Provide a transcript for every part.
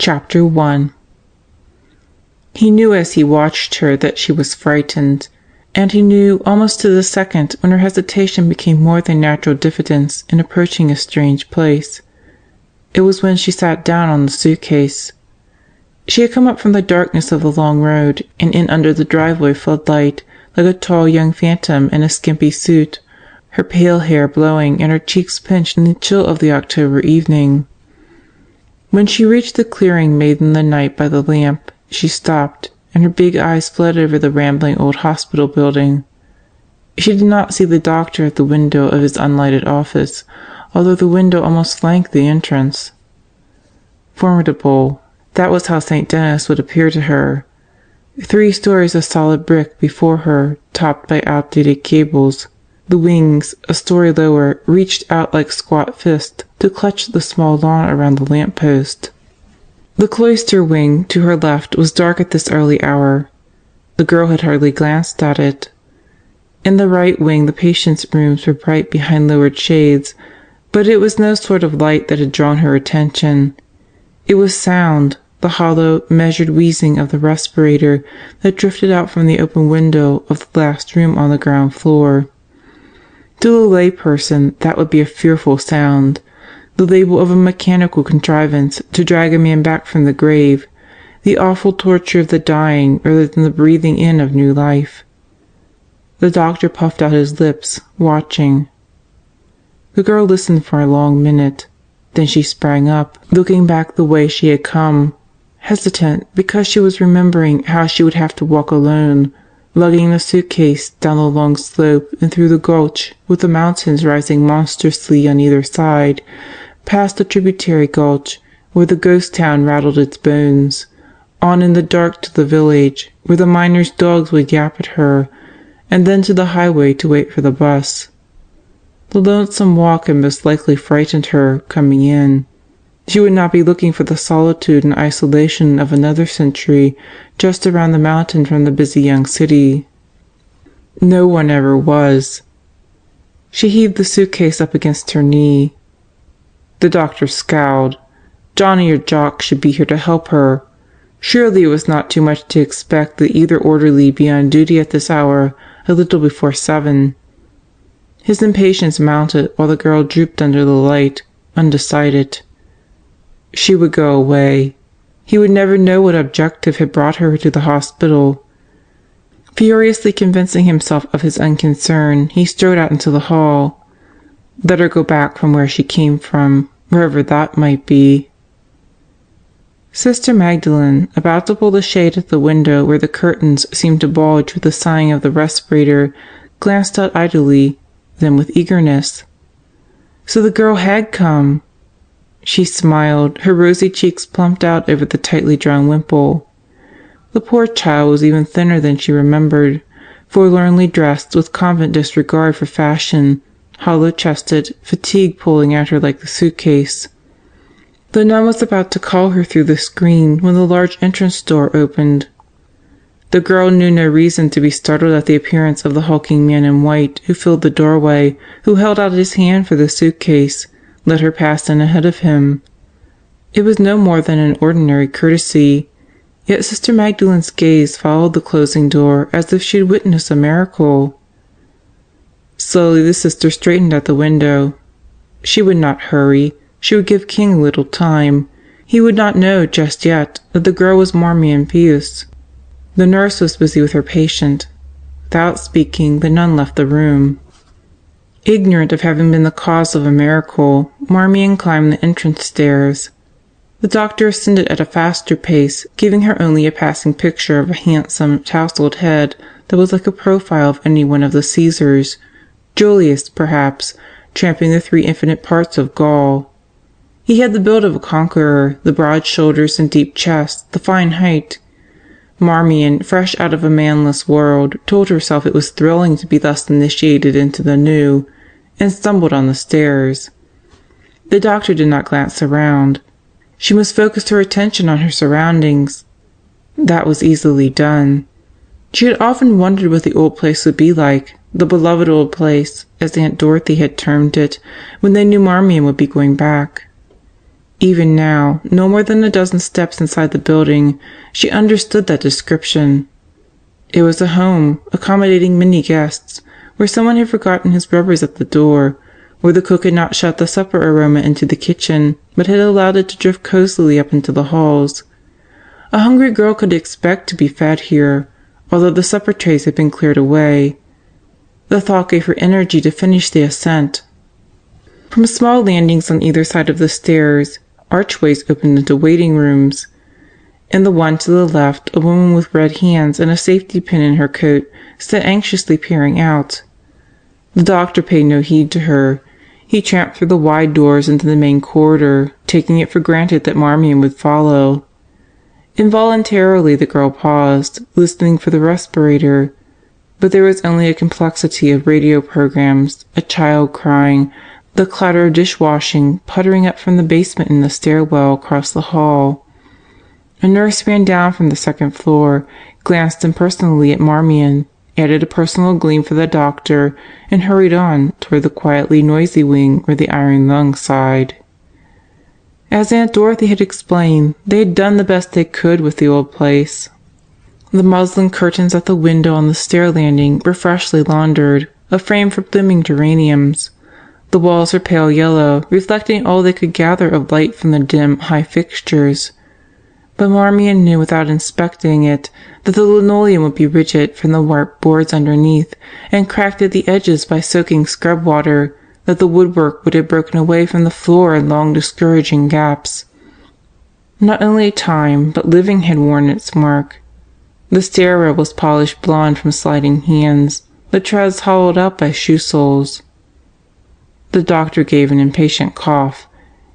Chapter 1. He knew as he watched her that she was frightened, and he knew almost to the second when her hesitation became more than natural diffidence in approaching a strange place. It was when she sat down on the suitcase. She had come up from the darkness of the long road and in under the driveway floodlight like a tall young phantom in a skimpy suit, her pale hair blowing and her cheeks pinched in the chill of the October evening. When she reached the clearing made in the night by the lamp, she stopped, and her big eyes fled over the rambling old hospital building. She did not see the doctor at the window of his unlighted office, although the window almost flanked the entrance. Formidable, that was how St. Denis would appear to her. 3 stories of solid brick before her, topped by outdated cables. The wings, a story lower, reached out like squat fists to clutch the small lawn around the lamp-post. The cloister wing to her left was dark at this early hour. The girl had hardly glanced at it. In the right wing the patients' rooms were bright behind lowered shades, but it was no sort of light that had drawn her attention. It was sound, the hollow, measured wheezing of the respirator that drifted out from the open window of the last room on the ground floor. To the lay person that would be a fearful sound, the label of a mechanical contrivance to drag a man back from the grave, the awful torture of the dying rather than the breathing in of new life. The doctor puffed out his lips, watching. The girl listened for a long minute. Then she sprang up, looking back the way she had come, hesitant because she was remembering how she would have to walk alone, lugging the suitcase down the long slope and through the gulch with the mountains rising monstrously on either side, past the tributary gulch where the ghost town rattled its bones, on in the dark to the village where the miners' dogs would yap at her, and then to the highway to wait for the bus. The lonesome walk had most likely frightened her, coming in. She would not be looking for the solitude and isolation of another century just around the mountain from the busy young city. No one ever was. She heaved the suitcase up against her knee. The doctor scowled. Johnny or Jock should be here to help her. Surely it was not too much to expect that either orderly be on duty at this hour, a little before 7. His impatience mounted while the girl drooped under the light, undecided. She would go away. He would never know what objective had brought her to the hospital. Furiously convincing himself of his unconcern, he strode out into the hall. Let her go back from where she came from, wherever that might be. Sister Magdalene, about to pull the shade at the window where the curtains seemed to bulge with the sighing of the respirator, glanced out idly, then with eagerness. So the girl had come! She smiled, her rosy cheeks plumped out over the tightly drawn wimple. The poor child was even thinner than she remembered, forlornly dressed with convent disregard for fashion, hollow-chested, fatigue pulling at her like the suitcase. The nun was about to call her through the screen when the large entrance door opened. The girl knew no reason to be startled at the appearance of the hulking man in white who filled the doorway, who held out his hand for the suitcase, let her pass in ahead of him. It was no more than an ordinary courtesy, yet Sister Magdalene's gaze followed the closing door as if she had witnessed a miracle. Slowly the sister straightened at the window. She would not hurry. She would give King a little time. He would not know just yet that the girl was Marmee and Pius. The nurse was busy with her patient. Without speaking, the nun left the room. Ignorant of having been the cause of a miracle, Marmion climbed the entrance stairs. The doctor ascended at a faster pace, giving her only a passing picture of a handsome, tousled head that was like a profile of any one of the Caesars, Julius, perhaps, tramping the 3 infinite parts of Gaul. He had the build of a conqueror, the broad shoulders and deep chest, the fine height. Marmion, fresh out of a manless world, told herself it was thrilling to be thus initiated into the new, and stumbled on the stairs. The doctor did not glance around. She must focus her attention on her surroundings. That was easily done. She had often wondered what the old place would be like, the beloved old place, as Aunt Dorothy had termed it, when they knew Marmion would be going back. Even now, no more than a dozen steps inside the building, she understood that description. It was a home, accommodating many guests, where someone had forgotten his rubbers at the door, where the cook had not shut the supper aroma into the kitchen, but had allowed it to drift cozily up into the halls. A hungry girl could expect to be fed here, although the supper trays had been cleared away. The thought gave her energy to finish the ascent. From small landings on either side of the stairs, archways opened into waiting rooms. In the one to the left, a woman with red hands and a safety pin in her coat stood anxiously peering out. The doctor paid no heed to her. He tramped through the wide doors into the main corridor, taking it for granted that Marmion would follow. Involuntarily the girl paused, listening for the respirator, but there was only a complexity of radio programs, a child crying, the clatter of dishwashing puttering up from the basement in the stairwell across the hall. A nurse ran down from the second floor, glanced impersonally at Marmion, added a personal gleam for the doctor, and hurried on toward the quietly noisy wing where the iron lung sighed. As Aunt Dorothy had explained, they had done the best they could with the old place. The muslin curtains at the window on the stair landing were freshly laundered, a frame for blooming geraniums. The walls were pale yellow, reflecting all they could gather of light from the dim, high fixtures. But Marmion knew without inspecting it that the linoleum would be rigid from the warped boards underneath and cracked at the edges by soaking scrub water, that the woodwork would have broken away from the floor in long discouraging gaps. Not only time, but living had worn its mark. The stair rail was polished blonde from sliding hands, the treads hollowed out by shoe soles. The doctor gave an impatient cough.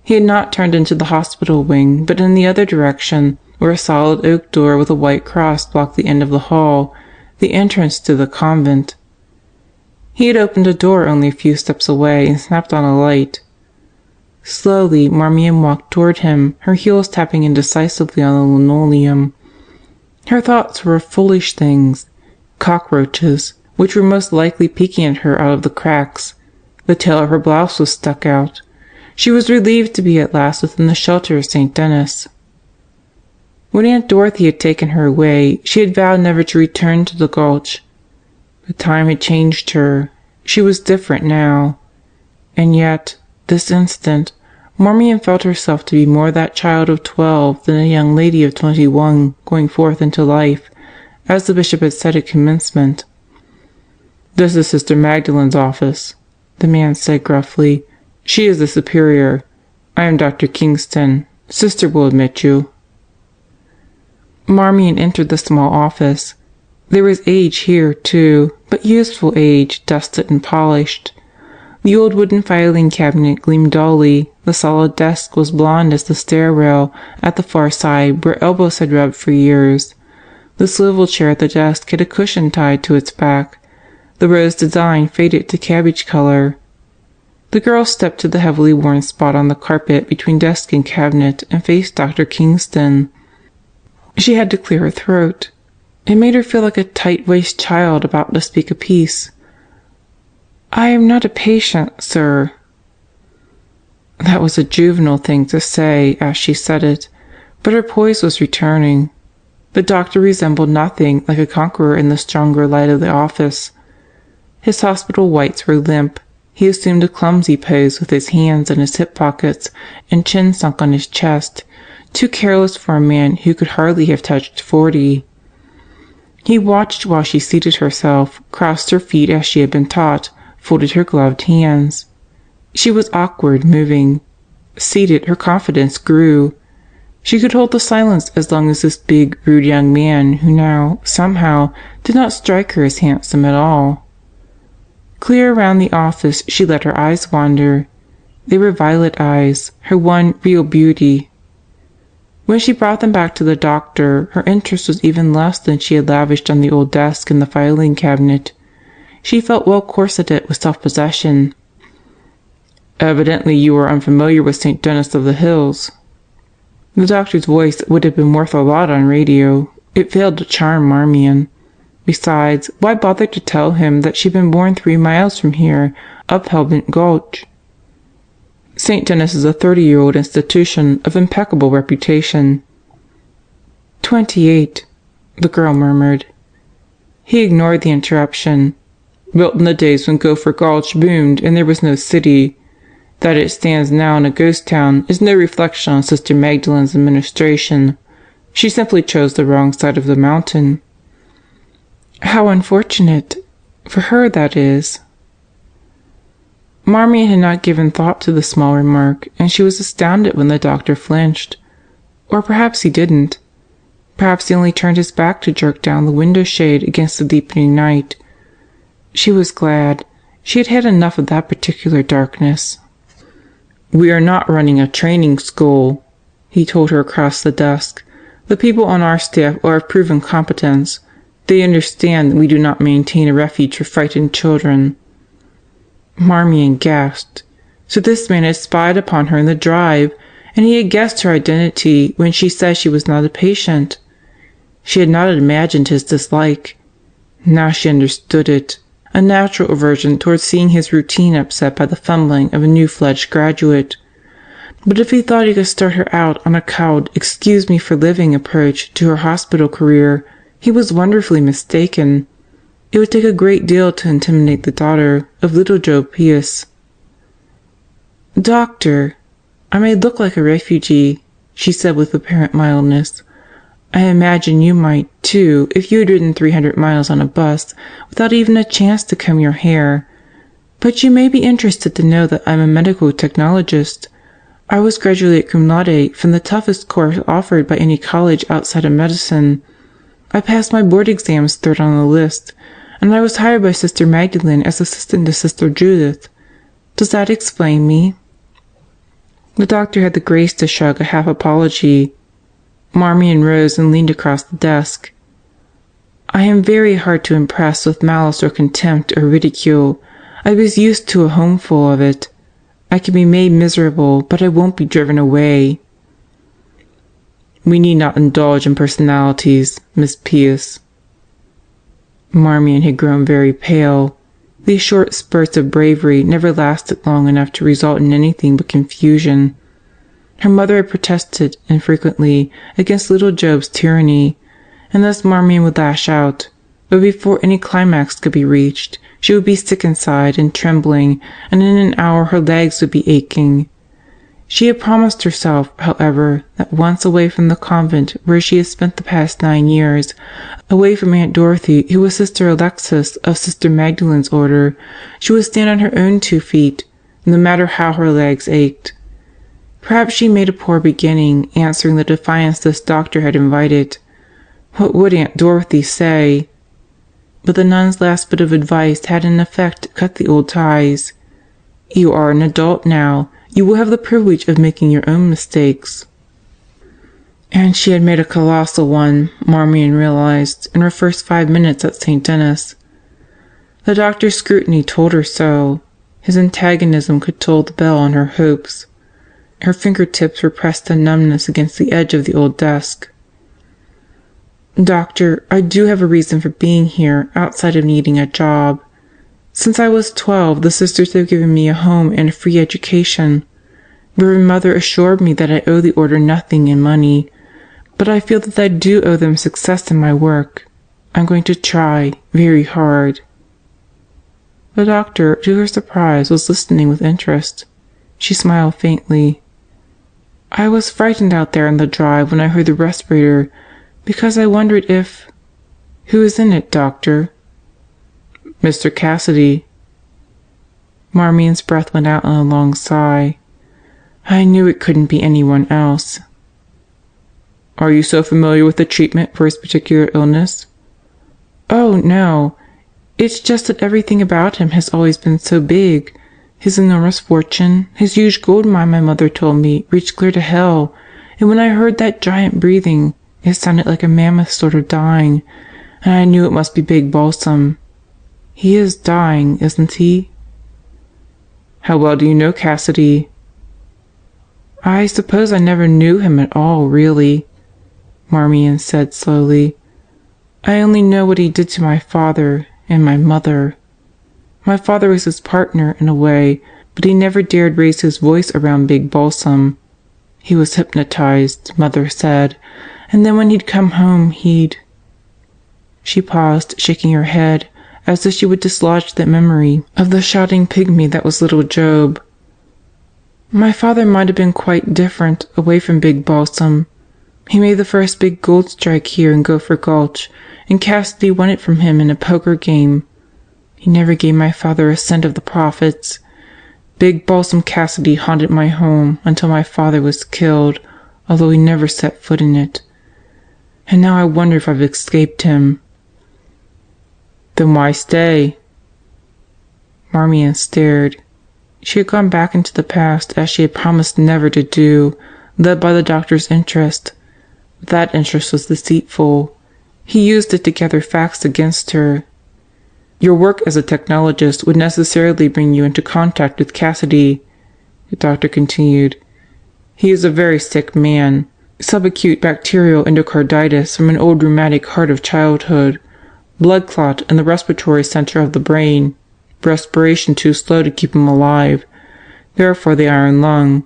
He had not turned into the hospital wing, but in the other direction, where a solid oak door with a white cross blocked the end of the hall, the entrance to the convent. He had opened a door only a few steps away and snapped on a light. Slowly Marmion walked toward him, her heels tapping indecisively on the linoleum. Her thoughts were of foolish things, cockroaches, which were most likely peeking at her out of the cracks. The tail of her blouse was stuck out. She was relieved to be at last within the shelter of St. Denis. When Aunt Dorothy had taken her away, she had vowed never to return to the gulch. But time had changed her. She was different now. And yet, this instant, Marmion felt herself to be more that child of 12 than a young lady of 21 going forth into life, as the bishop had said at commencement. "This is Sister Magdalen's office," the man said gruffly. "She is the superior. I am Dr. Kingston. Sister will admit you." Marmion entered the small office. There was age here, too, but useful age, dusted and polished. The old wooden filing cabinet gleamed dully, the solid desk was blonde as the stair rail at the far side where elbows had rubbed for years. The swivel chair at the desk had a cushion tied to its back. The rose design faded to cabbage color. The girl stepped to the heavily worn spot on the carpet between desk and cabinet and faced Dr. Kingston. She had to clear her throat. It made her feel like a tight-waisted child about to speak a piece. "I am not a patient, sir." That was a juvenile thing to say as she said it, but her poise was returning. The doctor resembled nothing like a conqueror in the stronger light of the office. His hospital whites were limp. He assumed a clumsy pose with his hands in his hip pockets and chin sunk on his chest, too careless for a man who could hardly have touched 40. He watched while she seated herself, crossed her feet as she had been taught, folded her gloved hands. She was awkward, moving. Seated, her confidence grew. She could hold the silence as long as this big, rude young man who now, somehow, did not strike her as handsome at all. Clear around the office she let her eyes wander. They were violet eyes, her one real beauty. When she brought them back to the doctor, her interest was even less than she had lavished on the old desk and the filing cabinet. She felt well corseted with self-possession. "Evidently you are unfamiliar with St. Denis of the Hills." The doctor's voice would have been worth a lot on radio. It failed to charm Marmion. Besides, why bother to tell him that she'd been born 3 miles from here, up Hellbent Gulch? St. Denis is a 30-year-old institution of impeccable reputation." 28, the girl murmured. He ignored the interruption. "Built in the days when Gopher Gulch boomed and there was no city. That it stands now in a ghost town is no reflection on Sister Magdalen's administration. She simply chose the wrong side of the mountain." "How unfortunate. For her, that is." Marmion had not given thought to the small remark, and she was astounded when the doctor flinched. Or perhaps he didn't. Perhaps he only turned his back to jerk down the window shade against the deepening night. She was glad. She had had enough of that particular darkness. "We are not running a training school," he told her across the desk. "The people on our staff are of proven competence. They understand that we do not maintain a refuge for frightened children." Marmion gasped. So this man had spied upon her in the drive, and he had guessed her identity when she said she was not a patient. She had not imagined his dislike. Now she understood it. A natural aversion towards seeing his routine upset by the fumbling of a new-fledged graduate. But if he thought he could start her out on a cowed excuse-me-for-living approach to her hospital career, he was wonderfully mistaken. It would take a great deal to intimidate the daughter of little Job Pius. "Doctor, I may look like a refugee," she said with apparent mildness. "I imagine you might, too, if you had ridden 300 miles on a bus without even a chance to comb your hair. But you may be interested to know that I'm a medical technologist. I was graduate cum laude from the toughest course offered by any college outside of medicine. I passed my board exams third on the list, and I was hired by Sister Magdalen as assistant to Sister Judith. Does that explain me?" The doctor had the grace to shrug a half apology. Marmion rose and leaned across the desk. "I am very hard to impress with malice or contempt or ridicule. I was used to a home full of it. I can be made miserable, but I won't be driven away." "We need not indulge in personalities, Miss Pius." Marmion had grown very pale. These short spurts of bravery never lasted long enough to result in anything but confusion. Her mother had protested, infrequently, against little Job's tyranny, and thus Marmion would lash out, but before any climax could be reached, she would be sick inside and trembling, and in an hour her legs would be aching. She had promised herself, however, that once away from the convent where she had spent the past 9 years, away from Aunt Dorothy, who was Sister Alexis of Sister Magdalen's order, she would stand on her own 2 feet, no matter how her legs ached. Perhaps she made a poor beginning, answering the defiance this doctor had invited. What would Aunt Dorothy say? But the nun's last bit of advice had in effect cut the old ties. "You are an adult now. You will have the privilege of making your own mistakes." And she had made a colossal one, Marmion realized, in her first 5 minutes at St. Denis. The doctor's scrutiny told her so. His antagonism could toll the bell on her hopes. Her fingertips were pressed to numbness against the edge of the old desk. "Doctor, I do have a reason for being here outside of needing a job. Since I was 12, the sisters have given me a home and a free education. Reverend Mother assured me that I owe the order nothing in money, but I feel that I do owe them success in my work. I'm going to try very hard." The doctor, to her surprise, was listening with interest. She smiled faintly. "I was frightened out there on the drive when I heard the respirator, because I wondered if— Who is in it, doctor?" "Mr. Cassidy." Marmion's breath went out in a long sigh. "I knew it couldn't be anyone else." "Are you so familiar with the treatment for his particular illness?" "Oh, no. It's just that everything about him has always been so big. His enormous fortune, his huge gold mine, my mother told me, reached clear to hell, and when I heard that giant breathing, it sounded like a mammoth sort of dying, and I knew it must be big balsam. He is dying, isn't he?" "How well do you know Cassidy?" "I suppose I never knew him at all, really," Marmion said slowly. "I only know what he did to my father and my mother. My father was his partner, in a way, but he never dared raise his voice around Big Balsam. He was hypnotized, Mother said, and then when he'd come home, he'd... She paused, shaking her head, as if she would dislodge the memory of the shouting pygmy that was little Job. My father might have been quite different, away from Big Balsam. He made the first big gold strike here in Gopher Gulch, and Cassidy won it from him in a poker game. He never gave my father a cent of the profits. Big Balsam Cassidy haunted my home until my father was killed, although he never set foot in it. And now I wonder if I've escaped him. Then why stay? Marmion stared. She had gone back into the past as she had promised never to do, led by the doctor's interest. But that interest was deceitful. He used it to gather facts against her. Your work as a technologist would necessarily bring you into contact with Cassidy, the doctor continued. He is a very sick man. Subacute bacterial endocarditis from an old rheumatic heart of childhood. Blood clot in the respiratory center of the brain. Respiration too slow to keep him alive. Therefore the iron lung.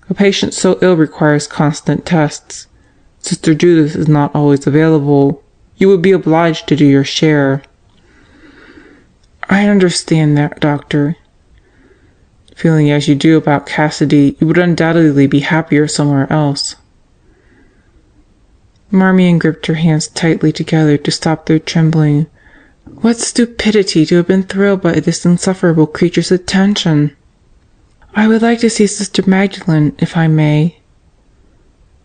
A patient so ill requires constant tests. Sister Judith is not always available. You would be obliged to do your share. I understand that, Doctor. Feeling as you do about Cassidy, you would undoubtedly be happier somewhere else. Marmion gripped her hands tightly together to stop their trembling. What stupidity to have been thrilled by this insufferable creature's attention! I would like to see Sister Magdalene, if I may.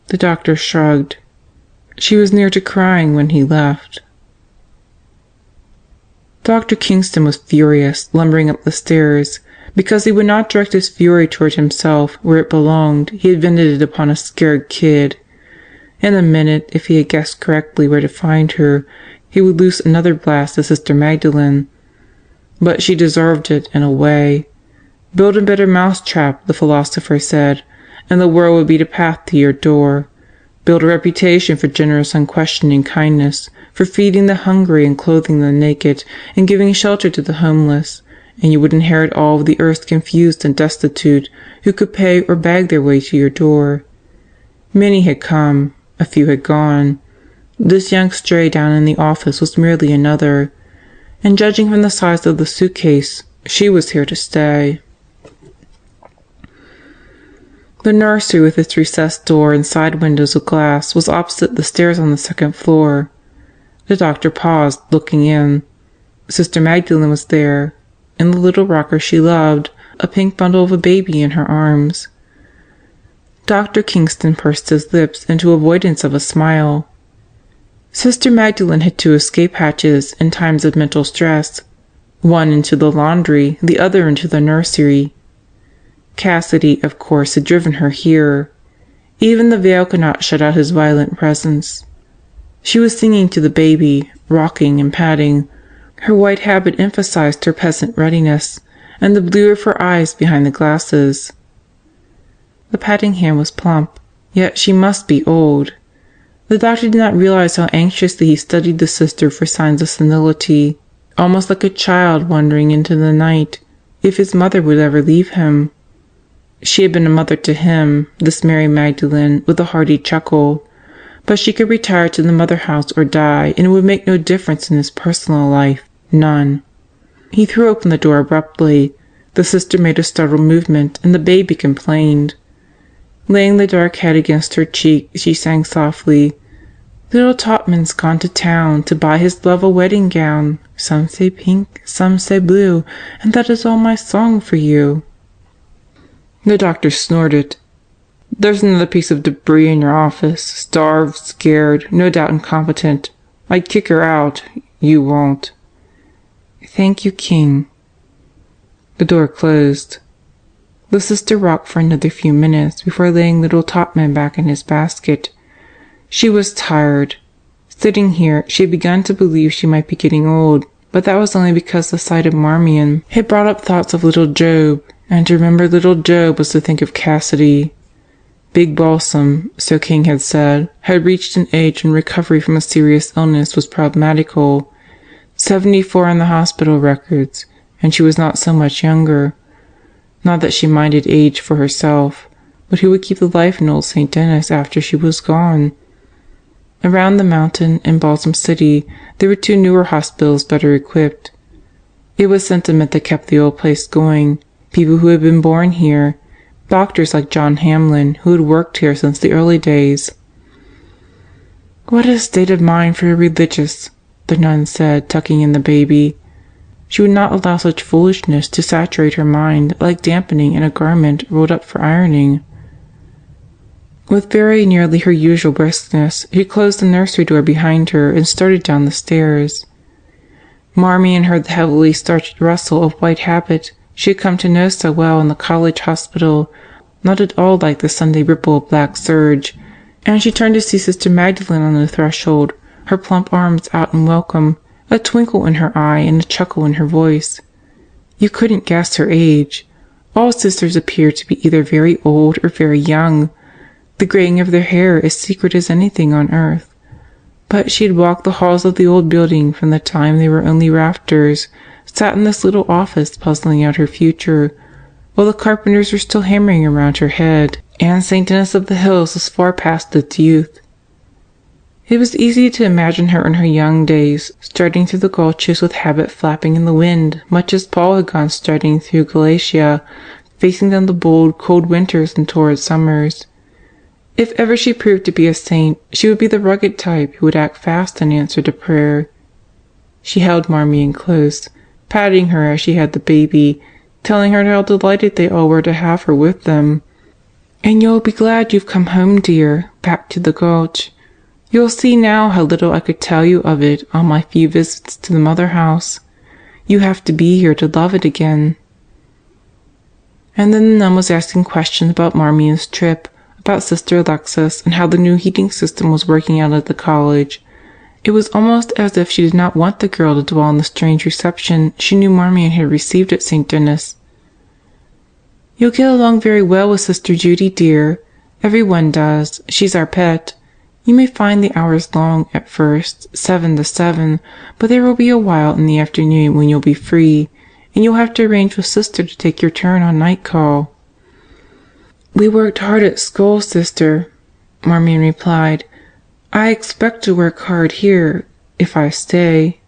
The doctor shrugged. She was near to crying when he left. Dr. Kingston was furious, lumbering up the stairs. Because he would not direct his fury toward himself where it belonged, he had vented it upon a scared kid. In a minute, if he had guessed correctly where to find her, he would loose another blast at Sister Magdalene. But she deserved it, in a way. Build a better mousetrap, the philosopher said, and the world would beat a path to your door. Build a reputation for generous unquestioning kindness, for feeding the hungry and clothing the naked, and giving shelter to the homeless, and you would inherit all of the earth's confused and destitute, who could pay or beg their way to your door. Many had come, a few had gone. This young stray down in the office was merely another, and judging from the size of the suitcase, she was here to stay. The nursery with its recessed door and side windows of glass was opposite the stairs on the second floor. The doctor paused, looking in. Sister Magdalene was there, in the little rocker she loved, a pink bundle of a baby in her arms. Dr. Kingston pursed his lips into avoidance of a smile. Sister Magdalene had two escape hatches in times of mental stress, one into the laundry, the other into the nursery. Cassidy, of course, had driven her here. Even the veil could not shut out his violent presence. She was singing to the baby, rocking and patting. Her white habit emphasized her peasant readiness, and the blue of her eyes behind the glasses. The patting hand was plump, yet she must be old. The doctor did not realize how anxiously he studied the sister for signs of senility, almost like a child wandering into the night, if his mother would ever leave him. She had been a mother to him, this Mary Magdalene, with a hearty chuckle, but she could retire to the mother house or die, and it would make no difference in his personal life, none. He threw open the door abruptly. The sister made a startled movement, and the baby complained. Laying the dark head against her cheek, she sang softly, "Little Topman's gone to town to buy his love a wedding gown. Some say pink, some say blue, and that is all my song for you." The doctor snorted. "There's another piece of debris in your office, starved, scared, no doubt incompetent. I'd kick her out. You won't." "Thank you, King." The door closed. The sister rocked for another few minutes before laying little Topman back in his basket. She was tired. Sitting here, she had begun to believe she might be getting old, but that was only because the sight of Marmion had brought up thoughts of little Job, and to remember little Job was to think of Cassidy. Big Balsam, so King had said, had reached an age when recovery from a serious illness was problematical. 74 in the hospital records, and she was not so much younger. Not that she minded age for herself, but who would keep the life in old St. Denis after she was gone? Around the mountain, in Balsam City, there were 2 newer hospitals better equipped. It was sentiment that kept the old place going, people who had been born here, doctors like John Hamlin who had worked here since the early days. "What a state of mind for a religious," the nun said, tucking in the baby. She would not allow such foolishness to saturate her mind like dampening in a garment rolled up for ironing. With very nearly her usual briskness, she closed the nursery door behind her and started down the stairs. Marmion heard the heavily starched rustle of white habit she had come to know so well in the college hospital, not at all like the Sunday ripple of black serge, and she turned to see Sister Magdalene on the threshold, her plump arms out in welcome, a twinkle in her eye and a chuckle in her voice. You couldn't guess her age. All sisters appeared to be either very old or very young, the graying of their hair as secret as anything on earth. But she had walked the halls of the old building from the time they were only rafters, sat in this little office puzzling out her future, while the carpenters were still hammering around her head, and St. Denis of the Hills was far past its youth. It was easy to imagine her in her young days, striding through the gulches with habit flapping in the wind, much as Paul had gone striding through Galatia, facing down the bold, cold winters and torrid summers. If ever she proved to be a saint, she would be the rugged type who would act fast in answer to prayer. She held Marmion close, patting her as she had the baby, telling her how delighted they all were to have her with them. "And you'll be glad you've come home, dear, back to the gulch. You'll see now how little I could tell you of it on my few visits to the mother house. You have to be here to love it again." And then the nun was asking questions about Marmion's trip, about Sister Alexis, and how the new heating system was working out at the college. It was almost as if she did not want the girl to dwell on the strange reception she knew Marmion had received at St. Denis. "You'll get along very well with Sister Judy, dear. Everyone does. She's our pet. You may find the hours long at first, 7 to 7, but there will be a while in the afternoon when you'll be free, and you'll have to arrange with Sister to take your turn on night call." "We worked hard at school, Sister," Marmion replied. "I expect to work hard here, if I stay."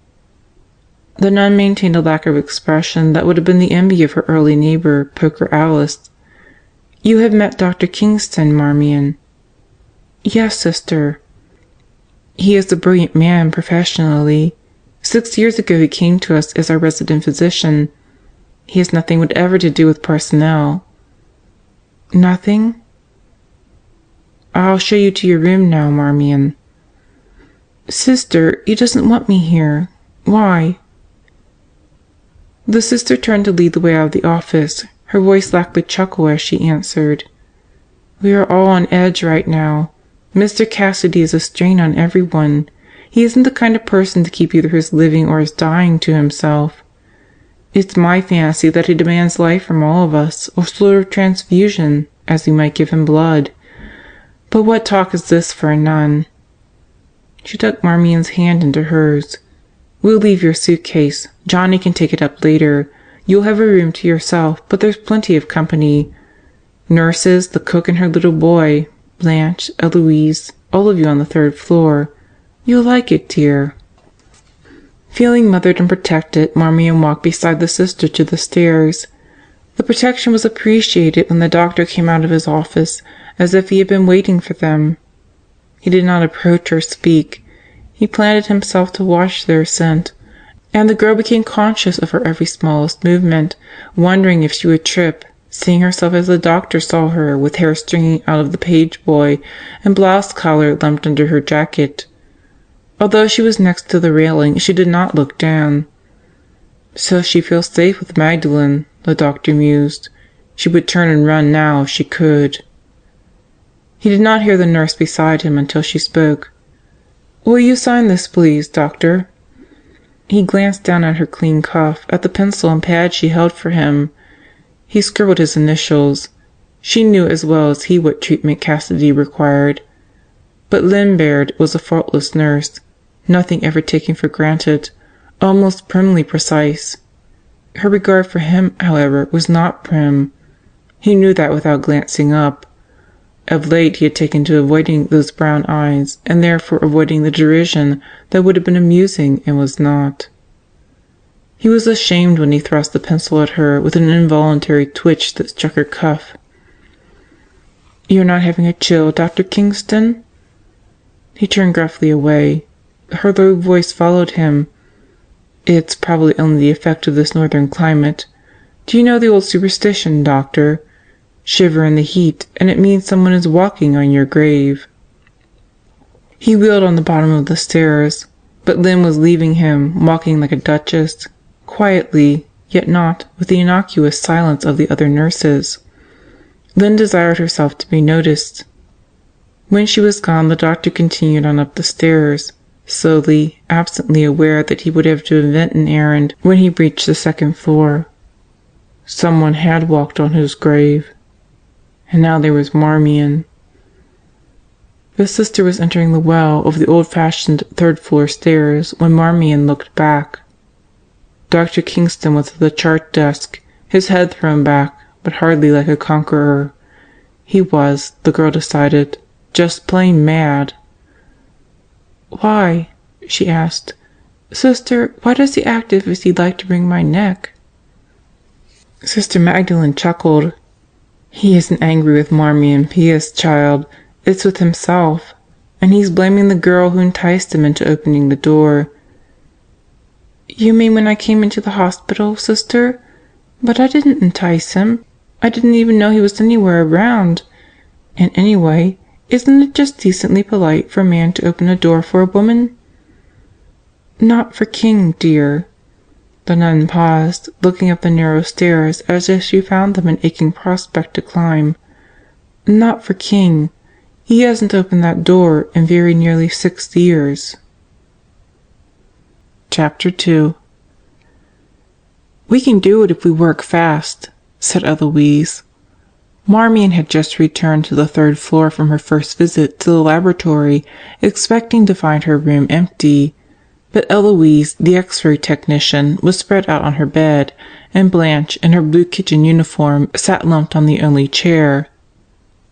The nun maintained a lack of expression that would have been the envy of her early neighbor, Poker Alice. "You have met Dr. Kingston, Marmion?" "Yes, Sister." "He is a brilliant man professionally. 6 years ago he came to us as our resident physician. He has nothing whatever to do with personnel." "Nothing?" "I'll show you to your room now, Marmion." "Sister, he doesn't want me here. Why?" The sister turned to lead the way out of the office. Her voice lacked the chuckle as she answered. "We are all on edge right now. Mr. Cassidy is a strain on everyone. He isn't the kind of person to keep either his living or his dying to himself. It's my fancy that he demands life from all of us, or sort of transfusion, as we might give him blood. But what talk is this for a nun?" She took Marmion's hand into hers. "We'll leave your suitcase. Johnny can take it up later. You'll have a room to yourself, but there's plenty of company. Nurses, the cook and her little boy, Blanche, Eloise, all of you on the 3rd floor. You'll like it, dear." Feeling mothered and protected, Marmion walked beside the sister to the stairs. The protection was appreciated when the doctor came out of his office, as if he had been waiting for them. He did not approach or speak. He planted himself to watch their ascent, and the girl became conscious of her every smallest movement, wondering if she would trip, seeing herself as the doctor saw her, with hair stringing out of the page boy and blouse collar lumped under her jacket. Although she was next to the railing, she did not look down. "So she feels safe with Magdalene," the doctor mused. "She would turn and run now if she could." He did not hear the nurse beside him until she spoke. "Will you sign this, please, doctor?" He glanced down at her clean cuff, at the pencil and pad she held for him. He scribbled his initials. She knew as well as he what treatment Cassidy required. But Lynn Baird was a faultless nurse, nothing ever taken for granted, almost primly precise. Her regard for him, however, was not prim. He knew that without glancing up. Of late he had taken to avoiding those brown eyes, and therefore avoiding the derision that would have been amusing and was not. He was ashamed when he thrust the pencil at her with an involuntary twitch that struck her cuff. "You're not having a chill, Dr. Kingston?" He turned gruffly away. Her low voice followed him. "It's probably only the effect of this northern climate. Do you know the old superstition, doctor? Shiver in the heat, and it means someone is walking on your grave." He wheeled on the bottom of the stairs, but Lynn was leaving him, walking like a duchess, quietly, yet not with the innocuous silence of the other nurses. Lynn desired herself to be noticed. When she was gone, the doctor continued on up the stairs, slowly, absently aware that he would have to invent an errand when he reached the second floor. Someone had walked on his grave. And now there was Marmion. The sister was entering the well of the old-fashioned third-floor stairs when Marmion looked back. Dr. Kingston was at the chart desk, his head thrown back, but hardly like a conqueror. He was, the girl decided, just plain mad. "Why?" she asked. "Sister, why does he act as if he'd like to wring my neck?" Sister Magdalene chuckled. "He isn't angry with Marmion P.S., child. It's with himself. And he's blaming the girl who enticed him into opening the door." "You mean when I came into the hospital, sister? But I didn't entice him. I didn't even know he was anywhere around. And anyway, isn't it just decently polite for a man to open a door for a woman?" "Not for King, dear." The nun paused, looking up the narrow stairs as if she found them an aching prospect to climb. "Not for King. He hasn't opened that door in very nearly 6 years." Chapter 2. "We can do it if we work fast," said Eloise. Marmion had just returned to the third floor from her first visit to the laboratory, expecting to find her room empty. But Eloise, the X-ray technician, was spread out on her bed, and Blanche, in her blue kitchen uniform, sat lumped on the only chair.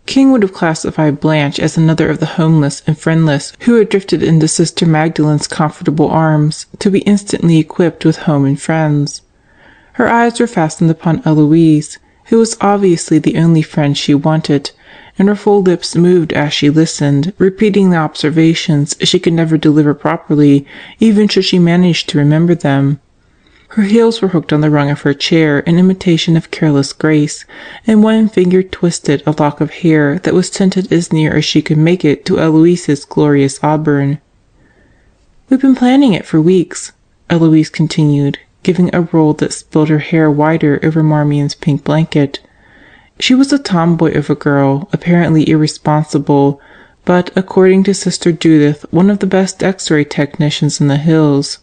King would have classified Blanche as another of the homeless and friendless who had drifted into Sister Magdalene's comfortable arms to be instantly equipped with home and friends. Her eyes were fastened upon Eloise, who was obviously the only friend she wanted, and her full lips moved as she listened, repeating the observations she could never deliver properly, even should she manage to remember them. Her heels were hooked on the rung of her chair in imitation of careless grace, and one finger twisted a lock of hair that was tinted as near as she could make it to Eloise's glorious auburn. "We've been planning it for weeks," Eloise continued, giving a roll that spilled her hair wider over Marmion's pink blanket. She was a tomboy of a girl, apparently irresponsible, but, according to Sister Judith, one of the best X-ray technicians in the hills.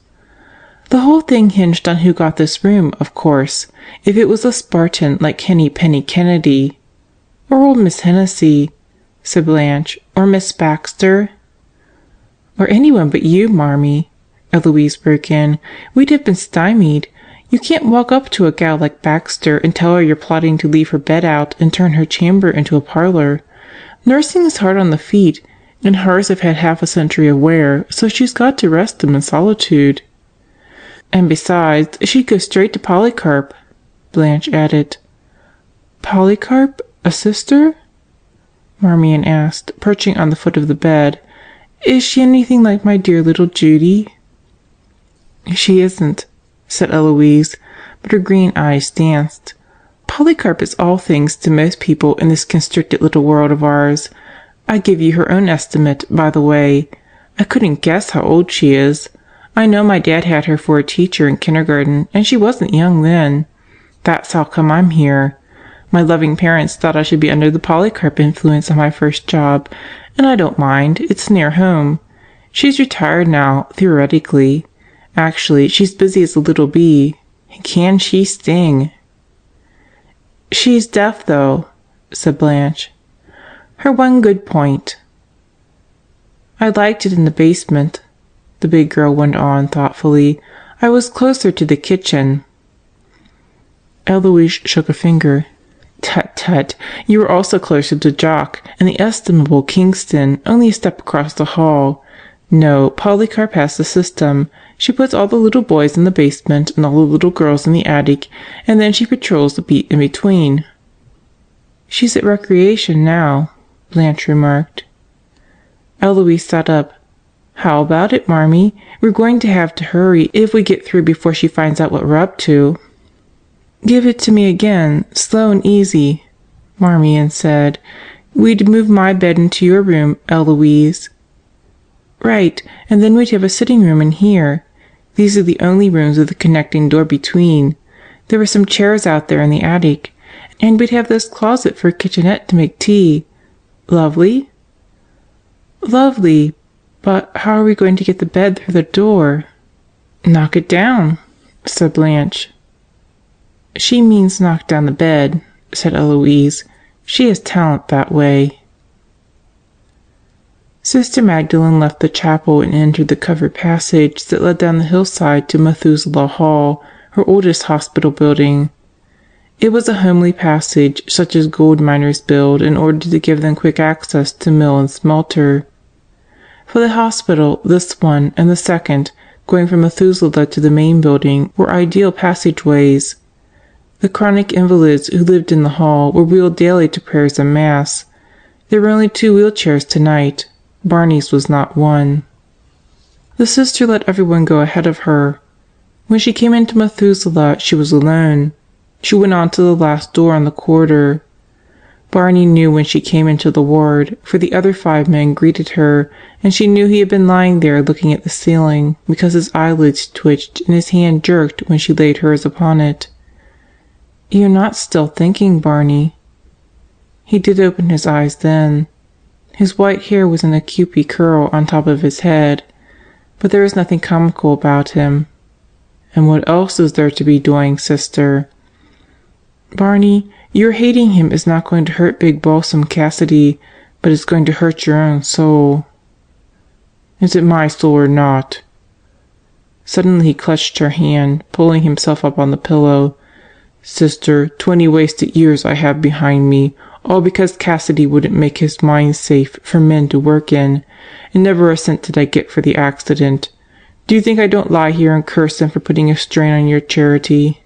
The whole thing hinged on who got this room, of course. If it was a Spartan like Henny Penny Kennedy, or old Miss Hennessy, said Blanche, or Miss Baxter. "Or anyone but you, Marmee," Eloise broke in. "We'd have been stymied. You can't walk up to a gal like Baxter and tell her you're plotting to leave her bed out and turn her chamber into a parlor. Nursing is hard on the feet, and hers have had half a century of wear, so she's got to rest them in solitude." "And besides, she'd go straight to Polycarp," Blanche added. "Polycarp? A sister?" Marmion asked, perching on the foot of the bed. "Is she anything like my dear little Judy?" "She isn't," said Eloise, but her green eyes danced. "Polycarp is all things to most people in this constricted little world of ours. I give you her own estimate, by the way. I couldn't guess how old she is. I know my dad had her for a teacher in kindergarten, and she wasn't young then. That's how come I'm here. My loving parents thought I should be under the Polycarp influence on my first job, and I don't mind. It's near home. She's retired now, theoretically. Actually, she's busy as a little bee. Can she sting?" "She's deaf, though," said Blanche. "Her one good point." "I liked it in the basement," the big girl went on thoughtfully. "I was closer to the kitchen." Eloise shook a finger. Tut, tut, you were also closer to Jock and the estimable Kingston, only a step across the hall. No, Polycarp has the system. She puts all the little boys in the basement and all the little girls in the attic, and then she patrols the beat in between." "She's at recreation now," Blanche remarked. Eloise sat up. "How about it, Marmee? We're going to have to hurry if we get through before she finds out what we're up to." "Give it to me again, slow and easy," Marmee Ann said. "We'd move my bed into your room, Eloise." "Right, and then we'd have a sitting room in here. These are the only rooms with a connecting door between. There were some chairs out there in the attic. And we'd have this closet for a kitchenette to make tea. Lovely?" "Lovely. But how are we going to get the bed through the door?" "Knock it down," said Blanche. "She means knock down the bed," said Eloise. "She has talent that way." Sister Magdalene left the chapel and entered the covered passage that led down the hillside to Methuselah Hall, her oldest hospital building. It was a homely passage, such as gold miners build in order to give them quick access to mill and smelter. For the hospital, this one and the second, going from Methuselah to the main building, were ideal passageways. The chronic invalids who lived in the hall were wheeled daily to prayers and mass. There were only 2 wheelchairs tonight. Barney's was not one. The sister let everyone go ahead of her. When she came into Methuselah, she was alone. She went on to the last door on the corridor. Barney knew when she came into the ward, for the other 5 men greeted her, and she knew he had been lying there looking at the ceiling, because his eyelids twitched and his hand jerked when she laid hers upon it. "You're not still thinking, Barney?" He did open his eyes then. His white hair was in a Cupid curl on top of his head, but there was nothing comical about him. "And what else is there to be doing, sister?" "Barney, your hating him is not going to hurt Big Balsam Cassidy, but it's going to hurt your own soul." "Is it my soul or not?" Suddenly he clutched her hand, pulling himself up on the pillow. "Sister, 20 wasted years I have behind me, all because Cassidy wouldn't make his mine safe for men to work in, and never a cent did I get for the accident. Do you think I don't lie here and curse him for putting a strain on your charity?"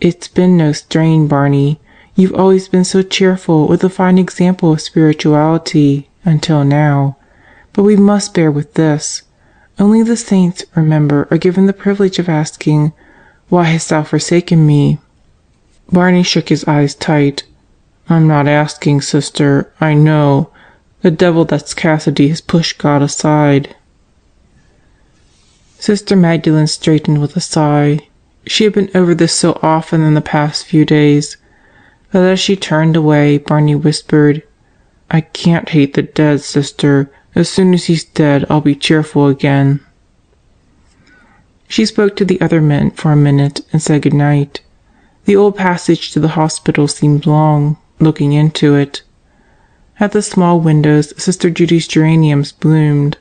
"It's been no strain, Barney. You've always been so cheerful, with a fine example of spirituality, until now. But we must bear with this. Only the saints, remember, are given the privilege of asking, 'Why hast thou forsaken me?'" Barney shook his eyes tight. "I'm not asking, sister, I know. The devil that's Cassidy has pushed God aside." Sister Magdalene straightened with a sigh. She had been over this so often in the past few days. But as she turned away, Barney whispered, "I can't hate the dead, sister. As soon as he's dead, I'll be cheerful again." She spoke to the other men for a minute and said good night. The old passage to the hospital seemed long, looking into it. At the small windows, Sister Judy's geraniums bloomed.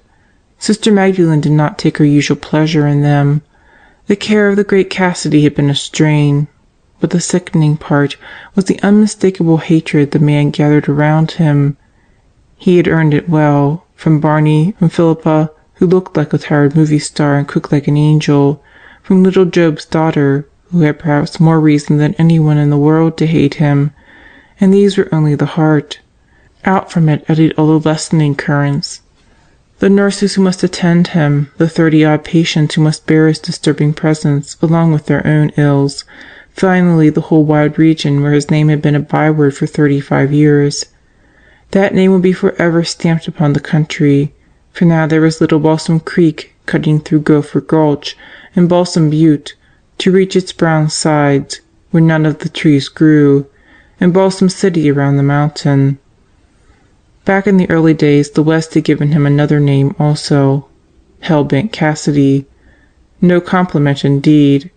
Sister Magdalene did not take her usual pleasure in them. The care of the great Cassidy had been a strain, but the sickening part was the unmistakable hatred the man gathered around him. He had earned it well, from Barney, from Philippa, who looked like a tired movie star and cooked like an angel, from little Job's daughter, who had perhaps more reason than anyone in the world to hate him, and these were only the heart. Out from it eddied all the lessening currents. The nurses who must attend him, the 30-odd patients who must bear his disturbing presence along with their own ills, finally the whole wide region where his name had been a byword for 35 years. That name would be forever stamped upon the country, for now there was Little Balsam Creek cutting through Gopher Gulch and Balsam Butte to reach its brown sides, where none of the trees grew, and Balsam City around the mountain. Back in the early days, the West had given him another name also, Hellbent Cassidy. No compliment indeed,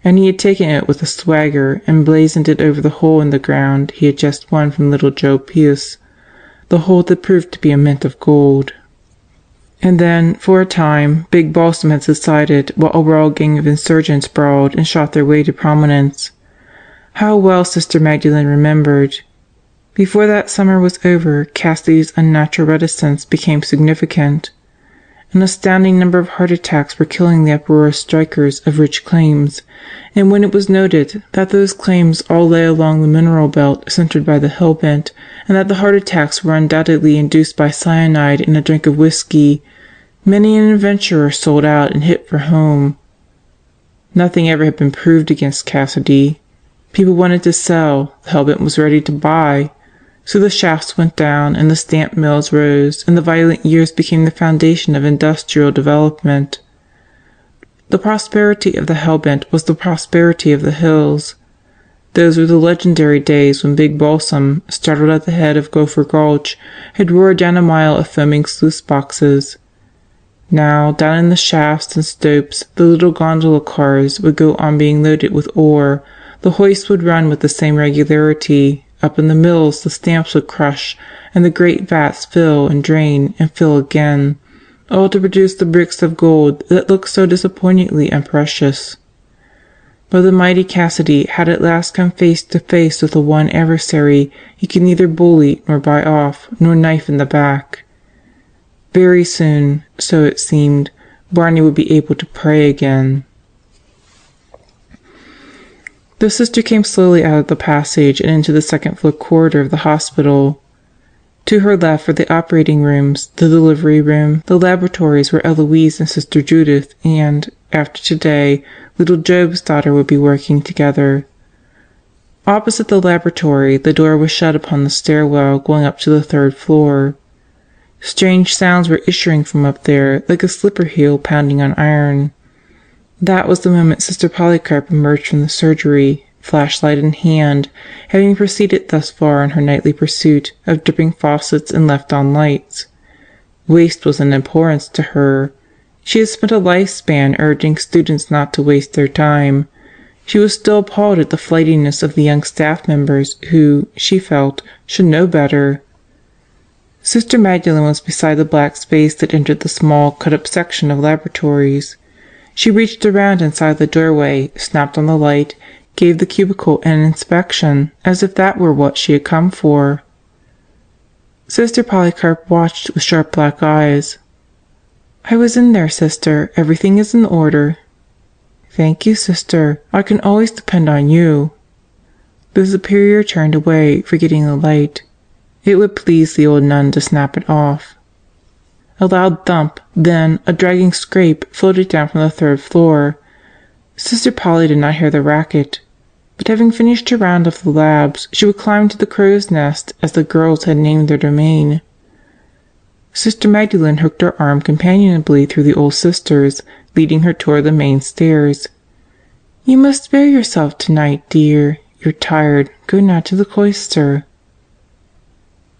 and he had taken it with a swagger and blazoned it over the hole in the ground he had just won from little Joe Pierce, the hole that proved to be a mint of gold. And then, for a time, Big Balsam had subsided while a raw gang of insurgents brawled and shot their way to prominence. How well Sister Magdalene remembered. Before that summer was over, Cassidy's unnatural reticence became significant. An astounding number of heart attacks were killing the uproarious strikers of rich claims, and when it was noted that those claims all lay along the mineral belt centered by the hell-bent, and that the heart attacks were undoubtedly induced by cyanide in a drink of whiskey, many an adventurer sold out and hit for home. Nothing ever had been proved against Cassidy. People wanted to sell, the hell-bent was ready to buy. So the shafts went down, and the stamp mills rose, and the violent years became the foundation of industrial development. The prosperity of the hell-bent was the prosperity of the hills. Those were the legendary days when Big Balsam, straddled at the head of Gopher Gulch, had roared down a mile of foaming sluice boxes. Now, down in the shafts and stopes, the little gondola cars would go on being loaded with ore, the hoist would run with the same regularity. Up in the mills the stamps would crush, and the great vats fill and drain and fill again, all to produce the bricks of gold that looked so disappointingly unprecious. But the mighty Cassidy had at last come face to face with the one adversary he could neither bully nor buy off, nor knife in the back. Very soon, so it seemed, Barney would be able to pray again. The sister came slowly out of the passage and into the second-floor corridor of the hospital. To her left were the operating rooms, the delivery room, the laboratories where Eloise and Sister Judith and, after today, little Job's daughter would be working together. Opposite the laboratory, the door was shut upon the stairwell going up to the third floor. Strange sounds were issuing from up there, like a slipper heel pounding on iron. That was the moment Sister Polycarp emerged from the surgery, flashlight in hand, having proceeded thus far in her nightly pursuit of dripping faucets and left-on lights. Waste was an abhorrence to her. She had spent a lifespan urging students not to waste their time. She was still appalled at the flightiness of the young staff members who, she felt, should know better. Sister Magdalene was beside the black space that entered the small, cut-up section of laboratories. She reached around inside the doorway, snapped on the light, gave the cubicle an inspection, as if that were what she had come for. Sister Polycarp watched with sharp black eyes. "I was in there, sister. Everything is in order." "Thank you, sister. I can always depend on you." The superior turned away, forgetting the light. It would please the old nun to snap it off. A loud thump, then a dragging scrape floated down from the third floor. Sister Polly did not hear the racket, but having finished her round of the labs, she would climb to the crow's nest as the girls had named their domain. Sister Magdalene hooked her arm companionably through the old sister's, leading her toward the main stairs. "You must spare yourself tonight, dear. You're tired. Go now to the cloister."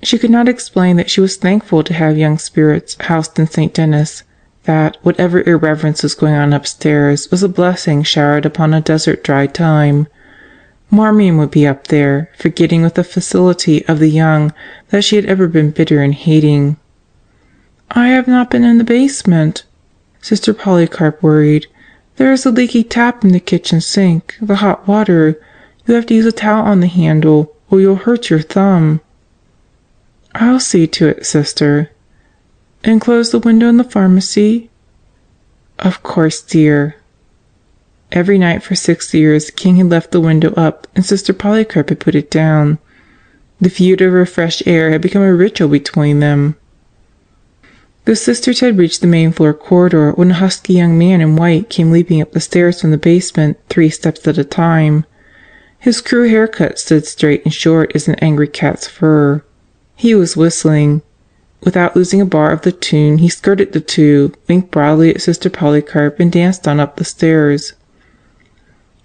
She could not explain that she was thankful to have young spirits housed in St. Denis, that whatever irreverence was going on upstairs was a blessing showered upon a desert-dry time. Marmion would be up there, forgetting with the facility of the young that she had ever been bitter and hating. "I have not been in the basement," Sister Polycarp worried. "There is a leaky tap in the kitchen sink, the hot water. You have to use a towel on the handle, or you'll hurt your thumb." "I'll see to it, sister." "And close the window in the pharmacy?" "Of course, dear." Every night for 6 years King had left the window up and Sister Polycarp had put it down. The feud over fresh air had become a ritual between them. The sisters had reached the main floor corridor when a husky young man in white came leaping up the stairs from the basement 3 steps at a time. His crew haircut stood straight and short as an angry cat's fur. He was whistling. Without losing a bar of the tune, he skirted the two, winked broadly at Sister Polycarp, and danced on up the stairs.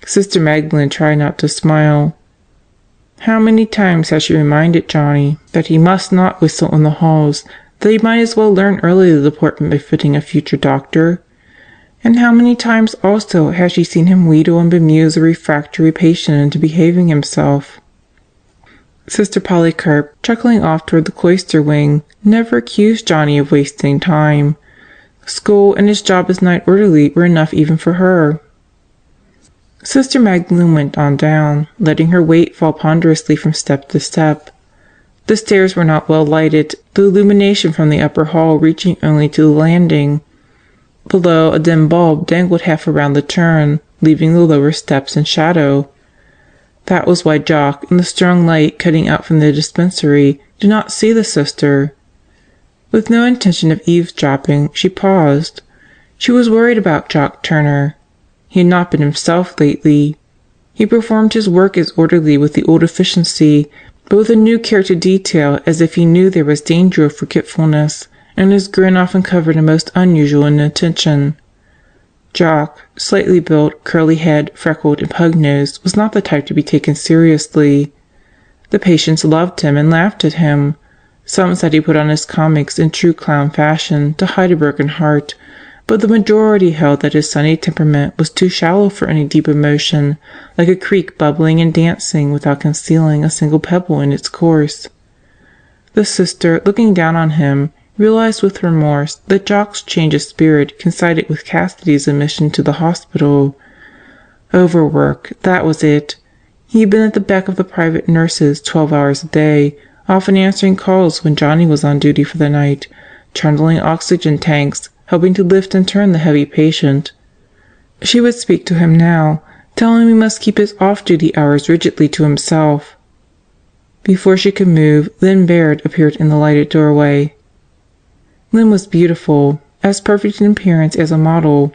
Sister Magdalene tried not to smile. How many times had she reminded Johnny that he must not whistle in the halls, that he might as well learn early the deportment befitting a future doctor? And how many times also had she seen him wheedle and bemuse a refractory patient into behaving himself? Sister Polycarp, chuckling off toward the cloister wing, never accused Johnny of wasting time. School and his job as night orderly were enough even for her. Sister Magdalene went on down, letting her weight fall ponderously from step to step. The stairs were not well lighted, the illumination from the upper hall reaching only to the landing. Below, a dim bulb dangled half around the turn, leaving the lower steps in shadow. That was why Jock, in the strong light cutting out from the dispensary, did not see the sister. With no intention of eavesdropping, she paused. She was worried about Jock Turner. He had not been himself lately. He performed his work as orderly with the old efficiency, but with a new care to detail, as if he knew there was danger of forgetfulness, and his grin often covered a most unusual inattention. Jock, slightly built, curly-head, freckled, and pug-nosed, was not the type to be taken seriously. The patients loved him and laughed at him. Some said he put on his comics in true clown fashion to hide a broken heart, but the majority held that his sunny temperament was too shallow for any deep emotion, like a creek bubbling and dancing without concealing a single pebble in its course. The sister, looking down on him, realized with remorse that Jock's change of spirit coincided with Cassidy's admission to the hospital. Overwork, that was it. He had been at the beck of the private nurses 12 hours a day, often answering calls when Johnny was on duty for the night, trundling oxygen tanks, helping to lift and turn the heavy patient. She would speak to him now, telling him he must keep his off-duty hours rigidly to himself. Before she could move, Lynn Baird appeared in the lighted doorway. Lynn was beautiful, as perfect in appearance as a model.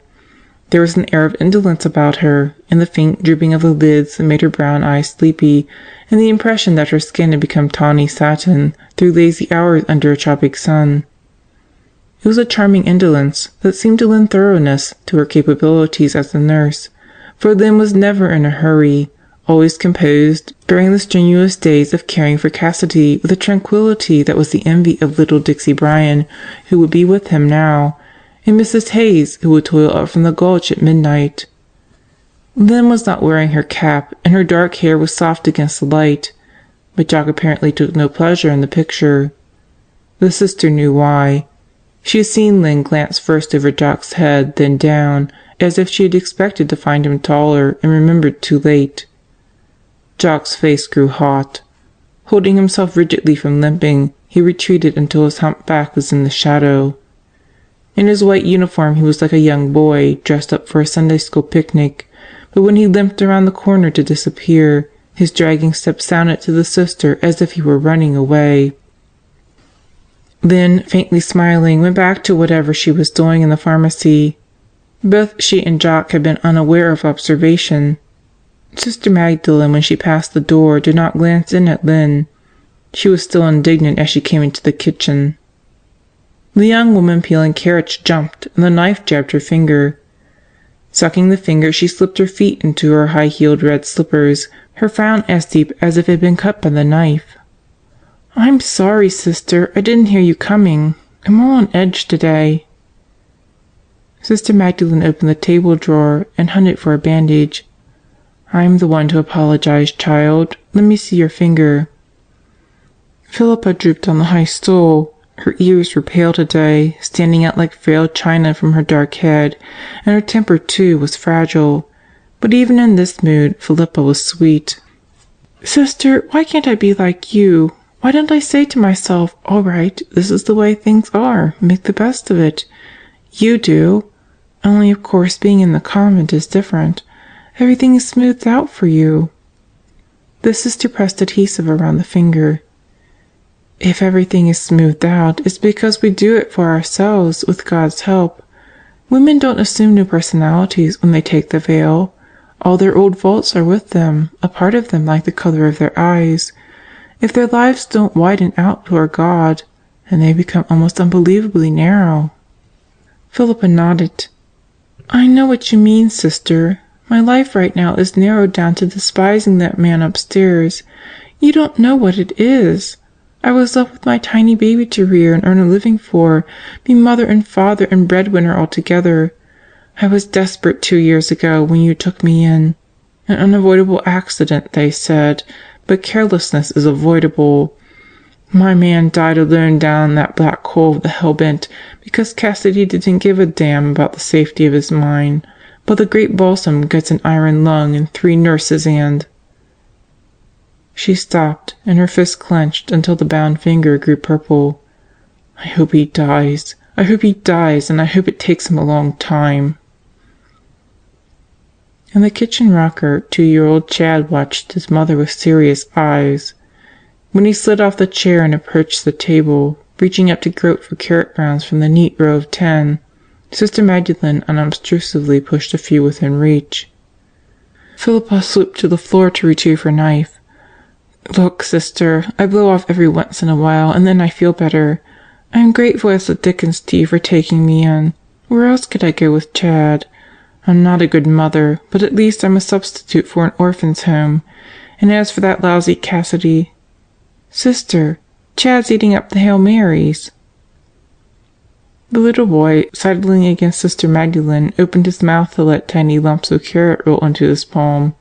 There was an air of indolence about her, and the faint drooping of the lids that made her brown eyes sleepy, and the impression that her skin had become tawny satin through lazy hours under a tropic sun. It was a charming indolence that seemed to lend thoroughness to her capabilities as a nurse, for Lynn was never in a hurry, always composed, during the strenuous days of caring for Cassidy with a tranquillity that was the envy of little Dixie Bryan, who would be with him now, and Mrs. Hayes, who would toil up from the gulch at midnight. Lynn was not wearing her cap, and her dark hair was soft against the light, but Jock apparently took no pleasure in the picture. The sister knew why. She had seen Lynn glance first over Jock's head, then down, as if she had expected to find him taller, and remembered too late. Jock's face grew hot. Holding himself rigidly from limping, he retreated until his humped back was in the shadow. In his white uniform he was like a young boy dressed up for a Sunday school picnic, but when he limped around the corner to disappear, his dragging steps sounded to the sister as if he were running away. Lynn, faintly smiling, went back to whatever she was doing in the pharmacy. Both she and Jock had been unaware of observation. Sister Magdalene, when she passed the door, did not glance in at Lynn. She was still indignant as she came into the kitchen. The young woman peeling carrots jumped, and the knife jabbed her finger. Sucking the finger, she slipped her feet into her high-heeled red slippers, her frown as deep as if it had been cut by the knife. "I'm sorry, sister. I didn't hear you coming. I'm all on edge today." Sister Magdalene opened the table drawer and hunted for a bandage. "I'm the one to apologize, child. Let me see your finger." Philippa drooped on the high stool. Her ears were pale today, standing out like frail china from her dark head, and her temper, too, was fragile. But even in this mood, Philippa was sweet. "Sister, why can't I be like you? Why don't I say to myself, 'All right, this is the way things are, make the best of it'? You do. Only, of course, being in the convent is different. Everything is smoothed out for you." The sister pressed adhesive around the finger. "If everything is smoothed out, it's because we do it for ourselves, with God's help. Women don't assume new personalities when they take the veil. All their old faults are with them, a part of them like the color of their eyes. If their lives don't widen out toward God, then they become almost unbelievably narrow." Philippa nodded. "I know what you mean, sister. My life right now is narrowed down to despising that man upstairs. You don't know what it is. I was left with my tiny baby to rear and earn a living for, be mother and father and breadwinner all together. I was desperate 2 years ago when you took me in. An unavoidable accident, they said, but carelessness is avoidable. My man died alone down that black hole of the hell-bent because Cassidy didn't give a damn about the safety of his mind. but the great balsam gets an iron lung and 3 nurses and—" She stopped, and her fist clenched until the bound finger grew purple. "I hope he dies. I hope he dies, and I hope it takes him a long time." In the kitchen rocker, 2-year-old Chad watched his mother with serious eyes. When he slid off the chair and approached the table, reaching up to grope for carrot browns from the neat row of 10, Sister Magdalene unobtrusively pushed a few within reach. Philippa swooped to the floor to retrieve her knife. "Look, sister, I blow off every once in a while, and then I feel better. I am grateful as the dickens to you for taking me in. Where else could I go with Chad? I'm not a good mother, but at least I'm a substitute for an orphan's home. And as for that lousy Cassidy— Sister, Chad's eating up the Hail Marys." The little boy, sidling against Sister Magdalene, opened his mouth to let tiny lumps of carrot roll into his palm.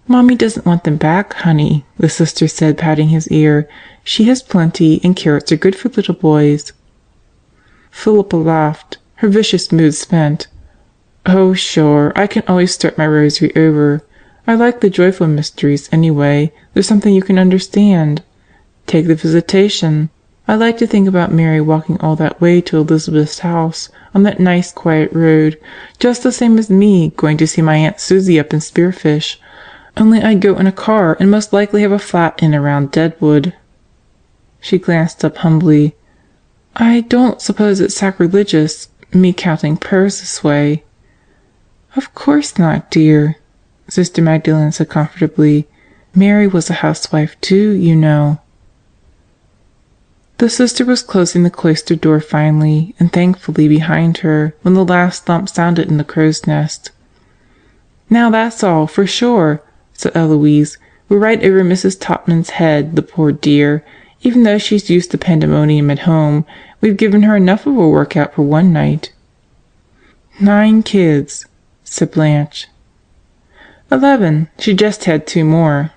"Mommy doesn't want them back, honey," the sister said, patting his ear. "She has plenty, and carrots are good for little boys." Philippa laughed, her vicious mood spent. "Oh, sure, I can always start my rosary over. I like the joyful mysteries, anyway. There's something you can understand. Take the Visitation. I like to think about Mary walking all that way to Elizabeth's house, on that nice quiet road, just the same as me going to see my Aunt Susie up in Spearfish. Only I'd go in a car and most likely have a flat in around Deadwood." She glanced up humbly. "I don't suppose it's sacrilegious, me counting prayers this way." "Of course not, dear," Sister Magdalene said comfortably. "Mary was a housewife too, you know." The sister was closing the cloister door finally and thankfully behind her when the last thump sounded in the crow's nest. "Now that's all, for sure," said Eloise. "We're right over Mrs. Topman's head, the poor dear. Even though she's used to pandemonium at home, we've given her enough of a workout for one night." "9 kids," said Blanche. 11. She just had 2 more.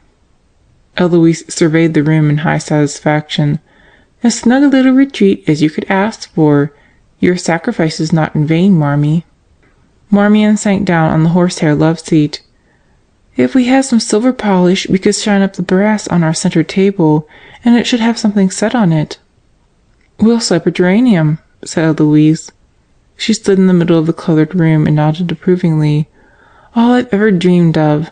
Eloise surveyed the room in high satisfaction. "As snug a little retreat as you could ask for. Your sacrifice is not in vain, Marmee." Marmion sank down on the horsehair love-seat. "If we had some silver polish we could shine up the brass on our center table, and it should have something set on it." "We'll slip a geranium," said Eloise. She stood in the middle of the colored room and nodded approvingly. "All I've ever dreamed of."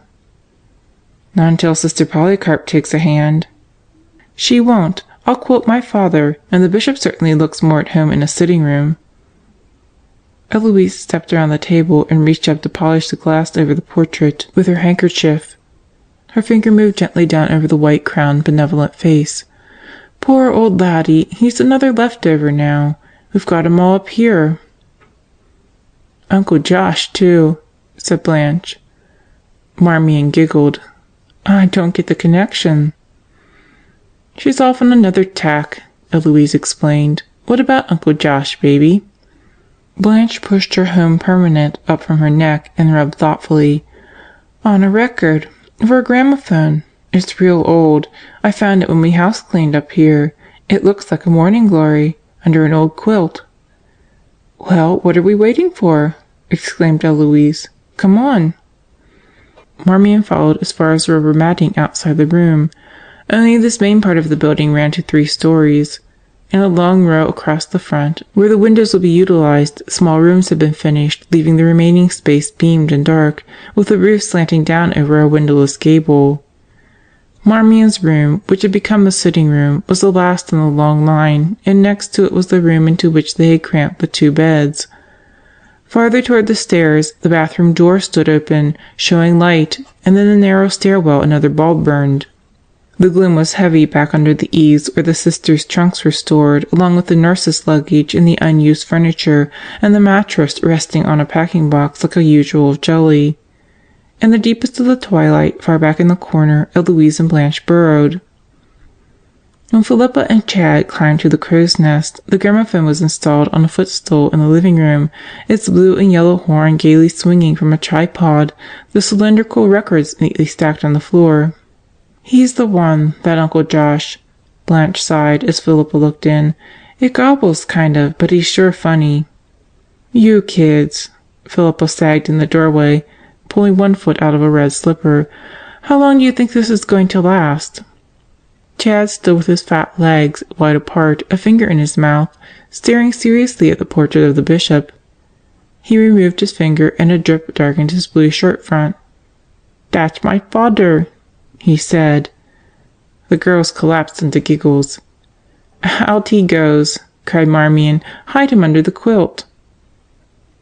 "Not until Sister Polycarp takes a hand." "She won't. I'll quote my father, and the bishop certainly looks more at home in a sitting room." Eloise stepped around the table and reached up to polish the glass over the portrait with her handkerchief. Her finger moved gently down over the white-crowned, benevolent face. "Poor old laddie, he's another leftover now. We've got 'em all up here." "Uncle Josh, too," said Blanche. Marmion giggled. "I don't get the connection." "She's off on another tack," Eloise explained. "What about Uncle Josh, baby?" Blanche pushed her home permanent up from her neck and rubbed thoughtfully. "On a record. For a gramophone. It's real old. I found it when we house-cleaned up here. It looks like a morning glory, under an old quilt." "Well, what are we waiting for?" exclaimed Eloise. "Come on." Marmion followed as far as the rubber matting outside the room. Only this main part of the building ran to 3 stories. In a long row across the front, where the windows would be utilized, small rooms had been finished, leaving the remaining space beamed and dark, with the roof slanting down over a windowless gable. Marmion's room, which had become the sitting room, was the last in the long line, and next to it was the room into which they had cramped the 2 beds. Farther toward the stairs, the bathroom door stood open, showing light, and in the narrow stairwell another bulb burned. The gloom was heavy back under the eaves where the sisters' trunks were stored, along with the nurses' luggage and the unused furniture, and the mattress resting on a packing box like a usual of jelly. In the deepest of the twilight, far back in the corner, Eloise and Blanche burrowed. When Philippa and Chad climbed to the crow's nest, the gramophone was installed on a footstool in the living room, its blue and yellow horn gaily swinging from a tripod, the cylindrical records neatly stacked on the floor. "He's the one, that Uncle Josh," Blanche sighed as Philippa looked in. "It gobbles, kind of, but he's sure funny." "You kids," Philippa sagged in the doorway, pulling one foot out of a red slipper. "How long do you think this is going to last?" Chad stood with his fat legs wide apart, a finger in his mouth, staring seriously at the portrait of the bishop. He removed his finger and a drip darkened his blue shirt front. "That's my father," he said. The girls collapsed into giggles. "Out he goes!" cried Marmion. "Hide him under the quilt."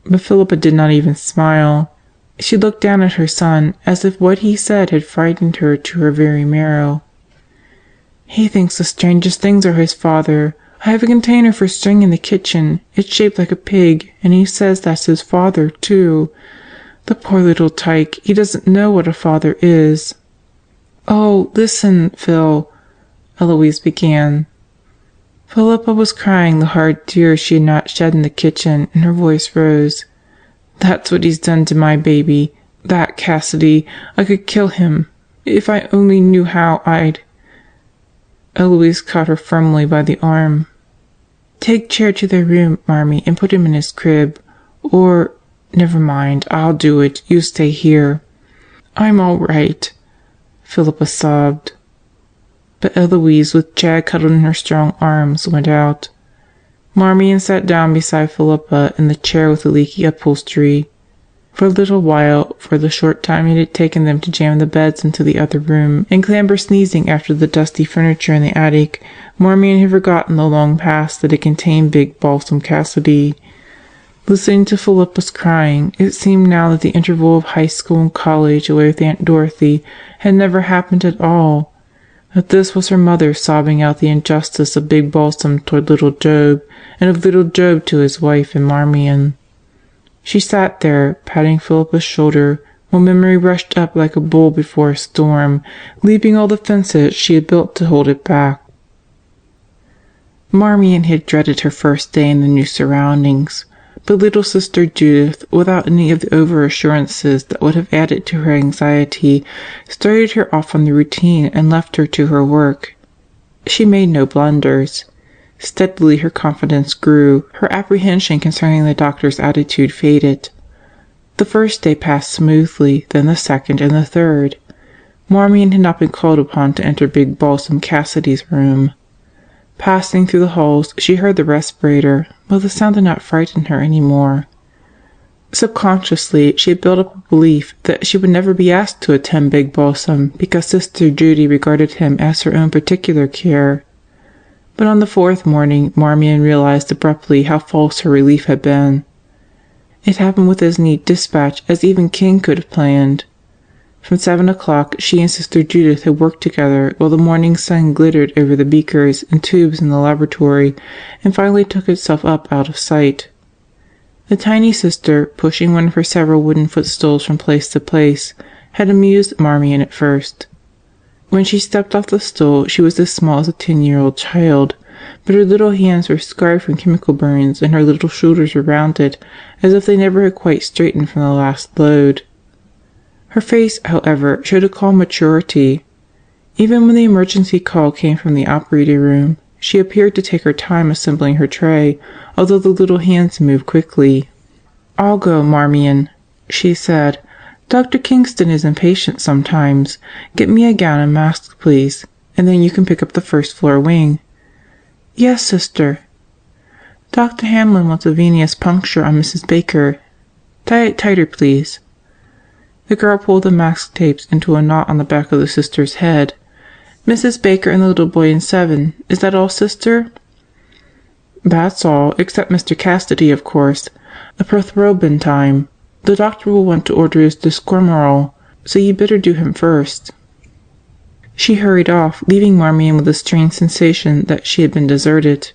But Philippa did not even smile. She looked down at her son as if what he said had frightened her to her very marrow. "He thinks the strangest things are his father. I have a container for string in the kitchen. It's shaped like a pig, and he says that's his father, too. The poor little tyke, he doesn't know what a father is." "Oh, listen, Phil," Eloise began. Philippa was crying the hard tears she had not shed in the kitchen, and her voice rose. "That's what he's done to my baby. That Cassidy. I could kill him. If I only knew how, I'd—" Eloise caught her firmly by the arm. "Take Chad to their room, Marmee, and put him in his crib. Or— never mind, I'll do it. You stay here." "I'm all right," Philippa sobbed. But Eloise, with Chad cuddled in her strong arms, went out. Marmion sat down beside Philippa in the chair with the leaky upholstery. For a little while, for the short time it had taken them to jam the beds into the other room and clamber sneezing after the dusty furniture in the attic, Marmion had forgotten the long past that had contained big Balsam Cassidy. Listening to Philippa's crying, it seemed now that the interval of high school and college away with Aunt Dorothy had never happened at all, that this was her mother sobbing out the injustice of big Balsam toward little Job, and of little Job to his wife and Marmion. She sat there, patting Philippa's shoulder, while memory rushed up like a bull before a storm, leaping all the fences she had built to hold it back. Marmion had dreaded her first day in the new surroundings, but little sister Judith, without any of the over-assurances that would have added to her anxiety, started her off on the routine and left her to her work. She made no blunders. Steadily her confidence grew, her apprehension concerning the doctor's attitude faded. The first day passed smoothly, then the second and the third. Marmion had not been called upon to enter big Balsam Cassidy's room. Passing through the halls, she heard the respirator, but the sound did not frighten her any more. Subconsciously, she had built up a belief that she would never be asked to attend big Balsam because Sister Judy regarded him as her own particular care. But on the fourth morning, Marmion realized abruptly how false her relief had been. It happened with as neat dispatch as even King could have planned. From 7 o'clock, she and Sister Judith had worked together while the morning sun glittered over the beakers and tubes in the laboratory and finally took itself up out of sight. The tiny sister, pushing one of her several wooden footstools from place to place, had amused Marmion at first. When she stepped off the stool, she was as small as a 10-year-old child, but her little hands were scarred from chemical burns and her little shoulders were rounded, as if they never had quite straightened from the last load. Her face, however, showed a calm maturity. Even when the emergency call came from the operating room, she appeared to take her time assembling her tray, although the little hands moved quickly. "I'll go, Marmion," she said. "Dr. Kingston is impatient sometimes. Get me a gown and mask, please, and then you can pick up the first-floor wing." "Yes, sister." "Dr. Hamlin wants a venous puncture on Mrs. Baker. Tie it tighter, please." The girl pulled the mask tapes into a knot on the back of the sister's head. "Mrs. Baker and the little boy in 7. Is that all, sister?" "That's all, except Mr. Cassidy, of course. A prothrombin time. The doctor will want to order his discormoral, so you'd better do him first." She hurried off, leaving Marmion with a strange sensation that she had been deserted.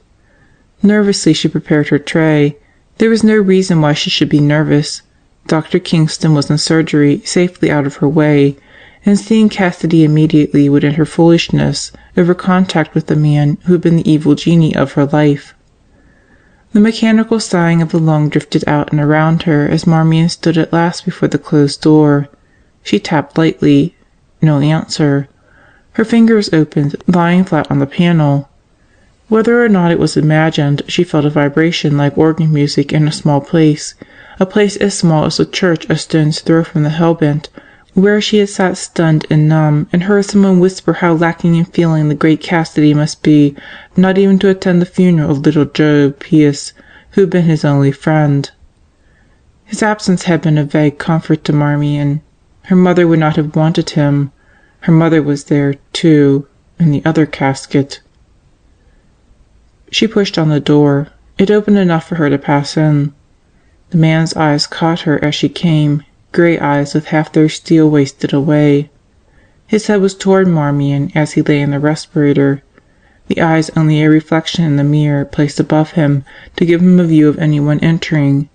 Nervously she prepared her tray. There was no reason why she should be nervous. Dr. Kingston was in surgery, safely out of her way, and seeing Cassidy immediately would end her foolishness over contact with the man who had been the evil genie of her life. The mechanical sighing of the lung drifted out and around her as Marmion stood at last before the closed door. She tapped lightly. No answer. Her fingers opened, lying flat on the panel. Whether or not it was imagined, she felt a vibration like organ music in a small place, a place as small as a church a stone's throw from the hellbent, where she had sat stunned and numb, and heard someone whisper how lacking in feeling the great Cassidy must be, not even to attend the funeral of little Job Pius, who had been his only friend. His absence had been a vague comfort to Marmion. Her mother would not have wanted him. Her mother was there, too, in the other casket. She pushed on the door. It opened enough for her to pass in. The man's eyes caught her as she came, grey eyes with half their steel wasted away. His head was toward Marmion as he lay in the respirator, the eyes only a reflection in the mirror placed above him to give him a view of anyone entering,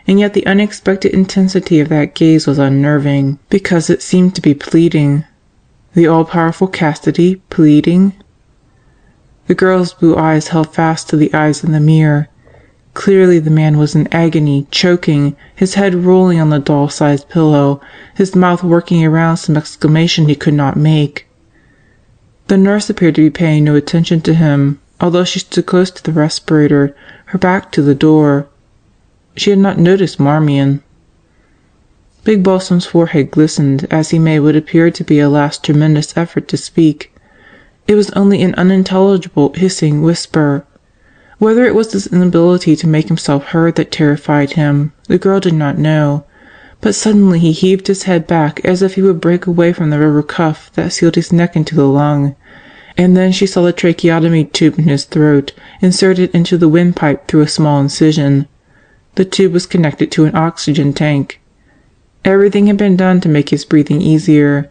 and yet the unexpected intensity of that gaze was unnerving, because it seemed to be pleading. The all-powerful Cassidy pleading? The girl's blue eyes held fast to the eyes in the mirror. Clearly the man was in agony, choking, his head rolling on the doll-sized pillow, his mouth working around some exclamation he could not make. The nurse appeared to be paying no attention to him, although she stood close to the respirator, her back to the door. She had not noticed Marmion. Big Balsam's forehead glistened as he made what appeared to be a last tremendous effort to speak. It was only an unintelligible, hissing whisper. Whether it was his inability to make himself heard that terrified him, the girl did not know, but suddenly he heaved his head back as if he would break away from the rubber cuff that sealed his neck into the lung, and then she saw the tracheotomy tube in his throat, inserted into the windpipe through a small incision. The tube was connected to an oxygen tank. Everything had been done to make his breathing easier,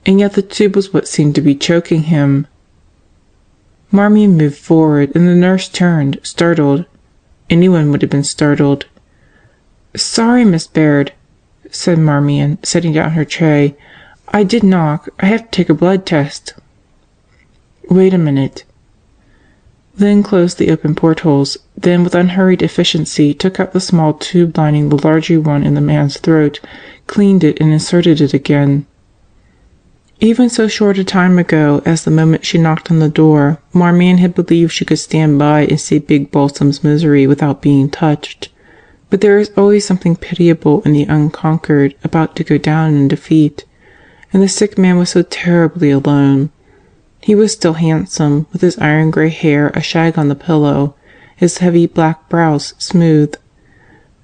and yet the tube was what seemed to be choking him. Marmion moved forward, and the nurse turned, startled. Anyone would have been startled. "Sorry, Miss Baird," said Marmion, setting down her tray. "I did knock. I have to take a blood test." "Wait a minute." Lynn closed the open portholes, then with unhurried efficiency took out the small tube lining the larger one in the man's throat, cleaned it, and inserted it again. Even so short a time ago as the moment she knocked on the door, Marmion had believed she could stand by and see Big Balsam's misery without being touched. But there is always something pitiable in the unconquered about to go down in defeat, and the sick man was so terribly alone. He was still handsome, with his iron-gray hair a shag on the pillow, his heavy black brows smooth.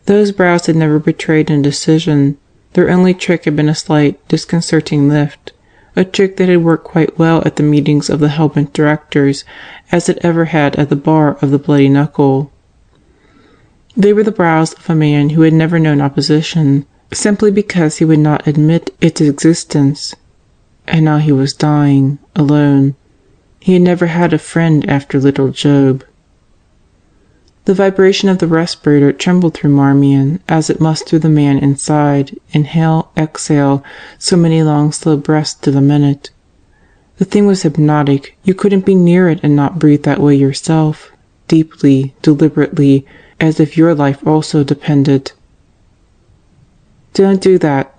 Those brows had never betrayed indecision. Their only trick had been a slight, disconcerting lift, a trick that had worked quite well at the meetings of the hellbent directors, as it ever had at the bar of the Bloody Knuckle. They were the brows of a man who had never known opposition, simply because he would not admit its existence. And now he was dying, alone. He had never had a friend after little Job. The vibration of the respirator trembled through Marmion, as it must through the man inside. Inhale, exhale, so many long slow breaths to the minute. The thing was hypnotic. You couldn't be near it and not breathe that way yourself, deeply, deliberately, as if your life also depended. "Don't do that,"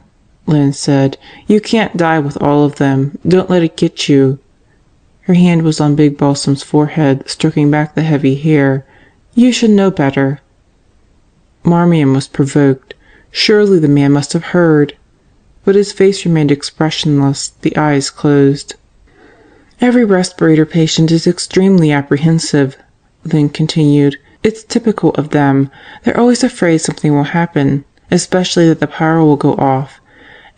Lynn said. "You can't die with all of them. Don't let it get you." Her hand was on Big Balsam's forehead, stroking back the heavy hair. "You should know better." Marmion was provoked. Surely the man must have heard. But his face remained expressionless, the eyes closed. "Every respirator patient is extremely apprehensive," Lynn continued. "It's typical of them. They're always afraid something will happen, especially that the power will go off.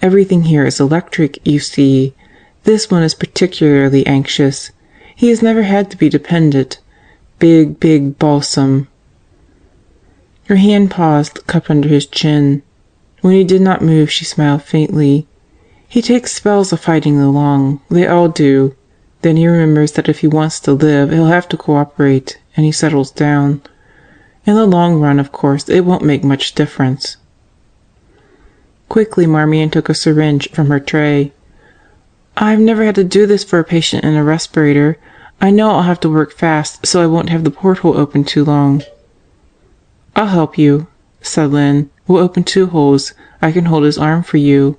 Everything here is electric, you see. This one is particularly anxious. He has never had to be dependent. Big Balsam." Her hand paused, cupped under his chin. When he did not move, she smiled faintly. "He takes spells of fighting the lung. They all do. Then he remembers that if he wants to live, he'll have to cooperate, and he settles down. In the long run, of course, it won't make much difference." Quickly, Marmion took a syringe from her tray. "I've never had to do this for a patient in a respirator. I know I'll have to work fast, so I won't have the porthole open too long." "I'll help you," said Lynn. "We'll open 2 holes. I can hold his arm for you."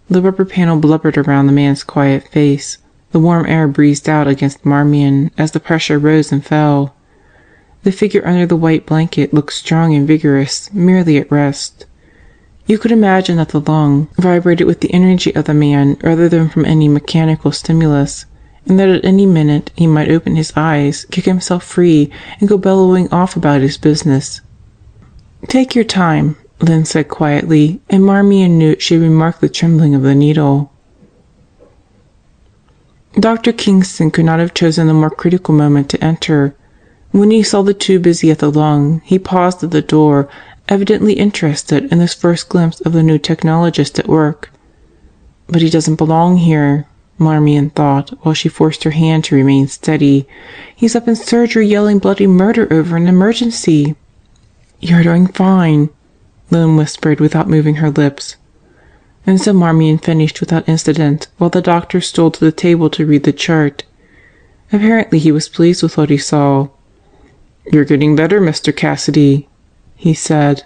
The rubber panel blubbered around the man's quiet face. The warm air breezed out against Marmion as the pressure rose and fell. The figure under the white blanket looked strong and vigorous, merely at rest. You could imagine that the lung vibrated with the energy of the man rather than from any mechanical stimulus, and that at any minute he might open his eyes, kick himself free, and go bellowing off about his business. "Take your time," Lynn said quietly, and Marmee knew she remarked the trembling of the needle. Dr. Kingston could not have chosen a more critical moment to enter. When he saw the two busy at the lung, he paused at the door, evidently interested in this first glimpse of the new technologist at work. "But he doesn't belong here," Marmee thought, while she forced her hand to remain steady. "He's up in surgery yelling bloody murder over an emergency." "You're doing fine," Lynn whispered without moving her lips. And so Marmee finished without incident, while the doctor strolled to the table to read the chart. Apparently he was pleased with what he saw. "You're getting better, Mr. Cassidy," he said.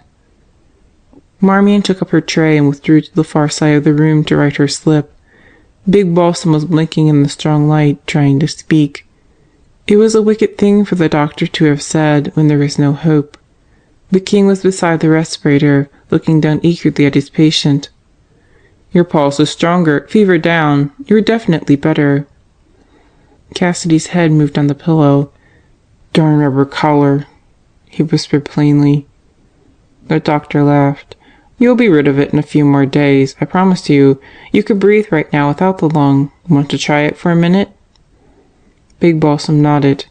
Marmee took up her tray and withdrew to the far side of the room to write her slip. Big Balsam was blinking in the strong light, trying to speak. It was a wicked thing for the doctor to have said when there was no hope. But King was beside the respirator, looking down eagerly at his patient. "Your pulse is stronger, fever down. You're definitely better." Cassidy's head moved on the pillow. "Darn rubber collar," he whispered plainly. The doctor laughed. "You'll be rid of it in a few more days, I promise you. You could breathe right now without the lung. Want to try it for a minute?" Big Balsam nodded.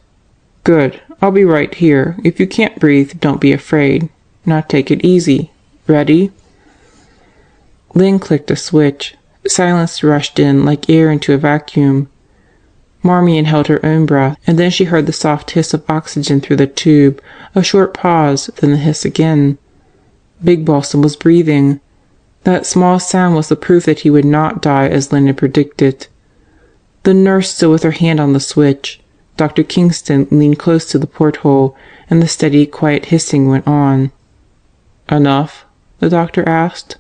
"Good. I'll be right here. If you can't breathe, don't be afraid. Now take it easy. Ready?" Lynn clicked a switch. Silence rushed in like air into a vacuum. Marmee held her own breath, and then she heard the soft hiss of oxygen through the tube, a short pause, then the hiss again. Big Balsam was breathing. That small sound was the proof that he would not die as Lynn had predicted. The nurse stood with her hand on the switch. Dr. Kingston leaned close to the porthole, and the steady, quiet hissing went on. "Enough?" the doctor asked.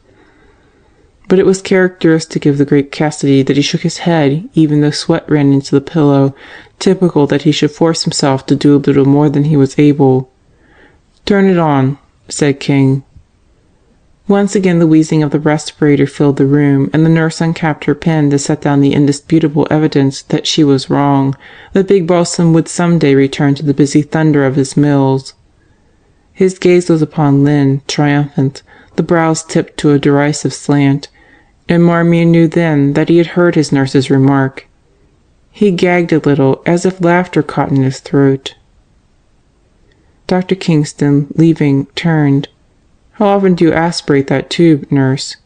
But it was characteristic of the great Cassidy that he shook his head even though sweat ran into the pillow, typical that he should force himself to do a little more than he was able. "Turn it on," said King. Once again the wheezing of the respirator filled the room, and the nurse uncapped her pen to set down the indisputable evidence that she was wrong, that Big Balsam would some day return to the busy thunder of his mills. His gaze was upon Lynn, triumphant, the brows tipped to a derisive slant, and Marmee knew then that he had heard his nurse's remark. He gagged a little, as if laughter caught in his throat. Dr. Kingston, leaving, turned. "How often do you aspirate that tube, nurse?"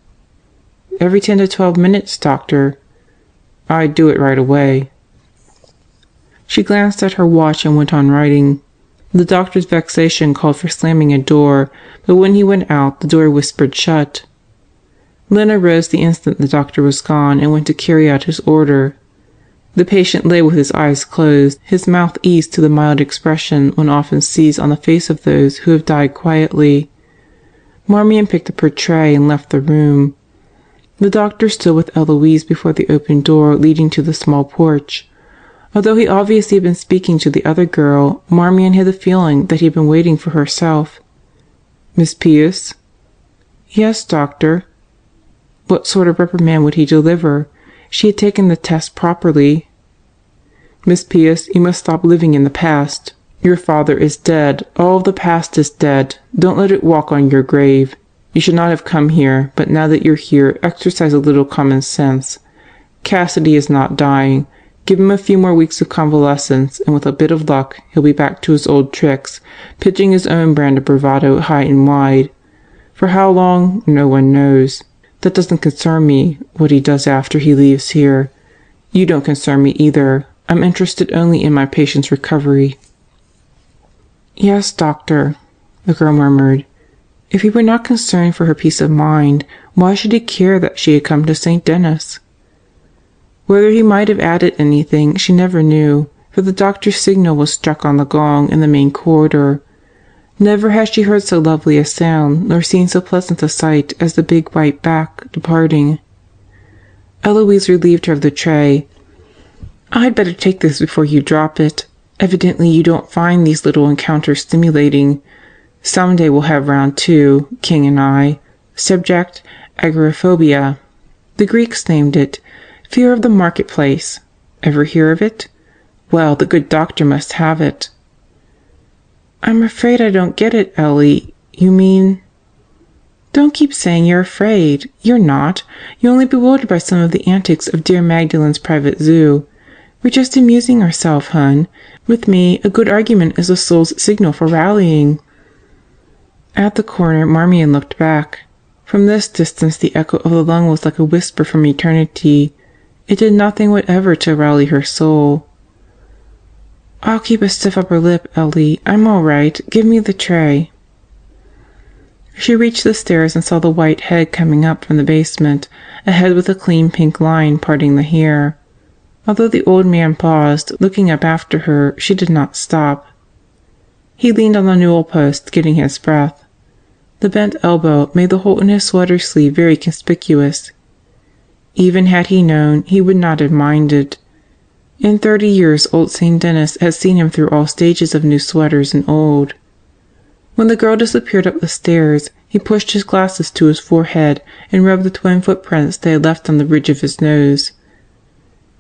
"Every 10 to 12 minutes, doctor." "I'd do it right away." She glanced at her watch and went on writing. The doctor's vexation called for slamming a door, but when he went out, the door whispered shut. Lynn arose the instant the doctor was gone and went to carry out his order. The patient lay with his eyes closed, his mouth eased to the mild expression one often sees on the face of those who have died quietly. Marmee picked up her tray and left the room. The doctor stood with Eloise before the open door leading to the small porch. Although he obviously had been speaking to the other girl, Marmee had the feeling that he had been waiting for herself. "Miss Pius?" "Yes, doctor." What sort of reprimand would he deliver? She had taken the test properly. "Miss Pius, you must stop living in the past. Your father is dead. All of the past is dead. Don't let it walk on your grave. You should not have come here, but now that you're here, exercise a little common sense. Cassidy is not dying. Give him a few more weeks of convalescence, and with a bit of luck, he'll be back to his old tricks, pitching his own brand of bravado high and wide. For how long, no one knows. That doesn't concern me, what he does after he leaves here. You don't concern me either. I'm interested only in my patient's recovery." "Yes, doctor," the girl murmured. If he were not concerned for her peace of mind, why should he care that she had come to St. Denis? Whether he might have added anything, she never knew, for the doctor's signal was struck on the gong in the main corridor. Never had she heard so lovely a sound, nor seen so pleasant a sight as the big white back departing. Eloise relieved her of the tray. "I'd better take this before you drop it," Evidently you don't find these little encounters stimulating. Someday we'll have round 2, King and I. Subject, agoraphobia. The Greeks named it. Fear of the marketplace. Ever hear of it? Well, the good doctor must have it." "I'm afraid I don't get it, Ellie. You mean—" "Don't keep saying you're afraid. You're not. You're only bewildered by some of the antics of dear Magdalen's private zoo. We're just amusing ourselves, hun. With me, a good argument is the soul's signal for rallying." At the corner, Marmion looked back. From this distance the echo of the lung was like a whisper from eternity. It did nothing whatever to rally her soul. "I'll keep a stiff upper lip, Ellie. I'm all right. Give me the tray." She reached the stairs and saw the white head coming up from the basement, a head with a clean pink line parting the hair. Although the old man paused, looking up after her, she did not stop. He leaned on the newel post, getting his breath. The bent elbow made the hole in his sweater sleeve very conspicuous. Even had he known, he would not have minded. In 30 years old St. Denis had seen him through all stages of new sweaters and old. When the girl disappeared up the stairs, he pushed his glasses to his forehead and rubbed the twin footprints they had left on the bridge of his nose.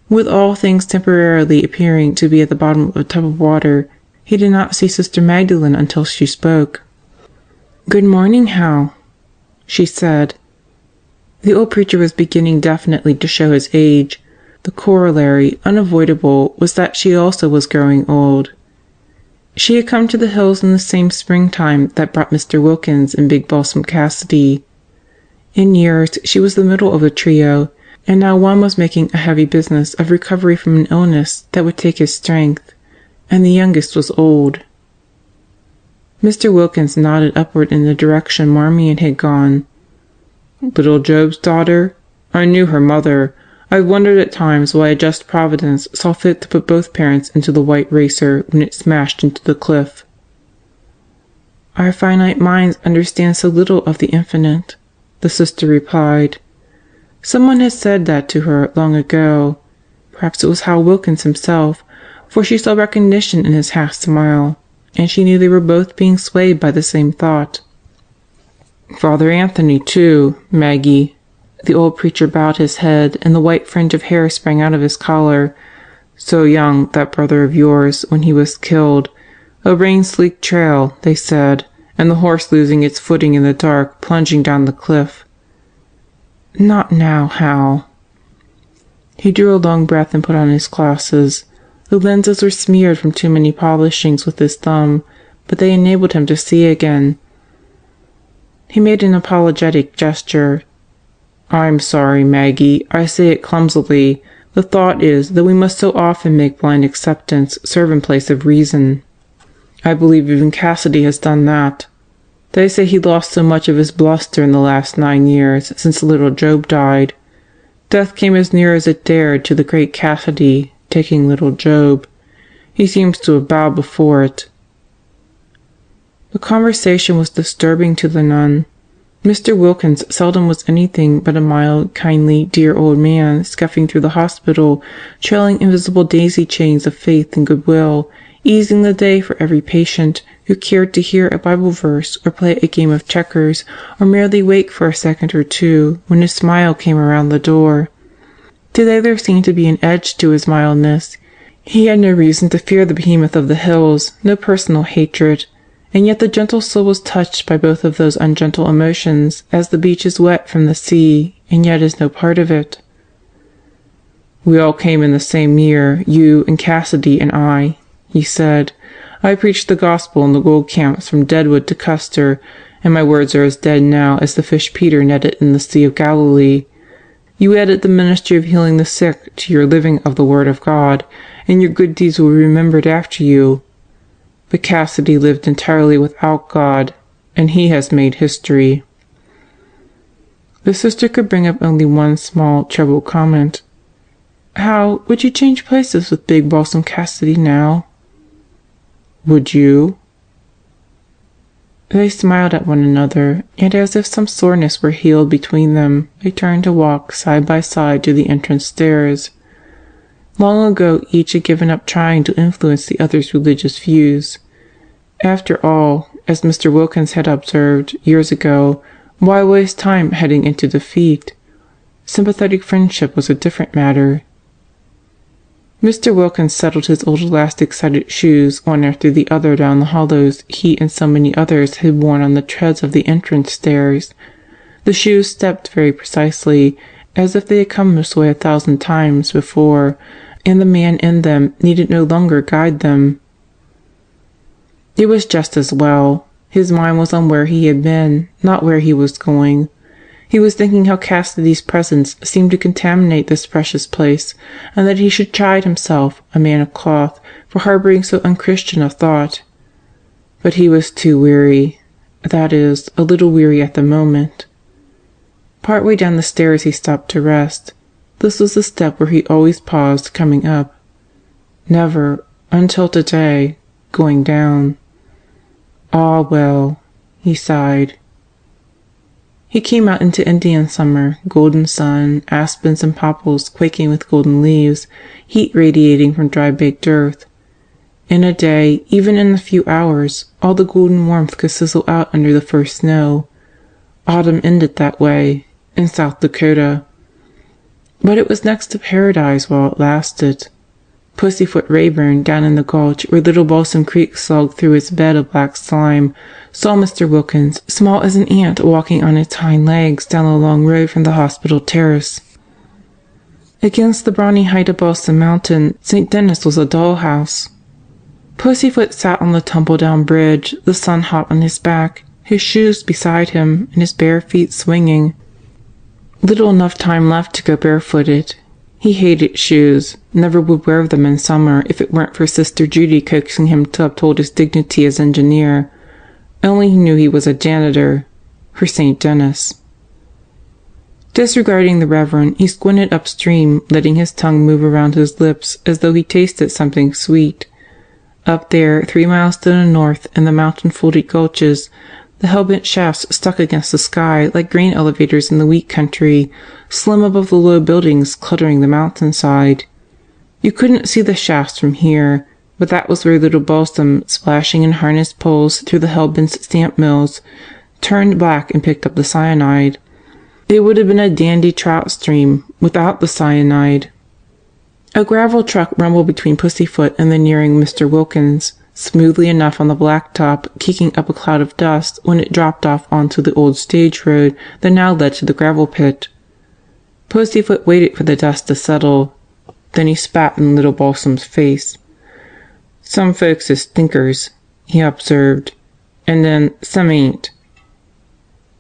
With all things temporarily appearing to be at the bottom of a tub of water, he did not see Sister Magdalen until she spoke. "Good morning, Hal," she said. The old preacher was beginning definitely to show his age. The corollary, unavoidable, was that she also was growing old. She had come to the Hills in the same springtime that brought Mr. Wilkins and Big Balsam Cassidy. In years she was the middle of the trio, and now one was making a heavy business of recovery from an illness that would take his strength, and the youngest was old. Mr. Wilkins nodded upward in the direction Marmion had gone. "Little Job's daughter? I knew her mother. I've wondered at times why a just Providence saw fit to put both parents into the white racer when it smashed into the cliff." "Our finite minds understand so little of the infinite," the sister replied. Someone had said that to her long ago. Perhaps it was Hal Wilkins himself, for she saw recognition in his half smile, and she knew they were both being swayed by the same thought. "Father Anthony, too, Maggie." The old preacher bowed his head, and the white fringe of hair sprang out of his collar. "So young, that brother of yours, when he was killed. A rain-sleeked trail, they said, and the horse losing its footing in the dark, plunging down the cliff." "Not now, Hal." He drew a long breath and put on his glasses. The lenses were smeared from too many polishings with his thumb, but they enabled him to see again. He made an apologetic gesture. "I'm sorry, Maggie. I say it clumsily. The thought is that we must so often make blind acceptance serve in place of reason. I believe even Cassidy has done that. They say he lost so much of his bluster in the last 9 years, since little Job died. Death came as near as it dared to the great Cassidy, taking little Job. He seems to have bowed before it." The conversation was disturbing to the nun. Mr. Wilkins seldom was anything but a mild, kindly, dear old man scuffing through the hospital, trailing invisible daisy chains of faith and goodwill, easing the day for every patient who cared to hear a Bible verse or play a game of checkers or merely wake for a second or two when his smile came around the door. Today there seemed to be an edge to his mildness. He had no reason to fear the behemoth of the hills, no personal hatred, and yet the gentle soul was touched by both of those ungentle emotions as the beach is wet from the sea and yet is no part of it. "We all came in the same year, you and Cassidy and I," he said. "I preached the gospel in the gold camps from Deadwood to Custer, and my words are as dead now as the fish Peter netted in the Sea of Galilee. You added the ministry of healing the sick to your living of the Word of God, and your good deeds will be remembered after you. But Cassidy lived entirely without God, and he has made history." The sister could bring up only one small, troubled comment. "How would you change places with Big Balsam Cassidy now?" "Would you?" They smiled at one another, and as if some soreness were healed between them, they turned to walk side by side to the entrance stairs. Long ago, each had given up trying to influence the other's religious views. After all, as Mr. Wilkins had observed years ago, why waste time heading into defeat? Sympathetic friendship was a different matter. Mr. Wilkins settled his old elastic-sided shoes one after the other down the hollows he and so many others had worn on the treads of the entrance stairs. The shoes stepped very precisely, as if they had come this way 1,000 times before, and the man in them needed no longer guide them. It was just as well. His mind was on where he had been, not where he was going. He was thinking how Cassidy's presence seemed to contaminate this precious place, and that he should chide himself, a man of cloth, for harboring so unchristian a thought. But he was too weary, that is, a little weary at the moment. Part way down the stairs he stopped to rest. This was the step where he always paused coming up. Never, until today, going down. Ah, well, he sighed. He came out into Indian summer, golden sun, aspens and popples quaking with golden leaves, heat radiating from dry-baked earth. In a day, even in a few hours, all the golden warmth could sizzle out under the first snow. Autumn ended that way, in South Dakota. But it was next to paradise while it lasted. Pussyfoot Rayburn, down in the gulch where Little Balsam Creek slogged through its bed of black slime, saw Mr. Wilkins, small as an ant, walking on its hind legs down the long road from the hospital terrace. Against the brawny height of Balsam Mountain, St. Denis was a dollhouse. Pussyfoot sat on the tumble-down bridge, the sun hot on his back, his shoes beside him, and his bare feet swinging. Little enough time left to go barefooted. He hated shoes, never would wear them in summer if it weren't for Sister Judy coaxing him to uphold his dignity as engineer. Only he knew he was a janitor, for St. Denis. Disregarding the Reverend, he squinted upstream, letting his tongue move around his lips as though he tasted something sweet. Up there, 3 miles to the north, in the mountain-folded gulches, the hell-bent shafts stuck against the sky like grain elevators in the wheat country, slim above the low buildings cluttering the mountainside. You couldn't see the shafts from here, but that was where Little Balsam, splashing in harness poles through the hell-bent stamp mills, turned black and picked up the cyanide. It would have been a dandy trout stream without the cyanide. A gravel truck rumbled between Pussyfoot and the nearing Mr. Wilkins, smoothly enough on the blacktop, kicking up a cloud of dust when it dropped off onto the old stage road that now led to the gravel pit. Pussyfoot waited for the dust to settle. Then he spat in Little Balsam's face. "Some folks is stinkers," he observed, "and then some ain't."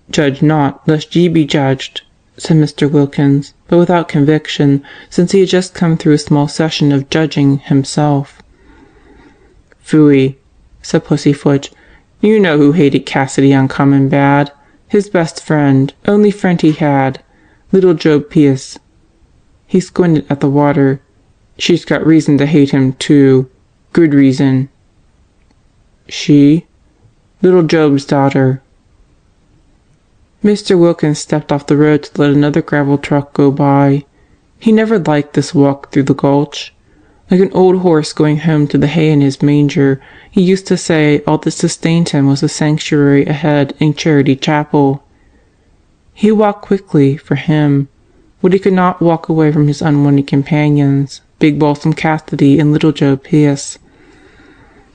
"Judge not, lest ye be judged," said Mr. Wilkins, but without conviction, since he had just come through a small session of judging himself. "Phooey," said Pussyfoot. "You know who hated Cassidy uncommon bad. His best friend, only friend he had, little Job Pierce." He squinted at the water. "She's got reason to hate him, too. Good reason." "She?" "Little Job's daughter." Mr. Wilkins stepped off the road to let another gravel truck go by. He never liked this walk through the gulch. Like an old horse going home to the hay in his manger, he used to say all that sustained him was the sanctuary ahead in Charity Chapel. He walked quickly, for him, but he could not walk away from his unwanted companions, Big Balsam Cassidy and Little Joe Pierce.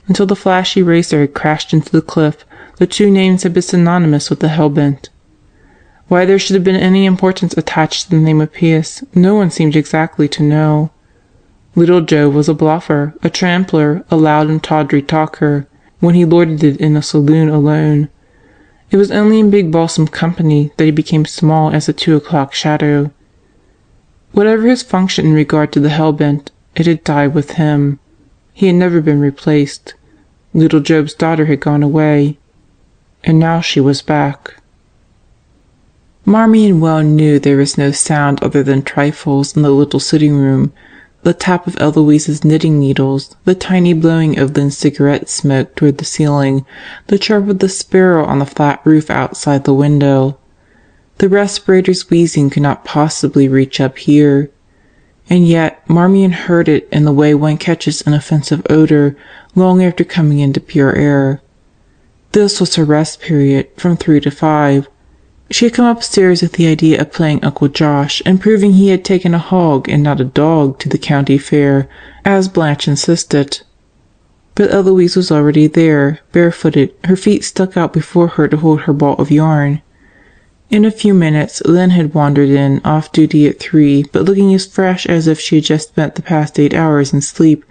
Until the flashy racer had crashed into the cliff, the two names had been synonymous with the hellbent. Why there should have been any importance attached to the name of Pierce, no one seemed exactly to know. Little Joe was a bluffer, a trampler, a loud and tawdry talker, when he lorded it in a saloon alone. It was only in Big Balsam company that he became small as a 2 o'clock shadow. Whatever his function in regard to the hellbent, it had died with him. He had never been replaced. Little Job's daughter had gone away, and now she was back. Marmion well knew there was no sound other than trifles in the little sitting-room, the tap of Eloise's knitting needles, the tiny blowing of Lynn's cigarette smoke toward the ceiling, the chirp of the sparrow on the flat roof outside the window. The respirator's wheezing could not possibly reach up here. And yet Marmion heard it in the way one catches an offensive odor long after coming into pure air. This was her rest period, from 3 to 5. She had come upstairs with the idea of playing Uncle Josh and proving he had taken a hog and not a dog to the county fair, as Blanche insisted. But Eloise was already there, barefooted, her feet stuck out before her to hold her ball of yarn. In a few minutes Lynn had wandered in, off duty at 3, but looking as fresh as if she had just spent the past 8 hours in sleep,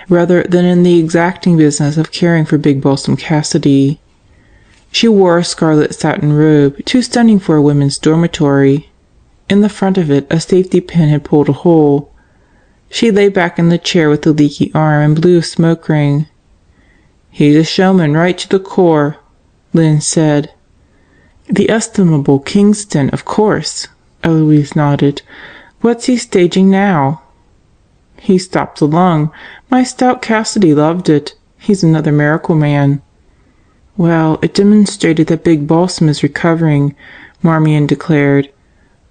rather than in the exacting business of caring for big Balsam Cassidy. She wore a scarlet satin robe, too stunning for a women's dormitory. In the front of it a safety pin had pulled a hole. She lay back in the chair with the leaky arm and blew a smoke ring. "He's a showman right to the core," Lynn said. "The estimable Kingston, of course," Eloise nodded. "What's he staging now?" "He stopped the lung. My stout Cassidy loved it. He's another miracle man." "Well, it demonstrated that Big Balsam is recovering," Marmion declared.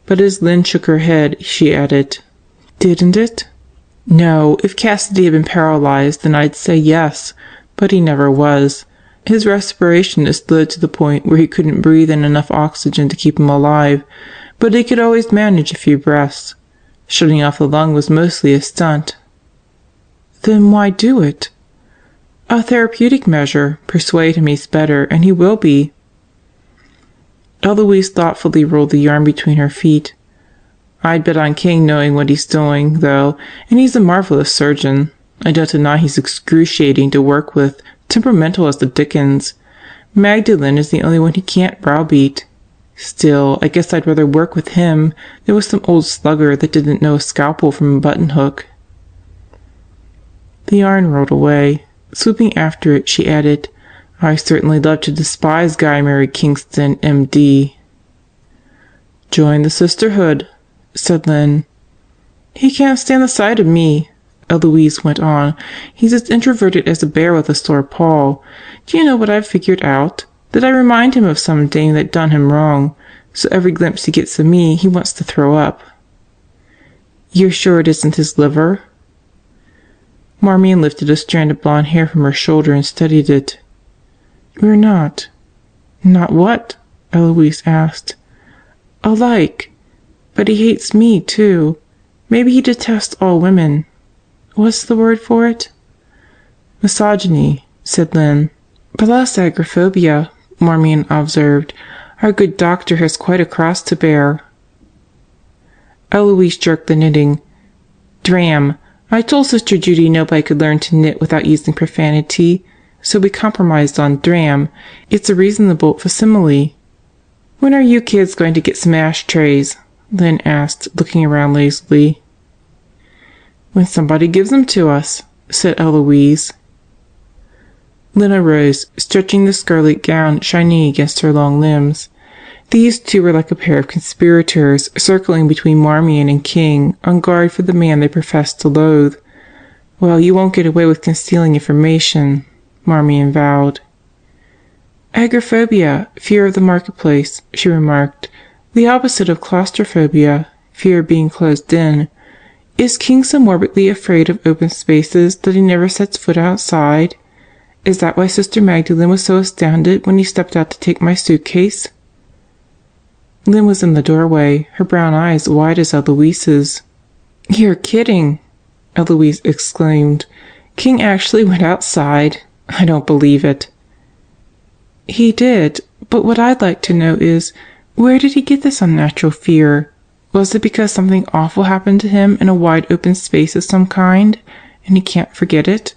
But as Lynn shook her head, she added, "Didn't it?" "No, if Cassidy had been paralyzed, then I'd say yes, but he never was. His respiration is slowed to the point where he couldn't breathe in enough oxygen to keep him alive, but he could always manage a few breaths. Shutting off the lung was mostly a stunt." "Then why do it?" "A therapeutic measure. Persuade him he's better, and he will be." Eloise thoughtfully rolled the yarn between her feet. "I'd bet on King knowing what he's doing, though, and he's a marvelous surgeon. I don't deny he's excruciating to work with, temperamental as the dickens. Magdalen is the only one he can't browbeat. Still, I guess I'd rather work with him than with some old slugger that didn't know a scalpel from a button-hook." The yarn rolled away. Swooping after it, she added, "I certainly love to despise Guy Mary Kingston, M.D." "Join the sisterhood," said Lynn. "He can't stand the sight of me," Eloise went on. "He's as introverted as a bear with a sore paw. Do you know what I've figured out? That I remind him of some dame that done him wrong, so every glimpse he gets of me he wants to throw up." "You're sure it isn't his liver?" Marmion lifted a strand of blonde hair from her shoulder and studied it. "We're not." "Not what?" Eloise asked. "Alike. But he hates me, too. Maybe he detests all women. What's the word for it?" "Misogyny," said Lynn. "Plus agoraphobia," Marmion observed. "Our good doctor has quite a cross to bear." Eloise jerked the knitting. "Dram! I told Sister Judy nobody could learn to knit without using profanity, so we compromised on dram. It's a reasonable facsimile." "When are you kids going to get some ashtrays?" Lynn asked, looking around lazily. "When somebody gives them to us," said Eloise. Lynn arose, stretching the scarlet gown shining against her long limbs. These two were like a pair of conspirators circling between Marmion and King, on guard for the man they professed to loathe. "Well, you won't get away with concealing information," Marmion vowed. "Agoraphobia, fear of the marketplace," she remarked. "The opposite of claustrophobia, fear of being closed in. Is King so morbidly afraid of open spaces that he never sets foot outside? Is that why Sister Magdalen was so astounded when he stepped out to take my suitcase?" Lynn was in the doorway, her brown eyes wide as Eloise's. "You're kidding!" Eloise exclaimed. "King actually went outside? I don't believe it." "He did, but what I'd like to know is, where did he get this unnatural fear? Was it because something awful happened to him in a wide open space of some kind, and he can't forget it?"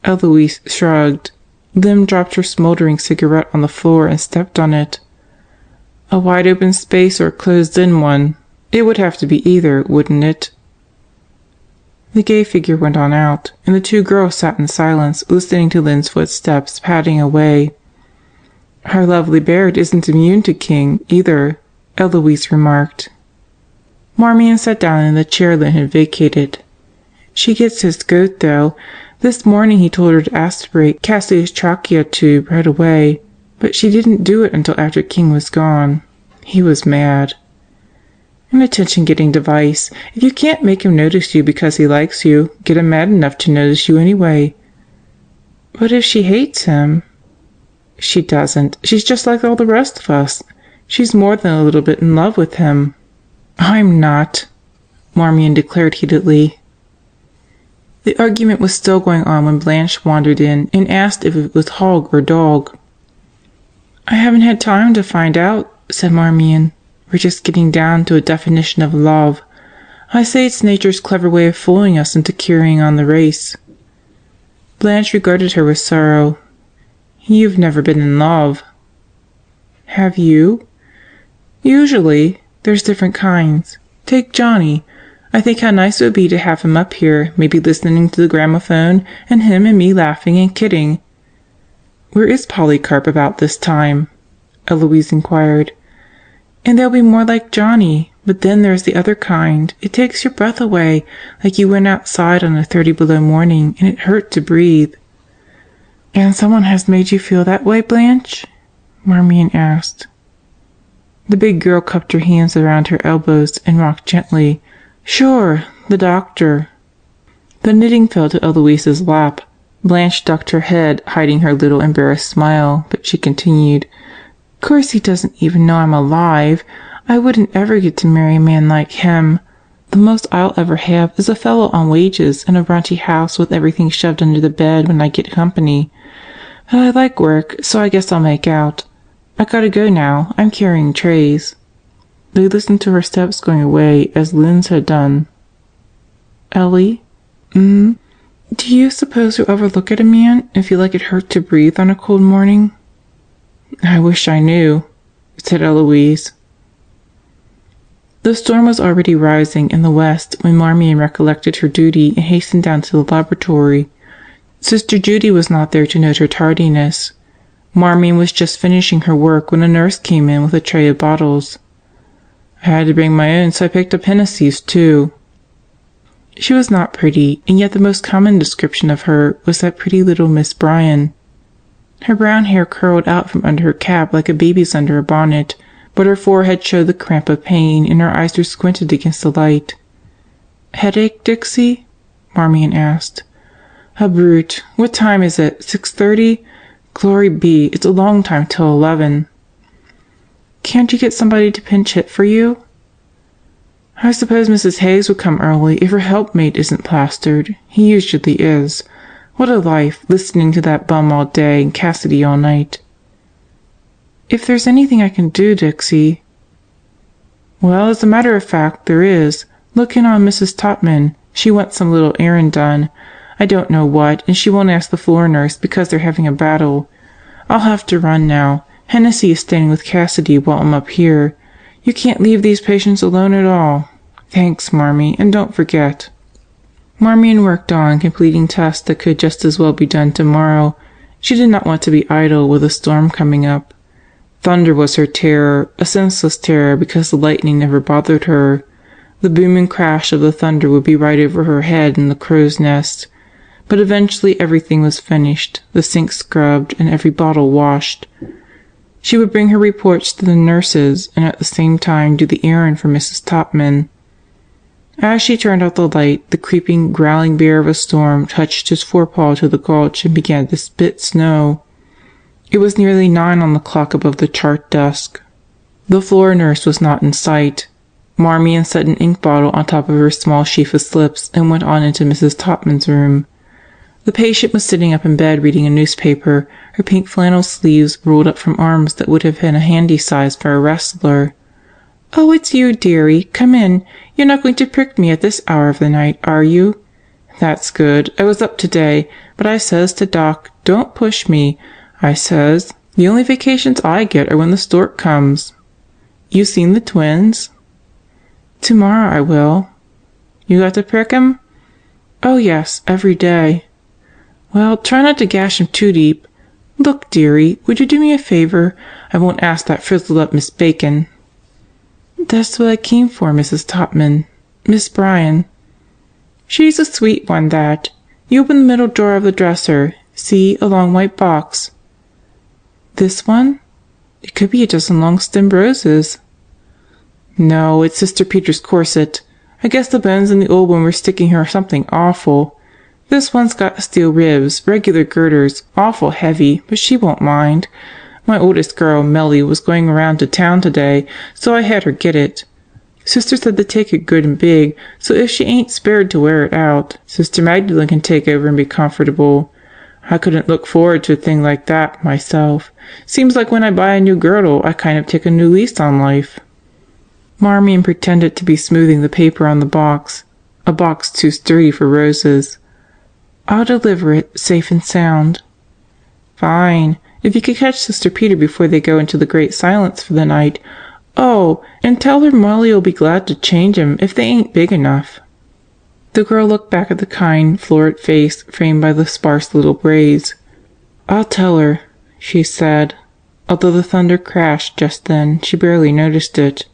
Eloise shrugged. Lynn dropped her smoldering cigarette on the floor and stepped on it. "A wide open space or a closed-in one? It would have to be either, wouldn't it?" The gay figure went on out, and the two girls sat in silence, listening to Lynn's footsteps padding away. "Our lovely Baird isn't immune to King, either," Eloise remarked. Marmion sat down in the chair Lynn had vacated. "She gets his goat, though. This morning he told her to aspirate Cassie's trachea tube right away, but she didn't do it until after King was gone. He was mad." An attention-getting device. If you can't make him notice you because he likes you, get him mad enough to notice you anyway. But if she hates him? She doesn't. She's just like all the rest of us. She's more than a little bit in love with him. I'm not, Marmion declared heatedly. The argument was still going on when Blanche wandered in and asked if it was hog or dog. I haven't had time to find out, said Marmion. We're just getting down to a definition of love. I say it's nature's clever way of fooling us into carrying on the race. Blanche regarded her with sorrow. You've never been in love. Have you? Usually. There's different kinds. Take Johnny. I think how nice it would be to have him up here, maybe listening to the gramophone, and him and me laughing and kidding. Where is Polycarp about this time? Eloise inquired. And they'll be more like Johnny, but then there's the other kind. It takes your breath away, like you went outside on a 30-below morning, and it hurt to breathe. And someone has made you feel that way, Blanche? Marmion asked. The big girl cupped her hands around her elbows and rocked gently. Sure, the doctor. The knitting fell to Eloise's lap. Blanche ducked her head, hiding her little embarrassed smile, but she continued. Course he doesn't even know I'm alive. I wouldn't ever get to marry a man like him. The most I'll ever have is a fellow on wages in a raunchy house with everything shoved under the bed when I get company. But I like work, so I guess I'll make out. I gotta go now. I'm carrying trays. They listened to her steps going away as Lynn's had done. Ellie? Do you suppose you'll ever look at a man and feel like it hurt to breathe on a cold morning? I wish I knew, said Eloise. The storm was already rising in the west when Marmion recollected her duty and hastened down to the laboratory. Sister Judy was not there to note her tardiness. Marmion was just finishing her work when a nurse came in with a tray of bottles. I had to bring my own, so I picked up Hennessy's too. She was not pretty, and yet the most common description of her was that pretty little Miss Bryan. Her brown hair curled out from under her cap like a baby's under a bonnet, but her forehead showed the cramp of pain, and her eyes were squinted against the light. "Headache, Dixie?" Marmion asked. "A brute. What time is it? 6:30? Glory be, it's a long time till 11. Can't you get somebody to pinch hit for you? I suppose Mrs. Hayes would come early if her helpmate isn't plastered. He usually is. What a life, listening to that bum all day and Cassidy all night." "If there's anything I can do, Dixie." "Well, as a matter of fact, there is. Look in on Mrs. Topman. She wants some little errand done. I don't know what, and she won't ask the floor nurse because they're having a battle. I'll have to run now. Hennessy is staying with Cassidy while I'm up here. You can't leave these patients alone at all. Thanks, Marmee, and don't forget." Marmion worked on, completing tasks that could just as well be done tomorrow. She did not want to be idle with a storm coming up. Thunder was her terror, a senseless terror because the lightning never bothered her. The boom and crash of the thunder would be right over her head in the crow's nest. But eventually everything was finished, the sink scrubbed, and every bottle washed. She would bring her reports to the nurses and at the same time do the errand for Mrs. Topman. As she turned out the light, the creeping, growling bear of a storm touched his forepaw to the gulch and began to spit snow. It was nearly 9 on the clock above the chart desk. The floor nurse was not in sight. Marmion set an ink bottle on top of her small sheaf of slips and went on into Mrs. Topman's room. The patient was sitting up in bed reading a newspaper, her pink flannel sleeves rolled up from arms that would have been a handy size for a wrestler. "Oh, it's you, dearie. Come in. You're not going to prick me at this hour of the night, are you? That's good. I was up today, but I says to Doc, 'Don't push me.' I says, 'The only vacations I get are when the stork comes.' You seen the twins?" "Tomorrow I will." "You got to prick 'em?" "Oh, yes, every day." "Well, try not to gash 'em too deep. Look, dearie, would you do me a favor? I won't ask that frizzled-up Miss Bacon." "That's what I came for, Mrs. Topman. Miss Bryan." "She's a sweet one, that. You open the middle drawer of the dresser. See, a long white box." "This one? It could be a dozen long-stemmed roses." No, it's Sister Peter's corset. I guess the bones in the old one were sticking her something awful. This one's got steel ribs, regular girders, awful heavy, but she won't mind. My oldest girl, Melly, was going around to town today, so I had her get it. Sister said to take it good and big, so if she ain't spared to wear it out, Sister Magdalene can take over and be comfortable. I couldn't look forward to a thing like that, myself. Seems like when I buy a new girdle, I kind of take a new lease on life." Marmion pretended to be smoothing the paper on the box, a box too sturdy for roses. "I'll deliver it, safe and sound." "Fine. If you could catch Sister Peter before they go into the great silence for the night. Oh, and tell her Molly'll be glad to change 'em if they ain't big enough." The girl looked back at the kind, florid face framed by the sparse little braids. "I'll tell her," she said. Although the thunder crashed just then, she barely noticed it.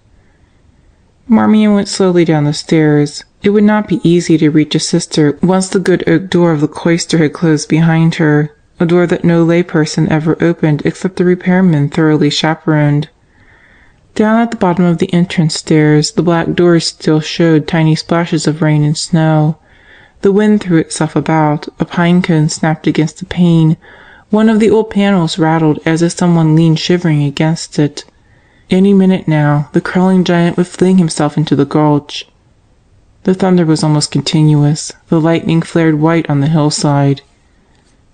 Marmion went slowly down the stairs. It would not be easy to reach a sister once the good oak door of the cloister had closed behind her, a door that no lay person ever opened except the repairman thoroughly chaperoned. Down at the bottom of the entrance stairs, the black doors still showed tiny splashes of rain and snow. The wind threw itself about, a pine cone snapped against a pane, one of the old panels rattled as if someone leaned shivering against it. Any minute now, the crawling giant would fling himself into the gulch. The thunder was almost continuous. The lightning flared white on the hillside.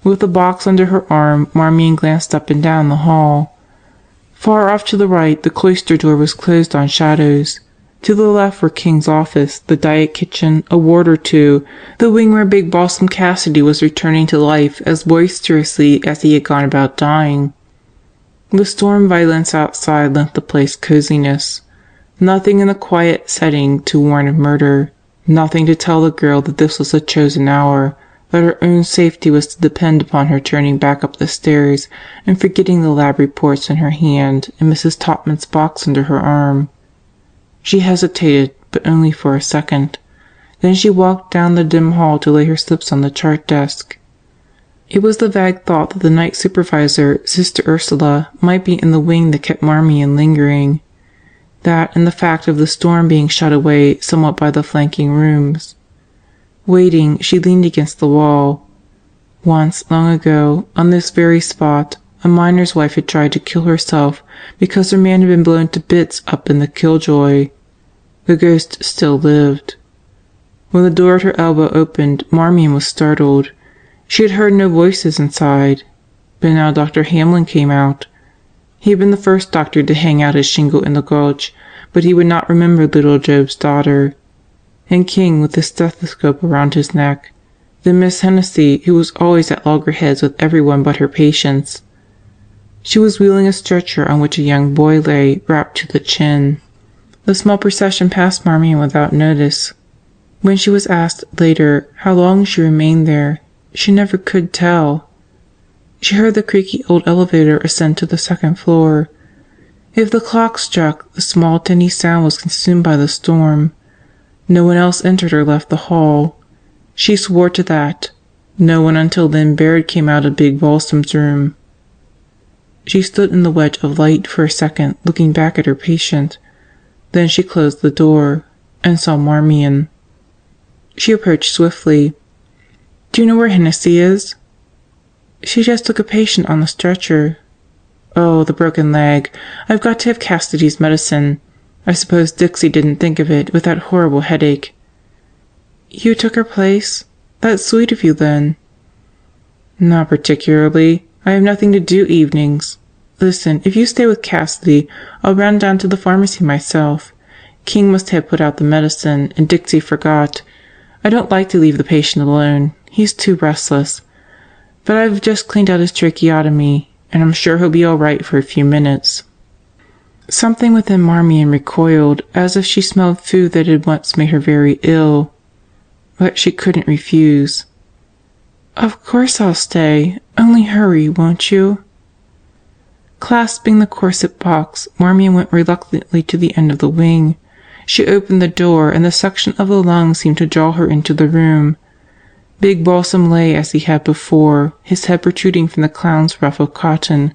With the box under her arm, Marmion glanced up and down the hall. Far off to the right, the cloister door was closed on shadows. To the left were King's office, the diet kitchen, a ward or two, the wing where big Balsam Cassidy was returning to life as boisterously as he had gone about dying. The storm violence outside lent the place coziness. Nothing in the quiet setting to warn of murder. Nothing to tell the girl that this was a chosen hour, that her own safety was to depend upon her turning back up the stairs and forgetting the lab reports in her hand and Mrs. Topman's box under her arm. She hesitated, but only for a second. Then she walked down the dim hall to lay her slips on the chart desk. It was the vague thought that the night supervisor, Sister Ursula, might be in the wing that kept Marmion lingering. That and the fact of the storm being shut away somewhat by the flanking rooms. Waiting, she leaned against the wall. Once, long ago, on this very spot, a miner's wife had tried to kill herself because her man had been blown to bits up in the killjoy. The ghost still lived. When the door at her elbow opened, Marmion was startled. She had heard no voices inside. But now Dr. Hamlin came out. He had been the first doctor to hang out his shingle in the gulch, but he would not remember little Job's daughter. And King with his stethoscope around his neck. Then Miss Hennessy, who was always at loggerheads with everyone but her patients. She was wheeling a stretcher on which a young boy lay, wrapped to the chin. The small procession passed Marmion without notice. When she was asked, later, how long she remained there, she never could tell. She heard the creaky old elevator ascend to the second floor. If the clock struck, the small tinny sound was consumed by the storm. No one else entered or left the hall. She swore to that. No one until Lynn Baird came out of Big Balsam's room. She stood in the wedge of light for a second, looking back at her patient. Then she closed the door, and saw Marmion. She approached swiftly. "Do you know where Hennessy is?" "She just took a patient on the stretcher." "Oh, the broken leg. I've got to have Cassidy's medicine. I suppose Dixie didn't think of it with that horrible headache." "You took her place? That's sweet of you, then." "Not particularly. I have nothing to do evenings. Listen, if you stay with Cassidy, I'll run down to the pharmacy myself. King must have put out the medicine, and Dixie forgot. I don't like to leave the patient alone. He's too restless. But I've just cleaned out his tracheotomy, and I'm sure he'll be all right for a few minutes." Something within Marmion recoiled, as if she smelled food that had once made her very ill. But she couldn't refuse. "Of course I'll stay. Only hurry, won't you?" Clasping the corset box, Marmion went reluctantly to the end of the wing. She opened the door, and the suction of the lungs seemed to draw her into the room. Big Balsam lay as he had before, his head protruding from the clown's ruff of cotton.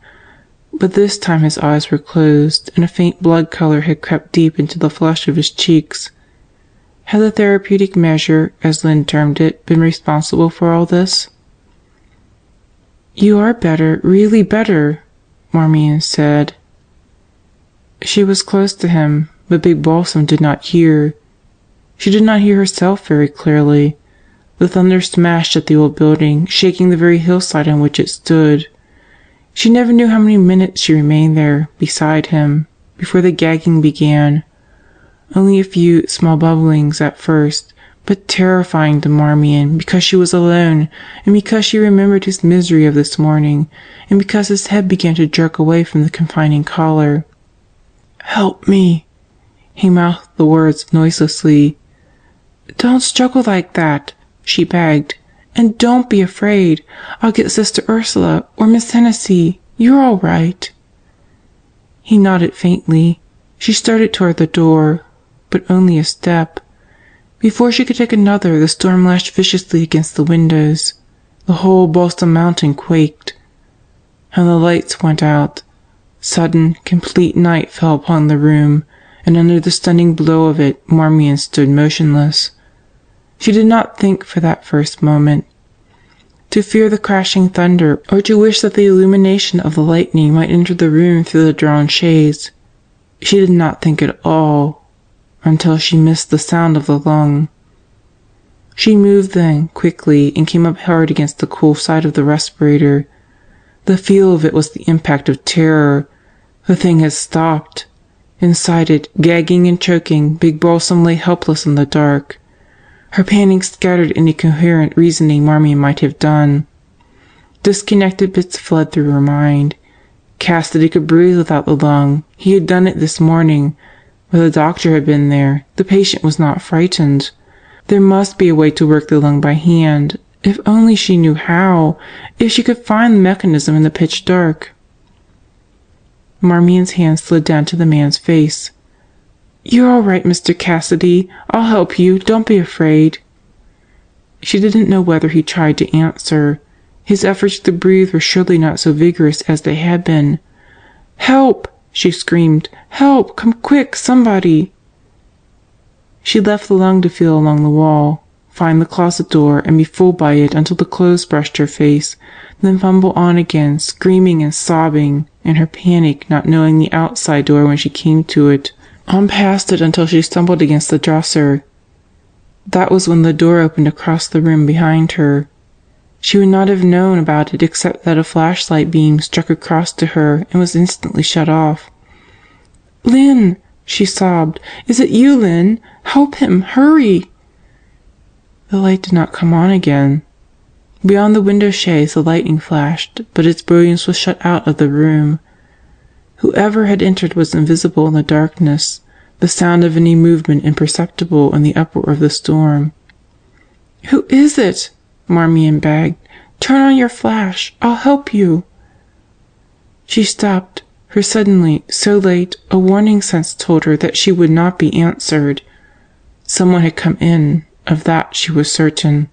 but this time his eyes were closed, and a faint blood color had crept deep into the flesh of his cheeks. Had the therapeutic measure, as Lynn termed it, been responsible for all this? "You are better, really better," Marmion said. She was close to him, but Big Balsam did not hear. She did not hear herself very clearly. The thunder smashed at the old building, shaking the very hillside on which it stood. She never knew how many minutes she remained there, beside him, before the gagging began. Only a few small bubblings at first, but terrifying to Marmion because she was alone, and because she remembered his misery of this morning, and because his head began to jerk away from the confining collar. "Help me." He mouthed the words noiselessly. "Don't struggle like that," she begged. "And don't be afraid. I'll get Sister Ursula or Miss Hennessy. You're all right." He nodded faintly. She started toward the door, but only a step. Before she could take another, the storm lashed viciously against the windows. The whole Balsam Mountain quaked. And the lights went out. Sudden, complete night fell upon the room, and under the stunning blow of it, Marmion stood motionless. She did not think for that first moment. To fear the crashing thunder, or to wish that the illumination of the lightning might enter the room through the drawn shades. She did not think at all, until she missed the sound of the lung. She moved then, quickly, and came up hard against the cool side of the respirator. The feel of it was the impact of terror. The thing had stopped. Inside it, gagging and choking, Big Balsam lay helpless in the dark. Her panic scattered any coherent reasoning Marmion might have done. Disconnected bits fled through her mind. Cassidy could breathe without the lung. He had done it this morning. But the doctor had been there. The patient was not frightened. There must be a way to work the lung by hand. If only she knew how. If she could find the mechanism in the pitch dark. Marmion's hand slid down to the man's face. "You're all right, Mr. Cassidy. I'll help you. Don't be afraid." She didn't know whether he tried to answer. His efforts to breathe were surely not so vigorous as they had been. "Help!" she screamed. "Help! Come quick, somebody!" She left the lung to feel along the wall, find the closet door, and be fooled by it until the clothes brushed her face, then fumble on again, screaming and sobbing, in her panic not knowing the outside door when she came to it, on past it until she stumbled against the dresser. That was when the door opened across the room behind her. She would not have known about it except that a flashlight beam struck across to her and was instantly shut off. "Lynn!" she sobbed. "Is it you, Lynn? Help him! Hurry!" The light did not come on again. Beyond the window shades the lightning flashed, but its brilliance was shut out of the room. Whoever had entered was invisible in the darkness, the sound of any movement imperceptible in the uproar of the storm. "Who is it?" Marmion begged. "Turn on your flash. I'll help you." She stopped, for suddenly, so late, a warning sense told her that she would not be answered. Someone had come in, of that she was certain.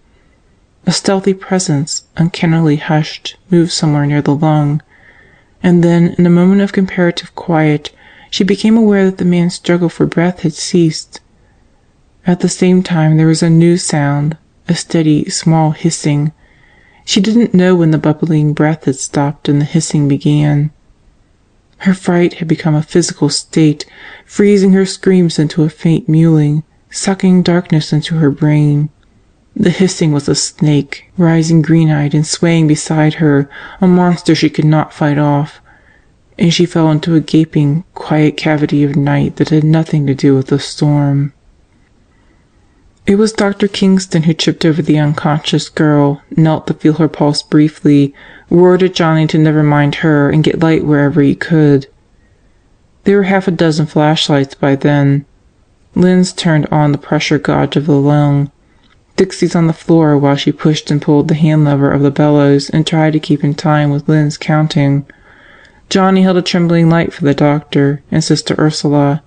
A stealthy presence, uncannily hushed, moved somewhere near the lung. And then, in a moment of comparative quiet, she became aware that the man's struggle for breath had ceased. At the same time there was a new sound, a steady, small hissing. She didn't know when the bubbling breath had stopped and the hissing began. Her fright had become a physical state, freezing her screams into a faint mewling, sucking darkness into her brain. The hissing was a snake, rising green-eyed and swaying beside her, a monster she could not fight off, and she fell into a gaping, quiet cavity of night that had nothing to do with the storm. It was Dr. Kingston who tripped over the unconscious girl, knelt to feel her pulse briefly, roared at Johnny to never mind her and get light wherever he could. There were half a dozen flashlights by then. Lynn's turned on the pressure gauge of the lung. Dixie's on the floor while she pushed and pulled the hand lever of the bellows and tried to keep in time with Lynn's counting. Johnny held a trembling light for the doctor and Sister Ursula.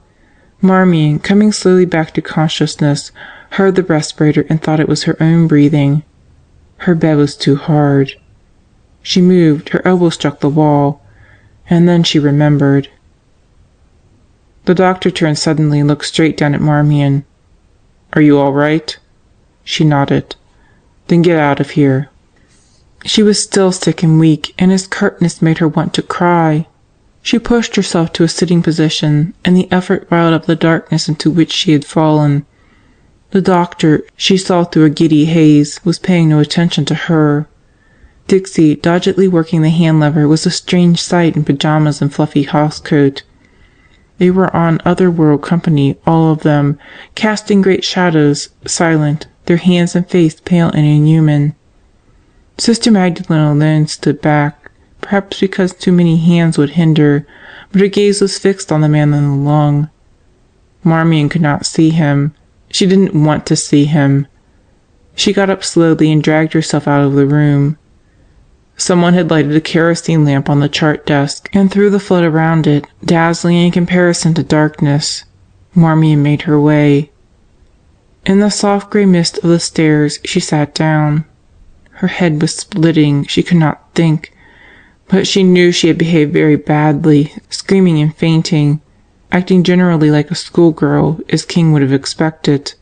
Marmion, coming slowly back to consciousness, heard the respirator and thought it was her own breathing. Her bed was too hard. She moved, her elbow struck the wall, And then she remembered. The doctor turned suddenly and looked straight down at Marmion. "Are you all right?" She nodded. "Then get out of here." She was still sick and weak, and his curtness made her want to cry. She pushed herself to a sitting position, and the effort riled up the darkness into which she had fallen. The doctor, she saw through a giddy haze, was paying no attention to her. Dixie, doggedly working the hand lever, was a strange sight in pajamas and fluffy housecoat. They were on other-world company, all of them, casting great shadows, silent, their hands and face pale and inhuman. Sister Magdalene alone stood back, perhaps because too many hands would hinder, but her gaze was fixed on the man in the lung. Marmion could not see him. She didn't want to see him. She got up slowly and dragged herself out of the room. Someone had lighted a kerosene lamp on the chart desk and threw the flood around it, dazzling in comparison to darkness. Marmion made her way. In the soft gray mist of the stairs she sat down. Her head was splitting, she could not think, but she knew she had behaved very badly, screaming and fainting, acting generally like a schoolgirl, as King would have expected.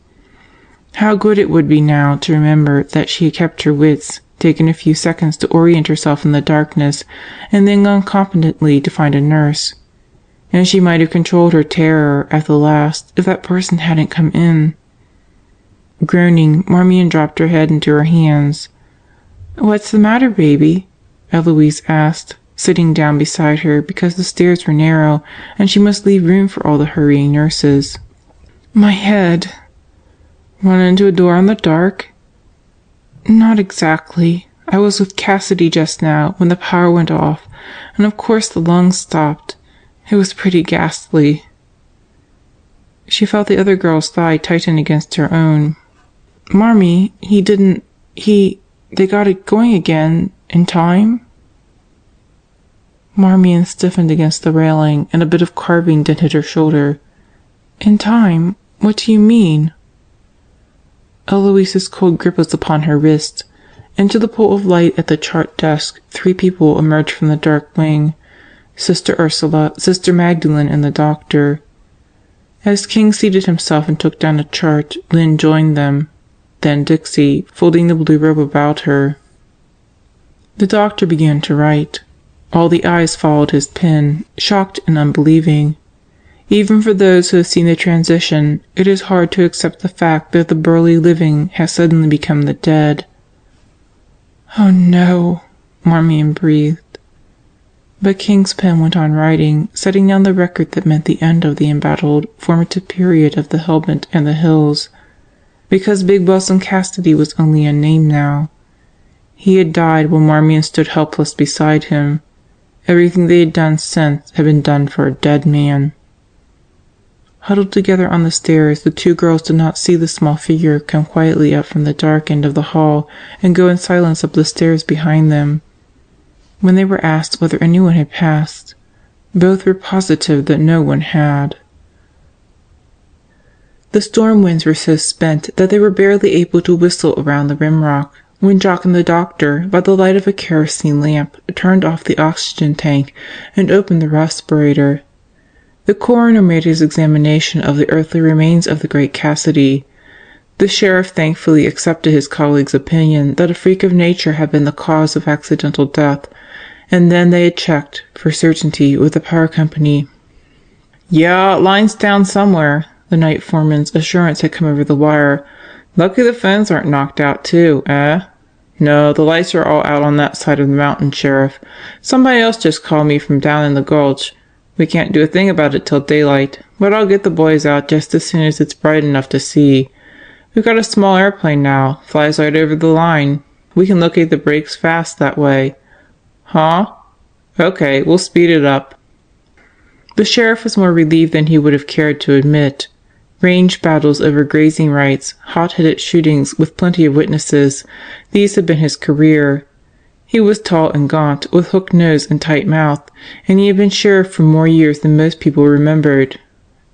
How good it would be now to remember that she had kept her wits, taken a few seconds to orient herself in the darkness, and then gone competently to find a nurse. And she might have controlled her terror at the last if that person hadn't come in. Groaning, Marmion dropped her head into her hands. "What's the matter, baby?" Eloise asked, sitting down beside her because the stairs were narrow and she must leave room for all the hurrying nurses. "My head." "Run into a door in the dark?" "Not exactly. I was with Cassidy just now when the power went off, and of course the lungs stopped. It was pretty ghastly." She felt the other girl's thigh tighten against her own. "Marmee, they got it going again in time?" Marmion stiffened against the railing, and a bit of carving dented her shoulder. "In time? What do you mean?" Eloise's cold grip was upon her wrist. Into the pool of light at the chart desk 3 people emerged from the dark wing: Sister Ursula, Sister Magdalene, and the doctor. As King seated himself and took down a chart, Lynn joined them, then Dixie, folding the blue robe about her. The doctor began to write. All the eyes followed his pen, shocked and unbelieving. Even for those who have seen the transition, it is hard to accept the fact that the burly living has suddenly become the dead. "Oh no," Marmion breathed. But King's pen went on writing, setting down the record that meant the end of the embattled, formative period of the Helmet and the Hills. Because Big Bosom Cassidy was only a name now. He had died while Marmion stood helpless beside him. Everything they had done since had been done for a dead man. Huddled together on the stairs, the 2 girls did not see the small figure come quietly up from the dark end of the hall and go in silence up the stairs behind them. When they were asked whether anyone had passed, both were positive that no one had. The storm winds were so spent that they were barely able to whistle around the rimrock when Jock and the doctor, by the light of a kerosene lamp, turned off the oxygen tank and opened the respirator. The coroner made his examination of the earthly remains of the great Cassidy. The sheriff thankfully accepted his colleague's opinion that a freak of nature had been the cause of accidental death, and then they had checked, for certainty, with the power company. "Yeah, line's down somewhere," the night foreman's assurance had come over the wire. "Lucky the phones aren't knocked out too, eh?" "No, the lights are all out on that side of the mountain, Sheriff. Somebody else just called me from down in the gulch. We can't do a thing about it till daylight, but I'll get the boys out just as soon as it's bright enough to see. We've got a small airplane now, flies right over the line. We can locate the breaks fast that way." "Huh? Okay, we'll speed it up." The sheriff was more relieved than he would have cared to admit. Range battles over grazing rights, hot-headed shootings with plenty of witnesses, these had been his career. He was tall and gaunt, with hooked nose and tight mouth, and he had been sheriff for more years than most people remembered.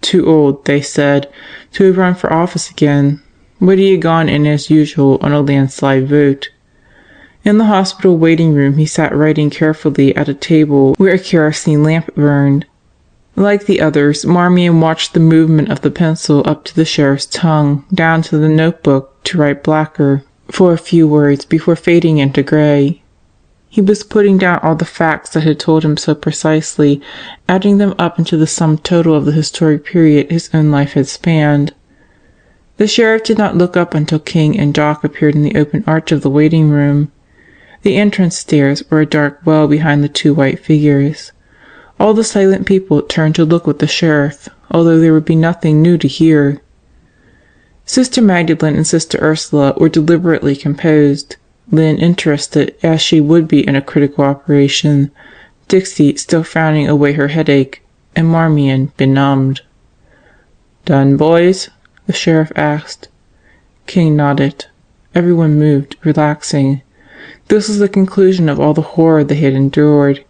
Too old, they said, to have run for office again, but he had gone in as usual on a landslide vote. In the hospital waiting room he sat writing carefully at a table where a kerosene lamp burned. Like the others, Marmion watched the movement of the pencil up to the sheriff's tongue, down to the notebook, to write blacker for a few words before fading into gray. He was putting down all the facts that had told him so precisely, adding them up into the sum total of the historic period his own life had spanned. The sheriff did not look up until King and Jock appeared in the open arch of the waiting room. The entrance stairs were a dark well behind the two white figures. All the silent people turned to look with the sheriff, although there would be nothing new to hear. Sister Magdalene and Sister Ursula were deliberately composed, Lynn interested as she would be in a critical operation, Dixie still frowning away her headache, and Marmion benumbed. "Done, boys?" the sheriff asked. King nodded. Everyone moved, relaxing. This was the conclusion of all the horror they had endured.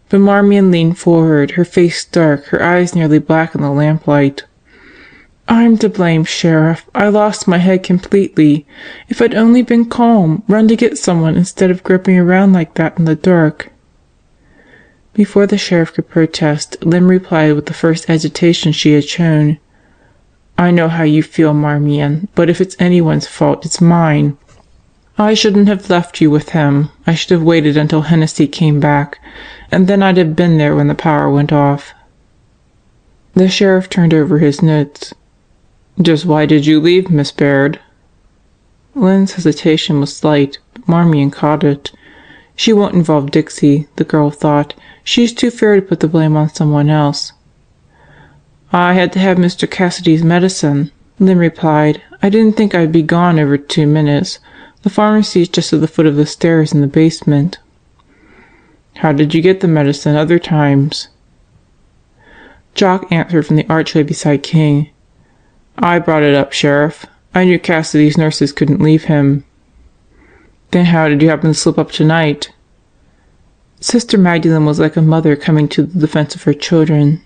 But Marmion leaned forward, her face dark, her eyes nearly black in the lamplight. "I'm to blame, Sheriff. I lost my head completely. If I'd only been calm, run to get someone instead of groping around like that in the dark." Before the sheriff could protest, Lynn replied with the first agitation she had shown. "I know how you feel, Marmion, but if it's anyone's fault, it's mine. I shouldn't have left you with him. I should have waited until Hennessy came back, and then I'd have been there when the power went off." The sheriff turned over his notes. "Just why did you leave, Miss Baird?" Lynn's hesitation was slight, but Marmion caught it. She won't involve Dixie, the girl thought. She's too fair to put the blame on someone else. "I had to have Mr. Cassidy's medicine," Lynn replied. "I didn't think I'd be gone over 2 minutes. The pharmacy's just at the foot of the stairs in the basement." "How did you get the medicine other times?" Jock answered from the archway beside King. "I brought it up, Sheriff. I knew Cassidy's nurses couldn't leave him." "Then how did you happen to slip up tonight?" Sister Magdalene was like a mother coming to the defense of her children.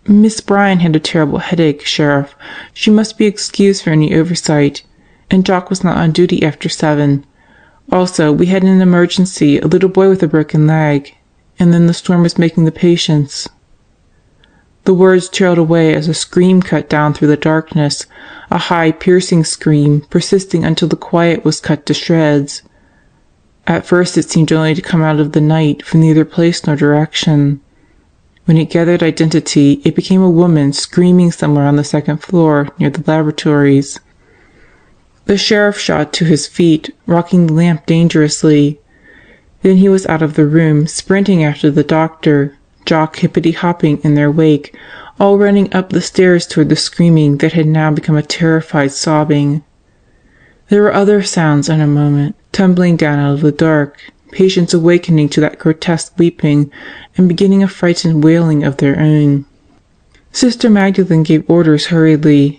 "Miss Bryan had a terrible headache, Sheriff. She must be excused for any oversight. And Jock was not on duty after 7. Also, we had an emergency, a little boy with a broken leg. And then the storm was making the patients." The words trailed away as a scream cut down through the darkness, a high, piercing scream, persisting until the quiet was cut to shreds. At first it seemed only to come out of the night from neither place nor direction. When it gathered identity, it became a woman screaming somewhere on the 2nd floor near the laboratories. The sheriff shot to his feet, rocking the lamp dangerously. Then he was out of the room, sprinting after the doctor, Jock hippity-hopping in their wake, all running up the stairs toward the screaming that had now become a terrified sobbing. There were other sounds in a moment, tumbling down out of the dark, patients awakening to that grotesque weeping and beginning a frightened wailing of their own. Sister Magdalene gave orders hurriedly.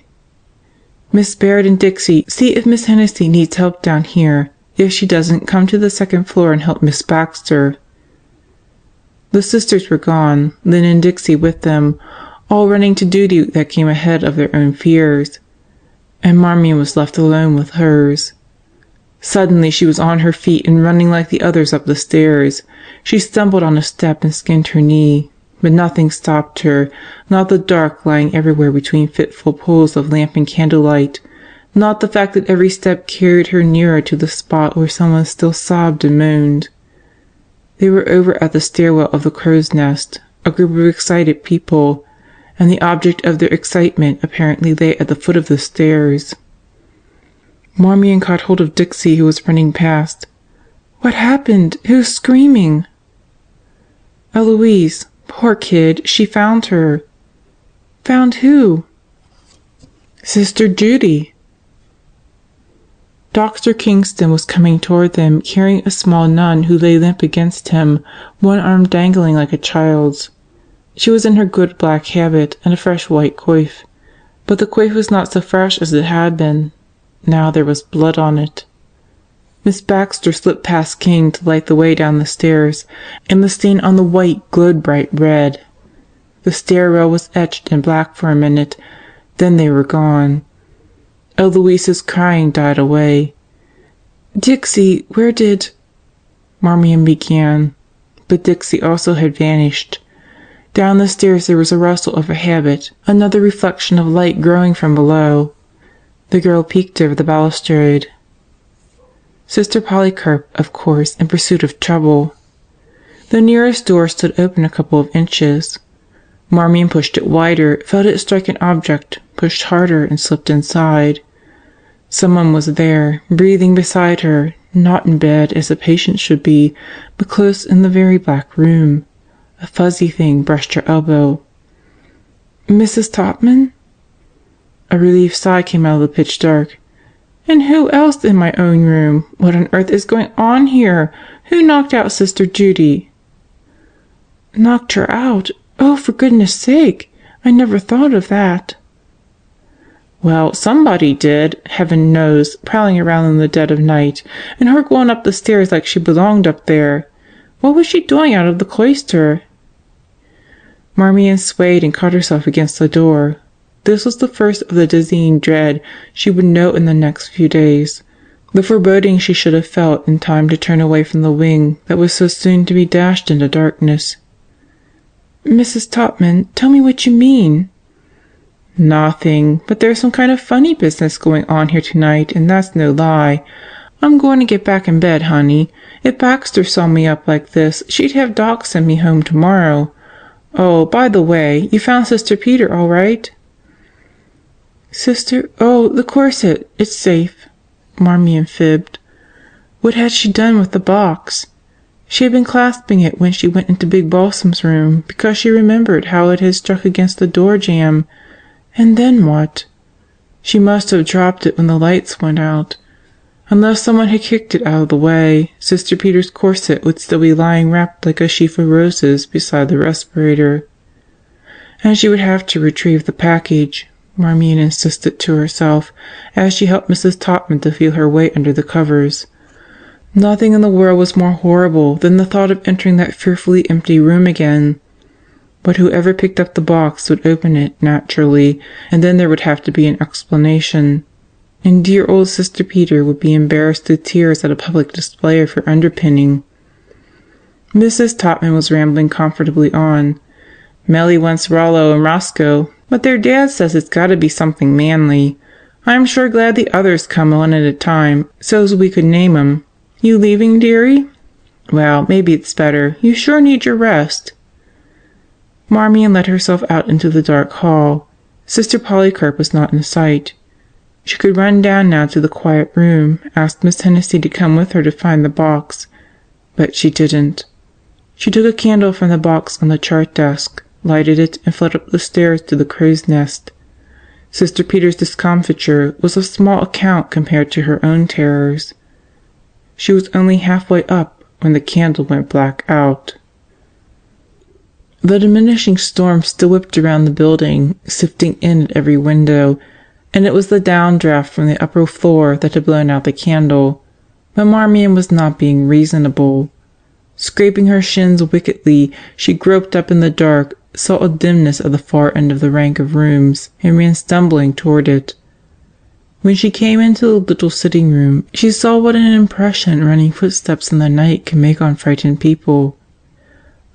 "Miss Baird and Dixie, see if Miss Hennessy needs help down here. If she doesn't, come to the 2nd floor and help Miss Baxter." The sisters were gone, Lynn and Dixie with them, all running to duty that came ahead of their own fears. And Marmion was left alone with hers. Suddenly she was on her feet and running like the others up the stairs. She stumbled on a step and skinned her knee, but nothing stopped her, not the dark lying everywhere between fitful pools of lamp and candlelight, not the fact that every step carried her nearer to the spot where someone still sobbed and moaned. They were over at the stairwell of the Crow's Nest, a group of excited people, and the object of their excitement apparently lay at the foot of the stairs. Marmion caught hold of Dixie, who was running past. "What happened? Who's screaming?" "Eloise. Poor kid. She found her." "Found who?" "Sister Judy." Dr. Kingston was coming toward them, carrying a small nun who lay limp against him, one arm dangling like a child's. She was in her good black habit and a fresh white coif, but the coif was not so fresh as it had been. Now there was blood on it. Miss Baxter slipped past King to light the way down the stairs, and the stain on the white glowed bright red. The stair rail was etched in black for a minute, then they were gone. Eloise's crying died away. "Dixie, where did Marmion began, but Dixie also had vanished. Down the stairs there was a rustle of a habit, another reflection of light growing from below. The girl peeked over the balustrade. Sister Polycarp, of course, in pursuit of trouble. The nearest door stood open a couple of inches. Marmion pushed it wider, felt it strike an object, pushed harder, and slipped inside. Someone was there, breathing beside her, not in bed as a patient should be, but close in the very back room. A fuzzy thing brushed her elbow. "Mrs. Topman?" A relieved sigh came out of the pitch dark. "And who else in my own room? What on earth is going on here? Who knocked out Sister Judy?" "Knocked her out? Oh, for goodness sake! I never thought of that." "Well, somebody did, heaven knows, prowling around in the dead of night, and her going up the stairs like she belonged up there. What was she doing out of the cloister?" Marmion swayed and caught herself against the door. This was the first of the dizzying dread she would know in the next few days, the foreboding she should have felt in time to turn away from the wing that was so soon to be dashed into darkness. "Mrs. Topman, tell me what you mean." "Nothing, but there's some kind of funny business going on here tonight, and that's no lie. I'm going to get back in bed, honey. If Baxter saw me up like this, she'd have Doc send me home tomorrow. Oh, by the way, you found Sister Peter all right?" "Sister? Oh, the corset. It's safe," Marmion fibbed. What had she done with the box? She had been clasping it when she went into Big Balsam's room because she remembered how it had struck against the door jamb. And then what? She must have dropped it when the lights went out. Unless someone had kicked it out of the way, Sister Peter's corset would still be lying wrapped like a sheaf of roses beside the respirator. And she would have to retrieve the package, Marmion insisted to herself, as she helped Mrs. Topman to feel her way under the covers. Nothing in the world was more horrible than the thought of entering that fearfully empty room again. But whoever picked up the box would open it, naturally, and then there would have to be an explanation. And dear old Sister Peter would be embarrassed to tears at a public display of her underpinning. Mrs. Topman was rambling comfortably on. "Melly wants Rollo and Roscoe, but their dad says it's got to be something manly. I'm sure glad the others come one at a time, so's we could name 'em. You leaving, dearie? Well, maybe it's better. You sure need your rest." Marmion let herself out into the dark hall. Sister Polycarp was not in sight. She could run down now to the quiet room, ask Miss Hennessy to come with her to find the box, but she didn't. She took a candle from the box on the chart desk, lighted it, and fled up the stairs to the crow's nest. Sister Peter's discomfiture was of small account compared to her own terrors. She was only halfway up when the candle went black out. The diminishing storm still whipped around the building, sifting in at every window, and it was the downdraft from the upper floor that had blown out the candle. But Marmion was not being reasonable. Scraping her shins wickedly, she groped up in the dark, saw a dimness at the far end of the rank of rooms, and ran stumbling toward it. When she came into the little sitting room, she saw what an impression running footsteps in the night can make on frightened people.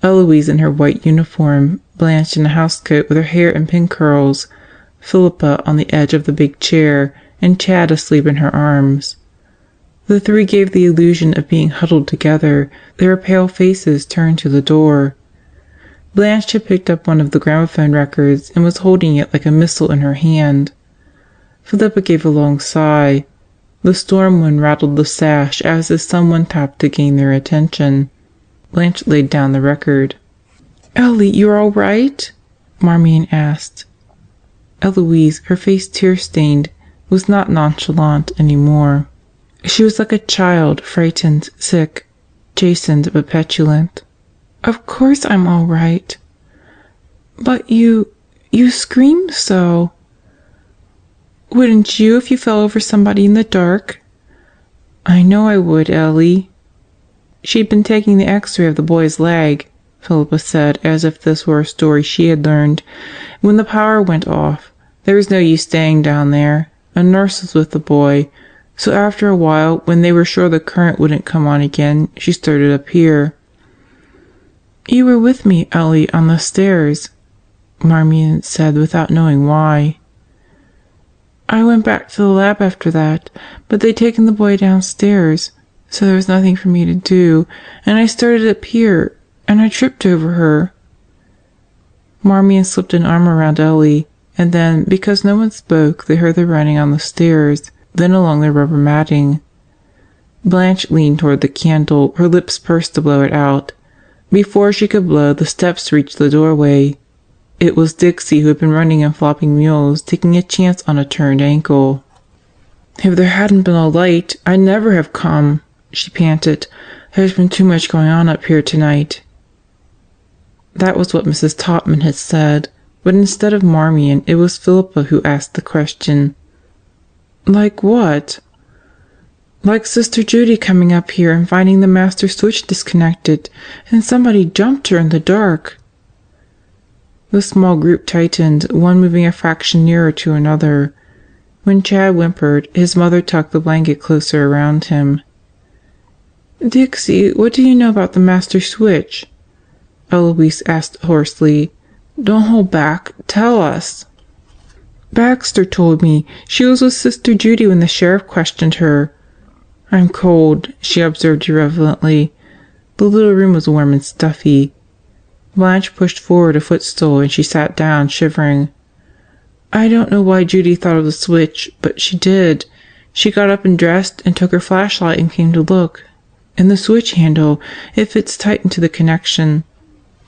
Eloise in her white uniform, Blanche in a housecoat with her hair in pin curls, Philippa on the edge of the big chair, and Chad asleep in her arms. The three gave the illusion of being huddled together, their pale faces turned to the door. Blanche had picked up one of the gramophone records and was holding it like a missile in her hand. Philippa gave a long sigh. The storm wind rattled the sash as if someone tapped to gain their attention. Blanche laid down the record. "Ellie, you're all right?" Marmion asked. Eloise, her face tear-stained, was not nonchalant any more. She was like a child, frightened, sick, chastened but petulant. "Of course I'm all right." "But you screamed so." "Wouldn't you if you fell over somebody in the dark?" "I know I would, Ellie." "She'd been taking the x-ray of the boy's leg," Philippa said, as if this were a story she had learned, "when the power went off. There was no use staying down there. A nurse was with the boy. So after a while, when they were sure the current wouldn't come on again, she started up here. You were with me, Ellie, on the stairs, Marmion said without knowing why. I went back to the lab after that, but they'd taken the boy downstairs, so there was nothing for me to do, and I started up here, and I tripped over her. Marmion slipped an arm around Ellie, and then, because no one spoke, they heard the running on the stairs, then along the rubber matting. Blanche leaned toward the candle, her lips pursed to blow it out. Before she could blow, the steps reached the doorway. It was Dixie, who had been running and flopping mules, taking a chance on a turned ankle. If there hadn't been a light, I'd never have come, she panted. There's been too much going on up here tonight. That was what Mrs. Topman had said, but instead of Marmion, it was Philippa who asked the question. Like what? Like Sister Judy coming up here and finding the master switch disconnected, and somebody jumped her in the dark. The small group tightened, one moving a fraction nearer to another. When Chad whimpered, his mother tucked the blanket closer around him. "Dixie, what do you know about the master switch?" Eloise asked hoarsely. "Don't hold back. Tell us." "Baxter told me. She was with Sister Judy when the sheriff questioned her." "I'm cold," she observed irrelevantly. The little room was warm and stuffy. Blanche pushed forward a footstool and she sat down, shivering. "I don't know why Judy thought of the switch, but she did. She got up and dressed and took her flashlight and came to look. And the switch handle, it fits tight into the connection.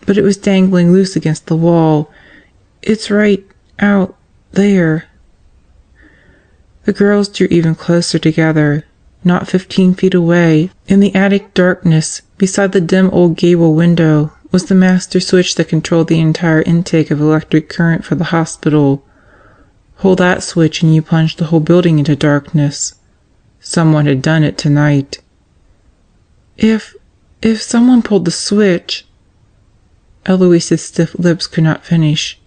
But it was dangling loose against the wall. It's right out there." The girls drew even closer together. Not 15 feet away, in the attic darkness, beside the dim old gable window, was the master switch that controlled the entire intake of electric current for the hospital. Hold that switch and you plunged the whole building into darkness. Someone had done it tonight. If someone pulled the switch... Eloise's stiff lips could not finish.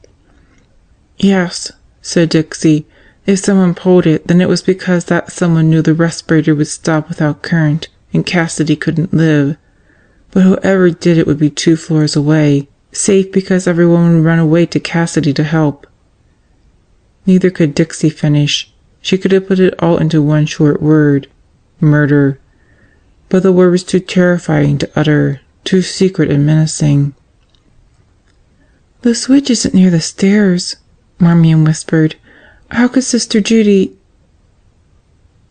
"Yes," said Dixie. "If someone pulled it, then it was because that someone knew the respirator would stop without current, and Cassidy couldn't live. But whoever did it would be 2 floors away, safe because everyone would run away to Cassidy to help." Neither could Dixie finish. She could have put it all into one short word: murder. But the word was too terrifying to utter, too secret and menacing. "The switch isn't near the stairs," Marmion whispered. "How could Sister Judy—"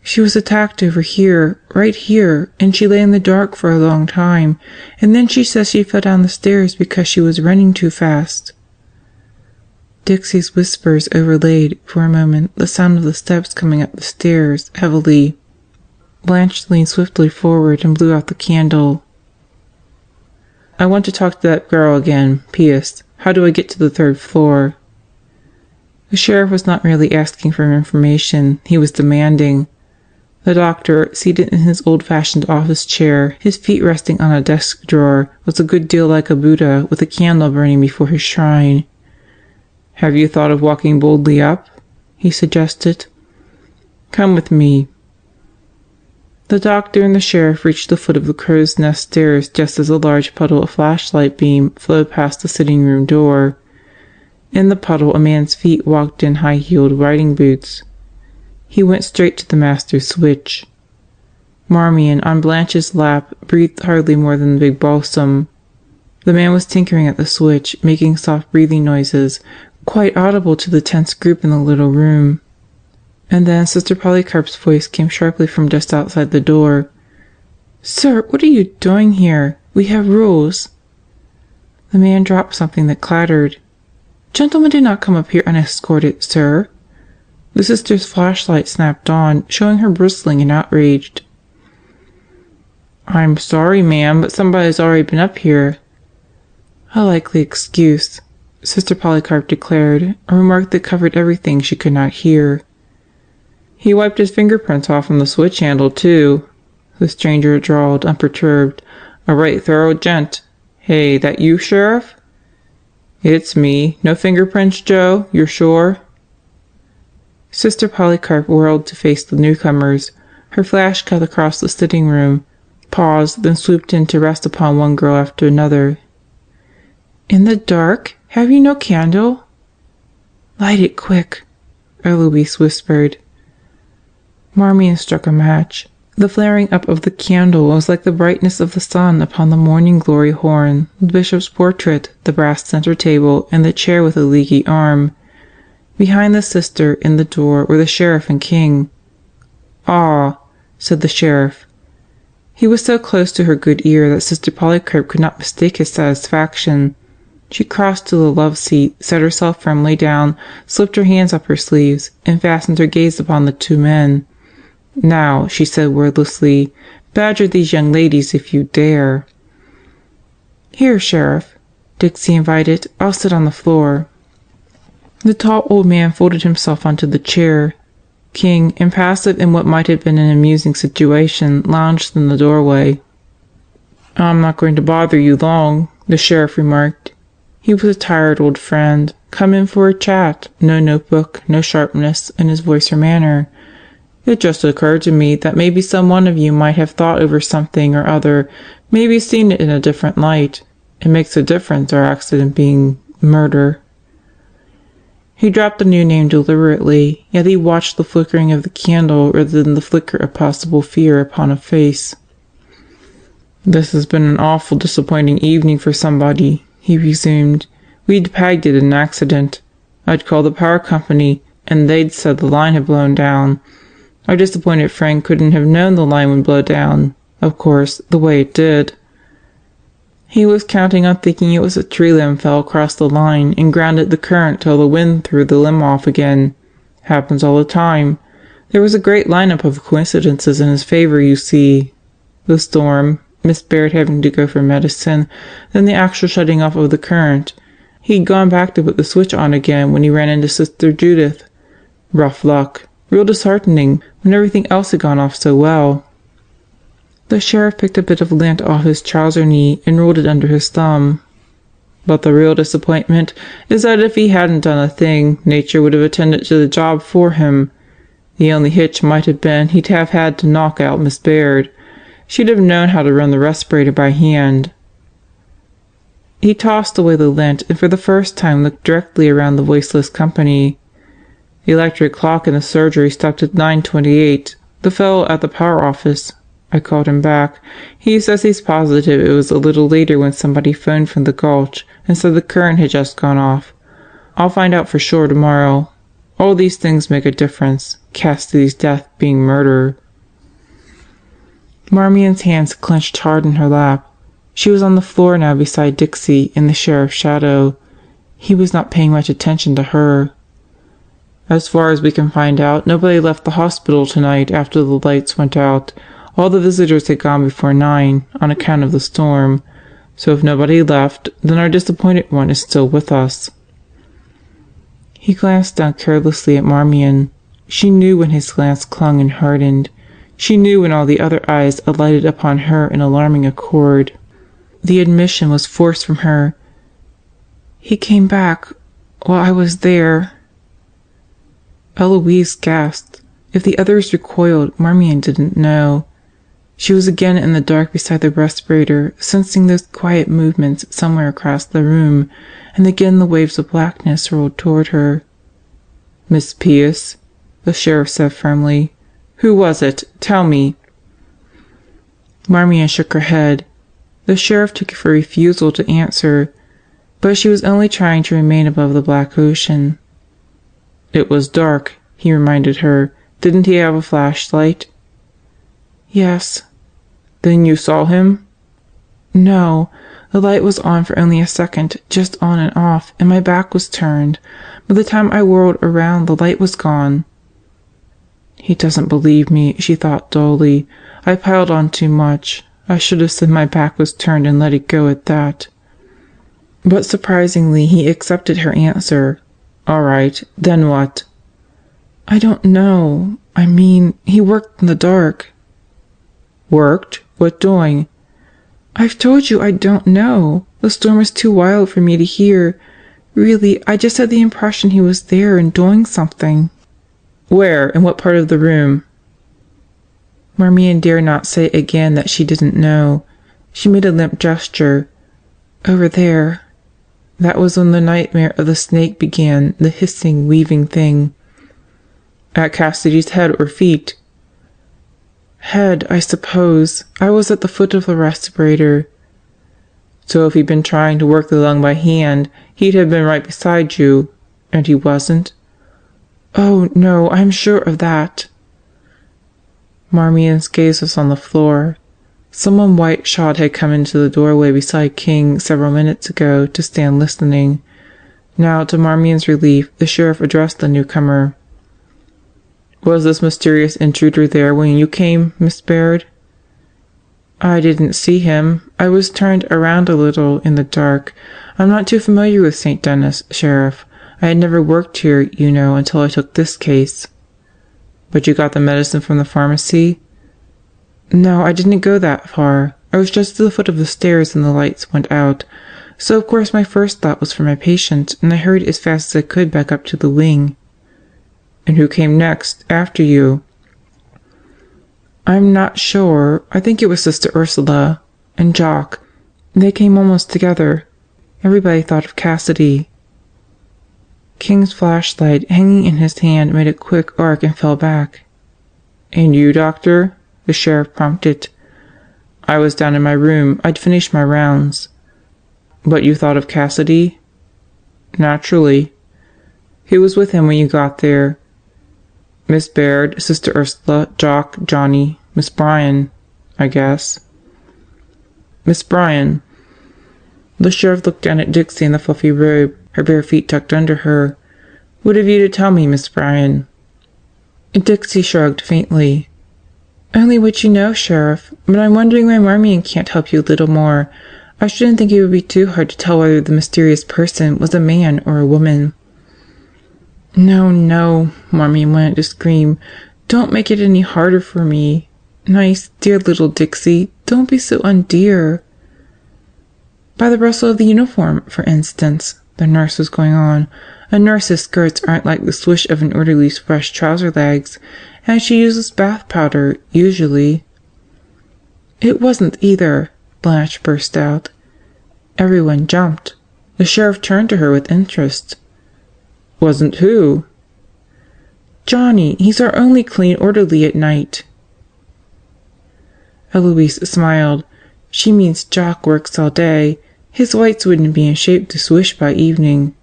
"She was attacked over here, right here, and she lay in the dark for a long time, and then she says she fell down the stairs because she was running too fast." Dixie's whispers overlaid, for a moment, the sound of the steps coming up the stairs, heavily. Blanche leaned swiftly forward and blew out the candle. "I want to talk to that girl again. P.S. How do I get to the 3rd floor?" The sheriff was not merely asking for information, he was demanding. The doctor, seated in his old-fashioned office chair, his feet resting on a desk drawer, was a good deal like a Buddha with a candle burning before his shrine. "Have you thought of walking boldly up?" he suggested. "Come with me." The doctor and the sheriff reached the foot of the crow's nest stairs just as a large puddle of flashlight beam flowed past the sitting-room door. In the puddle a man's feet walked in high-heeled riding boots. He went straight to the master switch. Marmion, on Blanche's lap, breathed hardly more than the big balsam. The man was tinkering at the switch, making soft breathing noises, quite audible to the tense group in the little room. And then Sister Polycarp's voice came sharply from just outside the door. "Sir, what are you doing here? We have rules." The man dropped something that clattered. "Gentlemen do not come up here unescorted, sir." The sister's flashlight snapped on, showing her bristling and outraged. "I'm sorry, ma'am, but somebody's already been up here." "A likely excuse," Sister Polycarp declared, a remark that covered everything she could not hear. "He wiped his fingerprints off on the switch handle, too," the stranger drawled, unperturbed. "A right thorough gent. Hey, that you, Sheriff?" "It's me. No fingerprints, Joe? You're sure?" Sister Polycarp whirled to face the newcomers. Her flash cut across the sitting room, paused, then swooped in to rest upon one girl after another. "In the dark? Have you no candle?" "Light it quick," Eloise whispered. Marmion struck a match. The flaring up of the candle was like the brightness of the sun upon the morning glory horn, the bishop's portrait, the brass centre table, and the chair with the leaky arm. Behind the sister, in the door, were the sheriff and King. "Ah," said the sheriff. He was so close to her good ear that Sister Polycarp could not mistake his satisfaction. She crossed to the love seat, set herself firmly down, slipped her hands up her sleeves, and fastened her gaze upon the two men. "Now," she said wordlessly, "badger these young ladies if you dare." "Here, Sheriff," Dixie invited. "I'll sit on the floor." The tall old man folded himself onto the chair. King, impassive in what might have been an amusing situation, lounged in the doorway. "I'm not going to bother you long," the sheriff remarked. He was a tired old friend, come in for a chat, no notebook, no sharpness in his voice or manner. "It just occurred to me that maybe some one of you might have thought over something or other, maybe seen it in a different light. It makes a difference, our accident being murder." He dropped the new name deliberately, yet he watched the flickering of the candle rather than the flicker of possible fear upon a face. "This has been an awful disappointing evening for somebody," he resumed. "We'd pegged it an accident. I'd called the power company, and they'd said the line had blown down. Our disappointed friend couldn't have known the line would blow down, of course, the way it did. He was counting on thinking it was a tree limb fell across the line and grounded the current till the wind threw the limb off again. Happens all the time. There was a great lineup of coincidences in his favor, you see. The storm, Miss Baird having to go for medicine, then the actual shutting off of the current. He'd gone back to put the switch on again when he ran into Sister Judith. Rough luck. Real disheartening, when everything else had gone off so well." The sheriff picked a bit of lint off his trouser knee and rolled it under his thumb. "But the real disappointment is that if he hadn't done a thing, nature would have attended to the job for him. The only hitch might have been he'd have had to knock out Miss Baird. She'd have known how to run the respirator by hand." He tossed away the lint and for the first time looked directly around the voiceless company. "The electric clock in the surgery stopped at 9:28. The fellow at the power office, I called him back. He says he's positive it was a little later when somebody phoned from the gulch and said the current had just gone off. I'll find out for sure tomorrow. All these things make a difference, Cassidy's death being murder." Marmion's hands clenched hard in her lap. She was on the floor now beside Dixie in the sheriff's shadow. He was not paying much attention to her. "As far as we can find out, nobody left the hospital tonight after the lights went out. All the visitors had gone before 9, on account of the storm. So if nobody left, then our disappointed one is still with us." He glanced down carelessly at Marmion. She knew when his glance clung and hardened. She knew when all the other eyes alighted upon her in alarming accord. The admission was forced from her. "He came back while I was there." Eloise gasped. If the others recoiled, Marmion didn't know. She was again in the dark beside the respirator, sensing those quiet movements somewhere across the room, and again the waves of blackness rolled toward her. "Miss Pierce," the sheriff said firmly. "Who was it? Tell me." Marmion shook her head. The sheriff took it for refusal to answer, but she was only trying to remain above the black ocean. "It was dark," he reminded her. "Didn't he have a flashlight?" "Yes." "Then you saw him?" "No. The light was on for only a second, just on and off, and my back was turned. By the time I whirled around, the light was gone." "He doesn't believe me," she thought dully. "I piled on too much. I should have said my back was turned and let it go at that." But surprisingly, he accepted her answer. "All right. Then what?" "I don't know. I mean, he worked in the dark." "Worked? What doing?" "I've told you I don't know. The storm was too wild for me to hear. Really, I just had the impression he was there and doing something." "Where? In what part of the room?" Marmion dared not say again that she didn't know. She made a limp gesture. Over there. That was when the nightmare of the snake began, the hissing, weaving thing. At Cassidy's head or feet? Head, I suppose. I was at the foot of the respirator. So if he'd been trying to work the lung by hand, he'd have been right beside you. And he wasn't? Oh, no, I'm sure of that. Marmion's gaze was on the floor. Someone white-shod had come into the doorway beside King several minutes ago to stand listening. Now, to Marmion's relief, the sheriff addressed the newcomer. Was this mysterious intruder there when you came, Miss Baird? I didn't see him. I was turned around a little in the dark. I'm not too familiar with St. Denis, Sheriff. I had never worked here, you know, until I took this case. But you got the medicine from the pharmacy? No, I didn't go that far. I was just at the foot of the stairs and the lights went out. So of course my first thought was for my patient, and I hurried as fast as I could back up to the wing. And who came next, after you? I'm not sure. I think it was Sister Ursula and Jock. They came almost together. Everybody thought of Cassidy. King's flashlight, hanging in his hand, made a quick arc and fell back. And you, Doctor? The sheriff prompted. I was down in my room. I'd finished my rounds. But you thought of Cassidy? Naturally. Who was with him when you got there? Miss Baird, Sister Ursula, Jock, Johnny, Miss Bryan, I guess. Miss Bryan. The sheriff looked down at Dixie in the fluffy robe, her bare feet tucked under her. What have you to tell me, Miss Bryan? Dixie shrugged faintly. Only what you know, Sheriff, but I'm wondering why Marmion can't help you a little more. I shouldn't think it would be too hard to tell whether the mysterious person was a man or a woman. No, no, Marmion wanted to scream. Don't make it any harder for me. Nice, dear little Dixie, don't be so undear. By the rustle of the uniform, for instance, the nurse was going on. A nurse's skirts aren't like the swish of an orderly's fresh trouser legs, and she uses bath powder, usually. It wasn't either, Blanche burst out. Everyone jumped. The sheriff turned to her with interest. Wasn't who? Johnny. He's our only clean orderly at night. Eloise smiled. She means Jock works all day. His whites wouldn't be in shape to swish by evening.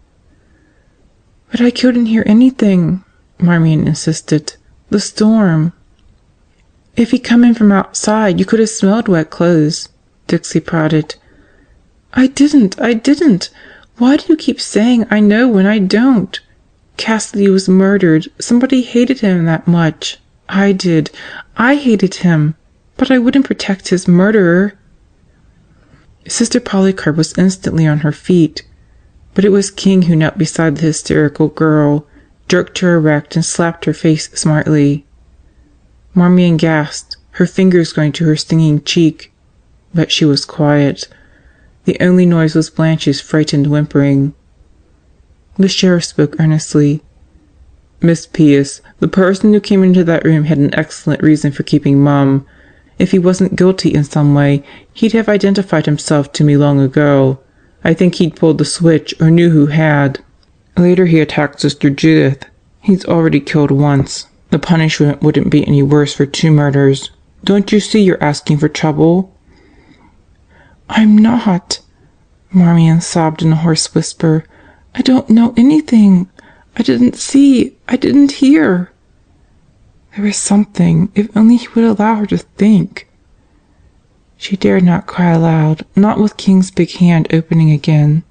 But I couldn't hear anything, Marmion insisted. The storm. If he'd come in from outside, you could have smelled wet clothes, Dixie prodded. I didn't. Why do you keep saying I know when I don't? Cassidy was murdered. Somebody hated him that much. I did. I hated him. But I wouldn't protect his murderer. Sister Polycarp was instantly on her feet. But it was King who knelt beside the hysterical girl, jerked her erect, and slapped her face smartly. Marmion gasped, her fingers going to her stinging cheek. But she was quiet. The only noise was Blanche's frightened whimpering. The sheriff spoke earnestly. Miss Pierce, the person who came into that room had an excellent reason for keeping mum. If he wasn't guilty in some way, he'd have identified himself to me long ago. I think he'd pulled the switch or knew who had. Later he attacked Sister Judith. He's already killed once. The punishment wouldn't be any worse for 2 murders. Don't you see you're asking for trouble? I'm not, Marmion sobbed in a hoarse whisper. I don't know anything. I didn't see. I didn't hear. There was something, if only he would allow her to think. She dared not cry aloud, not with King's big hand opening again.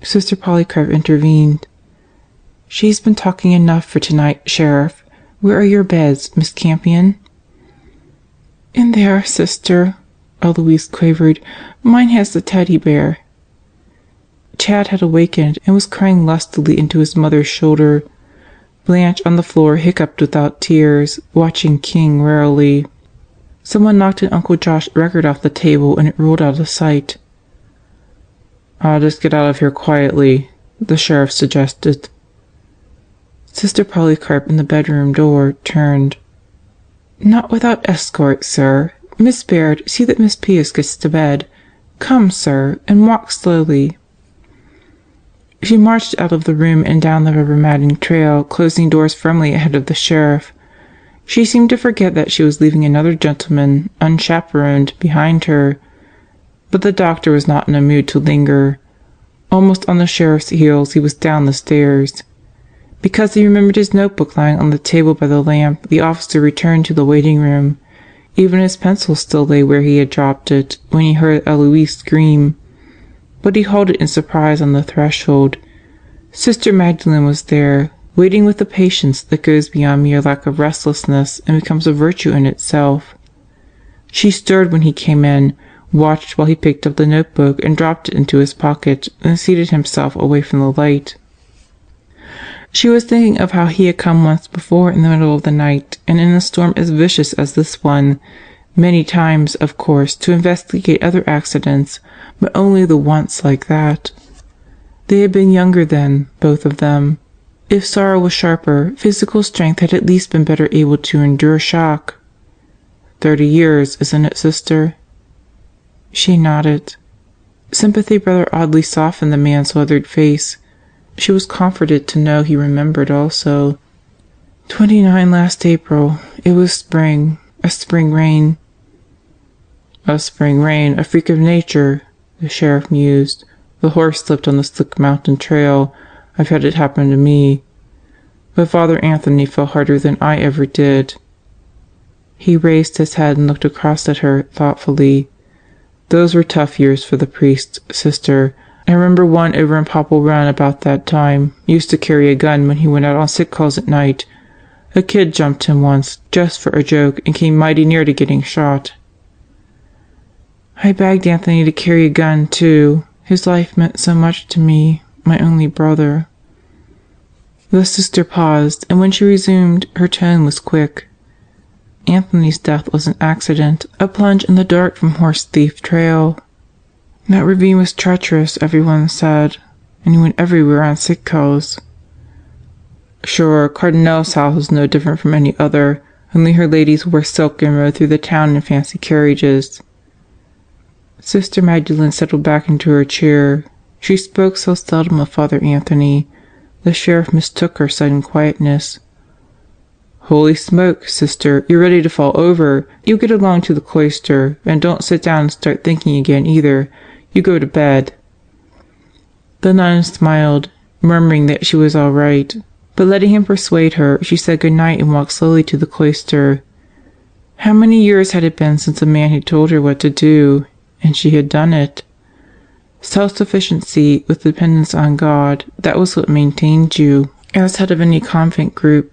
Sister Polycarp intervened. She's been talking enough for tonight, Sheriff. Where are your beds, Miss Campion? In there, sister, Eloise quavered. Mine has the teddy bear. Chad had awakened and was crying lustily into his mother's shoulder. Blanche on the floor hiccuped without tears, watching King warily. Someone knocked an Uncle Josh record off the table and it rolled out of sight. I'll just get out of here quietly, the sheriff suggested. Sister Polycarp in the bedroom door turned. "Not without escort, sir. Miss Baird, see that Miss Pierce gets to bed. Come, sir, and walk slowly." She marched out of the room and down the rubber-matting trail, closing doors firmly ahead of the sheriff. She seemed to forget that she was leaving another gentleman, unchaperoned, behind her. But the doctor was not in a mood to linger. Almost on the sheriff's heels he was down the stairs. Because he remembered his notebook lying on the table by the lamp, the officer returned to the waiting room. Even his pencil still lay where he had dropped it when he heard Eloise scream. But he halted in surprise on the threshold. Sister Magdalene was there, waiting with the patience that goes beyond mere lack of restlessness and becomes a virtue in itself. She stirred when he came in, watched while he picked up the notebook and dropped it into his pocket, and seated himself away from the light. She was thinking of how he had come once before in the middle of the night, and in a storm as vicious as this one, many times, of course, to investigate other accidents, but only the once like that. They had been younger then, both of them. If sorrow was sharper, physical strength had at least been better able to endure shock. 30 years, isn't it, sister? She nodded. Sympathy rather oddly softened the man's weathered face. She was comforted to know he remembered also. 29 last April. It was spring. A spring rain. A spring rain, a freak of nature, the sheriff mused. The horse slipped on the slick mountain trail. I've had it happen to me. But Father Anthony fell harder than I ever did. He raised his head and looked across at her thoughtfully. Those were tough years for the priest, sister. I remember one over in Popple Run about that time. Used to carry a gun when he went out on sick calls at night. A kid jumped him once, just for a joke, and came mighty near to getting shot. I begged Anthony to carry a gun, too. His life meant so much to me, my only brother. The sister paused, and when she resumed, her tone was quick. Anthony's death was an accident, a plunge in the dark from Horse Thief Trail. That ravine was treacherous, everyone said, and he went everywhere on sick calls. Sure, Cardinal's house was no different from any other, only her ladies wore silk and rode through the town in fancy carriages. Sister Magdalene settled back into her chair. She spoke so seldom of Father Anthony. The sheriff mistook her sudden quietness. Holy smoke, sister, you're ready to fall over. You get along to the cloister, and don't sit down and start thinking again either. You go to bed. The nun smiled, murmuring that she was all right, but letting him persuade her, she said good night and walked slowly to the cloister. How many years had it been since a man had told her what to do, and she had done it? Self-sufficiency with dependence on God, that was what maintained you, as head of any convent group.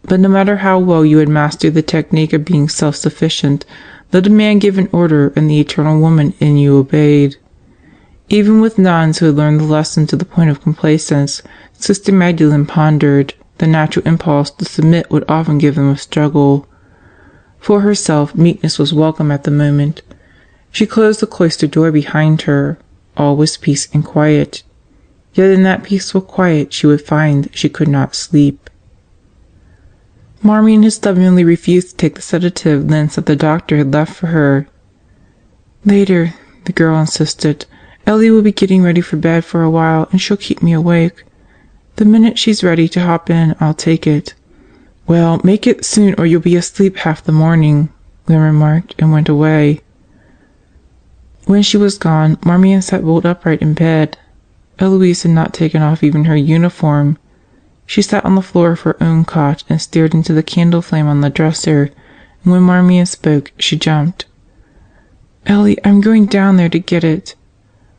But no matter how well you had mastered the technique of being self-sufficient, let a man give an order and the eternal woman in you obeyed. Even with nuns who had learned the lesson to the point of complacence, Sister Magdalene pondered, the natural impulse to submit would often give them a struggle. For herself, meekness was welcome at the moment. She closed the cloister door behind her. All was peace and quiet. Yet in that peaceful quiet she would find she could not sleep. Marmion had stubbornly refused to take the sedative Lynn said the doctor had left for her. Later, the girl insisted. Ellie will be getting ready for bed for a while, and she'll keep me awake. The minute she's ready to hop in, I'll take it. Well, make it soon or you'll be asleep half the morning, Lynn remarked, and went away. When she was gone, Marmion sat bolt upright in bed. Eloise had not taken off even her uniform. She sat on the floor of her own cot and stared into the candle flame on the dresser, and when Marmion spoke, she jumped. Ellie, I'm going down there to get it.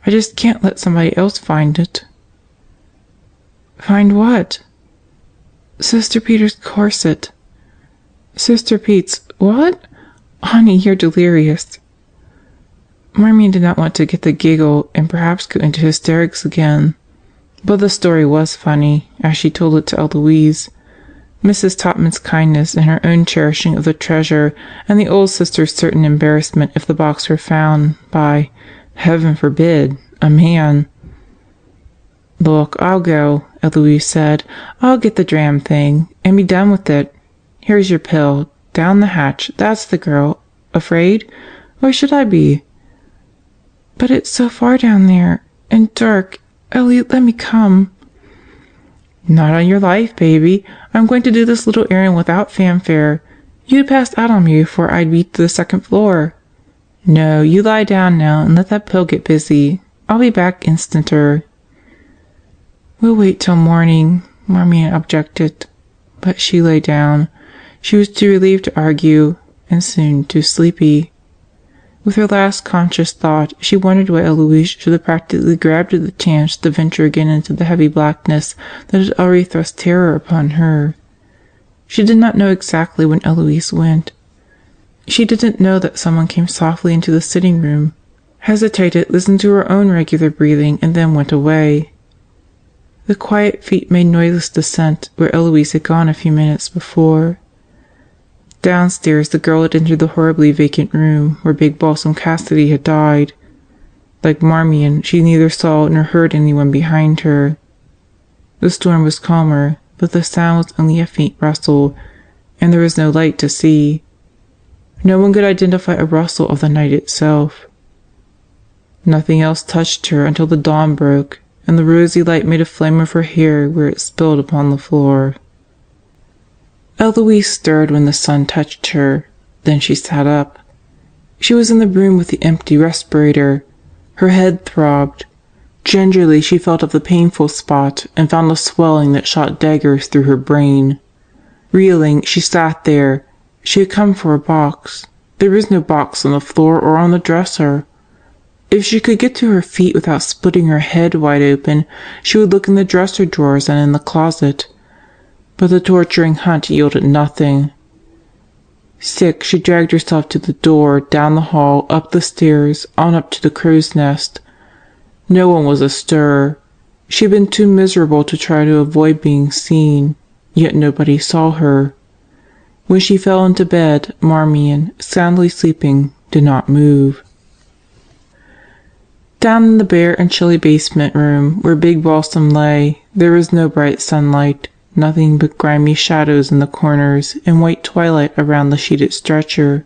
I just can't let somebody else find it. Find what? Sister Peter's corset. Sister Pete's what? Honey, you're delirious. Marmion did not want to get the giggle and perhaps go into hysterics again. But the story was funny, as she told it to Eloise. Mrs. Topman's kindness and her own cherishing of the treasure, and the old sister's certain embarrassment if the box were found by, heaven forbid, a man. Look, I'll go, Eloise said. I'll get the dram thing, and be done with it. Here's your pill. Down the hatch. That's the girl. Afraid? Why should I be? But it's so far down there. And dark. Ellie, let me come. Not on your life, baby. I'm going to do this little errand without fanfare. You'd passed out on me before I'd beat to the second floor. No, you lie down now and let that pill get busy. I'll be back instanter. We'll wait till morning, Marmion objected. But she lay down. She was too relieved to argue, and soon too sleepy. With her last conscious thought, she wondered why Eloise should have practically grabbed at the chance to venture again into the heavy blackness that had already thrust terror upon her. She did not know exactly when Eloise went. She didn't know that someone came softly into the sitting room, hesitated, listened to her own regular breathing, and then went away. The quiet feet made noiseless descent where Eloise had gone a few minutes before. Downstairs, the girl had entered the horribly vacant room where Big Balsam Cassidy had died. Like Marmion, she neither saw nor heard anyone behind her. The storm was calmer, but the sound was only a faint rustle, and there was no light to see. No one could identify a rustle of the night itself. Nothing else touched her until the dawn broke, and the rosy light made a flame of her hair where it spilled upon the floor. Eloise stirred when the sun touched her. Then she sat up. She was in the room with the empty respirator. Her head throbbed. Gingerly she felt of the painful spot and found a swelling that shot daggers through her brain. Reeling, she sat there. She had come for a box. There was no box on the floor or on the dresser. If she could get to her feet without splitting her head wide open, she would look in the dresser drawers and in the closet. But the torturing hunt yielded nothing. Sick, she dragged herself to the door, down the hall, up the stairs, on up to the crow's nest. No one was astir. She had been too miserable to try to avoid being seen, yet nobody saw her. When she fell into bed, Marmion, soundly sleeping, did not move. Down in the bare and chilly basement room where Big Balsam lay, there was no bright sunlight. Nothing but grimy shadows in the corners and white twilight around the sheeted stretcher.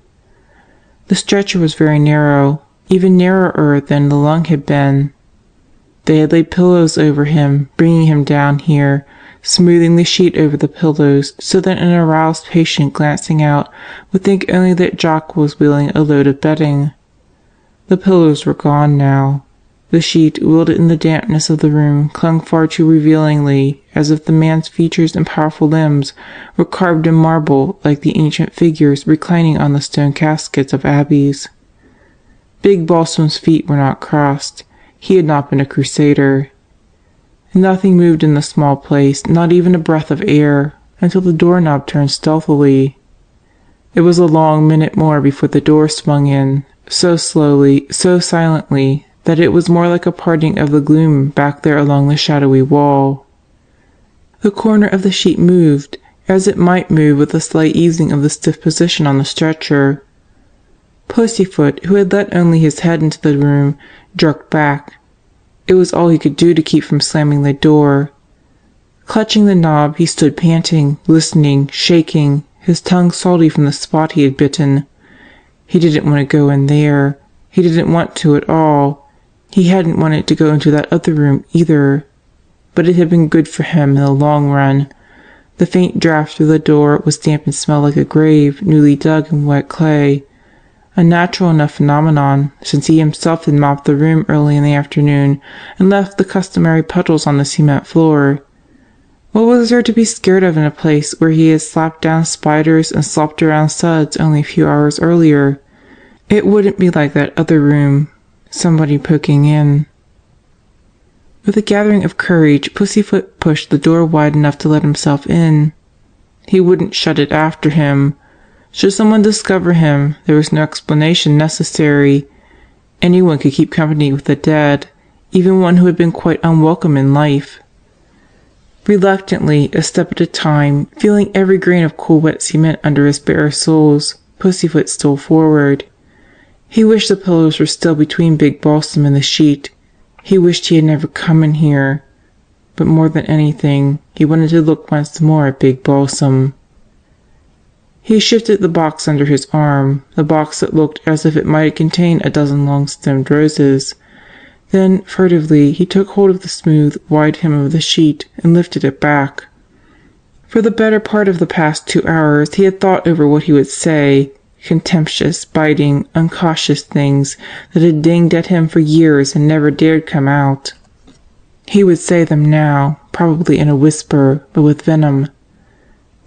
The stretcher was very narrow, even narrower than the lung had been. They had laid pillows over him, bringing him down here, smoothing the sheet over the pillows so that an aroused patient glancing out would think only that Jock was wheeling a load of bedding. The pillows were gone now. The sheet, wilted in the dampness of the room, clung far too revealingly, as if the man's features and powerful limbs were carved in marble like the ancient figures reclining on the stone caskets of abbeys. Big Balsam's feet were not crossed. He had not been a crusader. Nothing moved in the small place, not even a breath of air, until the doorknob turned stealthily. It was a long minute more before the door swung in, so slowly, so silently, that it was more like a parting of the gloom back there along the shadowy wall. The corner of the sheet moved, as it might move with a slight easing of the stiff position on the stretcher. Pussyfoot, who had let only his head into the room, jerked back. It was all he could do to keep from slamming the door. Clutching the knob, he stood panting, listening, shaking, his tongue salty from the spot he had bitten. He didn't want to go in there. He didn't want to at all. He hadn't wanted to go into that other room either. But it had been good for him in the long run. The faint draught through the door was damp and smelled like a grave newly dug in wet clay. A natural enough phenomenon, since he himself had mopped the room early in the afternoon and left the customary puddles on the cement floor. What was there to be scared of in a place where he had slapped down spiders and slopped around suds only a few hours earlier? It wouldn't be like that other room. Somebody poking in. With a gathering of courage, Pussyfoot pushed the door wide enough to let himself in. He wouldn't shut it after him. Should someone discover him, there was no explanation necessary. Anyone could keep company with the dead, even one who had been quite unwelcome in life. Reluctantly, a step at a time, feeling every grain of cool wet cement under his bare soles, Pussyfoot stole forward. He wished the pillows were still between Big Balsam and the sheet. He wished he had never come in here. But more than anything, he wanted to look once more at Big Balsam. He shifted the box under his arm, the box that looked as if it might contain a dozen long-stemmed roses. Then, furtively, he took hold of the smooth, wide hem of the sheet and lifted it back. For the better part of the past 2 hours he had thought over what he would say, contemptuous, biting, uncautious things that had dinged at him for years and never dared come out. He would say them now, probably in a whisper, but with venom.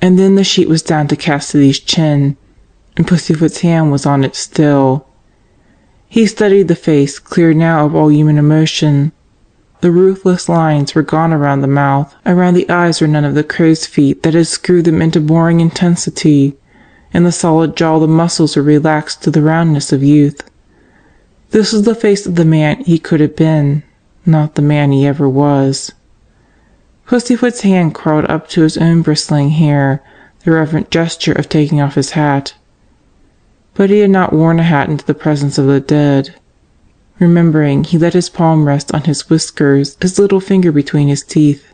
And then the sheet was down to Cassidy's chin, and Pussyfoot's hand was on it still. He studied the face, clear now of all human emotion. The ruthless lines were gone around the mouth, around the eyes were none of the crow's feet that had screwed them into boring intensity. In the solid jaw the muscles were relaxed to the roundness of youth. This was the face of the man he could have been, not the man he ever was. Pussyfoot's hand crawled up to his own bristling hair, the reverent gesture of taking off his hat. But he had not worn a hat into the presence of the dead. Remembering, he let his palm rest on his whiskers, his little finger between his teeth.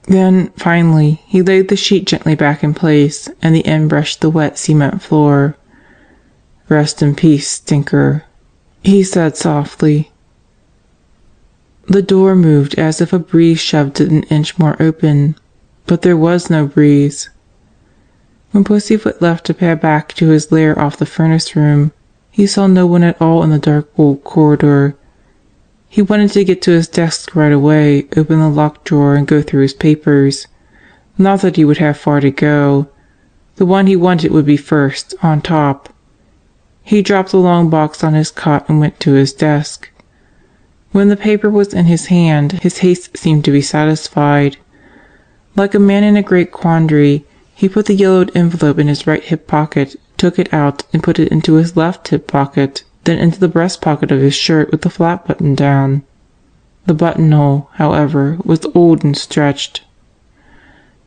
Then, finally, he laid the sheet gently back in place, and the end brushed the wet cement floor. "Rest in peace, Stinker," he said softly. The door moved as if a breeze shoved it an inch more open, but there was no breeze. When Pussyfoot left to pad back to his lair off the furnace room, he saw no one at all in the dark old corridor. He wanted to get to his desk right away, open the locked drawer and go through his papers. Not that he would have far to go. The one he wanted would be first, on top. He dropped the long box on his cot and went to his desk. When the paper was in his hand, his haste seemed to be satisfied. Like a man in a great quandary, he put the yellowed envelope in his right hip pocket, took it out and put it into his left hip pocket, then into the breast pocket of his shirt with the flap button down. The buttonhole, however, was old and stretched.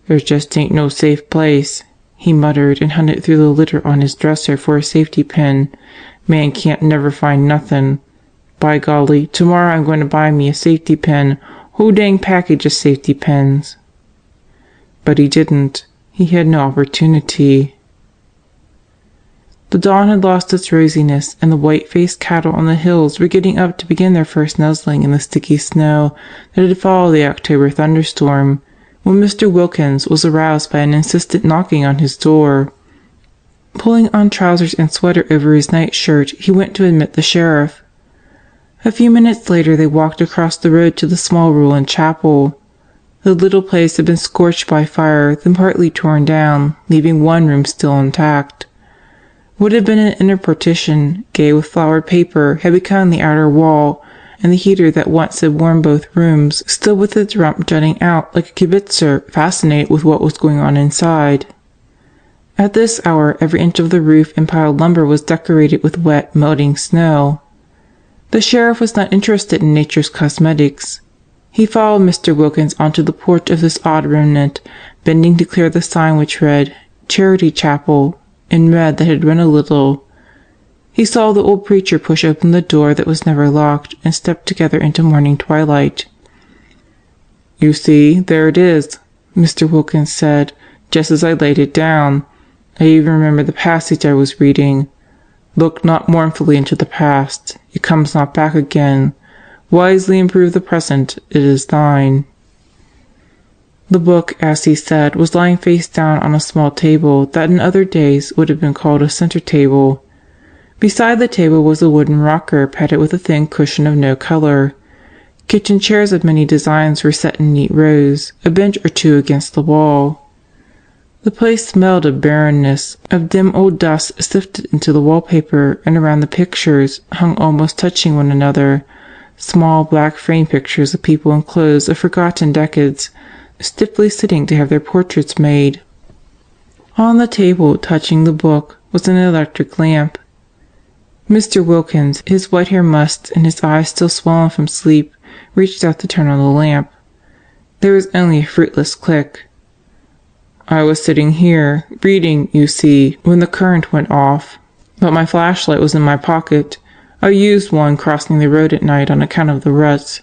"There just ain't no safe place," he muttered and hunted through the litter on his dresser for a safety pin. "Man can't never find nothin'. By golly, tomorrow I'm going to buy me a safety pin, whole dang package of safety pins." But he didn't. He had no opportunity. The dawn had lost its rosiness, and the white-faced cattle on the hills were getting up to begin their first nuzzling in the sticky snow that had followed the October thunderstorm, when Mr. Wilkins was aroused by an insistent knocking on his door. Pulling on trousers and sweater over his nightshirt, he went to admit the sheriff. A few minutes later they walked across the road to the small ruined chapel. The little place had been scorched by fire, then partly torn down, leaving one room still intact. What had been an inner partition, gay with flowered paper, had become the outer wall, and the heater that once had warmed both rooms stood with its rump jutting out like a kibitzer, fascinated with what was going on inside. At this hour every inch of the roof and piled lumber was decorated with wet, melting snow. The sheriff was not interested in nature's cosmetics. He followed Mr. Wilkins onto the porch of this odd remnant, bending to clear the sign which read, "Charity Chapel," in red that had run a little. He saw the old preacher push open the door that was never locked and step together into morning twilight. "You see, there it is," Mr. Wilkins said, "just as I laid it down. I even remember the passage I was reading. 'Look not mournfully into the past. It comes not back again. Wisely improve the present. It is thine.'" The book, as he said, was lying face down on a small table that in other days would have been called a center table. Beside the table was a wooden rocker padded with a thin cushion of no color. Kitchen chairs of many designs were set in neat rows, a bench or two against the wall. The place smelled of barrenness, of dim old dust sifted into the wallpaper and around the pictures, hung almost touching one another, small black frame pictures of people in clothes of forgotten decades, stiffly sitting to have their portraits made. On the table, touching the book, was an electric lamp. Mr. Wilkins, his white hair mussed and his eyes still swollen from sleep, reached out to turn on the lamp. There was only a fruitless click. "I was sitting here, reading, you see, when the current went off. But my flashlight was in my pocket. I used one crossing the road at night on account of the ruts.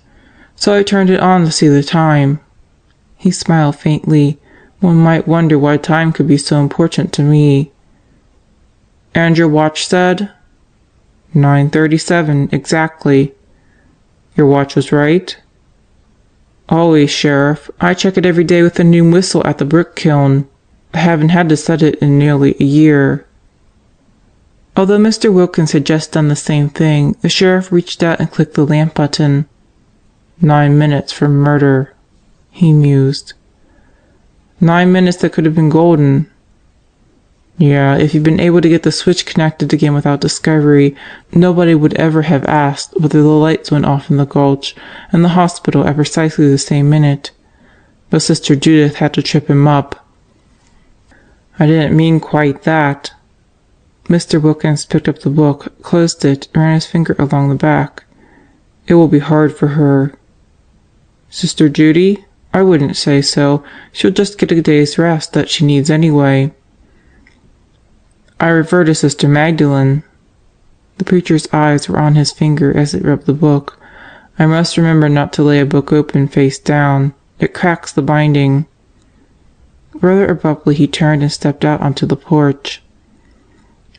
So I turned it on to see the time." He smiled faintly. "One might wonder why time could be so important to me. And your watch said? 9:37, exactly. Your watch was right? Always, Sheriff. I check it every day with a new whistle at the brick kiln. I haven't had to set it in nearly a year. Although Mr. Wilkins had just done the same thing, the sheriff reached out and clicked the lamp button. 9 minutes for murder, he mused. 9 minutes that could have been golden. Yeah, if you'd been able to get the switch connected again without discovery, nobody would ever have asked whether the lights went off in the gulch and the hospital at precisely the same minute. But Sister Judith had to trip him up. I didn't mean quite that. Mr. Wilkins picked up the book, closed it, and ran his finger along the back. It will be hard for her. Sister Judy? I wouldn't say so. She'll just get a day's rest that she needs anyway. I refer to Sister Magdalene. The preacher's eyes were on his finger as it rubbed the book. I must remember not to lay a book open face down. It cracks the binding. Rather abruptly he turned and stepped out onto the porch.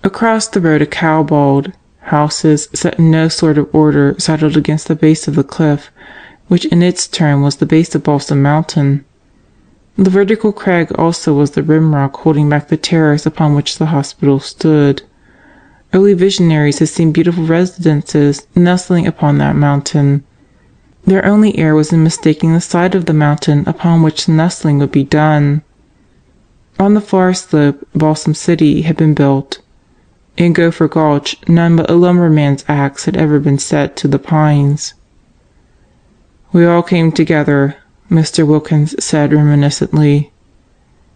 Across the road a cow bawled. Houses, set in no sort of order, settled against the base of the cliff, which in its turn was the base of Balsam Mountain. The vertical crag also was the rim rock holding back the terrace upon which the hospital stood. Early visionaries had seen beautiful residences nestling upon that mountain. Their only error was in mistaking the side of the mountain upon which the nestling would be done. On the far slope, Balsam City had been built. In Gopher Gulch, none but a lumberman's axe had ever been set to the pines. We all came together, Mr. Wilkins said reminiscently.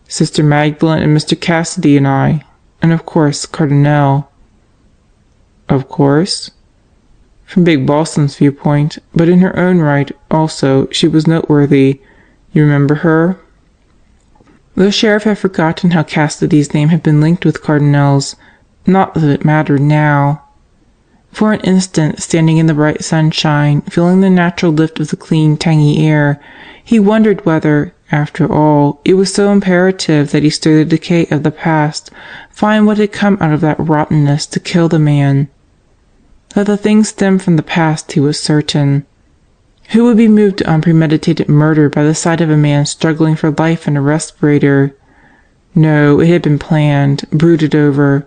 Sister Magdalene and Mr. Cassidy and I, and of course Cardinal. Of course? From Big Balsam's viewpoint, but in her own right, also, she was noteworthy. You remember her? The sheriff had forgotten how Cassidy's name had been linked with Cardinal's, not that it mattered now. For an instant, standing in the bright sunshine, feeling the natural lift of the clean, tangy air, he wondered whether, after all, it was so imperative that he stir the decay of the past, find what had come out of that rottenness to kill the man. That the thing stemmed from the past, he was certain. Who would be moved to unpremeditated murder by the sight of a man struggling for life in a respirator? No, it had been planned, brooded over.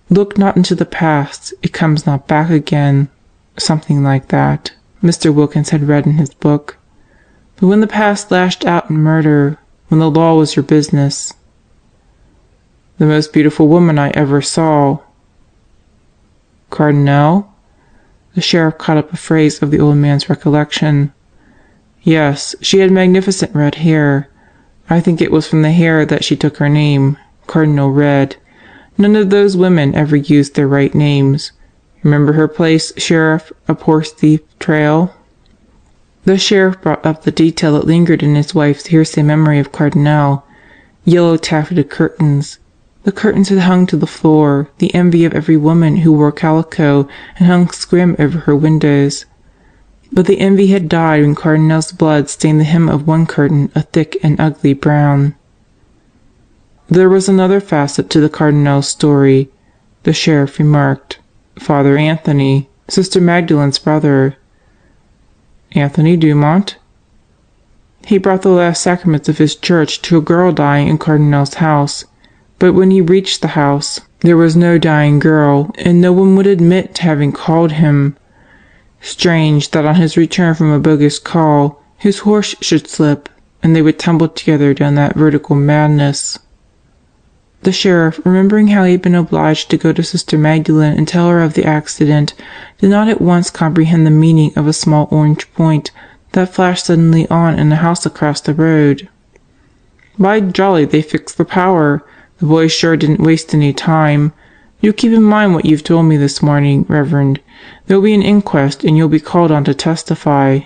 Look not into the past, it comes not back again. Something like that, Mr. Wilkins had read in his book. But when the past lashed out in murder, when the law was your business. The most beautiful woman I ever saw. Cardinal? The sheriff caught up a phrase of the old man's recollection. Yes, she had magnificent red hair. I think it was from the hair that she took her name, Cardinal Red. None of those women ever used their right names. Remember her place, Sheriff, up Horse Thief Trail? The sheriff brought up the detail that lingered in his wife's hearsay memory of Cardinal. Yellow taffeted curtains. The curtains had hung to the floor, the envy of every woman who wore calico and hung scrim over her windows. But the envy had died when Cardinal's blood stained the hem of one curtain a thick and ugly brown. There was another facet to the Cardinal's story, the sheriff remarked. Father Anthony, Sister Magdalene's brother. Anthony Dumont? He brought the last sacraments of his church to a girl dying in Cardinal's house, but when he reached the house, there was no dying girl, and no one would admit to having called him. Strange that on his return from a bogus call, his horse should slip, and they would tumble together down that vertical madness. The sheriff, remembering how he had been obliged to go to Sister Magdalene and tell her of the accident, did not at once comprehend the meaning of a small orange point that flashed suddenly on in a house across the road. By jolly, they fixed the power! The boys sure didn't waste any time. You keep in mind what you've told me this morning, Reverend. There'll be an inquest, and you'll be called on to testify.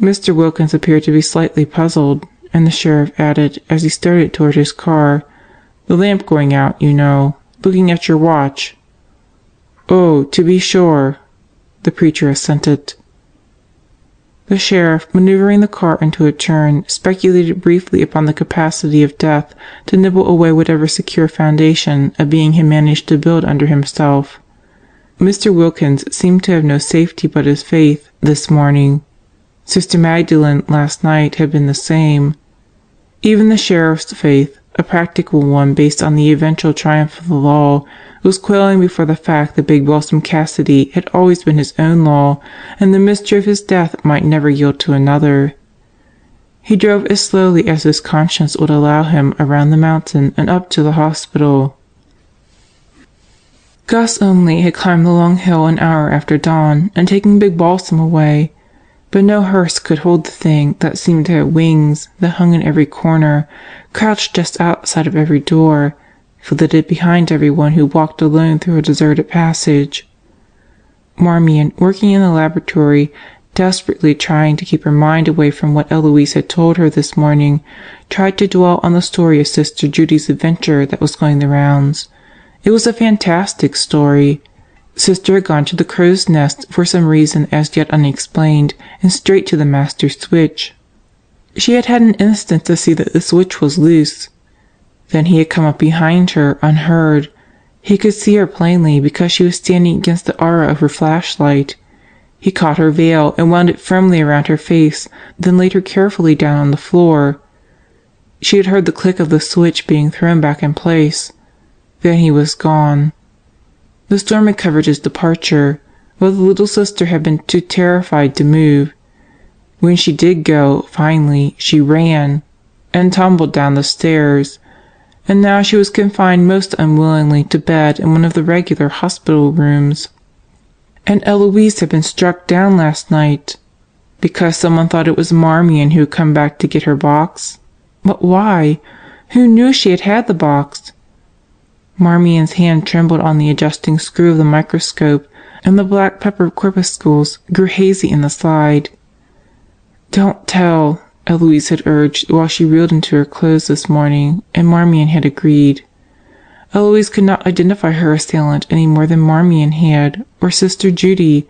Mr. Wilkins appeared to be slightly puzzled, and the sheriff added, as he started toward his car, "The lamp going out, you know. Looking at your watch." "Oh, to be sure," the preacher assented. The sheriff, maneuvering the car into a turn, speculated briefly upon the capacity of death to nibble away whatever secure foundation a being had managed to build under himself. Mr. Wilkins seemed to have no safety but his faith this morning. Sister Magdalene last night had been the same. Even the sheriff's faith, a practical one based on the eventual triumph of the law, was quailing before the fact that Big Balsam Cassidy had always been his own law, and the mystery of his death might never yield to another. He drove as slowly as his conscience would allow him around the mountain and up to the hospital. Gus only had climbed the long hill an hour after dawn and taken Big Balsam away, but no hearse could hold the thing that seemed to have wings, that hung in every corner, crouched just outside of every door, flitted behind everyone who walked alone through a deserted passage. Marmion, working in the laboratory, desperately trying to keep her mind away from what Eloise had told her this morning, tried to dwell on the story of Sister Judy's adventure that was going the rounds. It was a fantastic story. Sister had gone to the crow's nest for some reason as yet unexplained, and straight to the master switch. She had had an instant to see that the switch was loose. Then he had come up behind her, unheard. He could see her plainly because she was standing against the aura of her flashlight. He caught her veil and wound it firmly around her face, then laid her carefully down on the floor. She had heard the click of the switch being thrown back in place. Then he was gone. The storm had covered his departure, but the little sister had been too terrified to move. When she did go, finally, she ran and tumbled down the stairs, and now she was confined most unwillingly to bed in one of the regular hospital rooms. And Eloise had been struck down last night because someone thought it was Marmion who had come back to get her box. But why? Who knew she had had the box? Marmion's hand trembled on the adjusting screw of the microscope, and the black pepper corpuscles grew hazy in the slide. "Don't tell," Eloise had urged while she reeled into her clothes this morning, and Marmion had agreed. Eloise could not identify her assailant any more than Marmion had, or Sister Judy,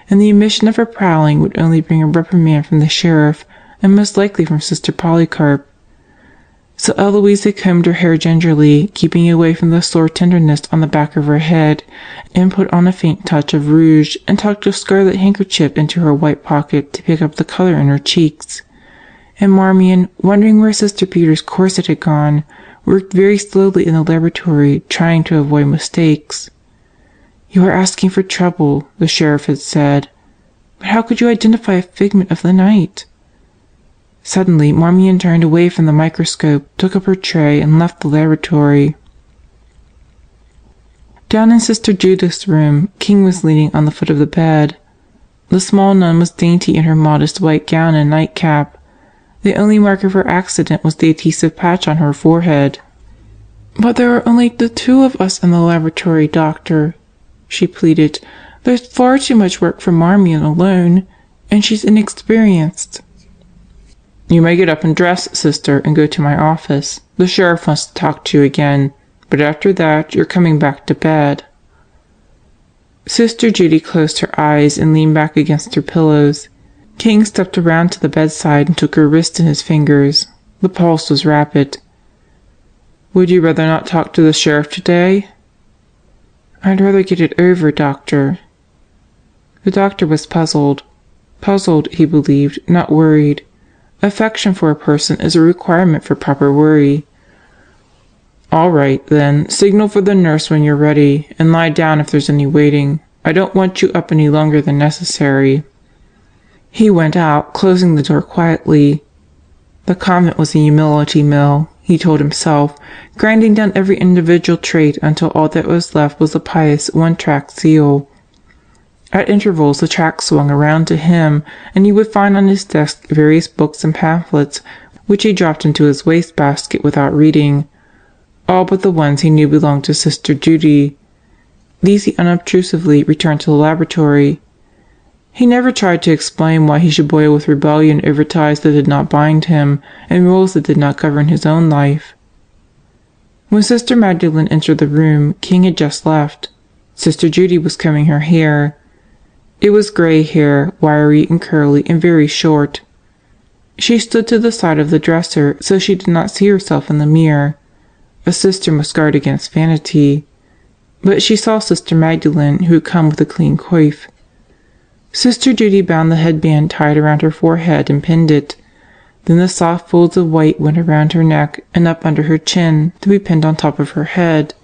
and the admission of her prowling would only bring a reprimand from the sheriff, and most likely from Sister Polycarp. So Eloise had combed her hair gingerly, keeping away from the sore tenderness on the back of her head, and put on a faint touch of rouge, and tucked a scarlet handkerchief into her white pocket to pick up the color in her cheeks. And Marmion, wondering where Sister Peter's corset had gone, worked very slowly in the laboratory, trying to avoid mistakes. "You are asking for trouble," the sheriff had said. "But how could you identify a figment of the night?" Suddenly Marmion turned away from the microscope, took up her tray, and left the laboratory. Down in Sister Judith's room, King was leaning on the foot of the bed. The small nun was dainty in her modest white gown and nightcap. The only mark of her accident was the adhesive patch on her forehead. "But there are only the two of us in the laboratory, Doctor," she pleaded. "There's far too much work for Marmion alone, and she's inexperienced." "You may get up and dress, sister, and go to my office. The sheriff wants to talk to you again, but after that you're coming back to bed." Sister Judy closed her eyes and leaned back against her pillows. King stepped around to the bedside and took her wrist in his fingers. The pulse was rapid. "Would you rather not talk to the sheriff today?" "I'd rather get it over, Doctor." The doctor was puzzled. Puzzled, he believed, not worried. Affection for a person is a requirement for proper worry. "All right, then. Signal for the nurse when you're ready, and lie down if there's any waiting. I don't want you up any longer than necessary." He went out, closing the door quietly. The convent was a humility mill, he told himself, grinding down every individual trait until all that was left was a pious one-track seal. At intervals the track swung around to him, and he would find on his desk various books and pamphlets which he dropped into his wastebasket without reading, all but the ones he knew belonged to Sister Judy. These he unobtrusively returned to the laboratory. He never tried to explain why he should boil with rebellion over ties that did not bind him and rules that did not govern his own life. When Sister Magdalene entered the room, King had just left. Sister Judy was combing her hair. It was gray hair, wiry and curly and very short. She stood to the side of the dresser so she did not see herself in the mirror. A sister must guard against vanity. But she saw Sister Magdalene, who had come with a clean coif. Sister Judy bound the headband tied around her forehead and pinned it. Then the soft folds of white went around her neck and up under her chin to be pinned on top of her head.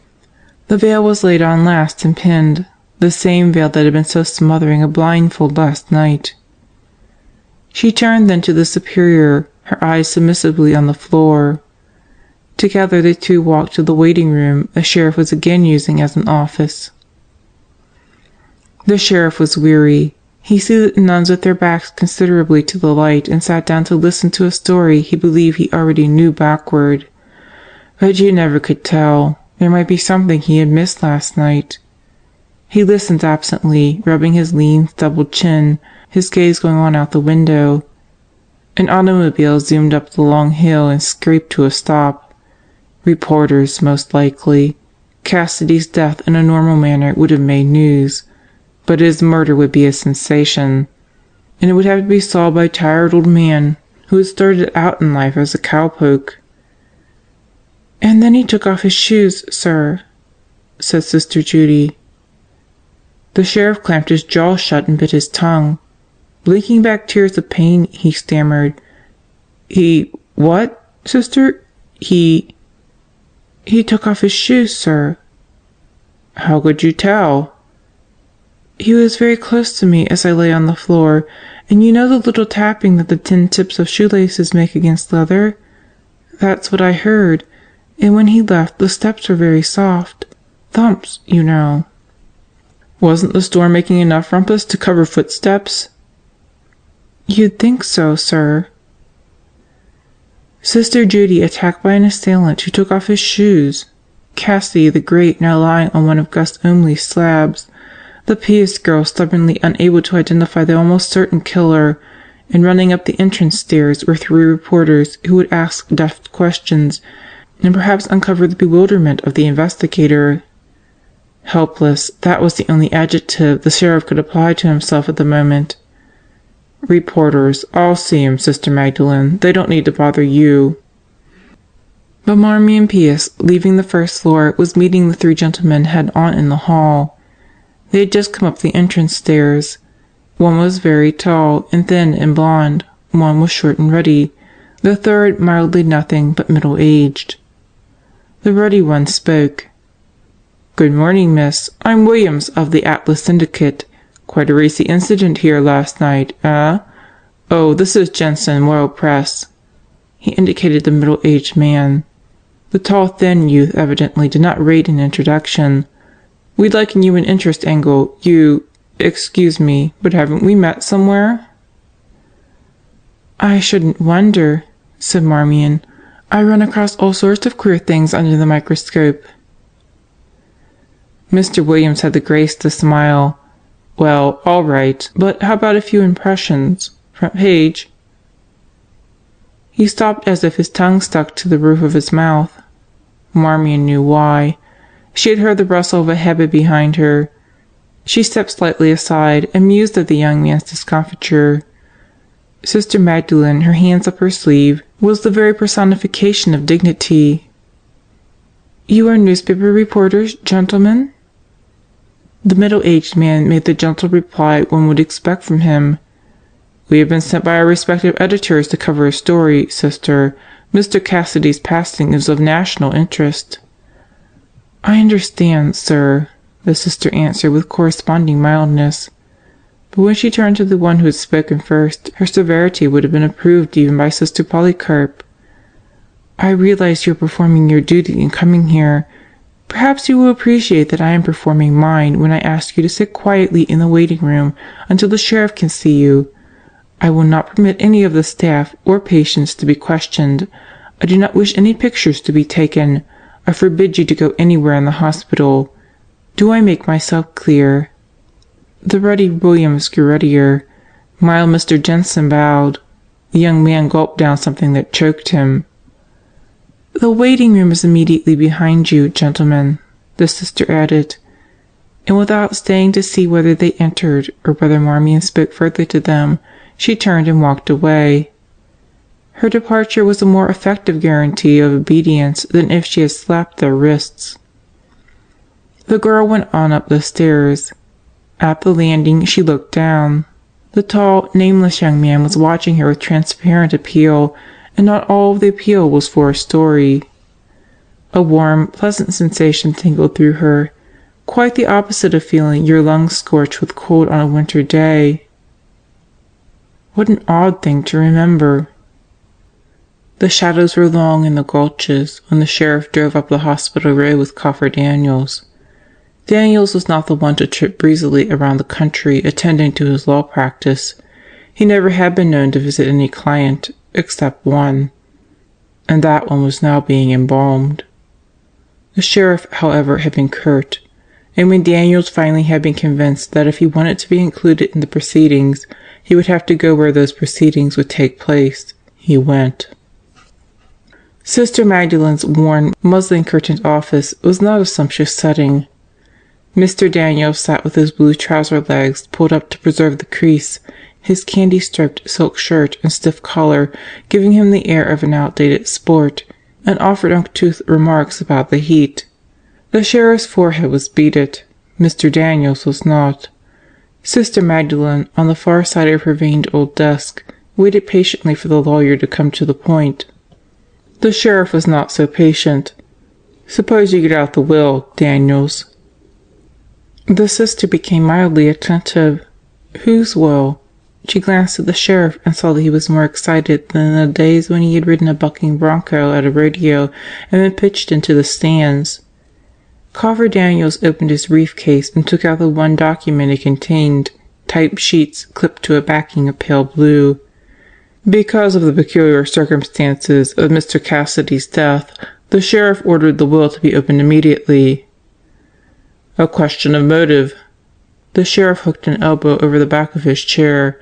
The veil was laid on last and pinned, the same veil that had been so smothering a blindfold last night. She turned then to the superior, her eyes submissively on the floor. Together the two walked to the waiting room the sheriff was again using as an office. The sheriff was weary. He seated the nuns with their backs considerably to the light and sat down to listen to a story he believed he already knew backward. But you never could tell. There might be something he had missed last night. He listened absently, rubbing his lean, stubbled chin, his gaze going on out the window. An automobile zoomed up the long hill and scraped to a stop. Reporters, most likely. Cassidy's death in a normal manner would have made news, but his murder would be a sensation, and it would have to be solved by a tired old man who had started out in life as a cowpoke. "And then he took off his shoes, sir," said Sister Judy. The sheriff clamped his jaw shut and bit his tongue. Blinking back tears of pain, he stammered, "He what, sister? He took off his shoes, sir." "How could you tell?" "He was very close to me as I lay on the floor, and you know the little tapping that the tin tips of shoelaces make against leather? That's what I heard, and when he left the steps were very soft. Thumps, you know." "Wasn't the storm making enough rumpus to cover footsteps?" "You'd think so, sir." Sister Judy attacked by an assailant who took off his shoes. Cassidy the Great now lying on one of Gus Omley's slabs. The pious girl stubbornly unable to identify the almost certain killer, and running up the entrance stairs were 3 reporters who would ask deft questions and perhaps uncover the bewilderment of the investigator. Helpless, that was the only adjective the sheriff could apply to himself at the moment. "Reporters, I'll see 'em, Sister Magdalene. They don't need to bother you." But Marmion Pierce, leaving the first floor, was meeting the 3 gentlemen head on in the hall. They had just come up the entrance stairs. One was very tall and thin and blonde. One was short and ruddy. The third mildly nothing but middle-aged. The ruddy one spoke. "Good morning, miss. I'm Williams of the Atlas Syndicate. Quite a racy incident here last night, eh? Oh, this is Jensen, Royal Press." He indicated the middle-aged man. The tall, thin youth evidently did not rate an introduction. "We'd liken you an interest angle. Excuse me, but haven't we met somewhere?" "I shouldn't wonder," said Marmion. "I run across all sorts of queer things under the microscope." Mr. Williams had the grace to smile. "Well, all right, but how about a few impressions? Front page?" He stopped as if his tongue stuck to the roof of his mouth. Marmion knew why. She had heard the rustle of a habit behind her. She stepped slightly aside and mused at the young man's discomfiture. Sister Magdalene, her hands up her sleeve, was the very personification of dignity. "You are newspaper reporters, gentlemen?" The middle-aged man made the gentle reply one would expect from him. "We have been sent by our respective editors to cover a story, sister. Mr. Cassidy's passing is of national interest." "I understand, sir," the sister answered with corresponding mildness. But when she turned to the one who had spoken first, her severity would have been approved even by Sister Polycarp. "I realize you are performing your duty in coming here. Perhaps you will appreciate that I am performing mine when I ask you to sit quietly in the waiting room until the sheriff can see you. I will not permit any of the staff or patients to be questioned. I do not wish any pictures to be taken. I forbid you to go anywhere in the hospital. Do I make myself clear?" The ruddy Williams grew ruddier. Mild Mr. Jensen bowed. The young man gulped down something that choked him. "The waiting room is immediately behind you, gentlemen," the sister added. and without staying to see whether they entered or whether Marmion spoke further to them, she turned and walked away. Her departure was a more effective guarantee of obedience than if she had slapped their wrists. The girl went on up the stairs. At the landing she looked down. The tall, nameless young man was watching her with transparent appeal, and not all of the appeal was for a story. A warm, pleasant sensation tingled through her, quite the opposite of feeling your lungs scorched with cold on a winter day. What an odd thing to remember! The shadows were long in the gulches when the sheriff drove up the hospital road with Coffer Daniels. Daniels was not the one to trip breezily around the country attending to his law practice. He never had been known to visit any client, except one, and that one was now being embalmed. The sheriff, however, had been curt, and when Daniels finally had been convinced that if he wanted to be included in the proceedings, he would have to go where those proceedings would take place, he went. Sister Magdalen's worn, muslin-curtained office was not a sumptuous setting. Mr. Daniels sat with his blue trouser legs pulled up to preserve the crease, his candy-striped silk shirt and stiff collar giving him the air of an outdated sport, and offered uncouth remarks about the heat. The sheriff's forehead was beaded. Mr. Daniels was not. Sister Magdalen, on the far side of her veined old desk, waited patiently for the lawyer to come to the point. The sheriff was not so patient. "Suppose you get out the will, Daniels." The sister became mildly attentive. Whose will? She glanced at the sheriff and saw that he was more excited than in the days when he had ridden a bucking bronco at a rodeo and been pitched into the stands. Coffer Daniels opened his briefcase and took out the one document it contained, typed sheets clipped to a backing of pale blue. Because of the peculiar circumstances of Mr. Cassidy's death, the sheriff ordered the will to be opened immediately. "A question of motive." The sheriff hooked an elbow over the back of his chair.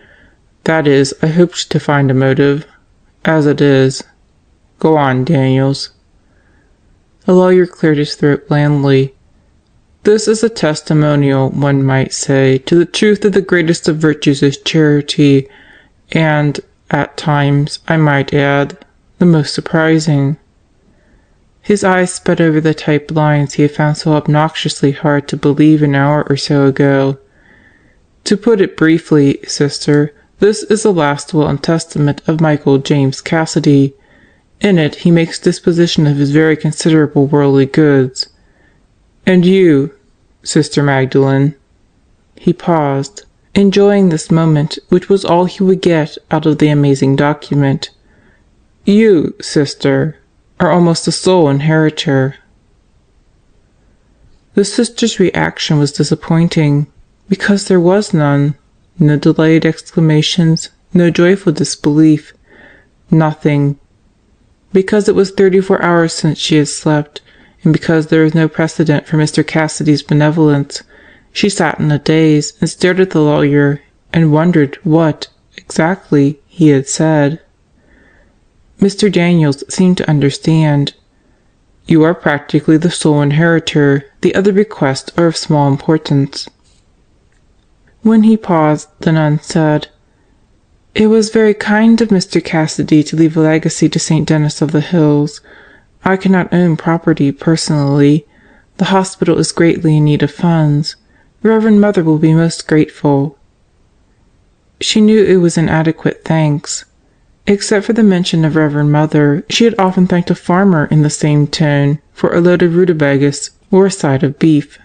"That is, I hoped to find a motive. As it is. Go on, Daniels." The lawyer cleared his throat blandly. "This is a testimonial, one might say, to the truth that the greatest of virtues is charity, and, at times, I might add, the most surprising." His eyes sped over the typed lines he had found so obnoxiously hard to believe an hour or so ago. "To put it briefly, sister, this is the last will and testament of Michael James Cassidy. In it he makes disposition of his very considerable worldly goods. And you, Sister Magdalen—" He paused, enjoying this moment, which was all he would get out of the amazing document. "You, sister, are almost the sole inheritor." The sister's reaction was disappointing, because there was none. No delayed exclamations, no joyful disbelief. Nothing. Because it was 34 hours since she had slept, and because there was no precedent for Mr. Cassidy's benevolence, she sat in a daze and stared at the lawyer and wondered what, exactly, he had said. Mr. Daniels seemed to understand. "You are practically the sole inheritor. The other bequests are of small importance." When he paused, the nun said, "It was very kind of Mr. Cassidy to leave a legacy to St. Denis of the Hills. I cannot own property personally. The hospital is greatly in need of funds. Reverend Mother will be most grateful." She knew it was inadequate thanks. Except for the mention of Reverend Mother, she had often thanked a farmer in the same tone for a load of rutabagas or a side of beef.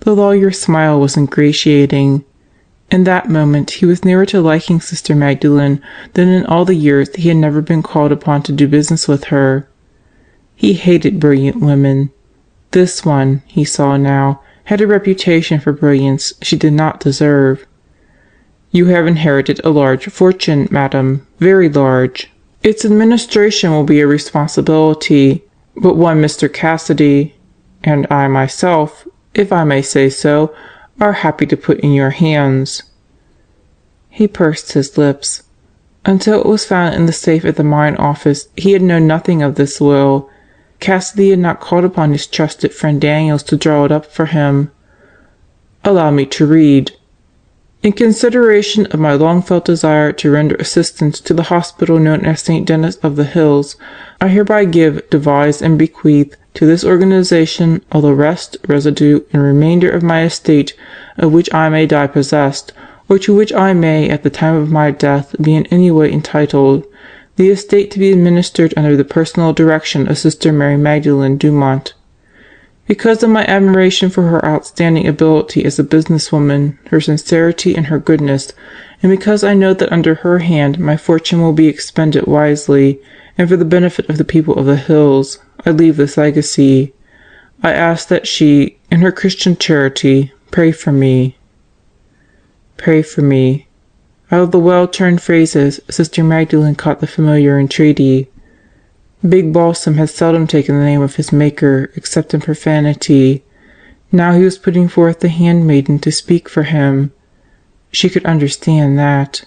The lawyer's smile was ingratiating. In that moment he was nearer to liking Sister Magdalen than in all the years he had never been called upon to do business with her. He hated brilliant women. This one, he saw now, had a reputation for brilliance she did not deserve. "You have inherited a large fortune, madam, very large. Its administration will be a responsibility, but one Mr. Cassidy, and I myself, if I may say so, are happy to put in your hands." He pursed his lips. Until it was found in the safe at the mine office, he had known nothing of this will. Cassidy had not called upon his trusted friend Daniels to draw it up for him. Allow me to read. In consideration of my long-felt desire to render assistance to the hospital known as St. Denis of the Hills, I hereby give, devise, and bequeath to this organization all the rest, residue, and remainder of my estate of which I may die possessed, or to which I may at the time of my death be in any way entitled, the estate to be administered under the personal direction of Sister Mary Magdalene Dumont. Because of my admiration for her outstanding ability as a businesswoman, her sincerity and her goodness, and because I know that under her hand my fortune will be expended wisely, and for the benefit of the people of the hills, I leave this legacy. I ask that she, in her Christian charity, pray for me. Pray for me. Out of the well-turned phrases, Sister Magdalene caught the familiar entreaty. Big Balsam had seldom taken the name of his Maker except in profanity. Now he was putting forth the handmaiden to speak for him. She could understand that.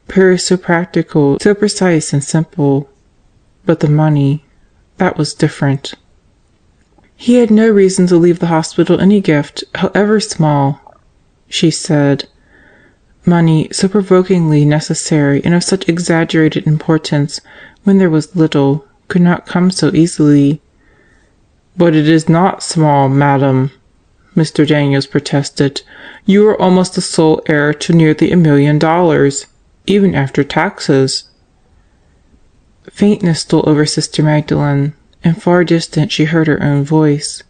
Prayer is so practical, so precise and simple. But the money, that was different. He had no reason to leave the hospital any gift, however small, she said. Money, so provokingly necessary and of such exaggerated importance when there was little, could not come so easily. "But it is not small, madam," Mr. Daniels protested. "You are almost the sole heir to nearly $1 million, even after taxes." Faintness stole over Sister Magdalene, and far distant she heard her own voice.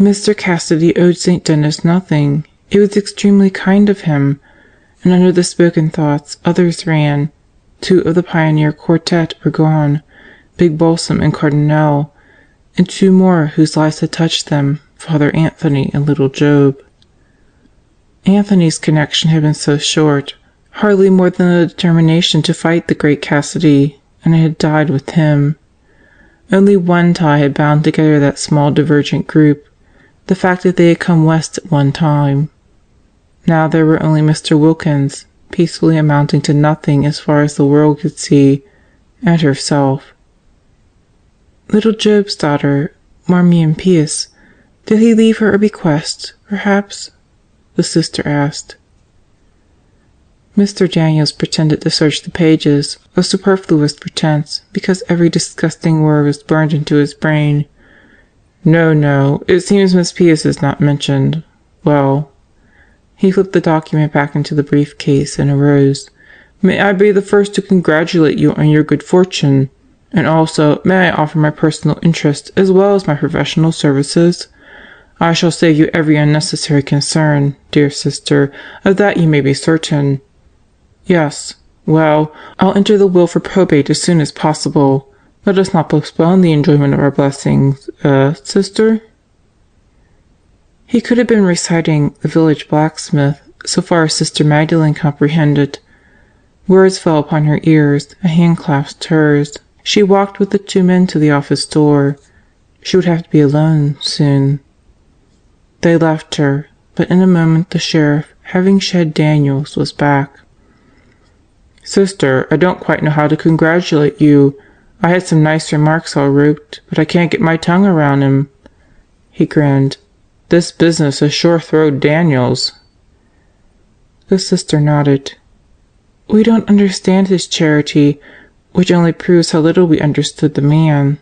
Mr. Cassidy owed St. Denis nothing. It was extremely kind of him. And under the spoken thoughts, others ran. 2 of the pioneer quartet were gone, Big Balsam and Cardinal, and 2 more whose lives had touched them, Father Anthony and little Job. Anthony's connection had been so short, hardly more than a determination to fight the great Cassidy, and it had died with him. Only one tie had bound together that small divergent group, the fact that they had come west at one time. Now there were only Mr. Wilkins, peacefully amounting to nothing as far as the world could see, and herself. Little Job's daughter, Marmion Pearce, did he leave her a bequest, perhaps? The sister asked. Mr. Daniels pretended to search the pages, a superfluous pretense, because every disgusting word was burned into his brain. No, it seems Miss Pearce is not mentioned. Well. He flipped the document back into the briefcase and arose. "May I be the first to congratulate you on your good fortune, and also may I offer my personal interest as well as my professional services? I shall save you every unnecessary concern, dear sister, of that you may be certain. Yes, well, I'll enter the will for probate as soon as possible. Let us not postpone the enjoyment of our blessings, sister?" He could have been reciting The Village Blacksmith, so far as Sister Magdalene comprehended. Words fell upon her ears, a hand clasped hers. She walked with the 2 men to the office door. She would have to be alone soon. They left her, but in a moment the sheriff, having shed Daniels, was back. "Sister, I don't quite know how to congratulate you. I had some nice remarks all roped, but I can't get my tongue around 'em." He grinned. "This business has sure throwed Daniels." The sister nodded. "We don't understand his charity, which only proves how little we understood the man."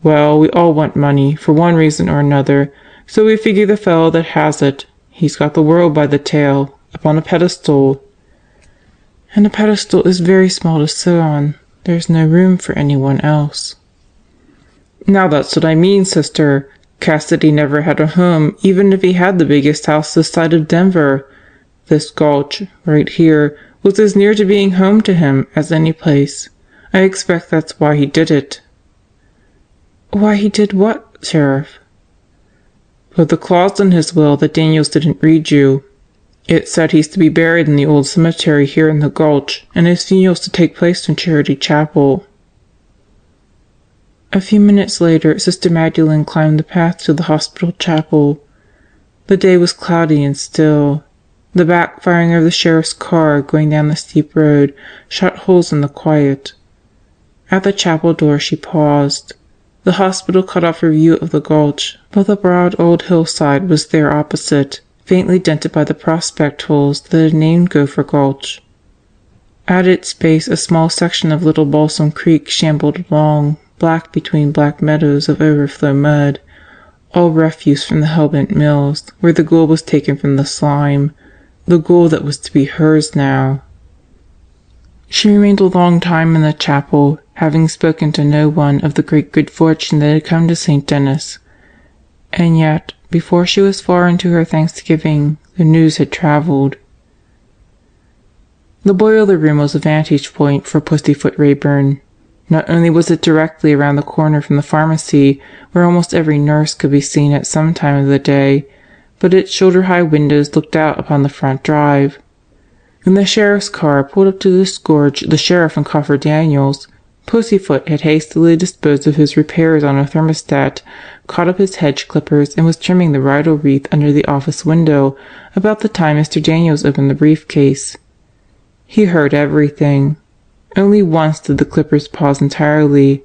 "Well, we all want money, for one reason or another, so we figure the fellow that has it, he's got the world by the tail, up on a pedestal." "And a pedestal is very small to sit on. There's no room for anyone else." "Now that's what I mean, sister. Cassidy never had a home, even if he had the biggest house this side of Denver. This gulch, right here, was as near to being home to him as any place. I expect that's why he did it." "Why he did what, Sheriff?" "Put the clause in his will that Daniels didn't read you. It said he's to be buried in the old cemetery here in the gulch, and his funeral's to take place in Charity Chapel." A few minutes later, Sister Magdalene climbed the path to the hospital chapel. The day was cloudy and still. The backfiring of the sheriff's car going down the steep road shot holes in the quiet. At the chapel door she paused. The hospital cut off her view of the gulch, but the broad old hillside was there opposite, faintly dented by the prospect holes that had named Gopher Gulch. At its base a small section of Little Balsam Creek shambled along, black between black meadows of overflow mud, all refuse from the hell-bent mills, where the gold was taken from the slime, the gold that was to be hers now. She remained a long time in the chapel, having spoken to no one of the great good fortune that had come to St. Denis. And yet, before she was far into her thanksgiving, the news had travelled. The boiler room was a vantage point for Pussyfoot Rayburn. Not only was it directly around the corner from the pharmacy, where almost every nurse could be seen at some time of the day, but its shoulder-high windows looked out upon the front drive. When the sheriff's car pulled up to disgorge the sheriff and Coffer Daniels, Pussyfoot had hastily disposed of his repairs on a thermostat, caught up his hedge clippers, and was trimming the bridal wreath under the office window about the time Mr. Daniels opened the briefcase. He heard everything. Only once did the clippers pause entirely.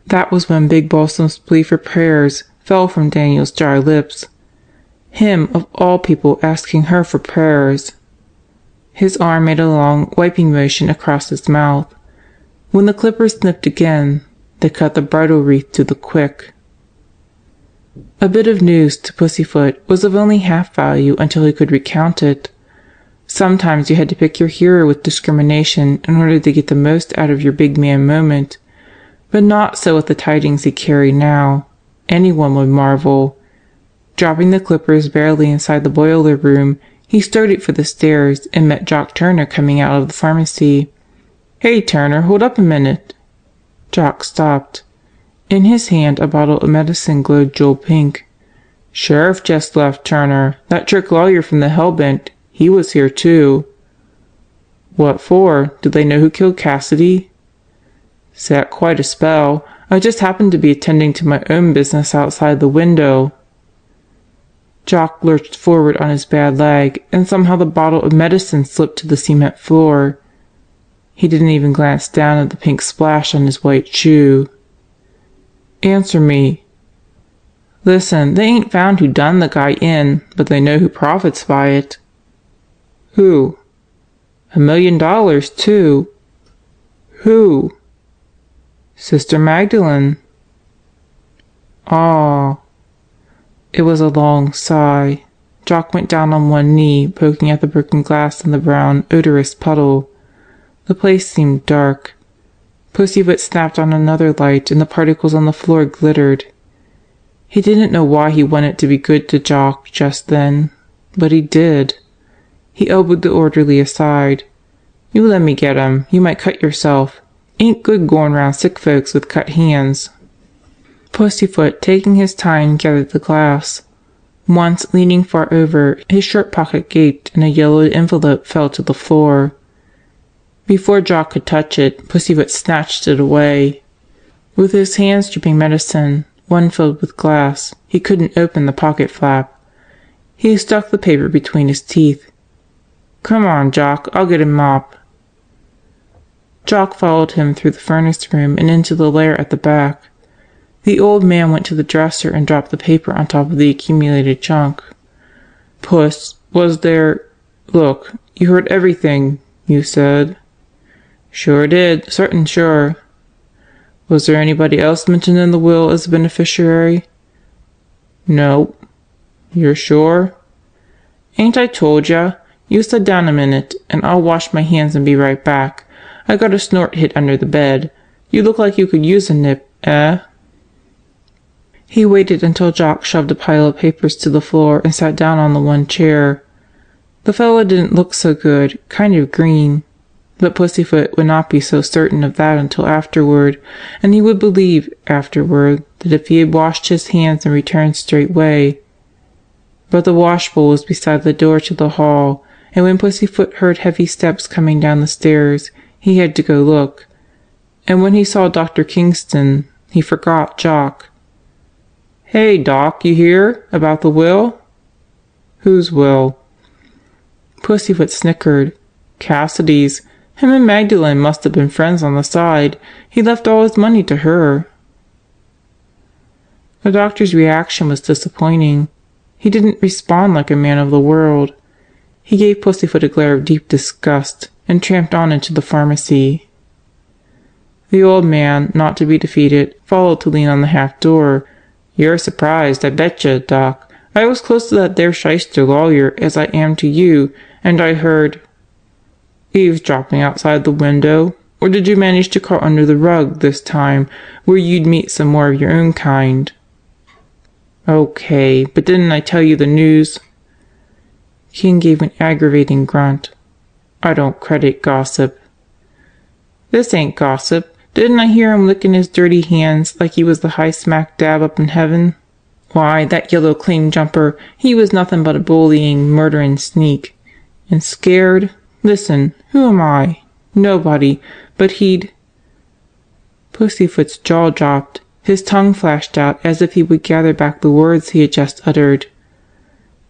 That was when Big Balsam's plea for prayers fell from Daniel's dry lips. Him, of all people, asking her for prayers. His arm made a long wiping motion across his mouth. When the clippers snipped again, they cut the bridal wreath to the quick. A bit of news to Pussyfoot was of only half value until he could recount it. Sometimes you had to pick your hero with discrimination in order to get the most out of your big man moment, but not so with the tidings he carried now. Anyone would marvel. Dropping the clippers barely inside the boiler room, he started for the stairs and met Jock Turner coming out of the pharmacy. "Hey, Turner, hold up a minute." Jock stopped. In his hand a bottle of medicine glowed jewel pink. "Sheriff just left, Turner. That trick lawyer from the Hellbent. He was here too." "What for? Did they know who killed Cassidy?" "Sat quite a spell. I just happened to be attending to my own business outside the window." Jock lurched forward on his bad leg, and somehow the bottle of medicine slipped to the cement floor. He didn't even glance down at the pink splash on his white shoe. "Answer me." "Listen, they ain't found who done the guy in, but they know who profits by it." "Who?" $1 million, too." "Who?" "Sister Magdalene." "Aw." It was a long sigh. Jock went down on one knee, poking at the broken glass in the brown, odorous puddle. The place seemed dark. Pussyfoot snapped on another light, and the particles on the floor glittered. He didn't know why he wanted to be good to Jock just then, but he did. He elbowed the orderly aside. "You let me get him. You might cut yourself. Ain't good going round sick folks with cut hands." Pussyfoot, taking his time, gathered the glass. Once, leaning far over, his shirt pocket gaped and a yellowed envelope fell to the floor. Before Jock could touch it, Pussyfoot snatched it away. With his hands dripping medicine, one filled with glass, he couldn't open the pocket flap. He stuck the paper between his teeth. "Come on, Jock, I'll get a mop." Jock followed him through the furnace room and into the lair at the back. The old man went to the dresser and dropped the paper on top of the accumulated junk. "Puss, was there... Look, you heard everything, you said." "Sure did, certain sure." "Was there anybody else mentioned in the will as a beneficiary?" "Nope." "You're sure?" "Ain't I told ya? You sit down a minute, and I'll wash my hands and be right back. I got a snort hit under the bed. You look like you could use a nip, eh?" He waited until Jock shoved a pile of papers to the floor and sat down on the one chair. The fellow didn't look so good, kind of green. But Pussyfoot would not be so certain of that until afterward, and he would believe, afterward, that if he had washed his hands and returned straightway. But the washbowl was beside the door to the hall, and when Pussyfoot heard heavy steps coming down the stairs, he had to go look. And when he saw Dr. Kingston, he forgot Jock. "Hey, Doc, you hear? About the will?" "Whose will?" Pussyfoot snickered. "Cassidy's. Him and Magdalene must have been friends on the side. He left all his money to her." The doctor's reaction was disappointing. He didn't respond like a man of the world. He gave Pussyfoot a glare of deep disgust and tramped on into the pharmacy. The old man, not to be defeated, followed to lean on the half-door. "You're surprised, I betcha, Doc. I was close to that there shyster lawyer, as I am to you, and I heard—" "Eavesdropping outside the window? Or did you manage to crawl under the rug this time, where you'd meet some more of your own kind?" "Okay, but didn't I tell you the news?" King gave an aggravating grunt. "I don't credit gossip." "This ain't gossip. Didn't I hear him licking his dirty hands like he was the high smack dab up in heaven? Why, that yellow claim jumper, he was nothing but a bullying, murdering sneak. And scared? Listen, who am I? Nobody. But he'd—" Pussyfoot's jaw dropped. His tongue flashed out as if he would gather back the words he had just uttered.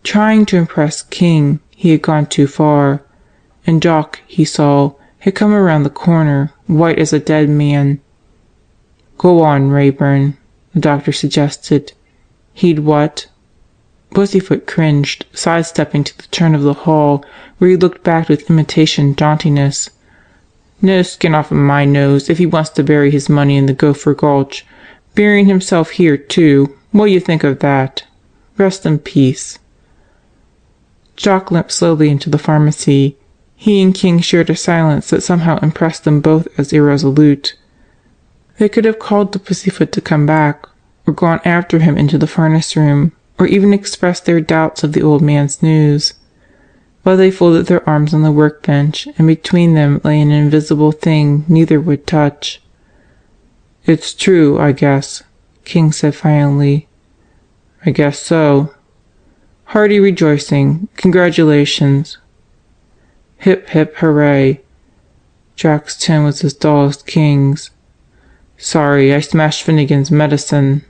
Trying to impress King, he had gone too far, and Jock, he saw, had come around the corner, white as a dead man. "Go on, Rayburn," the doctor suggested. "He'd what?" Pussyfoot cringed, sidestepping to the turn of the hall, where he looked back with imitation jauntiness. "No skin off of my nose if he wants to bury his money in the Gopher Gulch. Burying himself here, too. What you think of that? Rest in peace." Jock limped slowly into the pharmacy. He and King shared a silence that somehow impressed them both as irresolute. They could have called to Pussyfoot to come back, or gone after him into the furnace room, or even expressed their doubts of the old man's news. But they folded their arms on the workbench, and between them lay an invisible thing neither would touch. "It's true, I guess," King said finally. "I guess so. Hearty rejoicing. Congratulations." "Hip hip hooray." Jack's tone was as dull as King's. "Sorry, I smashed Finnegan's medicine."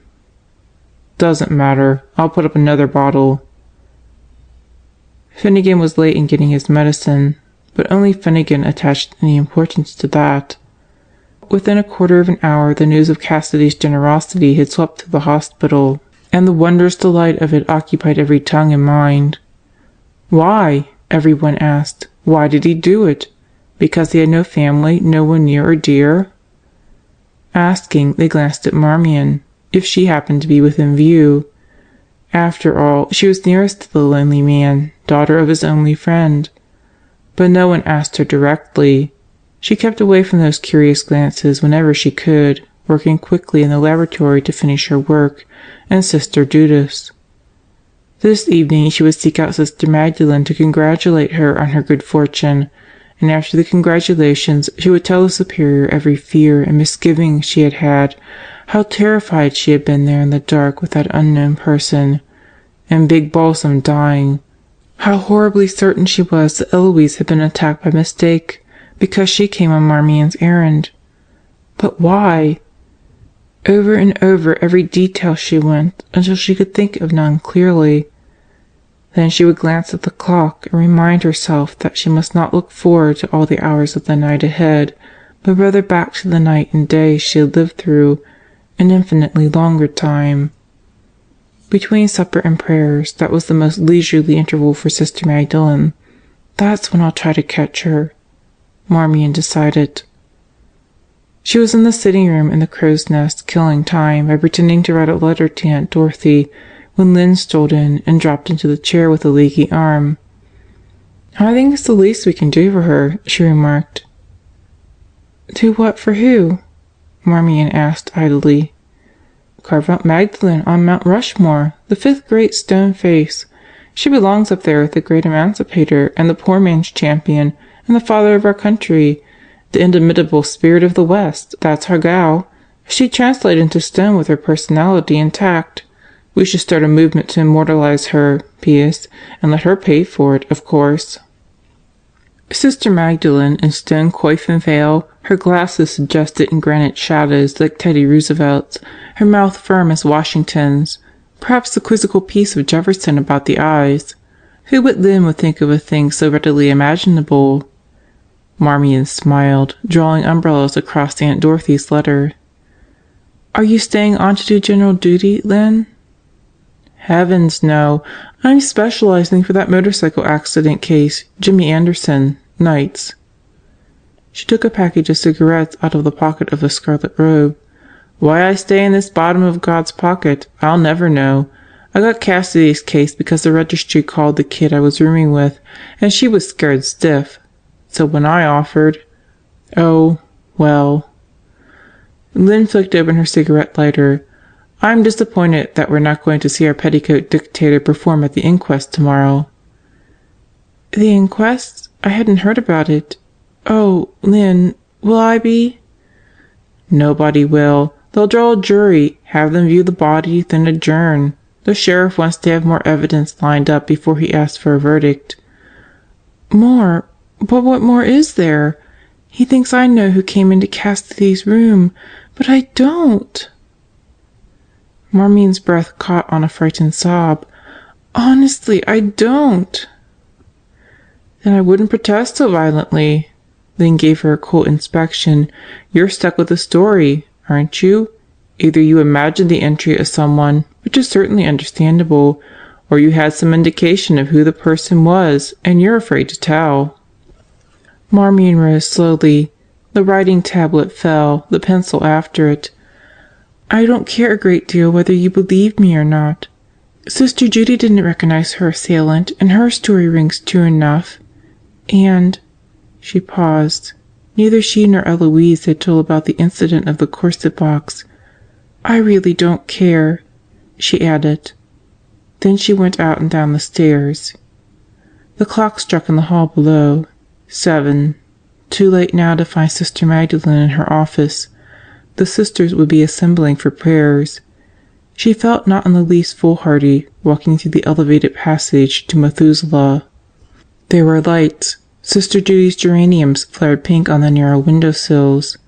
"Doesn't matter. I'll put up another bottle." Finnegan was late in getting his medicine, but only Finnegan attached any importance to that. Within a quarter of an hour the news of Cassidy's generosity had swept through the hospital, and the wondrous delight of it occupied every tongue and mind. Why? Everyone asked. Why did he do it? Because he had no family, no one near or dear? Asking, they glanced at Marmion, if she happened to be within view. After all, she was nearest to the lonely man, daughter of his only friend. But no one asked her directly. She kept away from those curious glances whenever she could, working quickly in the laboratory to finish her work and Sister Judas. This evening she would seek out Sister Magdalene to congratulate her on her good fortune, and after the congratulations she would tell the Superior every fear and misgiving she had had, how terrified she had been there in the dark with that unknown person, and Big Balsam dying, how horribly certain she was that Eloise had been attacked by mistake because she came on Marmion's errand. But why? Over and over every detail she went, until she could think of none clearly. Then she would glance at the clock and remind herself that she must not look forward to all the hours of the night ahead, but rather back to the night and day she had lived through, an infinitely longer time. Between supper and prayers, that was the most leisurely interval for Sister Magdalene. "That's when I'll try to catch her," Marmion decided. She was in the sitting room in the crow's nest, killing time by pretending to write a letter to Aunt Dorothy, when Lynn strolled in and dropped into the chair with a leaky arm. "I think it's the least we can do for her," she remarked. "Do what for who?" Marmion asked idly. "Carve out Magdalene on Mount Rushmore, the fifth great stone face. She belongs up there with the great emancipator and the poor man's champion and the father of our country. The indomitable spirit of the West, that's her gal. She'd translate into stone with her personality intact. We should start a movement to immortalize her, P.S., and let her pay for it, of course." Sister Magdalene, in stone coif and veil, her glasses suggested in granite shadows like Teddy Roosevelt's, her mouth firm as Washington's, perhaps the quizzical piece of Jefferson about the eyes. Who but Lynn would think of a thing so readily imaginable? Marmion smiled, drawing umbrellas across Aunt Dorothy's letter. "Are you staying on to do general duty, Lynn?" Heavens, no. I'm specializing for that motorcycle accident case. Jimmy Anderson. Nights. She took a package of cigarettes out of the pocket of the scarlet robe. Why I stay in this bottom of God's pocket, I'll never know. I got Cassidy's case because the registry called the kid I was rooming with, and she was scared stiff. So when I offered... Oh, well... Lynn flicked open her cigarette lighter. I'm disappointed that we're not going to see our petticoat dictator perform at the inquest tomorrow. The inquest? I hadn't heard about it. Oh, Lynn, will I be? Nobody will. They'll draw a jury, have them view the body, then adjourn. The sheriff wants to have more evidence lined up before he asks for a verdict. More? But what more is there? He thinks I know who came into Cassidy's room, but I don't. Marmion's breath caught on a frightened sob. Honestly, I don't. Then I wouldn't protest so violently. Lynn gave her a cool inspection. You're stuck with the story, aren't you? Either you imagined the entry as someone, which is certainly understandable, or you had some indication of who the person was, and you're afraid to tell. Marmion rose slowly. The writing tablet fell, the pencil after it. I don't care a great deal whether you believe me or not. Sister Judy didn't recognize her assailant, and her story rings true enough. And... She paused. Neither she nor Eloise had told about the incident of the corset box. I really don't care, she added. Then she went out and down the stairs. The clock struck in the hall below. 7. Too late now to find Sister Magdalene in her office. The sisters would be assembling for prayers. She felt not in the least foolhardy, walking through the elevated passage to Methuselah. There were lights. Sister Judy's geraniums flared pink on the narrow window-sills.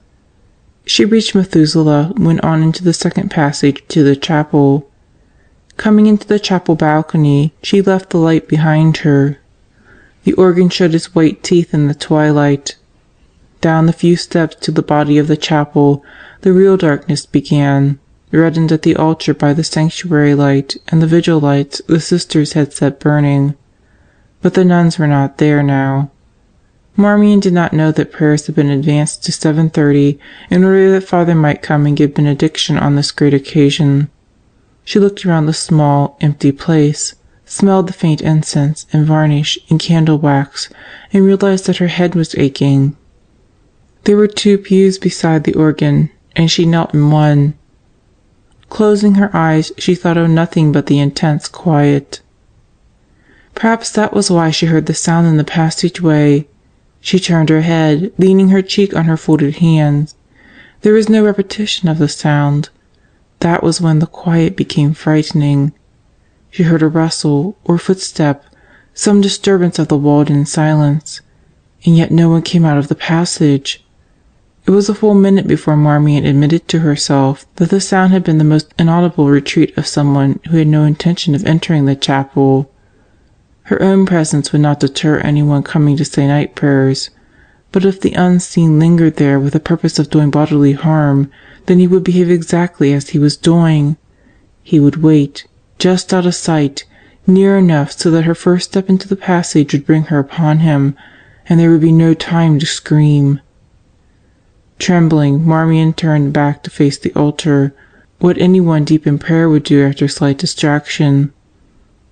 She reached Methuselah, went on into the second passage to the chapel. Coming into the chapel balcony, she left the light behind her. The organ showed its white teeth in the twilight. Down the few steps to the body of the chapel, the real darkness began, reddened at the altar by the sanctuary light and the vigil lights the sisters had set burning. But the nuns were not there now. Marmion did not know that prayers had been advanced to 7:30 in order that Father might come and give benediction on this great occasion. She looked around the small, empty place, smelled the faint incense and varnish and candle wax, and realized that her head was aching. There were 2 pews beside the organ, and she knelt in one. Closing her eyes, she thought of nothing but the intense quiet. Perhaps that was why she heard the sound in the passageway. She turned her head, leaning her cheek on her folded hands. There was no repetition of the sound. That was when the quiet became frightening. She heard a rustle or footstep, some disturbance of the walled-in silence, and yet no one came out of the passage. It was a full minute before Marmion admitted to herself that the sound had been the most inaudible retreat of someone who had no intention of entering the chapel. Her own presence would not deter anyone coming to say night prayers, but if the unseen lingered there with the purpose of doing bodily harm, then he would behave exactly as he was doing. He would wait, just out of sight, near enough so that her first step into the passage would bring her upon him, and there would be no time to scream. Trembling, Marmion turned back to face the altar, what anyone deep in prayer would do after slight distraction.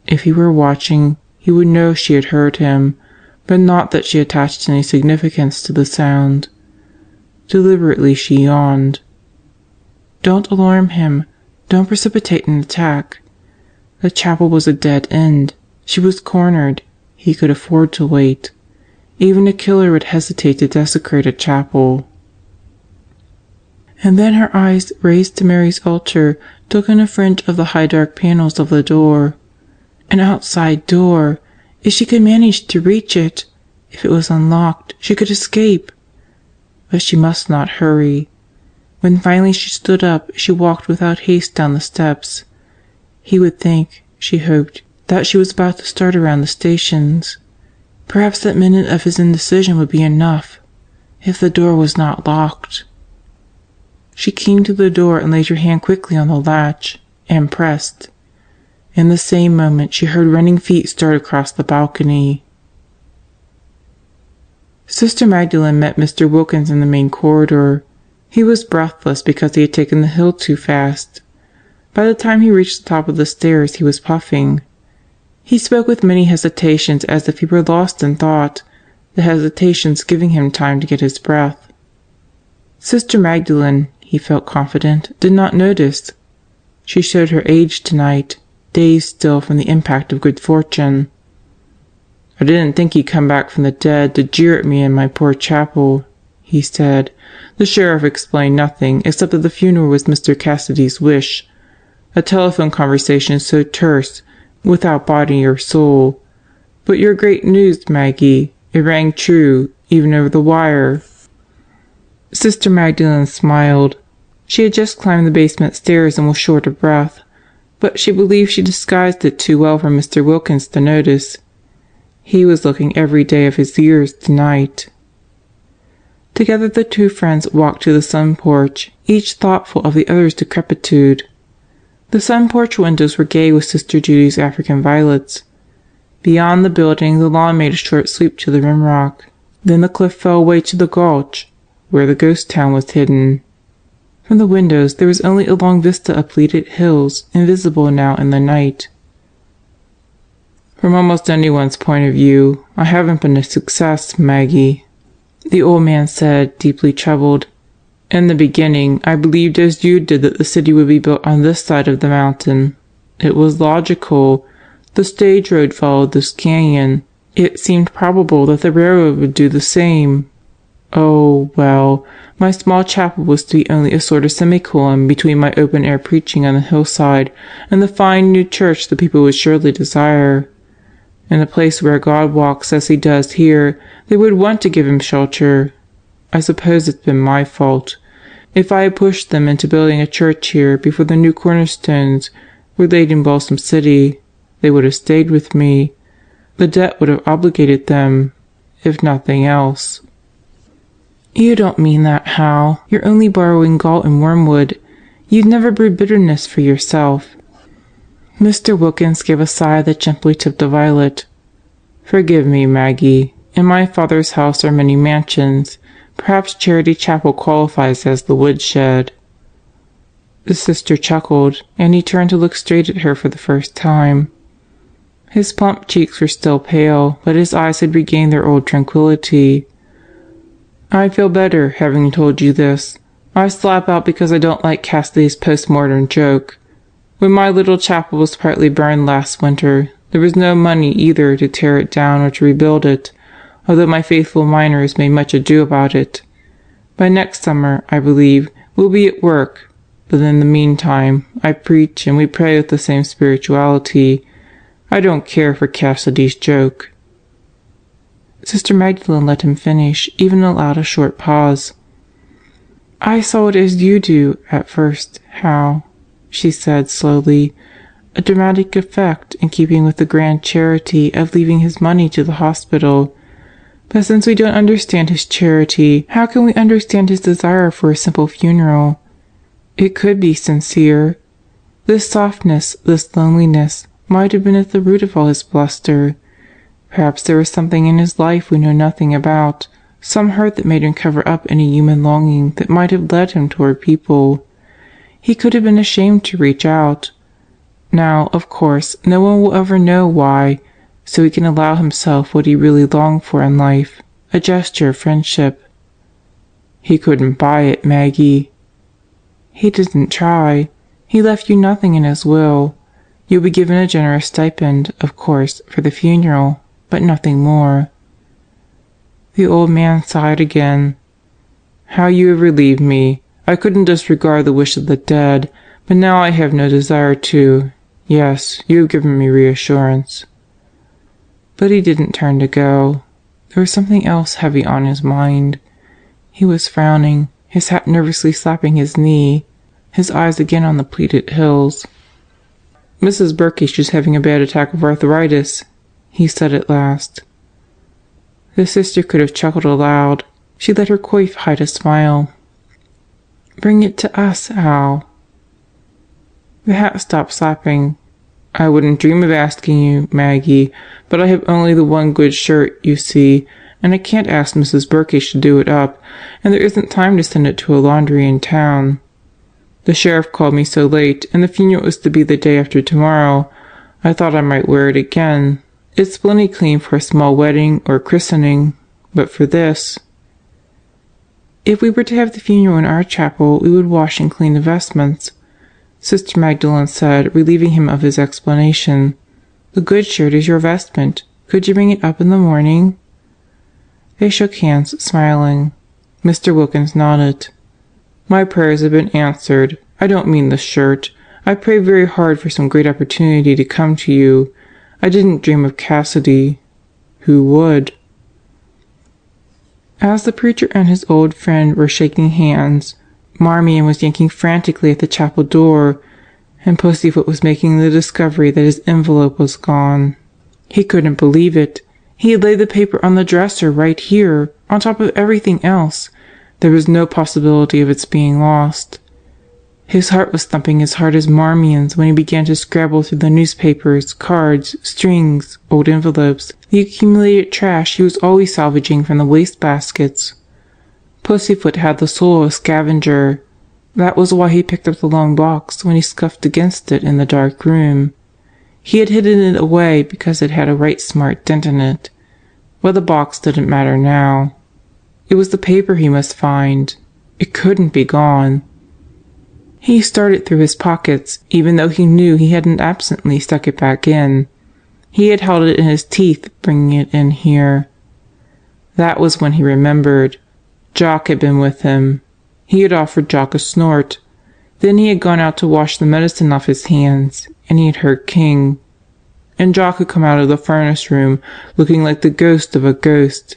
If he were watching, he would know she had heard him, but not that she attached any significance to the sound. Deliberately she yawned. Don't alarm him. Don't precipitate an attack. The chapel was a dead end. She was cornered. He could afford to wait. Even a killer would hesitate to desecrate a chapel. And then her eyes, raised to Mary's altar, took in a fringe of the high dark panels of the door. An outside door! If she could manage to reach it, if it was unlocked, she could escape. But she must not hurry. When finally she stood up, she walked without haste down the steps. He would think, she hoped, that she was about to start around the stations. Perhaps that minute of his indecision would be enough, if the door was not locked. She came to the door and laid her hand quickly on the latch, and pressed. In the same moment, she heard running feet start across the balcony. Sister Magdalene met Mr. Wilkins in the main corridor. He was breathless because he had taken the hill too fast. By the time he reached the top of the stairs, he was puffing. He spoke with many hesitations as if he were lost in thought, the hesitations giving him time to get his breath. Sister Magdalene, he felt confident, did not notice. She showed her age tonight, dazed still from the impact of good fortune. "I didn't think he'd come back from the dead to jeer at me in my poor chapel," he said. "The sheriff explained nothing except that the funeral was Mr. Cassidy's wish. A telephone conversation so terse, without body or soul. But your great news, Maggie, it rang true, even over the wire." Sister Magdalene smiled. She had just climbed the basement stairs and was short of breath, but she believed she disguised it too well for Mr. Wilkins to notice. He was looking every day of his years tonight. Together the two friends walked to the sun porch, each thoughtful of the other's decrepitude. The sun porch windows were gay with Sister Judy's African violets. Beyond the building the lawn made a short sweep to the rim rock. Then the cliff fell away to the gulch, where the ghost town was hidden. From the windows there was only a long vista of pleated hills, invisible now in the night. "From almost anyone's point of view, I haven't been a success, Maggie," the old man said, deeply troubled. "In the beginning, I believed as you did that the city would be built on this side of the mountain. It was logical. The stage road followed this canyon. It seemed probable that the railroad would do the same. Oh, well, my small chapel was to be only a sort of semicolon between my open-air preaching on the hillside and the fine new church the people would surely desire. In a place where God walks as he does here, they would want to give him shelter. I suppose it's been my fault. If I had pushed them into building a church here before the new cornerstones were laid in Balsam City, they would have stayed with me. The debt would have obligated them, if nothing else." "You don't mean that, Hal. You're only borrowing gall and wormwood. You'd never brew bitterness for yourself." Mr. Wilkins gave a sigh that gently tipped a violet. "Forgive me, Maggie. In my father's house are many mansions. Perhaps Charity Chapel qualifies as the woodshed." The sister chuckled, and he turned to look straight at her for the first time. His plump cheeks were still pale, but his eyes had regained their old tranquillity. "I feel better, having told you this. I slap out because I don't like Cassidy's post-mortem joke. When my little chapel was partly burned last winter, there was no money either to tear it down or to rebuild it, although my faithful miners made much ado about it. By next summer, I believe, we'll be at work, but in the meantime, I preach and we pray with the same spirituality. I don't care for Cassidy's joke." Sister Magdalene let him finish, even allowed a short pause. "I saw it as you do, at first, Hal," she said slowly, "a dramatic effect in keeping with the grand charity of leaving his money to the hospital. But since we don't understand his charity, how can we understand his desire for a simple funeral? It could be sincere. This softness, this loneliness, might have been at the root of all his bluster. Perhaps there was something in his life we know nothing about, some hurt that made him cover up any human longing that might have led him toward people. He could have been ashamed to reach out. Now, of course, no one will ever know why, so he can allow himself what he really longed for in life, a gesture of friendship." "He couldn't buy it, Maggie." "He didn't try. He left you nothing in his will. You'll be given a generous stipend, of course, for the funeral, but nothing more." The old man sighed again. "How you have relieved me. I couldn't disregard the wish of the dead, but now I have no desire to. Yes, you have given me reassurance." But he didn't turn to go. There was something else heavy on his mind. He was frowning, his hat nervously slapping his knee, his eyes again on the pleated hills. "Mrs. Burkish is having a bad attack of arthritis," he said at last. The sister could have chuckled aloud. She let her coif hide a smile. "Bring it to us, Al." The hat stopped slapping. I wouldn't dream of asking you, Maggie, but I have only the one good shirt, you see, and I can't ask Mrs. Burkish to do it up, and there isn't time to send it to a laundry in town. The sheriff called me so late, and the funeral is to be the day after tomorrow. I thought I might wear it again. It's plenty clean for a small wedding or christening, but for this... If we were to have the funeral in our chapel, we would wash and clean the vestments, Sister Magdalene said, relieving him of his explanation. The good shirt is your vestment. Could you bring it up in the morning? They shook hands, smiling. Mr. Wilkins nodded. My prayers have been answered. I don't mean the shirt. I prayed very hard for some great opportunity to come to you. I didn't dream of Cassidy. Who would? As the preacher and his old friend were shaking hands, Marmion was yanking frantically at the chapel door, and Pussyfoot was making the discovery that his envelope was gone. He couldn't believe it. He had laid the paper on the dresser right here, on top of everything else. There was no possibility of its being lost. His heart was thumping as hard as Marmion's when he began to scrabble through the newspapers, cards, strings, old envelopes, the accumulated trash he was always salvaging from the wastebaskets. Pussyfoot had the soul of a scavenger. That was why he picked up the long box when he scuffed against it in the dark room. He had hidden it away because it had a right smart dent in it. But the box didn't matter now. It was the paper he must find. It couldn't be gone. He started through his pockets, even though he knew he hadn't absently stuck it back in. He had held it in his teeth, bringing it in here. That was when he remembered. Jock had been with him. He had offered Jock a snort. Then he had gone out to wash the medicine off his hands, and he had heard King. And Jock had come out of the furnace room, looking like the ghost of a ghost.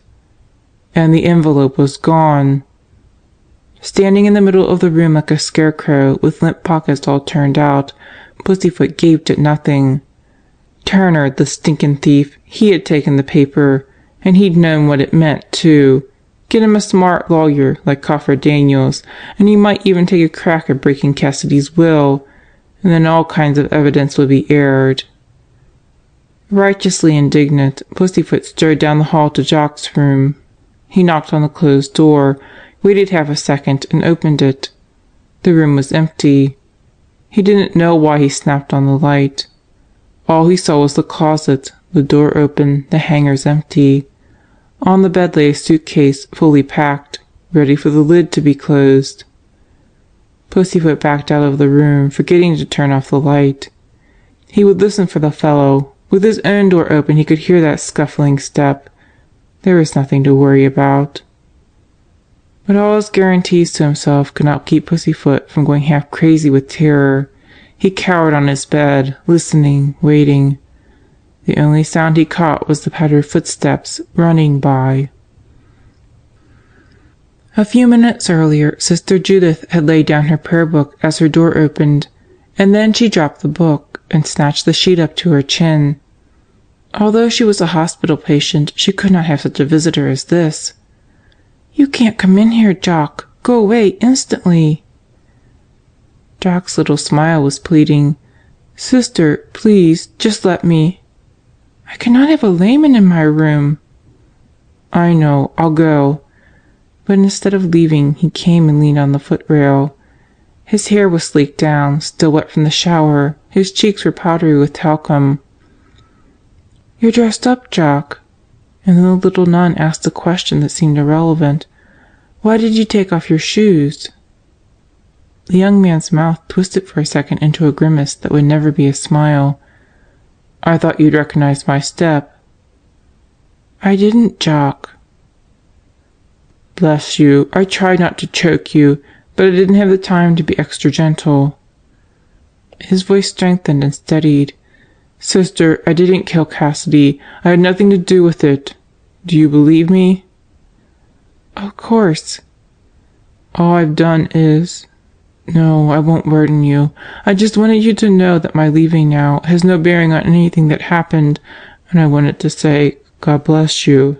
And the envelope was gone. Standing in the middle of the room like a scarecrow, with limp pockets all turned out, Pussyfoot gaped at nothing. Turner, the stinking thief, he had taken the paper, and he'd known what it meant, too. Get him a smart lawyer like Coffer Daniels, and he might even take a crack at breaking Cassidy's will, and then all kinds of evidence would be aired. Righteously indignant, Pussyfoot strode down the hall to Jock's room. He knocked on the closed door, waited half a second, and opened it. The room was empty. He didn't know why he snapped on the light. All he saw was the closet, the door open, the hangers empty. On the bed lay a suitcase, fully packed, ready for the lid to be closed. Pussyfoot backed out of the room, forgetting to turn off the light. He would listen for the fellow. With his own door open, he could hear that scuffling step. There was nothing to worry about. But all his guarantees to himself could not keep Pussyfoot from going half crazy with terror. He cowered on his bed, listening, waiting. The only sound he caught was the patter of footsteps running by. A few minutes earlier, Sister Judith had laid down her prayer book as her door opened, and then she dropped the book and snatched the sheet up to her chin. Although she was a hospital patient, she could not have such a visitor as this. "You can't come in here, Jock. Go away instantly." Jock's little smile was pleading. "Sister, please, just let me." "I cannot have a layman in my room." "I know. I'll go." But instead of leaving, he came and leaned on the footrail. His hair was sleeked down, still wet from the shower. His cheeks were powdery with talcum. "You're dressed up, Jock." And then the little nun asked a question that seemed irrelevant. "Why did you take off your shoes?" The young man's mouth twisted for a second into a grimace that would never be a smile. "I thought you'd recognize my step." "I didn't, Jock." "Bless you. I tried not to choke you, but I didn't have the time to be extra gentle." His voice strengthened and steadied. "Sister, I didn't kill Cassidy. I had nothing to do with it. Do you believe me?" "Of course." "All I've done is... No, I won't burden you. I just wanted you to know that my leaving now has no bearing on anything that happened, and I wanted to say, God bless you."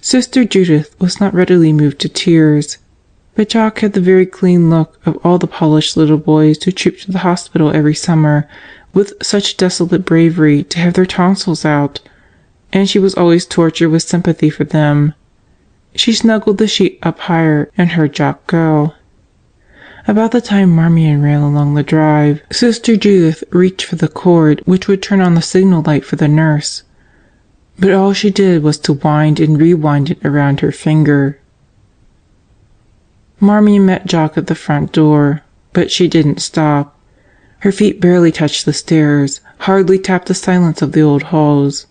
Sister Judith was not readily moved to tears, but Jock had the very clean look of all the polished little boys who trooped to the hospital every summer with such desolate bravery to have their tonsils out, and she was always tortured with sympathy for them. She snuggled the sheet up higher and heard Jock go. About the time Marmion ran along the drive, Sister Judith reached for the cord which would turn on the signal light for the nurse, but all she did was to wind and rewind it around her finger. Marmion met Jock at the front door, but she didn't stop. Her feet barely touched the stairs, hardly tapped the silence of the old halls.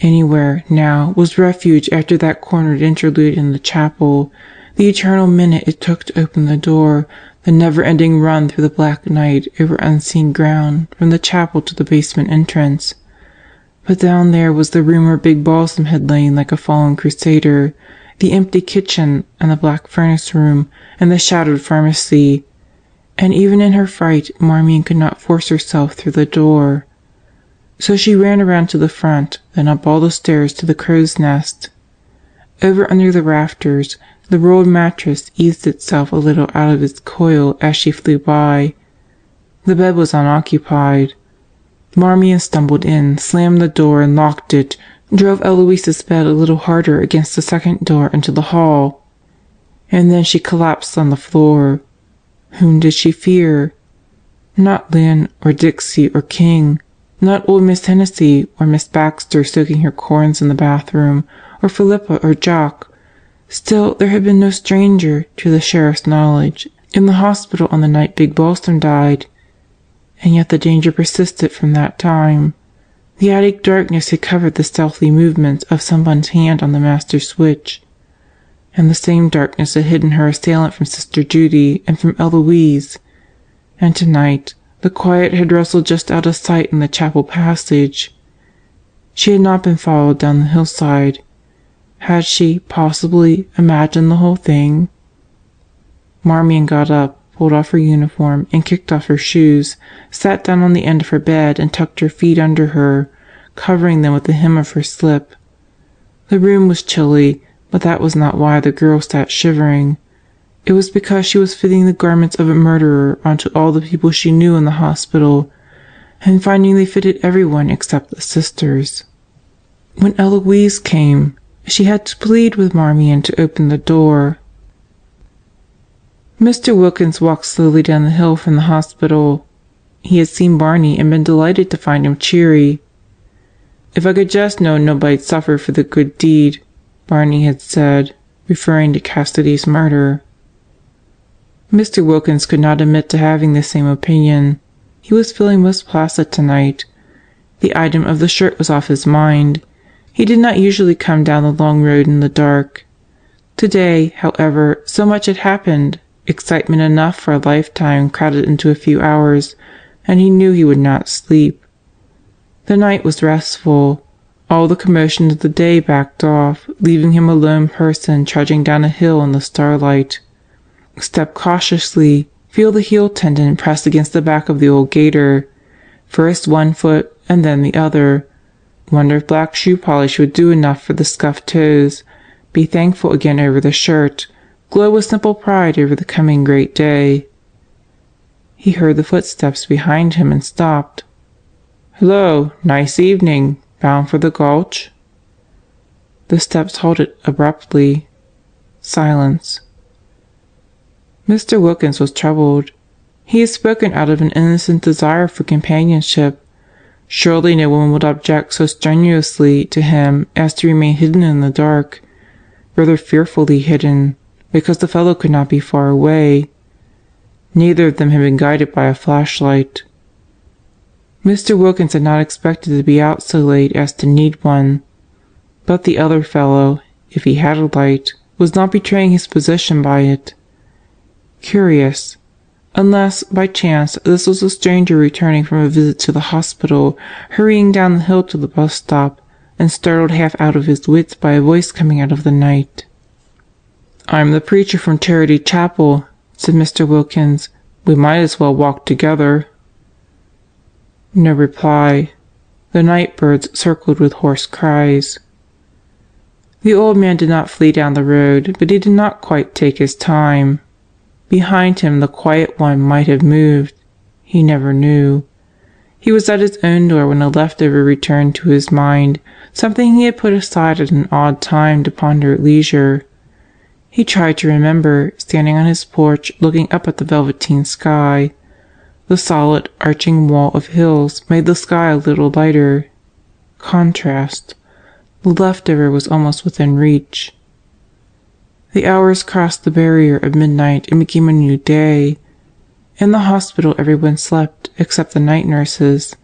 Anywhere, now, was refuge after that cornered interlude in the chapel, the eternal minute it took to open the door, the never-ending run through the black night over unseen ground from the chapel to the basement entrance. But down there was the room where Big Balsam had lain like a fallen crusader, the empty kitchen and the black furnace room and the shadowed pharmacy, and even in her fright Marmion could not force herself through the door. So she ran around to the front, then up all the stairs to the crow's nest. Over under the rafters, the rolled mattress eased itself a little out of its coil as she flew by. The bed was unoccupied. Marmion stumbled in, slammed the door and locked it, drove Eloise's bed a little harder against the second door into the hall. And then she collapsed on the floor. Whom did she fear? Not Lynn or Dixie or King, not old Miss Hennessy or Miss Baxter soaking her corns in the bathroom, or Philippa or Jock. Still, there had been no stranger, to the sheriff's knowledge, in the hospital on the night Big Balsam died. And yet the danger persisted from that time. The attic darkness had covered the stealthy movements of someone's hand on the master switch, and the same darkness had hidden her assailant from Sister Judy and from Eloise. And tonight the quiet had rustled just out of sight in the chapel passage. She had not been followed down the hillside. Had she, possibly, imagined the whole thing? Marmion got up, pulled off her uniform, and kicked off her shoes, sat down on the end of her bed and tucked her feet under her, covering them with the hem of her slip. The room was chilly, but that was not why the girl sat shivering. It was because she was fitting the garments of a murderer onto all the people she knew in the hospital, and finding they fitted everyone except the sisters. When Eloise came, she had to plead with Marmion to open the door. Mr. Wilkins walked slowly down the hill from the hospital. He had seen Barney and been delighted to find him cheery. "If I could just know nobody'd suffer for the good deed," Barney had said, referring to Cassidy's murder. Mr. Wilkins could not admit to having the same opinion. He was feeling most placid tonight. The item of the shirt was off his mind. He did not usually come down the long road in the dark. Today, however, so much had happened, excitement enough for a lifetime crowded into a few hours, and he knew he would not sleep. The night was restful. All the commotion of the day backed off, leaving him a lone person trudging down a hill in the starlight. Step cautiously, feel the heel tendon pressed against the back of the old gaiter. First one foot and then the other. Wonder if black shoe polish would do enough for the scuffed toes. Be thankful again over the shirt. Glow with simple pride over the coming great day. He heard the footsteps behind him and stopped. "Hello, nice evening. Bound for the gulch?" The steps halted abruptly. Silence. Mr. Wilkins was troubled. He had spoken out of an innocent desire for companionship. Surely no one would object so strenuously to him as to remain hidden in the dark, rather fearfully hidden, because the fellow could not be far away. Neither of them had been guided by a flashlight. Mr. Wilkins had not expected to be out so late as to need one, but the other fellow, if he had a light, was not betraying his position by it. Curious. Unless, by chance, this was a stranger returning from a visit to the hospital, hurrying down the hill to the bus stop, and startled half out of his wits by a voice coming out of the night. "I'm the preacher from Charity Chapel," said Mr. Wilkins. "We might as well walk together." No reply. The night birds circled with hoarse cries. The old man did not flee down the road, but he did not quite take his time. Behind him the quiet one might have moved. He never knew. He was at his own door when a leftover returned to his mind, something he had put aside at an odd time to ponder at leisure. He tried to remember, standing on his porch looking up at the velveteen sky. The solid, arching wall of hills made the sky a little lighter. Contrast. The leftover was almost within reach. The hours crossed the barrier of midnight and became a new day. In the hospital everyone slept except the night nurses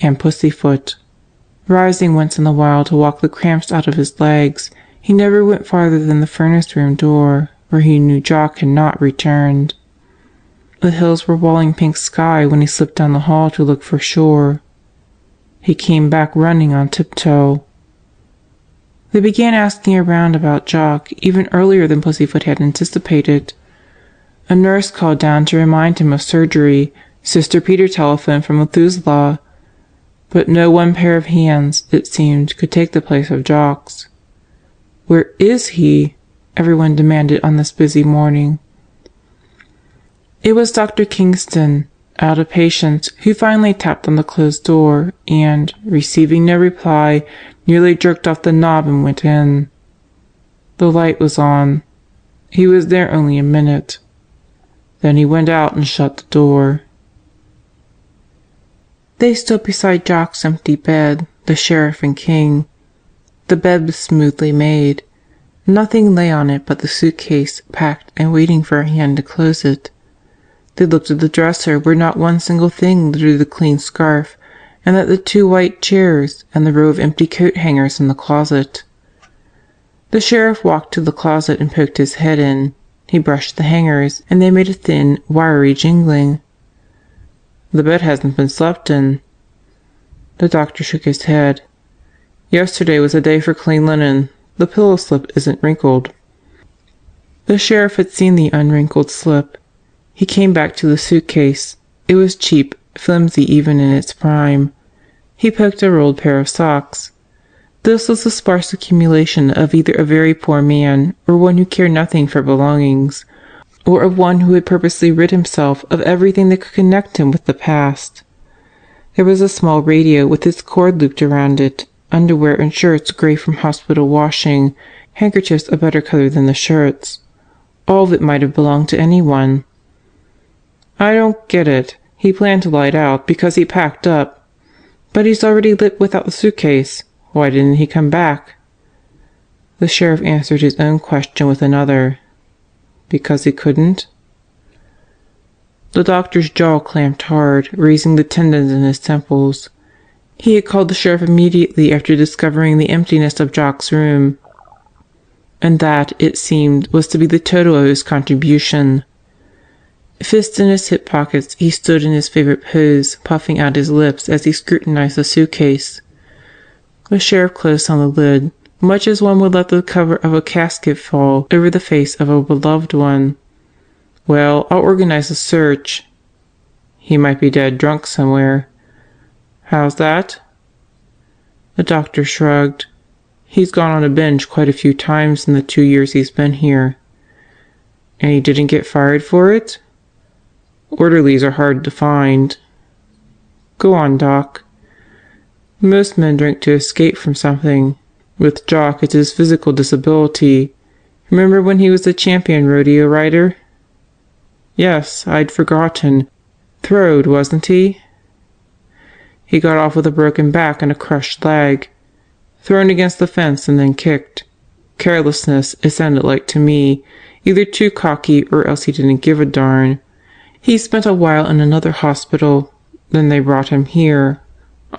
and Pussyfoot. Rising once in a while to walk the cramps out of his legs, he never went farther than the furnace room door, where he knew Jock had not returned. The hills were walling pink sky when he slipped down the hall to look for shore. He came back running on tiptoe. They began asking around about Jock even earlier than Pussyfoot had anticipated. A nurse called down to remind him of surgery. Sister Peter telephoned from Methuselah. But no one pair of hands, it seemed, could take the place of Jock's. "Where is he?" everyone demanded on this busy morning. It was Dr. Kingston, out of patience, who finally tapped on the closed door and, receiving no reply, nearly jerked off the knob and went in. The light was on. He was there only a minute. Then he went out and shut the door. They stood beside Jock's empty bed, the sheriff and King. The bed was smoothly made. Nothing lay on it but the suitcase, packed and waiting for a hand to close it. They looked at the dresser where not one single thing littered the clean scarf, and at the 2 white chairs and the row of empty coat hangers in the closet. The sheriff walked to the closet and poked his head in. He brushed the hangers, and they made a thin, wiry jingling. "The bed hasn't been slept in." The doctor shook his head. "Yesterday was a day for clean linen. The pillow slip isn't wrinkled." The sheriff had seen the unwrinkled slip. He came back to the suitcase. It was cheap, flimsy even in its prime. He poked a rolled pair of socks. This was the sparse accumulation of either a very poor man or one who cared nothing for belongings, or of one who had purposely rid himself of everything that could connect him with the past. There was a small radio with its cord looped around it, underwear and shirts gray from hospital washing, handkerchiefs a better color than the shirts. All of it might have belonged to anyone. "I don't get it. He planned to light out because he packed up. But he's already lit without the suitcase. Why didn't he come back?" The sheriff answered his own question with another. "Because he couldn't?" The doctor's jaw clamped hard, raising the tendons in his temples. He had called the sheriff immediately after discovering the emptiness of Jock's room. And that, it seemed, was to be the total of his contribution. Fists in his hip pockets, he stood in his favorite pose, puffing out his lips as he scrutinized the suitcase. The sheriff closed on the lid, much as one would let the cover of a casket fall over the face of a beloved one. "Well, I'll organize a search." "He might be dead drunk somewhere." "How's that?" The doctor shrugged. "He's gone on a binge quite a few times in the 2 years he's been here." "And he didn't get fired for it?" "Orderlies are hard to find." "Go on, Doc." "Most men drink to escape from something. With Jock, it's his physical disability. Remember when he was a champion rodeo rider?" "Yes, I'd forgotten. Throwed, wasn't he?" "He got off with a broken back and a crushed leg. Thrown against the fence and then kicked. Carelessness, it sounded like to me. Either too cocky or else he didn't give a darn. He spent a while in another hospital. Then they brought him here.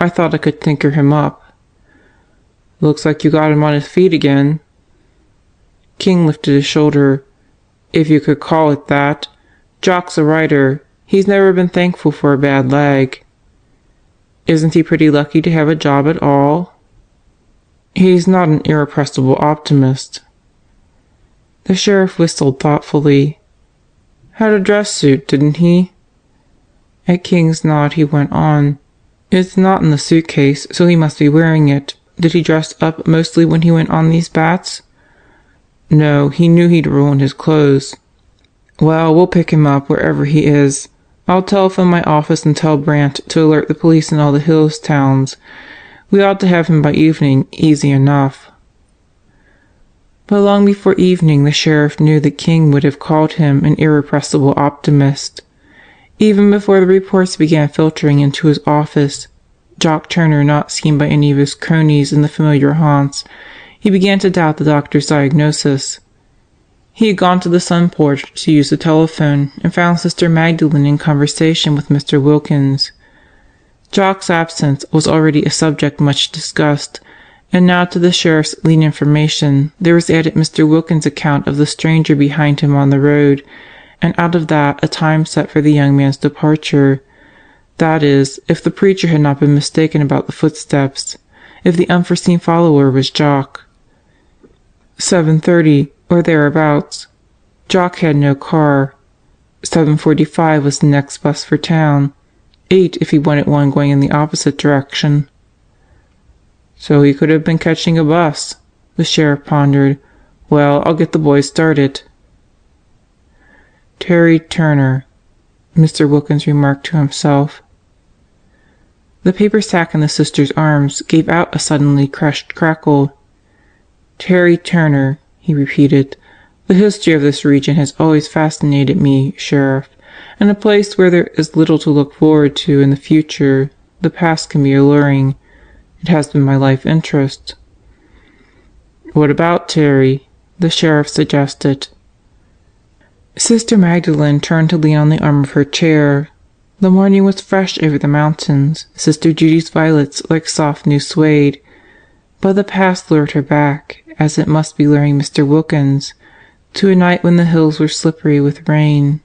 I thought I could tinker him up." "Looks like you got him on his feet again." King lifted his shoulder. "If you could call it that. Jock's a writer. He's never been thankful for a bad leg." "Isn't he pretty lucky to have a job at all?" "He's not an irrepressible optimist." The sheriff whistled thoughtfully. "Had a dress suit, didn't he?" At King's nod he went on. "It's not in the suitcase, so he must be wearing it. Did he dress up mostly when he went on these bats?" "No, he knew he'd ruin his clothes." "Well, we'll pick him up wherever he is. I'll telephone my office and tell Brant to alert the police in all the hills towns. We ought to have him by evening, easy enough." But long before evening the sheriff knew that King would have called him an irrepressible optimist. Even before the reports began filtering into his office, Jock Turner not seen by any of his cronies in the familiar haunts, he began to doubt the doctor's diagnosis. He had gone to the sun porch to use the telephone and found Sister Magdalene in conversation with Mr. Wilkins. Jock's absence was already a subject much discussed, and now to the sheriff's lean information there was added Mr. Wilkins' account of the stranger behind him on the road, and out of that a time set for the young man's departure. That is, if the preacher had not been mistaken about the footsteps, if the unforeseen follower was Jock. 7:30, or thereabouts. Jock had no car. 7:45 was the next bus for town. 8 if he wanted one going in the opposite direction. So he could have been catching a bus, the sheriff pondered. Well, I'll get the boys started. Terry Turner, Mr. Wilkins remarked to himself. The paper sack in the sister's arms gave out a suddenly crushed crackle. Terry Turner, he repeated. The history of this region has always fascinated me, Sheriff. In a place where there is little to look forward to in the future, the past can be alluring. It has been my life interest. What about Terry? The sheriff suggested. Sister Magdalene turned to lean on the arm of her chair. The morning was fresh over the mountains, Sister Judy's violets like soft new suede. But the past lured her back, as it must be luring Mr. Wilkins, to a night when the hills were slippery with rain.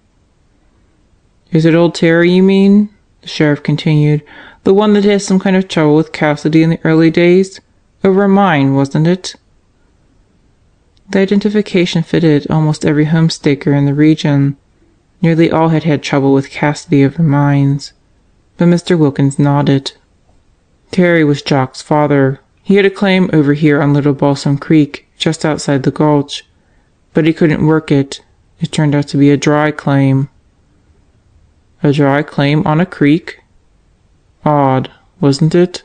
Is it old Terry, you mean? The sheriff continued. The one that had some kind of trouble with Cassidy in the early days? Over a mine, wasn't it? The identification fitted almost every homestaker in the region. Nearly all had had trouble with Cassidy over mines. But Mr. Wilkins nodded. Terry was Jock's father. He had a claim over here on Little Balsam Creek, just outside the gulch. But he couldn't work it. It turned out to be a dry claim. A dry claim on a creek? Odd, wasn't it?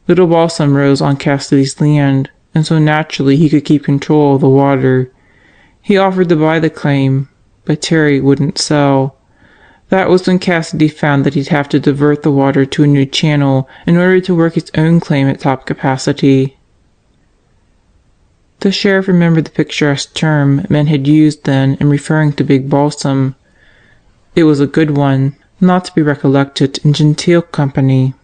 Little Balsam rose on Cassidy's land, and so naturally he could keep control of the water. He offered to buy the claim, but Terry wouldn't sell. That was when Cassidy found that he'd have to divert the water to a new channel in order to work his own claim at top capacity. The sheriff remembered the picturesque term men had used then in referring to Big Balsam. It was a good one, not to be recollected in genteel company.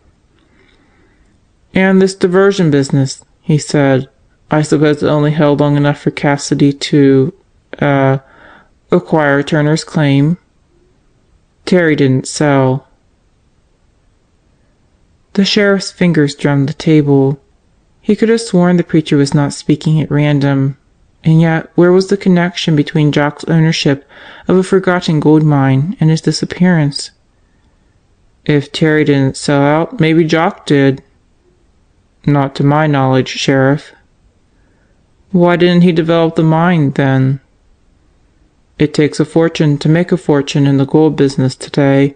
And this diversion business, he said. I suppose it only held long enough for Cassidy to, acquire Turner's claim. Terry didn't sell. The sheriff's fingers drummed the table. He could have sworn the preacher was not speaking at random. And yet, where was the connection between Jock's ownership of a forgotten gold mine and his disappearance? If Terry didn't sell out, maybe Jock did. Not to my knowledge, Sheriff. Why didn't he develop the mine, then? It takes a fortune to make a fortune in the gold business today.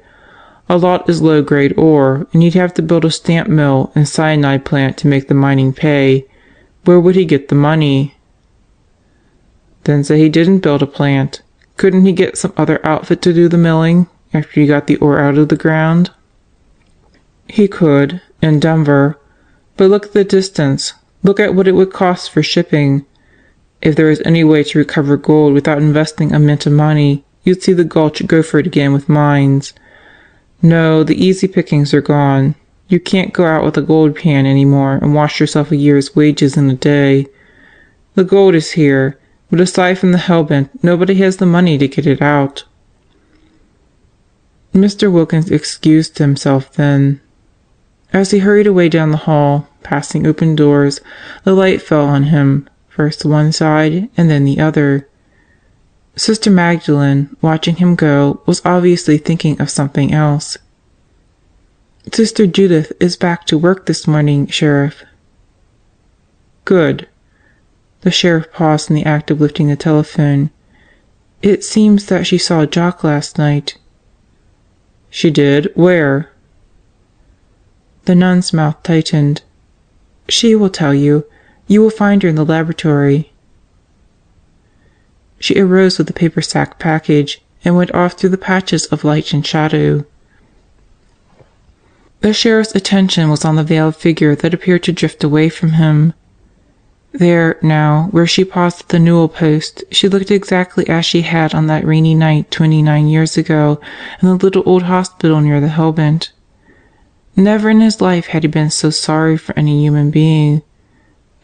A lot is low-grade ore, and you'd have to build a stamp mill and cyanide plant to make the mining pay. Where would he get the money? Then say he didn't build a plant. Couldn't he get some other outfit to do the milling after he got the ore out of the ground? He could, in Denver. But look at the distance. Look at what it would cost for shipping. If there was any way to recover gold without investing a mint of money, you'd see the gulch go for it again with mines. No, the easy pickings are gone. You can't go out with a gold pan anymore and wash yourself a year's wages in a day. The gold is here, but aside from the hellbent, nobody has the money to get it out. Mr. Wilkins excused himself then. As he hurried away down the hall, passing open doors, the light fell on him, first one side and then the other. Sister Magdalene, watching him go, was obviously thinking of something else. Sister Judith is back to work this morning, Sheriff. Good. The sheriff paused in the act of lifting the telephone. It seems that she saw Jock last night. "She did? Where?" The nun's mouth tightened. "She will tell you. You will find her in the laboratory." She arose with the paper sack package and went off through the patches of light and shadow. The sheriff's attention was on the veiled figure that appeared to drift away from him. There, now, where she paused at the newel post, she looked exactly as she had on that rainy night 29 years ago in the little old hospital near the Hellbent. Never in his life had he been so sorry for any human being.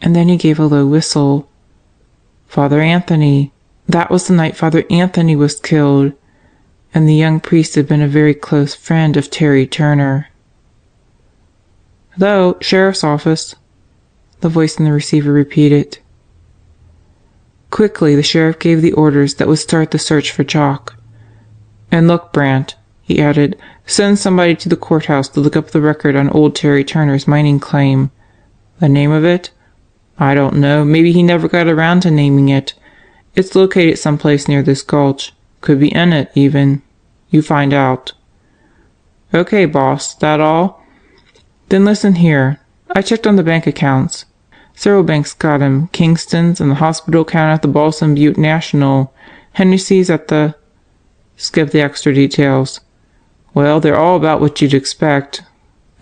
And then he gave a low whistle. Father Anthony. That was the night Father Anthony was killed. And the young priest had been a very close friend of Terry Turner. "Hello, Sheriff's office," the voice in the receiver repeated. Quickly, the sheriff gave the orders that would start the search for Jock. "And look, Brant," he added, "send somebody to the courthouse to look up the record on old Terry Turner's mining claim. The name of it? I don't know. Maybe he never got around to naming it. It's located someplace near this gulch. Could be in it, even. You find out." "Okay, boss. That all?" "Then listen here. I checked on the bank accounts. Several banks got him. Kingston's and the hospital account at the Balsam Butte National. Hennessy's at the... Skip the extra details. Well, they're all about what you'd expect.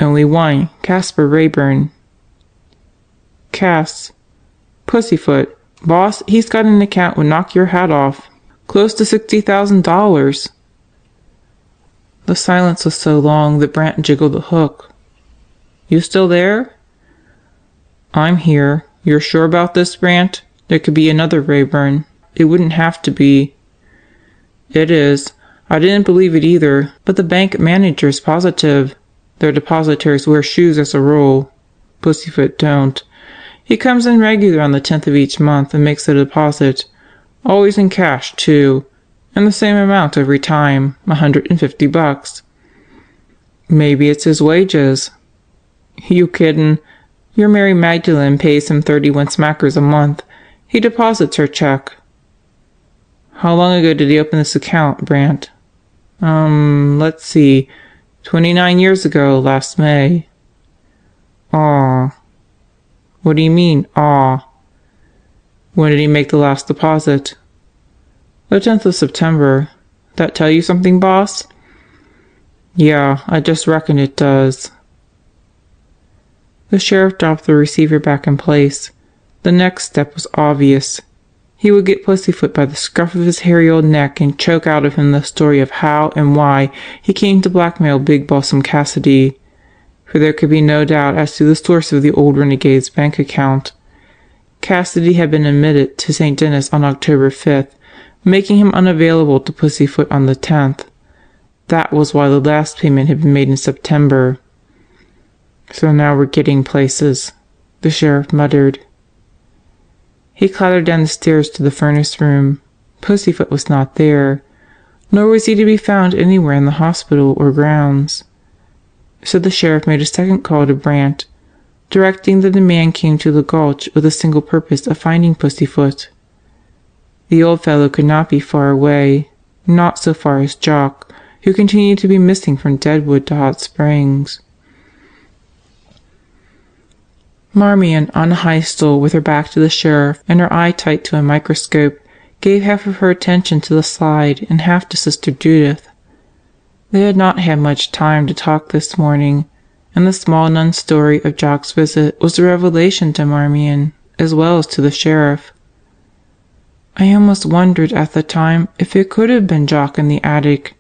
Only one, Casper Rayburn. Cass. Pussyfoot. Boss, he's got an account would knock your hat off. Close to $60,000. The silence was so long that Brant jiggled the hook. "You still there?" "I'm here. You're sure about this, Brant? There could be another Rayburn. It wouldn't have to be." "It is. I didn't believe it either, but the bank manager's positive. Their depositors wear shoes as a rule. Pussyfoot don't. He comes in regular on the 10th of each month and makes a deposit. Always in cash, too. And the same amount every time, $150. Maybe it's his wages." "You kiddin'? Your Mary Magdalene pays him 31 smackers a month. He deposits her check." "How long ago did he open this account, Brant?" Let's see. 29 years ago, last May." "Aw." "What do you mean, aw?" "When did he make the last deposit?" "The 10th of September. That tell you something, boss?" "Yeah, I just reckon it does." The sheriff dropped the receiver back in place. The next step was obvious. He would get Pussyfoot by the scruff of his hairy old neck and choke out of him the story of how and why he came to blackmail Big Balsam Cassidy. For there could be no doubt as to the source of the old renegade's bank account. Cassidy had been admitted to St. Denis on October 5th, making him unavailable to Pussyfoot on the 10th. That was why the last payment had been made in September. "So now we're getting places," the sheriff muttered. He clattered down the stairs to the furnace room. Pussyfoot was not there, nor was he to be found anywhere in the hospital or grounds. So the sheriff made a second call to Brant, directing that the man came to the gulch with the single purpose of finding Pussyfoot. The old fellow could not be far away, not so far as Jock, who continued to be missing from Deadwood to Hot Springs. Marmion, on a high stool with her back to the sheriff and her eye tight to a microscope, gave half of her attention to the slide and half to Sister Judith. They had not had much time to talk this morning, and the small nun's story of Jock's visit was a revelation to Marmion, as well as to the sheriff. "I almost wondered at the time if it could have been Jock in the attic,"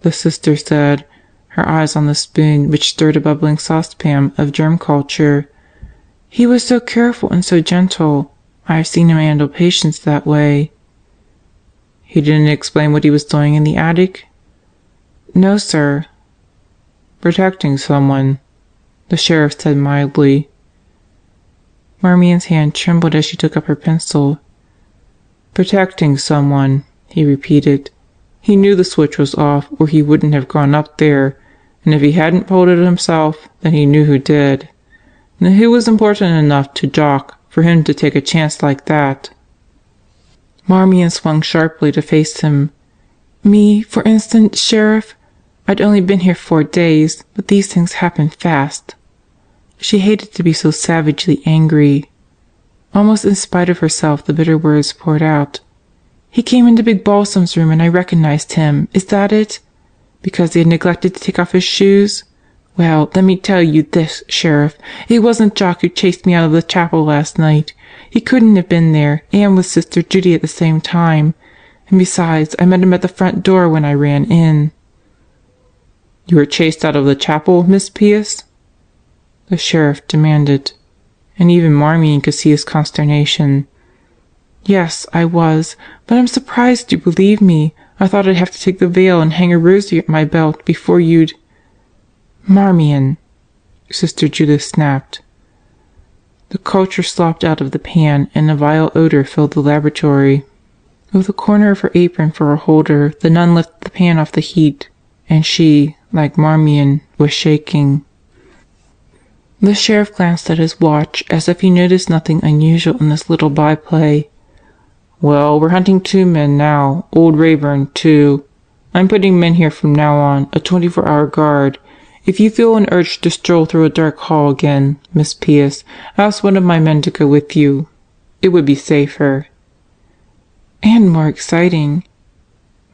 the sister said, her eyes on the spoon which stirred a bubbling saucepan of germ culture. "He was so careful and so gentle. I have seen him handle patients that way." "He didn't explain what he was doing in the attic?" "No, sir." "Protecting someone," the sheriff said mildly. Marmion's hand trembled as she took up her pencil. "Protecting someone," he repeated. "He knew the switch was off or he wouldn't have gone up there, and if he hadn't pulled it himself, then he knew who did. And who was important enough to Jock for him to take a chance like that?" Marmion swung sharply to face him. "Me, for instance, Sheriff? I'd only been here 4 days, but these things happen fast." She hated to be so savagely angry. Almost in spite of herself, the bitter words poured out. "He came into Big Balsam's room and I recognized him. Is that it? Because he had neglected to take off his shoes? Well, let me tell you this, Sheriff. It wasn't Jock who chased me out of the chapel last night. He couldn't have been there, and with Sister Judy at the same time. And besides, I met him at the front door when I ran in." "You were chased out of the chapel, Miss Pierce?" the sheriff demanded, and even Marmion could see his consternation. "Yes, I was, but I'm surprised you believe me. I thought I'd have to take the veil and hang a rosary at my belt before you'd—" "Marmion!" Sister Judith snapped. The culture slopped out of the pan, and a vile odor filled the laboratory. With a corner of her apron for a holder, the nun lifted the pan off the heat, and she, like Marmion, was shaking. The sheriff glanced at his watch, as if he noticed nothing unusual in this little byplay. "Well, we're hunting 2 men now. Old Rayburn, too. I'm putting men here from now on, a 24-hour guard. If you feel an urge to stroll through a dark hall again, Miss Pierce, ask one of my men to go with you. It would be safer." "And more exciting,"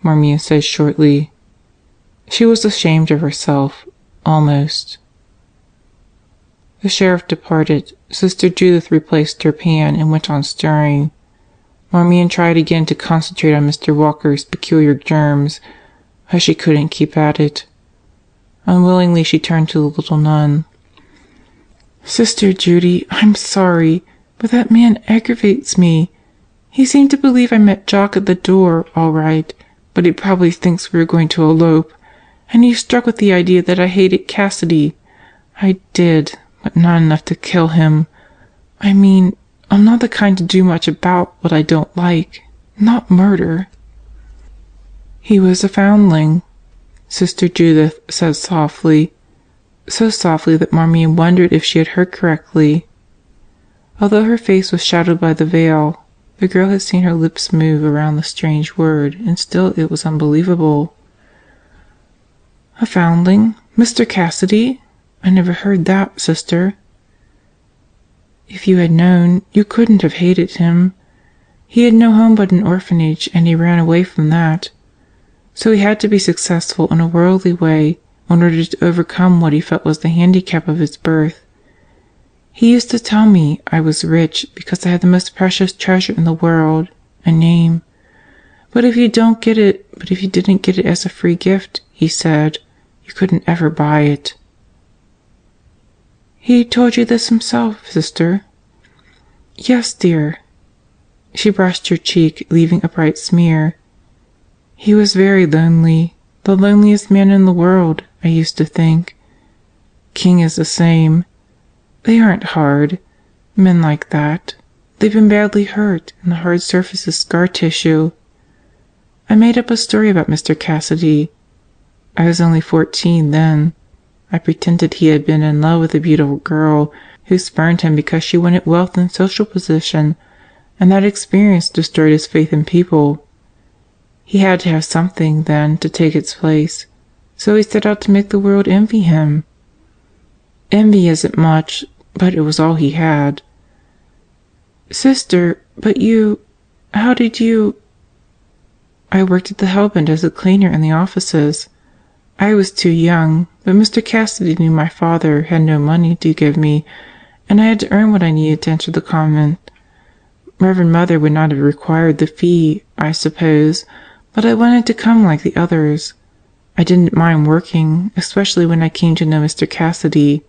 Marmion said shortly. She was ashamed of herself, almost. The sheriff departed. Sister Judith replaced her pan and went on stirring. Marmion tried again to concentrate on Mr. Walker's peculiar germs, but she couldn't keep at it. Unwillingly she turned to the little nun. "Sister Judy, I'm sorry, but that man aggravates me. He seemed to believe I met Jock at the door, all right, but he probably thinks we were going to elope, and he's struck with the idea that I hated Cassidy. I did, but not enough to kill him. I mean, I'm not the kind to do much about what I don't like. Not murder." "He was a foundling," Sister Judith said softly, so softly that Marmion wondered if she had heard correctly. Although her face was shadowed by the veil, the girl had seen her lips move around the strange word, and still it was unbelievable. "A foundling? Mr. Cassidy? I never heard that, sister." "If you had known, you couldn't have hated him. He had no home but an orphanage, and he ran away from that. So he had to be successful in a worldly way in order to overcome what he felt was the handicap of his birth. He used to tell me I was rich because I had the most precious treasure in the world, a name. But if you didn't get it as a free gift, he said, you couldn't ever buy it." "He told you this himself, sister?" "Yes, dear." She brushed her cheek, leaving a bright smear. "He was very lonely, the loneliest man in the world, I used to think. King is the same. They aren't hard, men like that. They've been badly hurt, and the hard surface is scar tissue. I made up a story about Mr. Cassidy. I was only 14 then. I pretended he had been in love with a beautiful girl who spurned him because she wanted wealth and social position, and that experience destroyed his faith in people. He had to have something, then, to take its place, so he set out to make the world envy him. Envy isn't much, but it was all he had." "Sister, but how did you—" "I worked at the Hellbent as a cleaner in the offices. I was too young, but Mr. Cassidy knew my father had no money to give me, and I had to earn what I needed to enter the convent. Reverend Mother would not have required the fee, I suppose, but I wanted to come like the others. I didn't mind working, especially when I came to know Mr. Cassidy.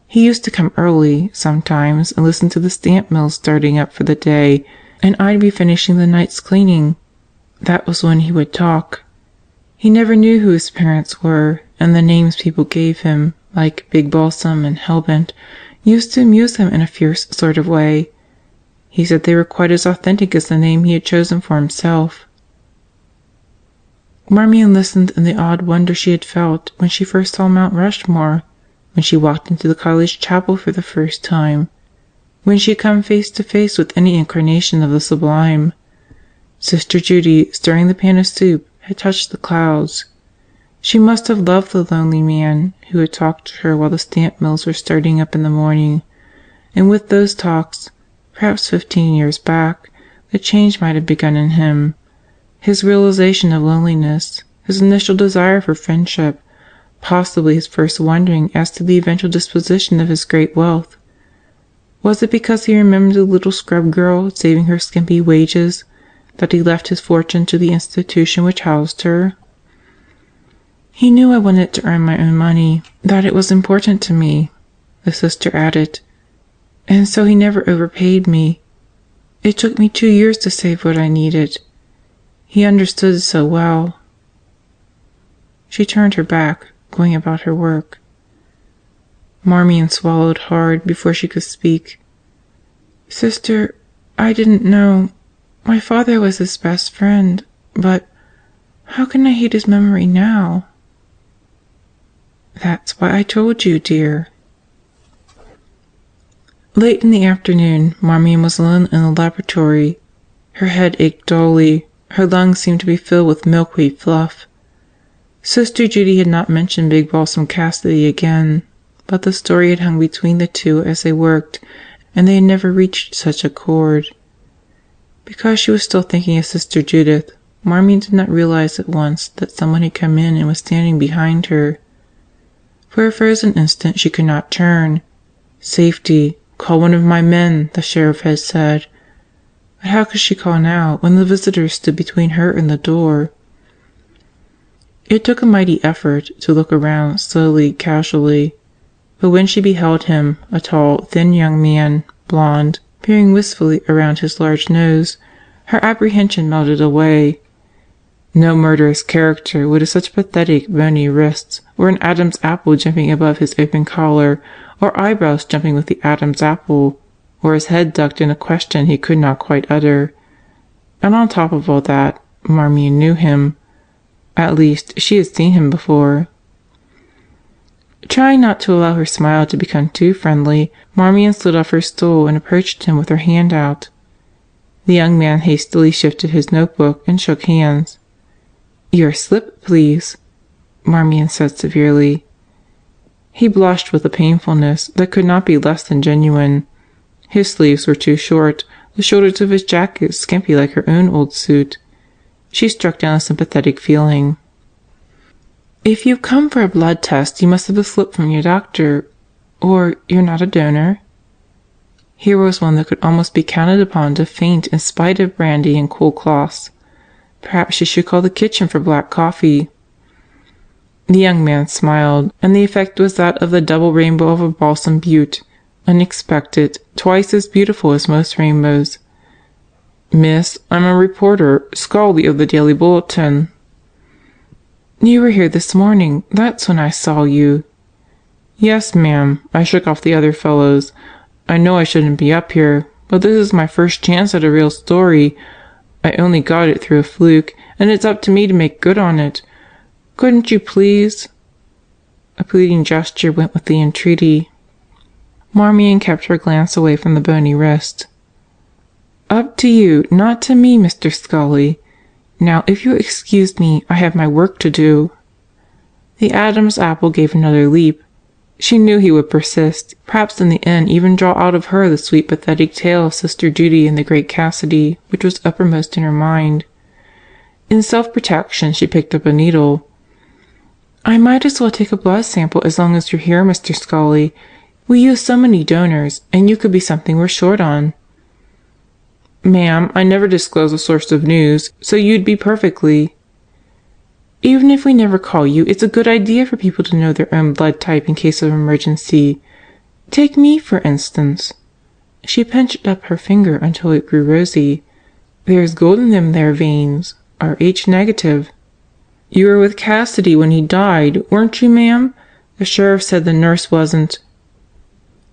He used to come early, sometimes, and listen to the stamp mills starting up for the day, and I'd be finishing the night's cleaning. That was when he would talk. He never knew who his parents were, and the names people gave him, like Big Balsam and Hellbent, used to amuse him in a fierce sort of way. He said they were quite as authentic as the name he had chosen for himself." Marmion listened in the odd wonder she had felt when she first saw Mount Rushmore, when she walked into the college chapel for the first time, when she had come face to face with any incarnation of the sublime. Sister Judy, stirring the pan of soup, had touched the clouds. She must have loved the lonely man who had talked to her while the stamp mills were starting up in the morning, and with those talks, perhaps 15 years back, the change might have begun in him. His realization of loneliness, his initial desire for friendship, possibly his first wondering as to the eventual disposition of his great wealth. Was it because he remembered the little scrub girl saving her skimpy wages that he left his fortune to the institution which housed her? "He knew I wanted to earn my own money, that it was important to me," the sister added, "and so he never overpaid me. It took me 2 years to save what I needed. He understood so well." She turned her back, going about her work. Marmion swallowed hard before she could speak. "Sister, I didn't know. My father was his best friend, but how can I hate his memory now?" "That's why I told you, dear." Late in the afternoon, Marmion was alone in the laboratory. Her head ached dully. Her lungs seemed to be filled with milkweed fluff. Sister Judy had not mentioned Big Balsam Cassidy again, but the story had hung between the two as they worked, and they had never reached such accord. Because she was still thinking of Sister Judith, Marmion did not realize at once that someone had come in and was standing behind her. For a frozen instant she could not turn. Safety. "Call one of my men," the sheriff had said. But how could she call now, when the visitor stood between her and the door? It took a mighty effort to look around slowly, casually. But when she beheld him, a tall, thin young man, blond, peering wistfully around his large nose, her apprehension melted away. No murderous character would have such pathetic, bony wrists, or an Adam's apple jumping above his open collar, or eyebrows jumping with the Adam's apple, or his head ducked in a question he could not quite utter. And on top of all that, Marmion knew him. At least, she had seen him before. Trying not to allow her smile to become too friendly, Marmion slid off her stool and approached him with her hand out. The young man hastily shifted his notebook and shook hands. "Your slip, please," Marmion said severely. He blushed with a painfulness that could not be less than genuine. His sleeves were too short, the shoulders of his jacket skimpy like her own old suit. She struck down a sympathetic feeling. "If you've come for a blood test, you must have a slip from your doctor. Or you're not a donor?" Here was one that could almost be counted upon to faint in spite of brandy and cool cloths. Perhaps she should call the kitchen for black coffee. The young man smiled, and the effect was that of the double rainbow of a balsam butte, unexpected, twice as beautiful as most rainbows. "Miss, I'm a reporter, Scully of the Daily Bulletin." "You were here this morning. That's when I saw you." "Yes, ma'am. I shook off the other fellows. I know I shouldn't be up here, but this is my first chance at a real story. I only got it through a fluke, and it's up to me to make good on it. Couldn't you please?" A pleading gesture went with the entreaty. Marmion kept her glance away from the bony wrist. "Up to you, not to me, Mr. Scully. Now, if you'll excuse me, I have my work to do." The Adam's apple gave another leap. She knew he would persist, perhaps in the end even draw out of her the sweet pathetic tale of Sister Judy and the great Cassidy, which was uppermost in her mind. In self-protection she picked up a needle. "I might as well take a blood sample as long as you're here, Mr. Scully. We use so many donors, and you could be something we're short on." "Ma'am, I never disclose a source of news, so you'd be perfectly—" "Even if we never call you, it's a good idea for people to know their own blood type in case of emergency. Take me, for instance." She pinched up her finger until it grew rosy. "There's gold in them there veins. Rh negative. You were with Cassidy when he died, weren't you, ma'am? The sheriff said the nurse wasn't—"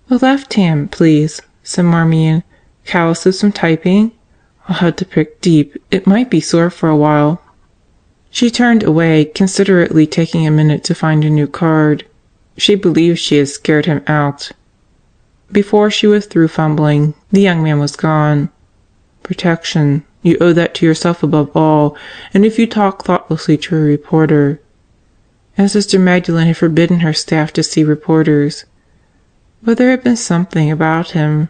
"The left hand, please," said Marmion. "Calluses from typing? I'll have to prick deep. It might be sore for a while." She turned away, considerately taking a minute to find a new card. She believed she had scared him out. Before she was through fumbling, the young man was gone. Protection. You owe that to yourself above all, and if you talk thoughtlessly to a reporter. and Sister Magdalene had forbidden her staff to see reporters. But there had been something about him.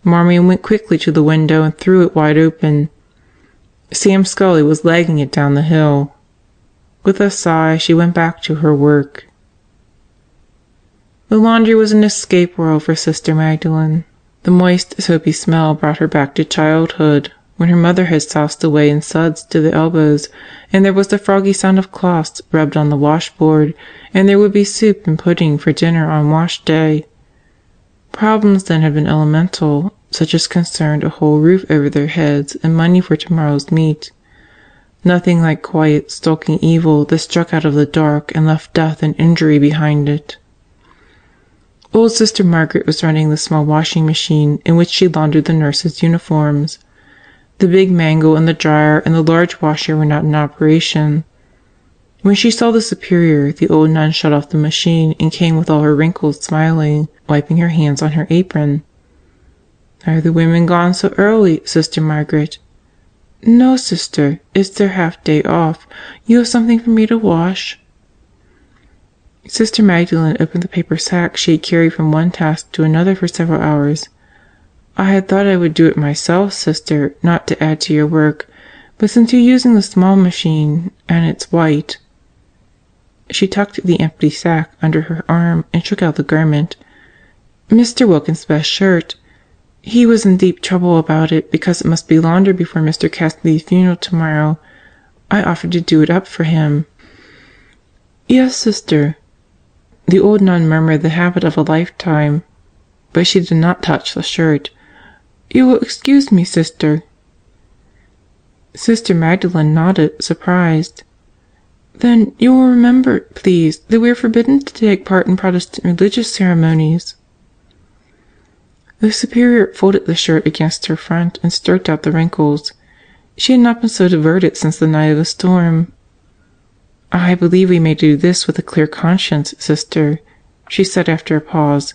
Marmion went quickly to the window and threw it wide open. Sam Scully was legging it down the hill. With a sigh, she went back to her work. The laundry was an escape world for Sister Magdalene. The moist, soapy smell brought her back to childhood, when her mother had soused away in suds to the elbows, and there was the froggy sound of cloths rubbed on the washboard, and there would be soup and pudding for dinner on wash day. Problems then had been elemental, such as concerned a whole roof over their heads and money for tomorrow's meat. Nothing like quiet, stalking evil that struck out of the dark and left death and injury behind it. Old Sister Margaret was running the small washing machine in which she laundered the nurses' uniforms. The big mangle and the dryer and the large washer were not in operation. When she saw the superior, the old nun shut off the machine and came with all her wrinkles smiling, wiping her hands on her apron. "Are the women gone so early, Sister Margaret?" "No, sister. It's their half-day off. You have something for me to wash?" Sister Magdalene opened the paper sack she had carried from one task to another for several hours. "I had thought I would do it myself, sister, not to add to your work, but since you're using the small machine, and it's white—" She tucked the empty sack under her arm and shook out the garment. "Mr. Wilkins' best shirt. He was in deep trouble about it because it must be laundered before Mr. Cassidy's funeral tomorrow. I offered to do it up for him." "Yes, sister." The old nun murmured the habit of a lifetime, but she did not touch the shirt. "You will excuse me, sister." Sister Magdalene nodded, surprised. "Then you will remember, please, that we are forbidden to take part in Protestant religious ceremonies." The superior folded the shirt against her front and stroked out the wrinkles. She had not been so diverted since the night of the storm. "I believe we may do this with a clear conscience, sister," she said after a pause.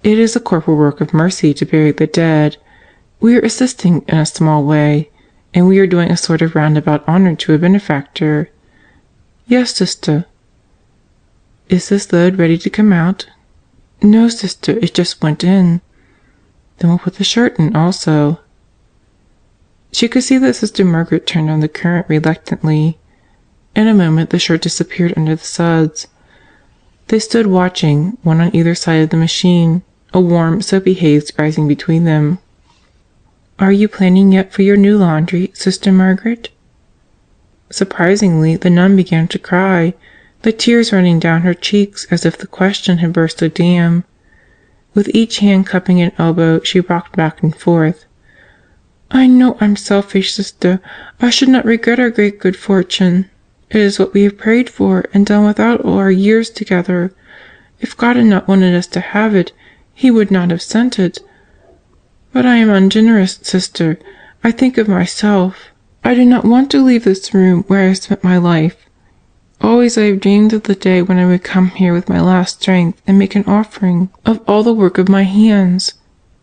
"It is a corporal work of mercy to bury the dead. We are assisting in a small way, and we are doing a sort of roundabout honor to a benefactor. Yes, sister." "Is this load ready to come out?" "No, sister, it just went in." "Then we'll put the shirt in also." She could see that Sister Margaret turned on the current reluctantly. In a moment the shirt disappeared under the suds. They stood watching, one on either side of the machine, a warm, soapy haze rising between them. "Are you planning yet for your new laundry, Sister Margaret?" Surprisingly, the nun began to cry, the tears running down her cheeks as if the question had burst a dam. With each hand cupping an elbow, she rocked back and forth. "I know I'm selfish, sister. I should not regret our great good fortune. It is what we have prayed for and done without all our years together. If God had not wanted us to have it, He would not have sent it. But I am ungenerous, sister. I think of myself. I do not want to leave this room where I have spent my life. Always I have dreamed of the day when I would come here with my last strength and make an offering of all the work of my hands.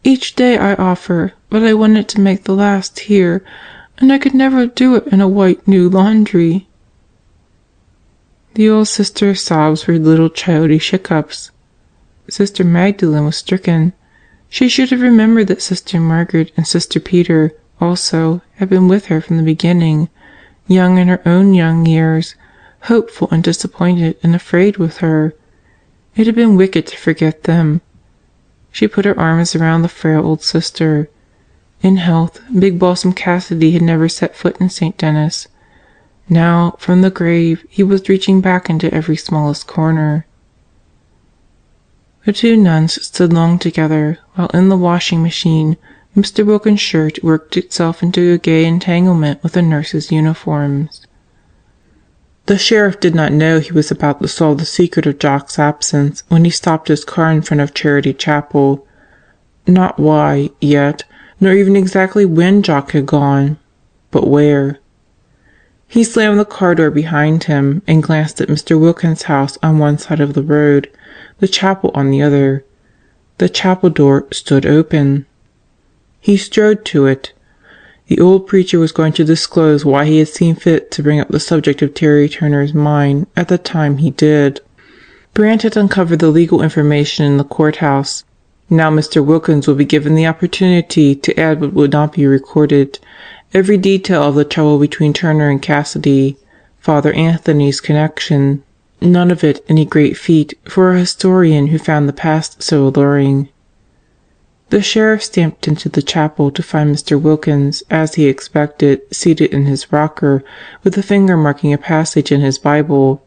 Each day I offer, but I wanted to make the last here, and I could never do it in a white new laundry." The old sister's sobs were little childish hiccups. Sister Magdalene was stricken. She should have remembered that Sister Margaret and Sister Peter, also, had been with her from the beginning, young in her own young years, hopeful and disappointed and afraid with her. It had been wicked to forget them. She put her arms around the frail old sister. In health, Big Balsam Cassidy had never set foot in St. Denis. Now, from the grave, he was reaching back into every smallest corner. The two nuns stood long together, while in the washing machine Mr. Wilkins' shirt worked itself into a gay entanglement with the nurses' uniforms. The sheriff did not know he was about to solve the secret of Jock's absence when he stopped his car in front of Charity Chapel. Not why, yet, nor even exactly when Jock had gone, but where. He slammed the car door behind him and glanced at Mr. Wilkins' house on one side of the road, the chapel on the other. The chapel door stood open. He strode to it. The old preacher was going to disclose why he had seen fit to bring up the subject of Terry Turner's mine at the time he did. Brand had uncovered the legal information in the courthouse. Now Mr. Wilkins would be given the opportunity to add what would not be recorded, every detail of the trouble between Turner and Cassidy, Father Anthony's connection, none of it any great feat for a historian who found the past so alluring. The sheriff stamped into the chapel to find Mr. Wilkins, as he expected, seated in his rocker, with a finger marking a passage in his Bible.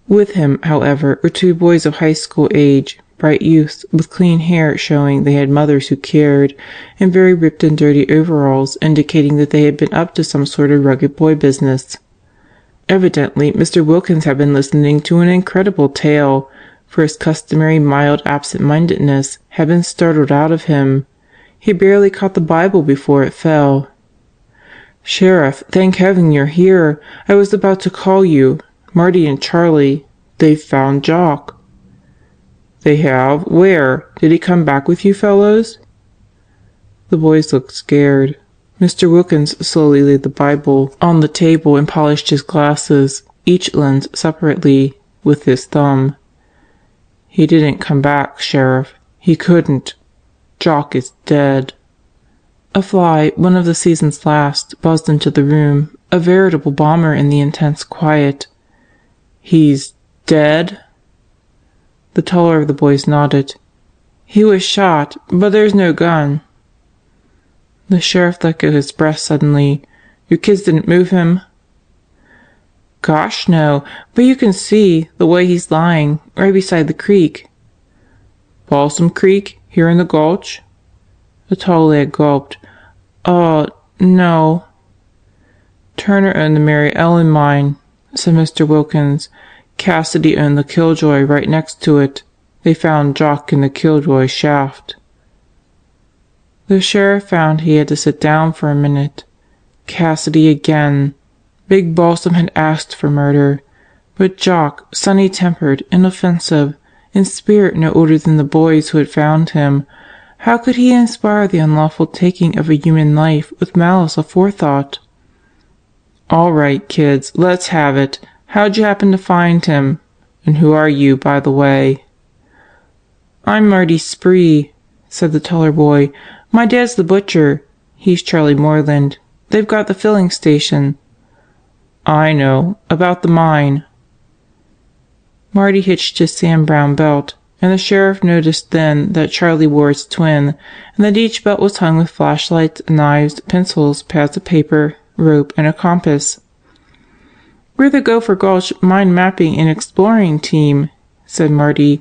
With him, however, were two boys of high school age, bright youths, with clean hair showing they had mothers who cared, and very ripped and dirty overalls indicating that they had been up to some sort of rugged boy business. Evidently, Mr. Wilkins had been listening to an incredible tale, for his customary mild absent-mindedness had been startled out of him. He barely caught the Bible before it fell. "Sheriff, thank heaven you're here. I was about to call you. Marty and Charlie. They've found Jock." "They have? Where? Did he come back with you fellows?" The boys looked scared. Mr. Wilkins slowly laid the Bible on the table and polished his glasses, each lens separately, with his thumb. "He didn't come back, Sheriff. He couldn't. Jock is dead." A fly, one of the season's last, buzzed into the room, a veritable bomber in the intense quiet. "He's dead?" The taller of the boys nodded. "He was shot, but there's no gun." The sheriff let go his breath suddenly. "Your kids didn't move him?" "Gosh, no. But you can see the way he's lying, right beside the creek." "Balsam Creek, here in the gulch?" The tall lad gulped. No." "Turner owned the Mary Ellen mine," said Mr. Wilkins. "Cassidy owned the Killjoy right next to it. They found Jock in the Killjoy shaft." The sheriff found he had to sit down for a minute. Cassidy again. Big Balsam had asked for murder. But Jock, sunny-tempered, inoffensive, in spirit no older than the boys who had found him, how could he inspire the unlawful taking of a human life with malice aforethought? "All right, kids, let's have it. How'd you happen to find him? And who are you, by the way?" "I'm Marty Spree," said the taller boy. "My dad's the butcher. He's Charlie Moreland. They've got the filling station." "I know. About the mine." Marty hitched his sand-brown belt, and the sheriff noticed then that Charlie wore its twin, and that each belt was hung with flashlights, knives, pencils, pads of paper, rope, and a compass. "We're the Gopher Gulch Mine Mapping and Exploring Team," said Marty.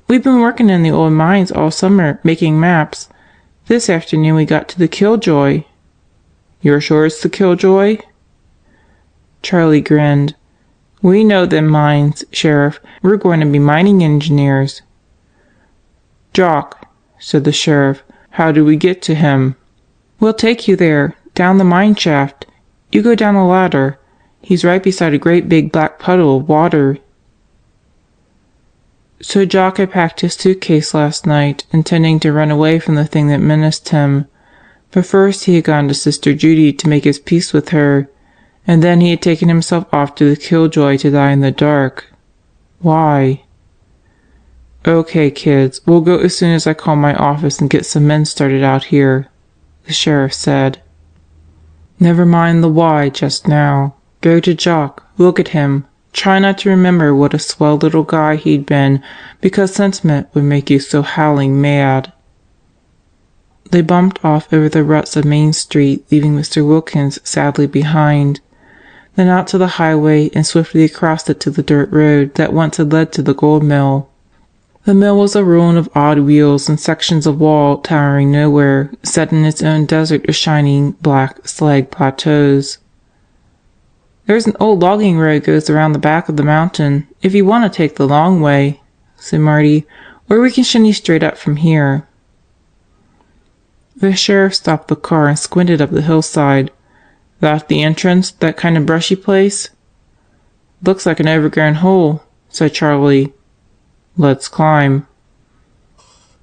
"We've been working in the old mines all summer, making maps. This afternoon we got to the Killjoy." "You're sure it's the Killjoy?" Charlie grinned. "We know them mines, Sheriff. We're going to be mining engineers." "Jock," said the sheriff. "How do we get to him?" "We'll take you there, down the mine shaft. You go down the ladder. He's right beside a great big black puddle of water." So Jock had packed his suitcase last night, intending to run away from the thing that menaced him. But first he had gone to Sister Judy to make his peace with her, and then he had taken himself off to the Killjoy to die in the dark. Why? "Okay, kids, we'll go as soon as I call my office and get some men started out here," the sheriff said. "Never mind the why just now. Go to Jock, look at him. Try not to remember what a swell little guy he'd been, because sentiment would make you so howling mad." They bumped off over the ruts of Main Street, leaving Mr. Wilkins sadly behind, then out to the highway and swiftly across it to the dirt road that once had led to the gold mill. The mill was a ruin of odd wheels and sections of wall towering nowhere, set in its own desert of shining, black slag plateaus. "There's an old logging road goes around the back of the mountain, if you want to take the long way," said Marty, "or we can shinny straight up from here." The sheriff stopped the car and squinted up the hillside. "That the entrance, that kind of brushy place?" "Looks like an overgrown hole," said Charlie. "Let's climb."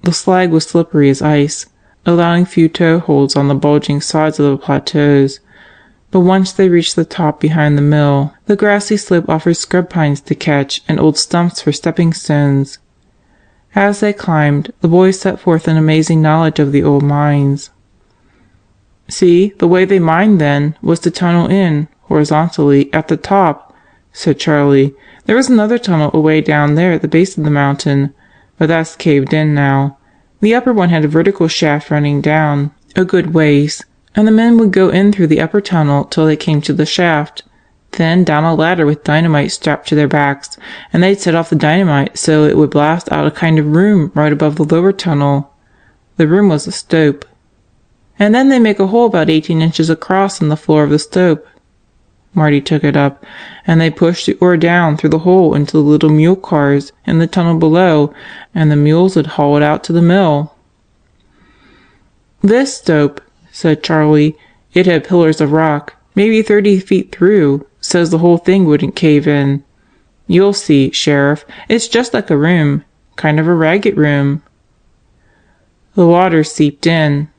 The slag was slippery as ice. allowing few toe holds on the bulging sides of the plateaus. But once they reached the top behind the mill, the grassy slope offered scrub pines to catch and old stumps for stepping stones. As they climbed, the boys set forth an amazing knowledge of the old mines. "See, the way they mined then was to tunnel in, horizontally, at the top," said Charlie. "There was another tunnel away down there at the base of the mountain, but that's caved in now. The upper one had a vertical shaft running down a good ways, and the men would go in through the upper tunnel till they came to the shaft, then down a ladder with dynamite strapped to their backs, and they'd set off the dynamite so it would blast out a kind of room right above the lower tunnel. The room was a stope. And then they make a hole about 18 inches across in the floor of the stope." Marty took it up. "And they push the ore down through the hole into the little mule cars in the tunnel below, and the mules would haul it out to the mill." "This stope," said Charlie, "it had pillars of rock, maybe 30 feet through, so's the whole thing wouldn't cave in. You'll see, Sheriff, it's just like a room, kind of a ragged room." "The water seeped in,"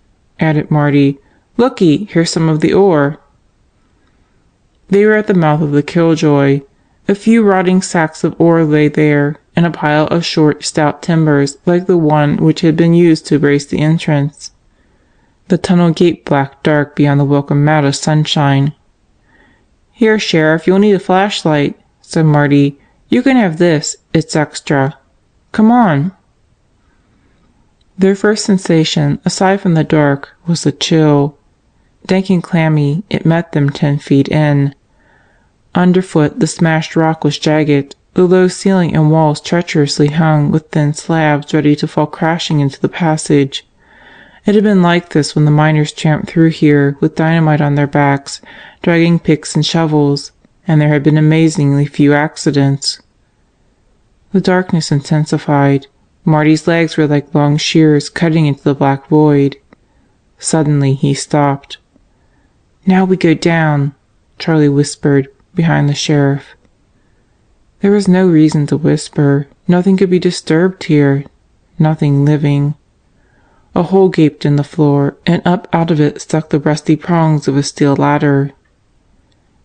added Marty. "Looky, here's some of the ore." They were at the mouth of the killjoy. A few rotting sacks of ore lay there, and a pile of short, stout timbers like the one which had been used to brace the entrance. The tunnel gaped black dark beyond the welcome mat of sunshine. "Here, Sheriff, you'll need a flashlight," said Marty. "You can have this, it's extra. Come on." Their first sensation, aside from the dark, was the chill. Dank and clammy, it met them 10 feet in. Underfoot, the smashed rock was jagged, the low ceiling and walls treacherously hung with thin slabs ready to fall crashing into the passage. It had been like this when the miners tramped through here with dynamite on their backs, dragging picks and shovels, and there had been amazingly few accidents. The darkness intensified. Marty's legs were like long shears cutting into the black void. Suddenly he stopped. "Now we go down," Charlie whispered, behind the sheriff. There was no reason to whisper. Nothing could be disturbed here. Nothing living. A hole gaped in the floor, and up out of it stuck the rusty prongs of a steel ladder.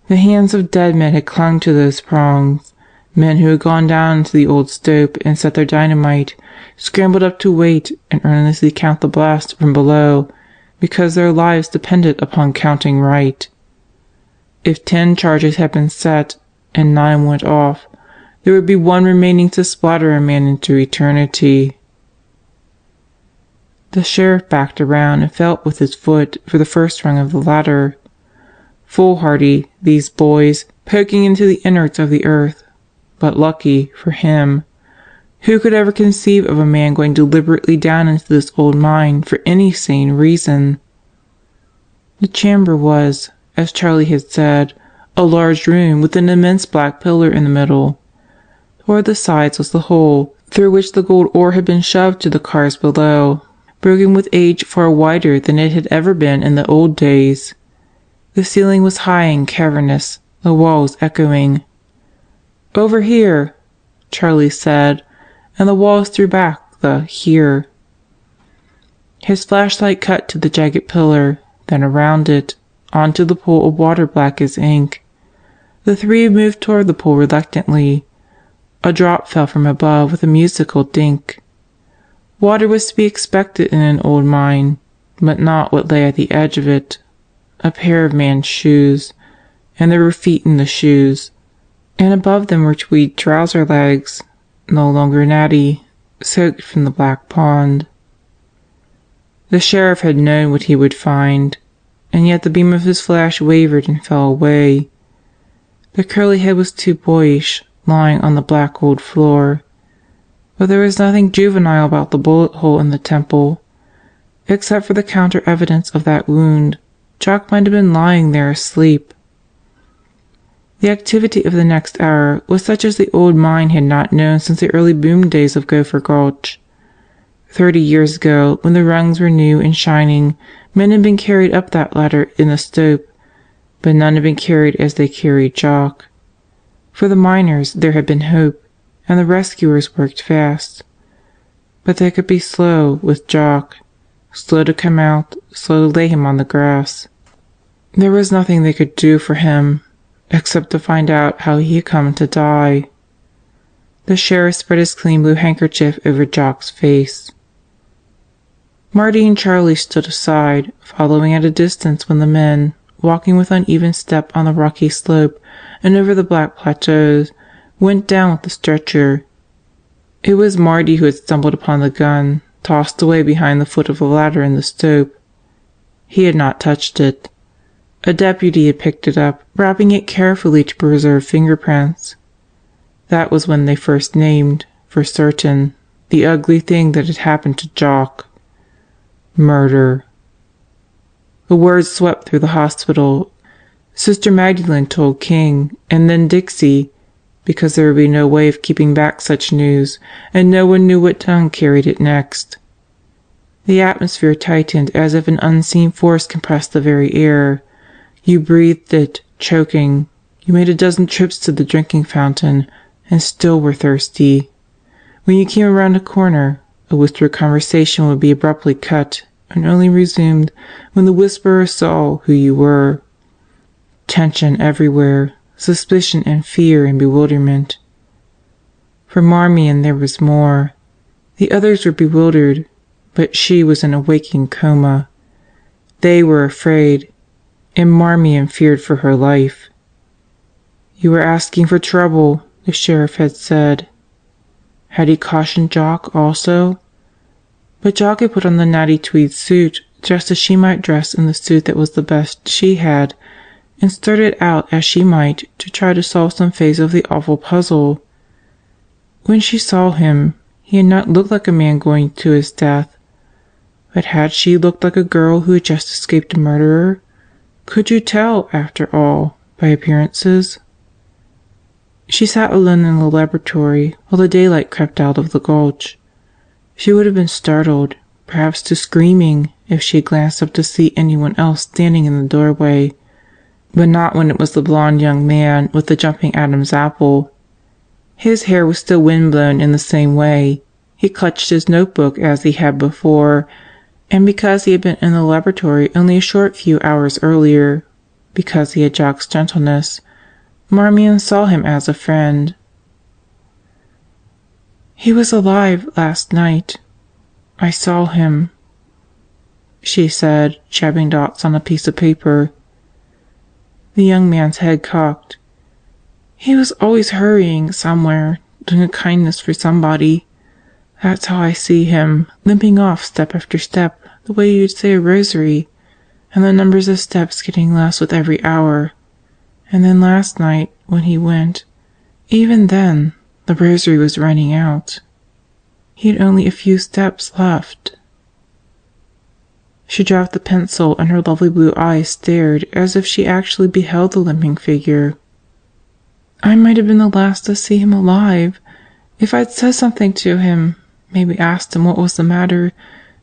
The hands of dead men had clung to those prongs, men who had gone down into the old stope and set their dynamite, scrambled up to wait and earnestly count the blast from below, because their lives depended upon counting right. If 10 charges had been set, and 9 went off, there would be 1 remaining to splatter a man into eternity. The sheriff backed around and felt with his foot for the first rung of the ladder. Foolhardy, these boys, poking into the innards of the earth, but lucky for him. Who could ever conceive of a man going deliberately down into this old mine for any sane reason? The chamber was, as Charlie had said, a large room with an immense black pillar in the middle. Toward the sides was the hole through which the gold ore had been shoved to the cars below, broken with age far wider than it had ever been in the old days. The ceiling was high and cavernous, the walls echoing. "Over here," Charlie said, and the walls threw back the "here." His flashlight cut to the jagged pillar, then around it, onto the pool of water black as ink. The 3 moved toward the pool reluctantly. A drop fell from above with a musical dink. Water was to be expected in an old mine, but not what lay at the edge of it. A pair of man's shoes, and there were feet in the shoes, and above them were tweed trouser legs, no longer natty, soaked from the black pond. The sheriff had known what he would find, and yet the beam of his flash wavered and fell away. The curly head was too boyish, lying on the black old floor. But there was nothing juvenile about the bullet hole in the temple. Except for the counter-evidence of that wound, Jock might have been lying there asleep. The activity of the next hour was such as the old mine had not known since the early boom days of Gopher Gulch. 30 years ago, when the rungs were new and shining, men had been carried up that ladder in the stope, but none had been carried as they carried Jock. For the miners there had been hope, and the rescuers worked fast. But they could be slow with Jock, slow to come out, slow to lay him on the grass. There was nothing they could do for him, except to find out how he had come to die. The sheriff spread his clean blue handkerchief over Jock's face. Marty and Charlie stood aside, following at a distance when the men, walking with uneven step on the rocky slope and over the black plateaus, went down with the stretcher. It was Marty who had stumbled upon the gun, tossed away behind the foot of the ladder in the stope. He had not touched it. A deputy had picked it up, wrapping it carefully to preserve fingerprints. That was when they first named, for certain, the ugly thing that had happened to Jock. Murder. The word swept through the hospital. Sister Magdalene told King, and then Dixie, because there would be no way of keeping back such news, and no one knew what tongue carried it next. The atmosphere tightened as if an unseen force compressed the very air. You breathed it, choking. You made a dozen trips to the drinking fountain, and still were thirsty. When you came around a corner, a whispered conversation would be abruptly cut and only resumed when the whisperer saw who you were. Tension everywhere, suspicion and fear and bewilderment. For Marmion there was more. The others were bewildered, but she was in a waking coma. They were afraid, and Marmion feared for her life. "You were asking for trouble," the sheriff had said. Had he cautioned Jock also? But Jock had put on the natty tweed suit just as she might dress in the suit that was the best she had, and started out as she might to try to solve some phase of the awful puzzle. When she saw him, he had not looked like a man going to his death. But had she looked like a girl who had just escaped a murderer? Could you tell, after all, by appearances? She sat alone in the laboratory while the daylight crept out of the gulch. She would have been startled, perhaps to screaming, if she had glanced up to see anyone else standing in the doorway, but not when it was the blond young man with the jumping Adam's apple. His hair was still windblown in the same way. He clutched his notebook as he had before, and because he had been in the laboratory only a short few hours earlier, because he had Jock's gentleness, Marmion saw him as a friend. "He was alive last night. I saw him," she said, jabbing dots on a piece of paper. The young man's head cocked. "He was always hurrying somewhere, doing a kindness for somebody. That's how I see him, limping off step after step, the way you'd say a rosary, and the numbers of steps getting less with every hour. And then last night, when he went, even then, the rosary was running out. He had only a few steps left." She dropped the pencil and her lovely blue eyes stared as if she actually beheld the limping figure. "I might have been the last to see him alive. If I'd said something to him, maybe asked him what was the matter,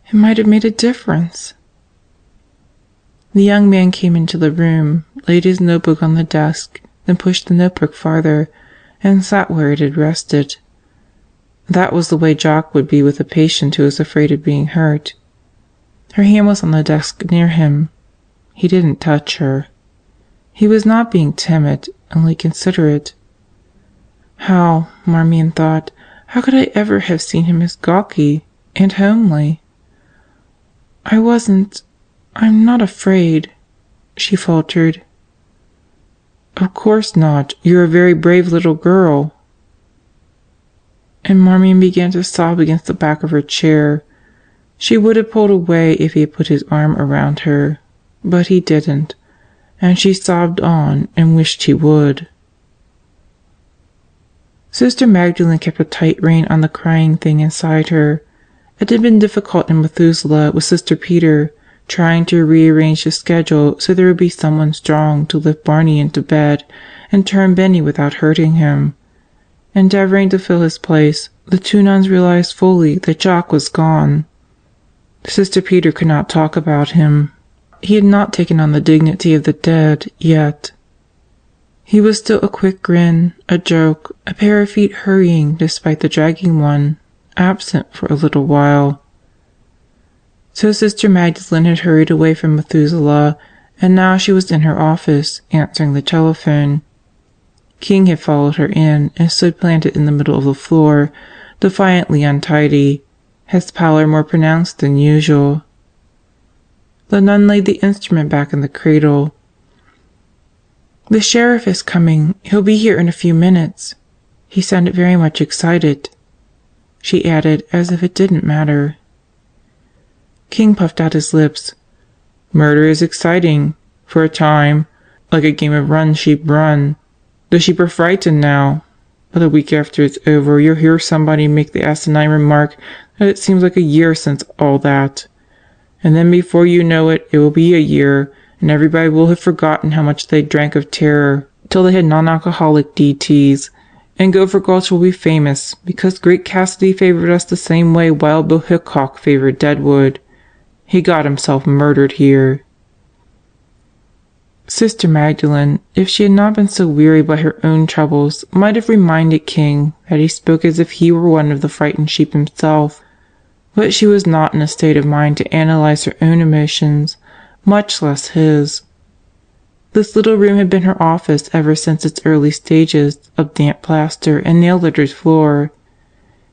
it might have made a difference." The young man came into the room, laid his notebook on the desk, then pushed the notebook farther, and sat where it had rested. That was the way Jock would be with a patient who was afraid of being hurt. Her hand was on the desk near him. He didn't touch her. He was not being timid, only considerate. How, Marmion thought, how could I ever have seen him as gawky and homely? I'm not afraid," she faltered. "Of course not. You're a very brave little girl." And Marmion began to sob against the back of her chair. She would have pulled away if he had put his arm around her, but he didn't, and she sobbed on and wished he would. Sister Magdalene kept a tight rein on the crying thing inside her. It had been difficult in Methuselah with Sister Peter, trying to rearrange the schedule so there would be someone strong to lift Barney into bed and turn Benny without hurting him. Endeavoring to fill his place, the two nuns realized fully that Jock was gone. Sister Peter could not talk about him. He had not taken on the dignity of the dead yet. He was still a quick grin, a joke, a pair of feet hurrying despite the dragging one, absent for a little while. So Sister Magdalene had hurried away from Methuselah, and now she was in her office, answering the telephone. King had followed her in and stood planted in the middle of the floor, defiantly untidy, his pallor more pronounced than usual. The nun laid the instrument back in the cradle. "The sheriff is coming. He'll be here in a few minutes." He sounded very much excited. She added, as if it didn't matter. King puffed out his lips. "Murder is exciting. For a time. Like a game of run, sheep, run. The sheep are frightened now. But a week after it's over, you'll hear somebody make the asinine remark that it seems like a year since all that. And then before you know it, it will be a year, and everybody will have forgotten how much they drank of terror till they had non-alcoholic DTs. And Gopher Gulch will be famous because Great Cassidy favored us the same way Wild Bill Hickok favored Deadwood. He got himself murdered here." Sister Magdalene, if she had not been so wearied by her own troubles, might have reminded King that he spoke as if he were one of the frightened sheep himself, but she was not in a state of mind to analyze her own emotions, much less his. This little room had been her office ever since its early stages of damp plaster and nail-littered floor.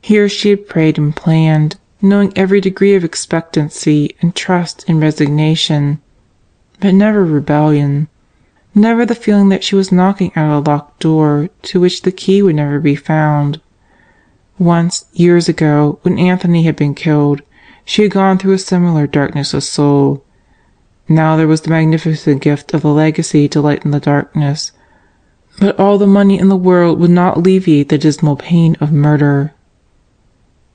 Here she had prayed and planned, knowing every degree of expectancy and trust and resignation, but never rebellion, never the feeling that she was knocking at a locked door to which the key would never be found. Once, years ago, when Anthony had been killed, she had gone through a similar darkness of soul. Now there was the magnificent gift of the legacy to lighten the darkness, but all the money in the world would not alleviate the dismal pain of murder.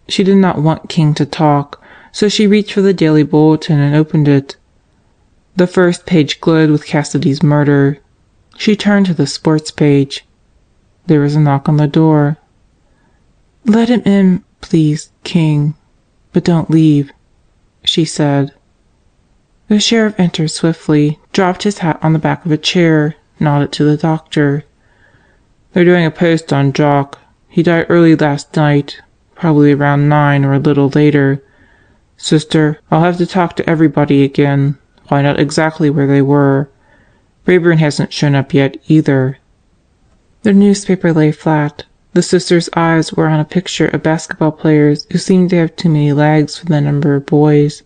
She did not want King to talk, so she reached for the Daily Bulletin and opened it. The first page glowed with Cassidy's murder. She turned to the sports page. There was a knock on the door. "Let him in, please, King, but don't leave," she said. The sheriff entered swiftly, dropped his hat on the back of a chair, nodded to the doctor. "They're doing a post on Jock. He died early last night, probably around 9 or a little later. Sister, I'll have to talk to everybody again, find out exactly where they were. Rayburn hasn't shown up yet either." The newspaper lay flat. The sister's eyes were on a picture of basketball players who seemed to have too many legs for the number of boys.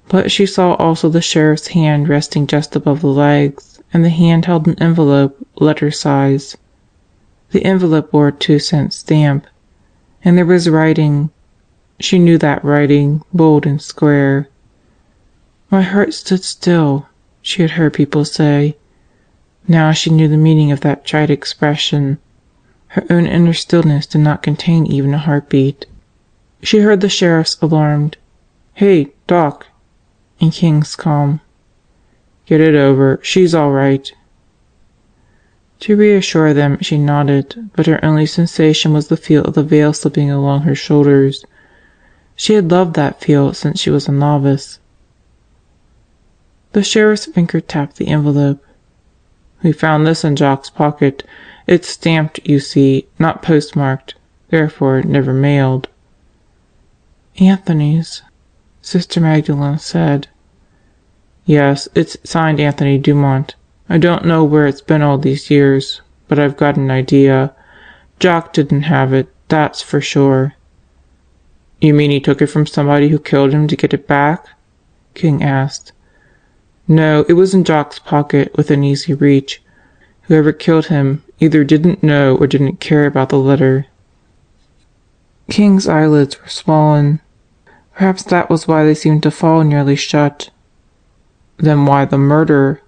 But she saw also the sheriff's hand resting just above the legs, and the hand held an envelope, letter size. The envelope bore a 2-cent stamp, and there was writing. She knew that writing, bold and square. "My heart stood still," she had heard people say. Now she knew the meaning of that trite expression. Her own inner stillness did not contain even a heartbeat. She heard the sheriff's alarmed, "Hey, Doc," and King's calm, "Get it over. She's all right." To reassure them, she nodded, but her only sensation was the feel of the veil slipping along her shoulders. She had loved that feel since she was a novice. The sheriff's finger tapped the envelope. "We found this in Jock's pocket. It's stamped, you see, not postmarked, therefore never mailed." "Anthony's," Sister Magdalene said. "Yes, it's signed Anthony Dumont. I don't know where it's been all these years, but I've got an idea. Jock didn't have it, that's for sure." "You mean he took it from somebody who killed him to get it back?" King asked. "No, it was in Jock's pocket, within easy reach. Whoever killed him either didn't know or didn't care about the letter." King's eyelids were swollen. Perhaps that was why they seemed to fall nearly shut. "Then why the murder?"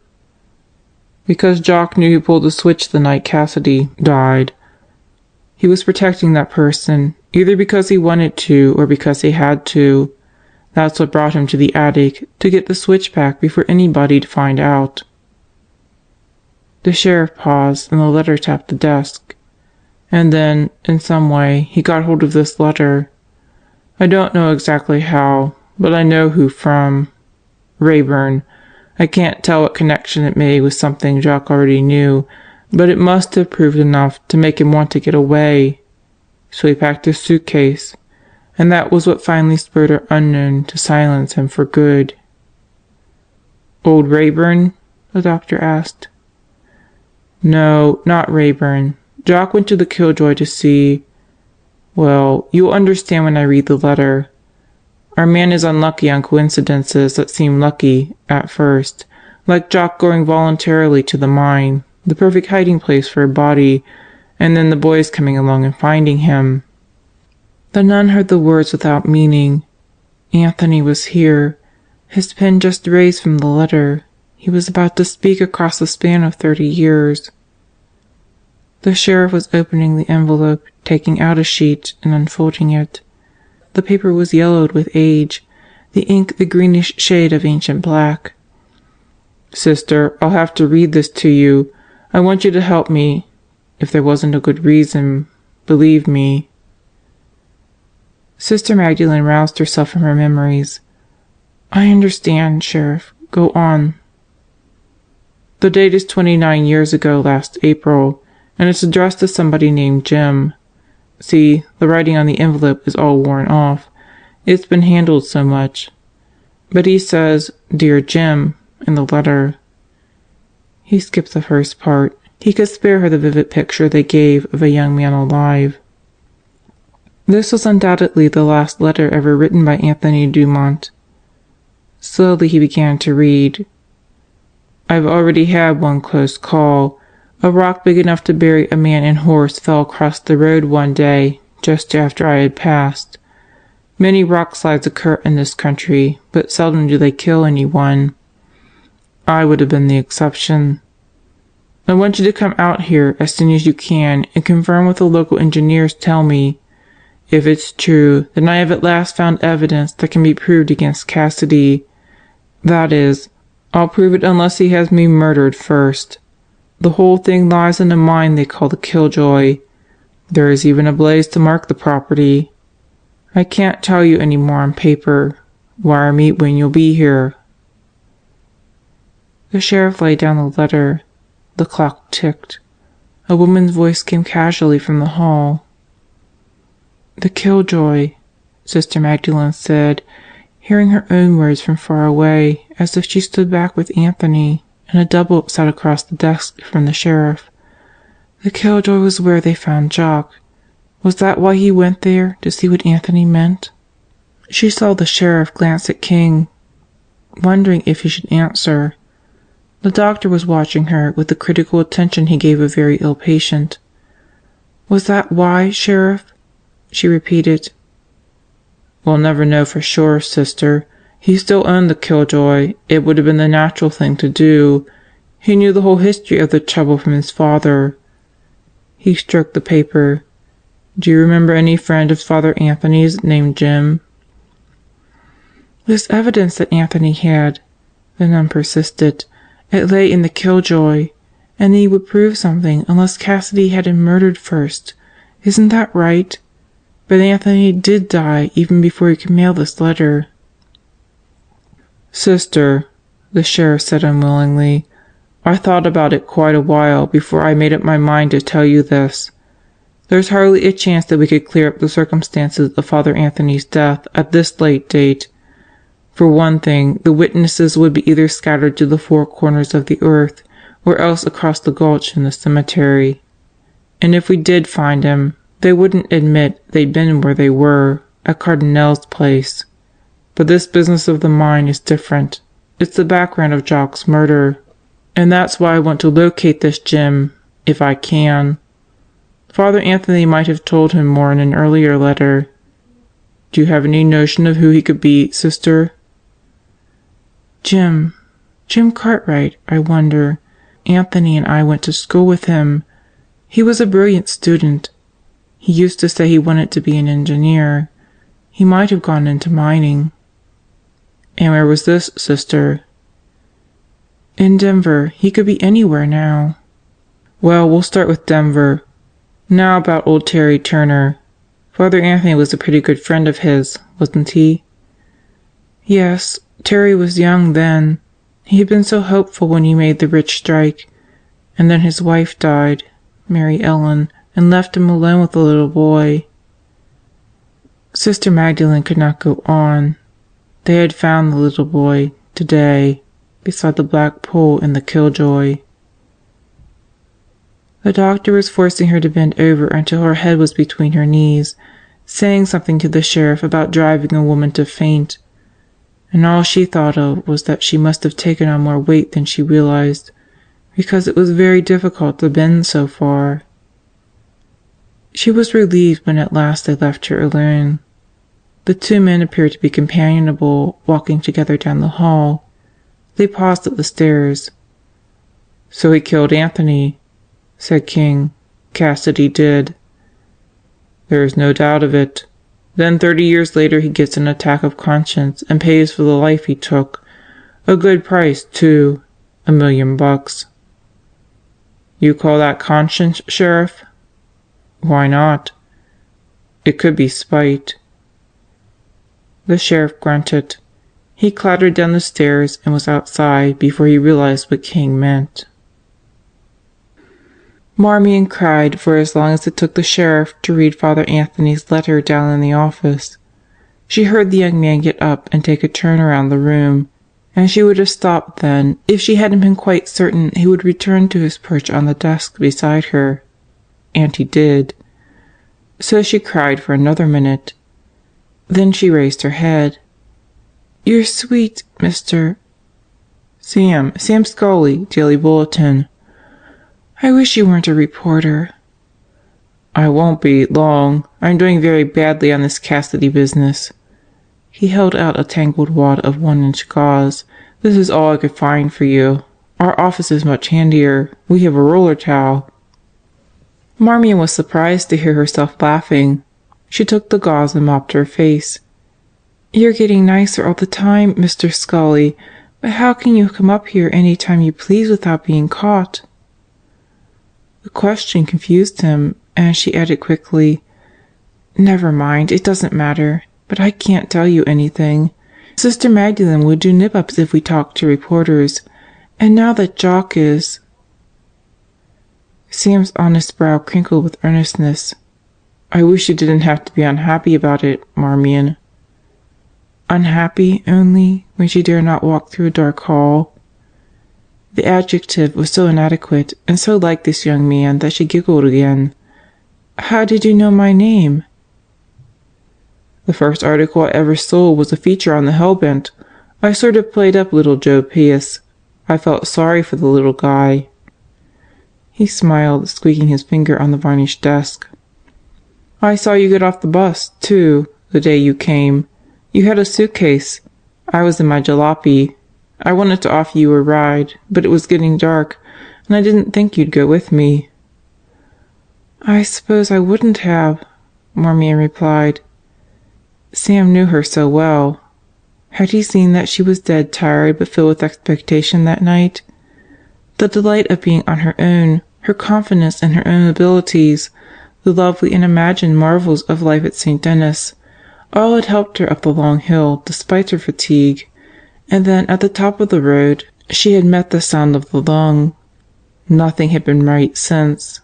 "Because Jock knew who pulled the switch the night Cassidy died. He was protecting that person, either because he wanted to or because he had to. That's what brought him to the attic, to get the switch back before anybody'd find out." The sheriff paused, and the letter tapped the desk. "And then, in some way, he got hold of this letter. I don't know exactly how, but I know who from. Rayburn. I can't tell what connection it made with something Jock already knew, but it must have proved enough to make him want to get away. So he packed his suitcase, and that was what finally spurred our unknown to silence him for good." "Old Rayburn?" the doctor asked. "No, not Rayburn. Jock went to the Killjoy to see... Well, you'll understand when I read the letter. Our man is unlucky on coincidences that seem lucky at first, like Jock going voluntarily to the mine, the perfect hiding place for a body, and then the boys coming along and finding him." The nun heard the words without meaning. Anthony was here, his pen just raised from the letter. He was about to speak across the span of 30 years. The sheriff was opening the envelope, taking out a sheet, and unfolding it. The paper was yellowed with age, the ink the greenish shade of ancient black. "Sister, I'll have to read this to you. I want you to help me. If there wasn't a good reason, believe me." Sister Magdalene roused herself from her memories. "I understand, Sheriff. Go on." "The date is 29 years ago last April, and it's addressed to somebody named Jim. See, the writing on the envelope is all worn off. It's been handled so much. But he says, 'Dear Jim,' in the letter." He skipped the first part. He could spare her the vivid picture they gave of a young man alive. This was undoubtedly the last letter ever written by Anthony Dumont. Slowly he began to read. "I've already had one close call. A rock big enough to bury a man and horse fell across the road one day, just after I had passed. Many rock slides occur in this country, but seldom do they kill anyone. I would have been the exception. I want you to come out here as soon as you can and confirm what the local engineers tell me. If it's true, then I have at last found evidence that can be proved against Cassidy. That is, I'll prove it unless he has me murdered first. The whole thing lies in a mine they call the Killjoy. There is even a blaze to mark the property. I can't tell you any more on paper. Wire me when you'll be here." The sheriff laid down the letter. The clock ticked. A woman's voice came casually from the hall. "The Killjoy," Sister Magdalene said, hearing her own words from far away, as if she stood back with Anthony, and a double sat across the desk from the sheriff. "The Killjoy was where they found Jock. Was that why he went there, to see what Anthony meant?" She saw the sheriff glance at King, wondering if he should answer. The doctor was watching her with the critical attention he gave a very ill patient. "Was that why, Sheriff?" she repeated. "We'll never know for sure, Sister. He still owned the Killjoy. It would have been the natural thing to do. He knew the whole history of the trouble from his father." He stroked the paper. "Do you remember any friend of Father Anthony's named Jim?" "There's evidence that Anthony had," the nun persisted. "It lay in the Killjoy, and he would prove something unless Cassidy had him murdered first. Isn't that right? But Anthony did die even before he could mail this letter." "Sister," the sheriff said unwillingly, "I thought about it quite a while before I made up my mind to tell you this. There's hardly a chance that we could clear up the circumstances of Father Anthony's death at this late date. For one thing, the witnesses would be either scattered to the four corners of the earth or else across the gulch in the cemetery. And if we did find him, they wouldn't admit they'd been where they were, at Cardinel's place. But this business of the mine is different. It's the background of Jock's murder. And that's why I want to locate this Jim, if I can. Father Anthony might have told him more in an earlier letter. Do you have any notion of who he could be, Sister?" Jim Cartwright, I wonder. Anthony and I went to school with him. He was a brilliant student. He used to say he wanted to be an engineer. He might have gone into mining." "And where was this, Sister?" "In Denver. He could be anywhere now." "Well, we'll start with Denver. Now about old Terry Turner. Father Anthony was a pretty good friend of his, wasn't he?" "Yes. Terry was young then. He had been so hopeful when he made the rich strike. And then his wife died, Mary Ellen, and left him alone with the little boy." Sister Magdalene could not go on. They had found the little boy, today, beside the black pool in the killjoy. The doctor was forcing her to bend over until her head was between her knees, saying something to the sheriff about driving a woman to faint, and all she thought of was that she must have taken on more weight than she realized, because it was very difficult to bend so far. She was relieved when at last they left her alone. The two men appeared to be companionable, walking together down the hall. They paused at the stairs. "So he killed Anthony," said King. "Cassidy did." "There is no doubt of it. Then 30 years later he gets an attack of conscience and pays for the life he took. A good price, too. $1 million. You call that conscience, Sheriff?" "Why not?" "It could be spite." The sheriff grunted. He clattered down the stairs and was outside before he realized what King meant. Marmion cried for as long as it took the sheriff to read Father Anthony's letter down in the office. She heard the young man get up and take a turn around the room, and she would have stopped then if she hadn't been quite certain he would return to his perch on the desk beside her. And he did. So she cried for another minute. Then she raised her head. "You're sweet, Mr. Sam Scully, Daily Bulletin. I wish you weren't a reporter." "I won't be, long. I'm doing very badly on this Cassidy business." He held out a tangled wad of 1-inch gauze. "This is all I could find for you. Our office is much handier. We have a roller towel." Marmion was surprised to hear herself laughing. She took the gauze and mopped her face. "You're getting nicer all the time, Mr. Scully, but how can you come up here any time you please without being caught?" The question confused him, and she added quickly, "Never mind, it doesn't matter, but I can't tell you anything. Sister Magdalene would do nip-ups if we talked to reporters, and now that Jock is—" Sam's honest brow crinkled with earnestness. "I wish you didn't have to be unhappy about it, Marmion." Unhappy, only, when she dare not walk through a dark hall? The adjective was so inadequate and so like this young man that she giggled again. "How did you know my name?" "The first article I ever sold was a feature on the Hellbent. I sort of played up little Joe Pius. I felt sorry for the little guy." He smiled, squeaking his finger on the varnished desk. "I saw you get off the bus, too, the day you came. You had a suitcase. I was in my jalopy. I wanted to offer you a ride, but it was getting dark, and I didn't think you'd go with me." "I suppose I wouldn't have," Marmion replied. Sam knew her so well. Had he seen that she was dead tired but filled with expectation that night? The delight of being on her own, her confidence in her own abilities, the lovely and imagined marvels of life at St. Denis, all had helped her up the long hill despite her fatigue, and then at the top of the road she had met the sound of the lung. Nothing had been right since.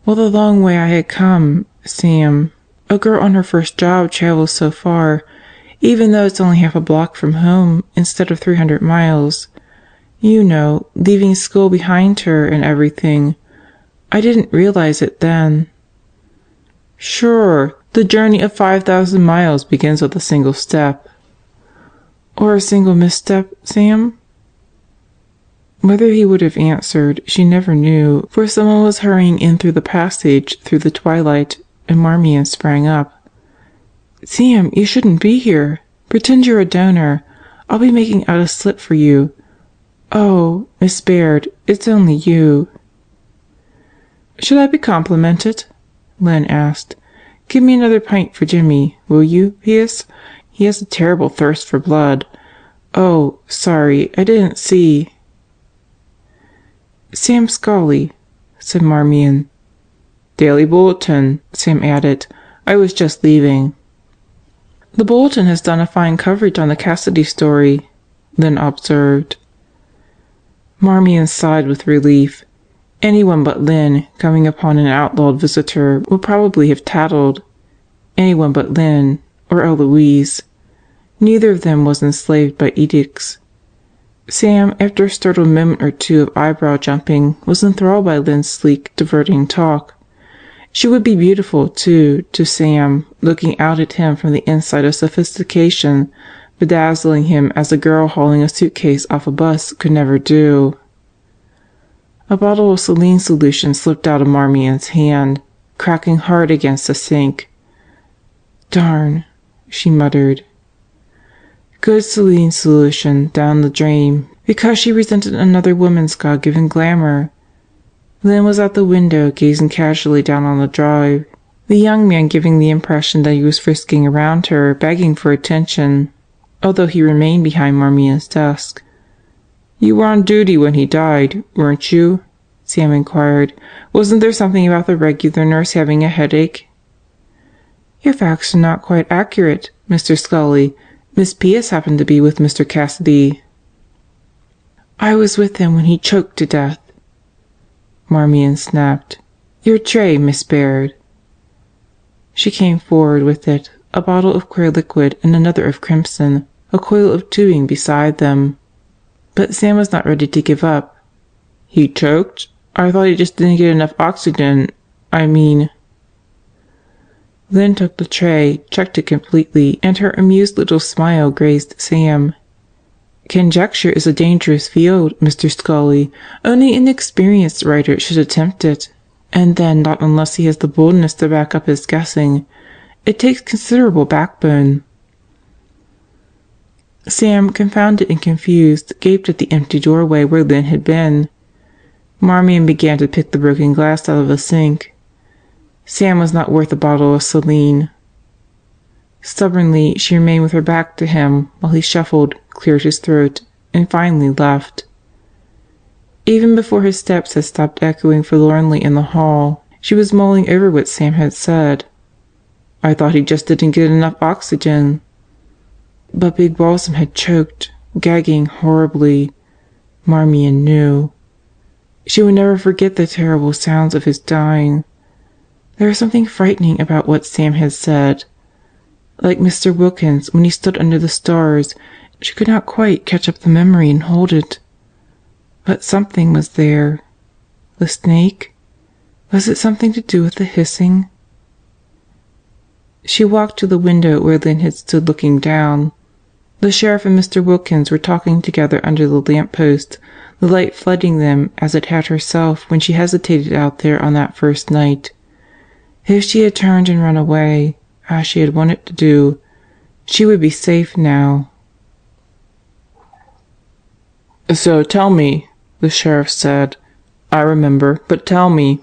"What a long way I had come, Sam. A girl on her first job travels so far, even though it's only half a block from home instead of 300 miles. You know, leaving school behind her and everything. I didn't realize it then." "Sure, the journey of 5,000 miles begins with a single step." "Or a single misstep, Sam?" Whether he would have answered, she never knew, for someone was hurrying in through the passage through the twilight, and Marmion sprang up. "Sam, you shouldn't be here. Pretend you're a donor. I'll be making out a slip for you. Oh, Miss Baird, it's only you." "Should I be complimented?" Len asked. "Give me another pint for Jimmy, will you, Pius? He has a terrible thirst for blood. Oh, sorry, I didn't see." "Sam Scully," said Marmion. "Daily Bulletin," Sam added. "I was just leaving." "The Bulletin has done a fine coverage on the Cassidy story," Lynn observed. Marmion sighed with relief. Anyone but Lynn, coming upon an outlawed visitor, would probably have tattled. anyone but Lynn or Eloise. Neither of them was enslaved by edicts. Sam, after a startled moment or two of eyebrow jumping, was enthralled by Lynn's sleek, diverting talk. She would be beautiful, too, to Sam, looking out at him from the inside of sophistication, bedazzling him as a girl hauling a suitcase off a bus could never do. A bottle of saline solution slipped out of Marmion's hand, cracking hard against the sink. "Darn," she muttered. Good saline solution down the drain because she resented another woman's God-given glamour. Lynn was at the window, gazing casually down on the drive, the young man giving the impression that he was frisking around her, begging for attention, although he remained behind Marmion's desk. "You were on duty when he died, weren't you?" Sam inquired. "Wasn't there something about the regular nurse having a headache?" "Your facts are not quite accurate, Mr. Scully. Miss P.S. happened to be with Mr. Cassidy." "I was with him when he choked to death," Marmion snapped. "Your tray, Miss Baird." She came forward with it, a bottle of clear liquid and another of crimson, a coil of tubing beside them. But Sam was not ready to give up. "He choked? I thought he just didn't get enough oxygen. I mean—" Lynn took the tray, checked it completely, and her amused little smile grazed Sam. "Conjecture is a dangerous field, Mr. Scully. Only an experienced writer should attempt it, and then not unless he has the boldness to back up his guessing. It takes considerable backbone." Sam, confounded and confused, gaped at the empty doorway where Lynn had been. Marmion began to pick the broken glass out of the sink. Sam was not worth a bottle of saline. Stubbornly, she remained with her back to him while he shuffled, cleared his throat, and finally left. Even before his steps had stopped echoing forlornly in the hall, she was mulling over what Sam had said. "I thought he just didn't get enough oxygen." But Big Balsam had choked, gagging horribly. Marmion knew. She would never forget the terrible sounds of his dying. There was something frightening about what Sam had said. Like Mr. Wilkins when he stood under the stars, she could not quite catch up the memory and hold it. But something was there. The snake? Was it something to do with the hissing? She walked to the window where Lynn had stood looking down. The sheriff and Mr. Wilkins were talking together under the lamp-post, the light flooding them as it had herself when she hesitated out there on that first night. If she had turned and run away, as she had wanted to do, she would be safe now. "So tell me," the sheriff said. "I remember, but tell me."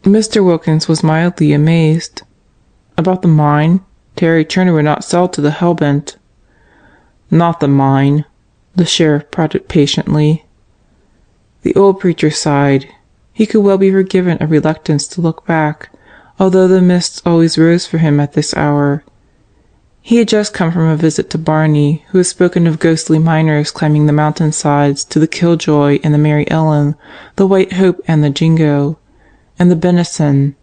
Mr. Wilkins was mildly amazed. "About the mine? Terry Turner would not sell to the hellbent." "Not the mine," the sheriff prodded patiently. The old preacher sighed. He could well be forgiven a reluctance to look back, although the mists always rose for him at this hour. He had just come from a visit to Barney, who had spoken of ghostly miners climbing the mountainsides to the Killjoy and the Mary Ellen, the White Hope and the Jingo, and the Benison,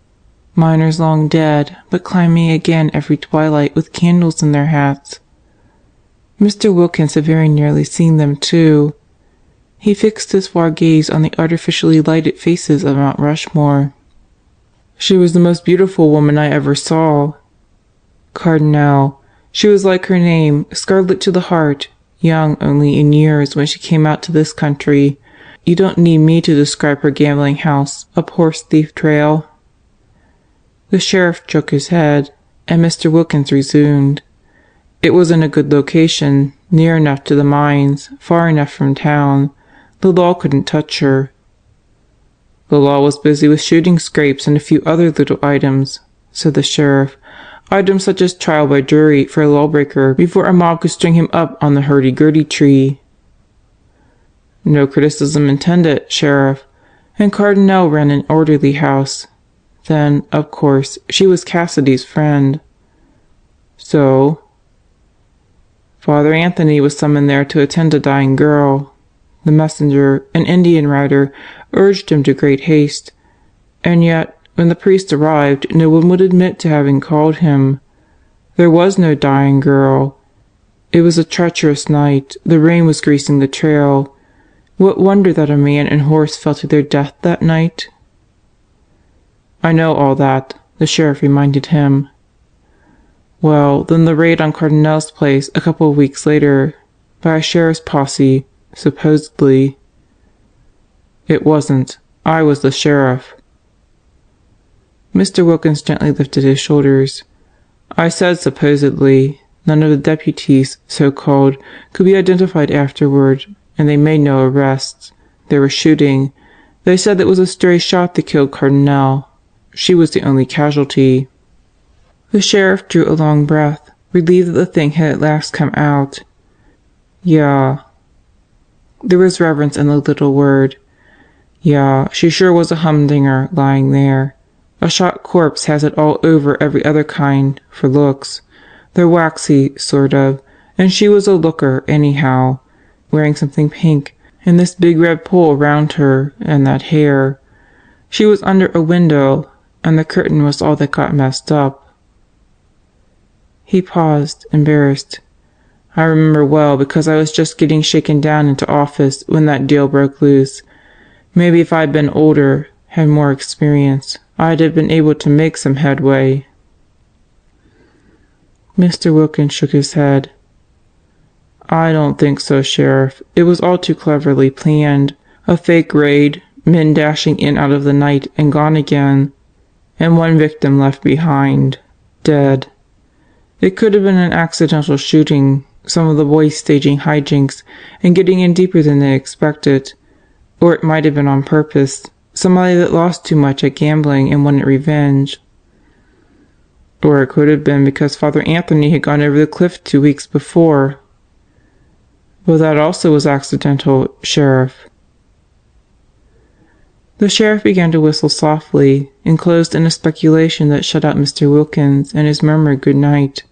miners long dead, but climbing again every twilight with candles in their hats. Mr. Wilkins had very nearly seen them too. He fixed his far gaze on the artificially lighted faces of Mount Rushmore. "She was the most beautiful woman I ever saw." "Cardinal. She was like her name, scarlet to the heart, young only in years when she came out to this country. You don't need me to describe her gambling house up Horse Thief Trail." The sheriff shook his head, and Mr. Wilkins resumed. "It was in a good location, near enough to the mines, far enough from town. The law couldn't touch her." "The law was busy with shooting scrapes and a few other little items," said the sheriff. "Items such as trial by jury for a lawbreaker before a mob could string him up on the hurdy-gurdy tree." "No criticism intended, Sheriff. And Cardinal ran an orderly house. Then, of course, she was Cassidy's friend." "So?" "Father Anthony was summoned there to attend a dying girl. The messenger, an Indian rider, urged him to great haste. And yet, When the priest arrived, no one would admit to having called him. There was no dying girl. It was a treacherous night. The rain was greasing the trail. What wonder that a man and horse fell to their death that night? "I know all that," the sheriff reminded him. "Well, then the raid on Cardinal's place a couple of weeks later, by a sheriff's posse, supposedly." "It wasn't. I was the sheriff." Mr. Wilkins gently lifted his shoulders. "I said supposedly. None of the deputies, so-called, could be identified afterward, and they made no arrests. There was shooting. They said it was a stray shot that killed Cardinal. She was the only casualty." The sheriff drew a long breath, relieved that the thing had at last come out. "Yeah." There was reverence in the little word. "Yeah, she sure was a humdinger, lying there. A shot corpse has it all over every other kind, for looks. They're waxy, sort of, and she was a looker, anyhow, wearing something pink, and this big red pole round her, and that hair. She was under a window, and the curtain was all that got messed up." He paused, embarrassed. "I remember well, because I was just getting shaken down into office when that deal broke loose. Maybe if I'd been older, had more experience, I'd have been able to make some headway." Mr. Wilkins shook his head. "I don't think so, Sheriff. It was all too cleverly planned. A fake raid, men dashing in out of the night and gone again, and one victim left behind, dead. It could have been an accidental shooting, some of the boys staging hijinks and getting in deeper than they expected. Or it might have been on purpose, somebody that lost too much at gambling and wanted revenge. Or it could have been because Father Anthony had gone over the cliff 2 weeks before. But that also was accidental, Sheriff." The sheriff began to whistle softly, enclosed in a speculation that shut out Mr. Wilkins and his murmured good night.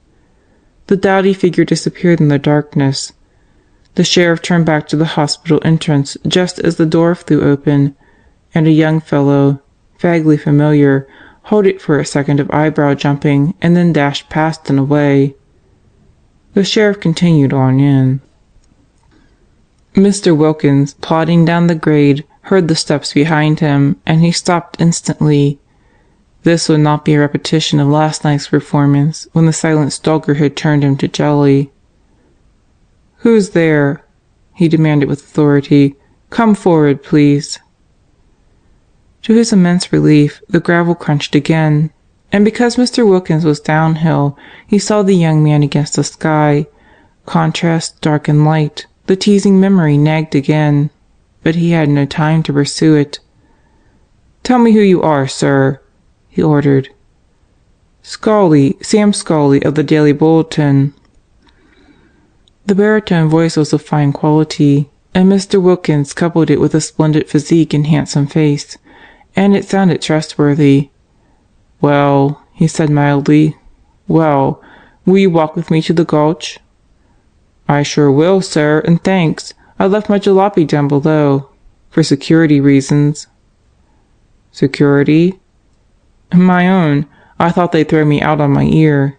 The dowdy figure disappeared in the darkness. The sheriff turned back to the hospital entrance just as the door flew open, and a young fellow, vaguely familiar, halted for a second of eyebrow jumping and then dashed past and away. The sheriff continued on in. Mr. Wilkins, plodding down the grade, heard the steps behind him, and he stopped instantly. This would not be a repetition of last night's performance, when the silent stalker had turned him to jelly. "Who's there?" he demanded with authority. "Come forward, please." To his immense relief, the gravel crunched again, and because Mr. Wilkins was downhill, he saw the young man against the sky. Contrast dark and light. The teasing memory nagged again, but he had no time to pursue it. "Tell me who you are, sir," he ordered. "Scully, Sam Scully of the Daily Bulletin." The baritone voice was of fine quality, and Mr. Wilkins coupled it with a splendid physique and handsome face, and it sounded trustworthy. "Well," he said mildly, "well, will you walk with me to the gulch?" "I sure will, sir, and thanks. I left my jalopy down below. For security reasons." "Security?" "My own. I thought they'd throw me out on my ear."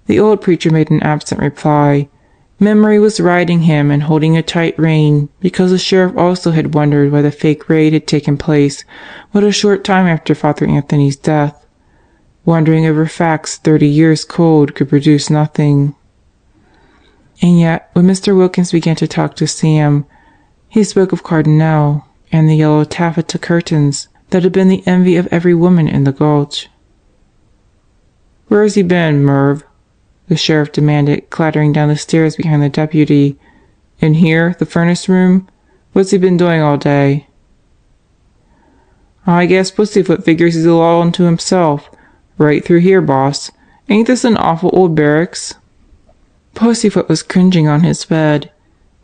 The old preacher made an absent reply. Memory was riding him and holding a tight rein, because the sheriff also had wondered why the fake raid had taken place but a short time after Father Anthony's death. Wondering over facts 30 years cold could produce nothing. And yet, when Mr. Wilkins began to talk to Sam, he spoke of Cardinal and the yellow taffeta curtains that had been the envy of every woman in the gulch. "Where's he been, Merv?" the sheriff demanded, clattering down the stairs behind the deputy. "In here, the furnace room? What's he been doing all day?" "I guess Pussyfoot figures he's a law unto himself. Right through here, boss. Ain't this an awful old barracks?" Pussyfoot was cringing on his bed,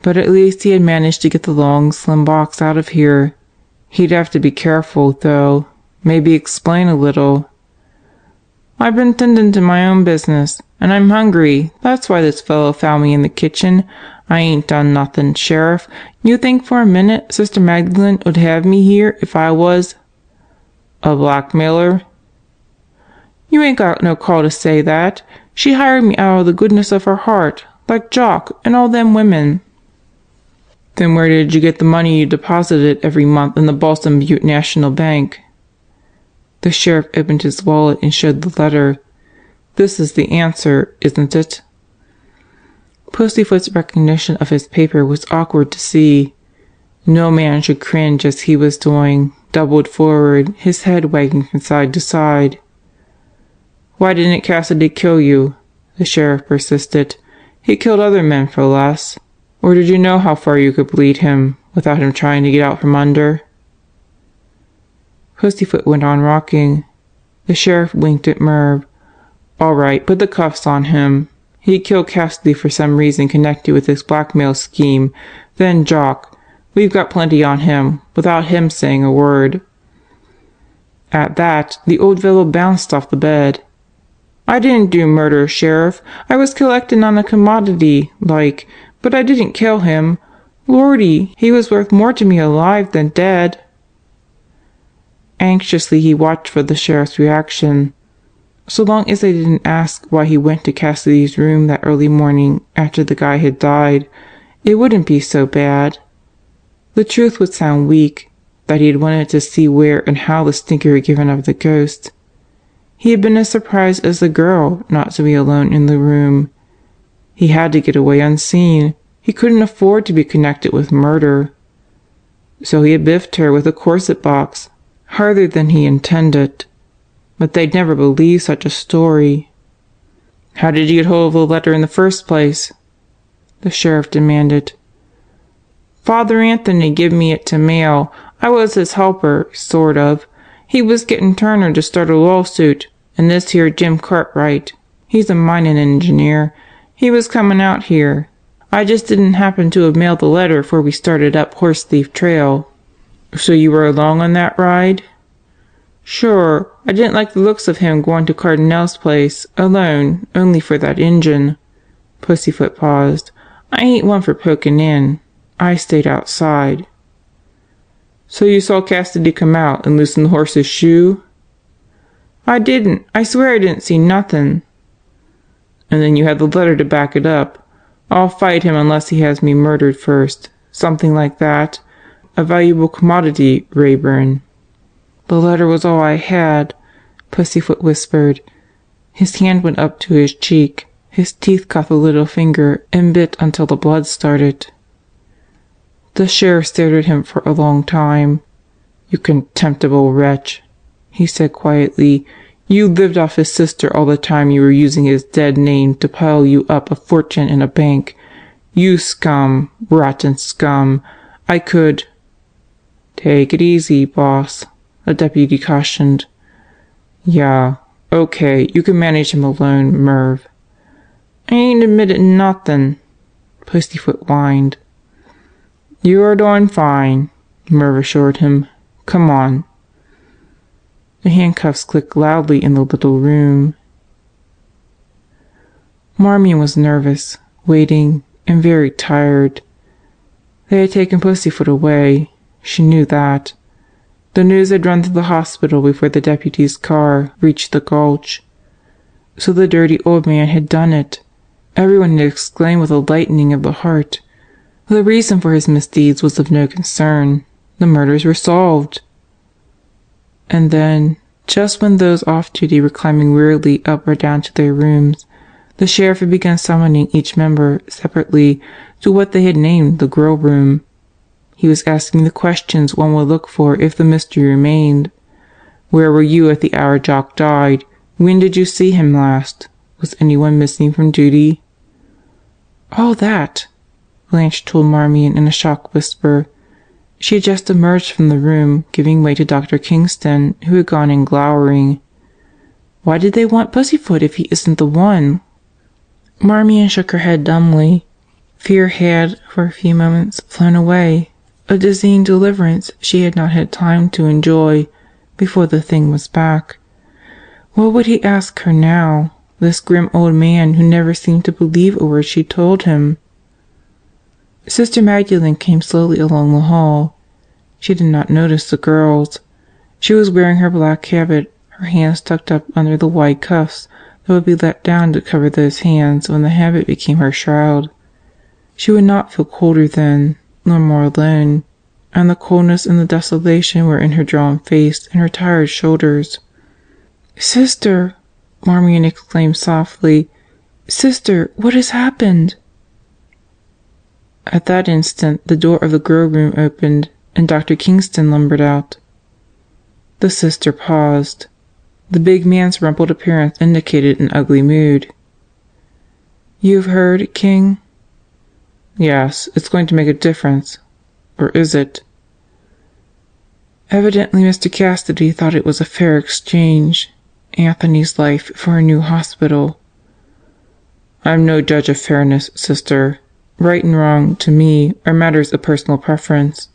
but at least he had managed to get the long, slim box out of here. He'd have to be careful, though. Maybe explain a little. "I've been tending to my own business, and I'm hungry. That's why this fellow found me in the kitchen. I ain't done nothing, Sheriff. You think for a minute Sister Magdalene would have me here if I was—" A blackmailer? You ain't got no call to say that. She hired me out of the goodness of her heart, like Jock and all them women." "Then where did you get the money you deposited every month in the Balsam Butte National Bank?" The sheriff opened his wallet and showed the letter. "This is the answer, isn't it?" Pussyfoot's recognition of his paper was awkward to see. No man should cringe as he was doing, doubled forward, his head wagging from side to side. "Why didn't Cassidy kill you?" the sheriff persisted. "He killed other men for less. Or did you know how far you could bleed him, without him trying to get out from under?" Pussyfoot went on rocking. The sheriff winked at Merv. "All right, put the cuffs on him. He killed Cassidy for some reason connected with this blackmail scheme. Then Jock. We've got plenty on him, without him saying a word." At that, the old fellow bounced off the bed. "I didn't do murder, Sheriff. I was collecting on a commodity, like, but I didn't kill him. Lordy, he was worth more to me alive than dead." Anxiously he watched for the sheriff's reaction. So long as they didn't ask why he went to Cassidy's room that early morning after the guy had died, it wouldn't be so bad. The truth would sound weak, that he had wanted to see where and how the stinker had given up the ghost. He had been as surprised as the girl not to be alone in the room. He had to get away unseen. He couldn't afford to be connected with murder. So he had biffed her with a corset box, harder than he intended. But they'd never believe such a story. "How did you get hold of the letter in the first place?" the sheriff demanded. "Father Anthony give me it to mail. I was his helper, sort of. He was getting Turner to start a lawsuit, and this here Jim Cartwright, he's a mining engineer, he was coming out here. I just didn't happen to have mailed the letter before we started up Horse Thief Trail." "So you were along on that ride?" "Sure. I didn't like the looks of him going to Cardinal's place, alone, only for that engine." Pussyfoot paused. "I ain't one for poking in. I stayed outside." "So you saw Cassidy come out and loosen the horse's shoe?" "I didn't. I swear I didn't see nothing." "And then you had the letter to back it up. I'll fight him unless he has me murdered first. Something like that. A valuable commodity, Rayburn." "The letter was all I had," Pussyfoot whispered. His hand went up to his cheek. His teeth caught the little finger and bit until the blood started. The sheriff stared at him for a long time. "You contemptible wretch," he said quietly. "You lived off his sister all the time you were using his dead name to pile you up a fortune in a bank. You scum, rotten scum. I could—" "Take it easy, boss," the deputy cautioned. "Yeah, okay, you can manage him alone, Merv." "I ain't admitting nothin'," Pussyfoot whined. "You are doing fine," Merv assured him. "Come on." The handcuffs clicked loudly in the little room. Marmion was nervous, waiting, and very tired. They had taken Pussyfoot away. She knew that. The news had run through the hospital before the deputy's car reached the gulch. So the dirty old man had done it. Everyone had exclaimed with a lightening of the heart. The reason for his misdeeds was of no concern. The murders were solved. And then, just when those off duty were climbing wearily up or down to their rooms, the sheriff had begun summoning each member separately to what they had named the grill room. He was asking the questions one would look for if the mystery remained. Where were you at the hour Jock died? When did you see him last? Was anyone missing from duty? "All that," Blanche told Marmion in a shocked whisper. She had just emerged from the room, giving way to Dr. Kingston, who had gone in glowering. "Why did they want Pussyfoot if he isn't the one?" Marmion shook her head dumbly. Fear had, for a few moments, flown away, a dizzying deliverance she had not had time to enjoy before the thing was back. What would he ask her now, this grim old man who never seemed to believe a word she told him? Sister Magdalene came slowly along the hall. She did not notice the girls. She was wearing her black habit, her hands tucked up under the wide cuffs that would be let down to cover those hands when the habit became her shroud. She would not feel colder then, nor more alone, and the coldness and the desolation were in her drawn face and her tired shoulders. "Sister!" Marmion exclaimed softly. "Sister, what has happened?" At that instant the door of the grow room opened, and Dr. Kingston lumbered out. The sister paused. The big man's rumpled appearance indicated an ugly mood. "You've heard, King?" "Yes, it's going to make a difference. Or is it?" "Evidently Mr. Cassidy thought it was a fair exchange. Anthony's life for a new hospital." "I'm no judge of fairness, sister. Right and wrong, to me, are matters of personal preference.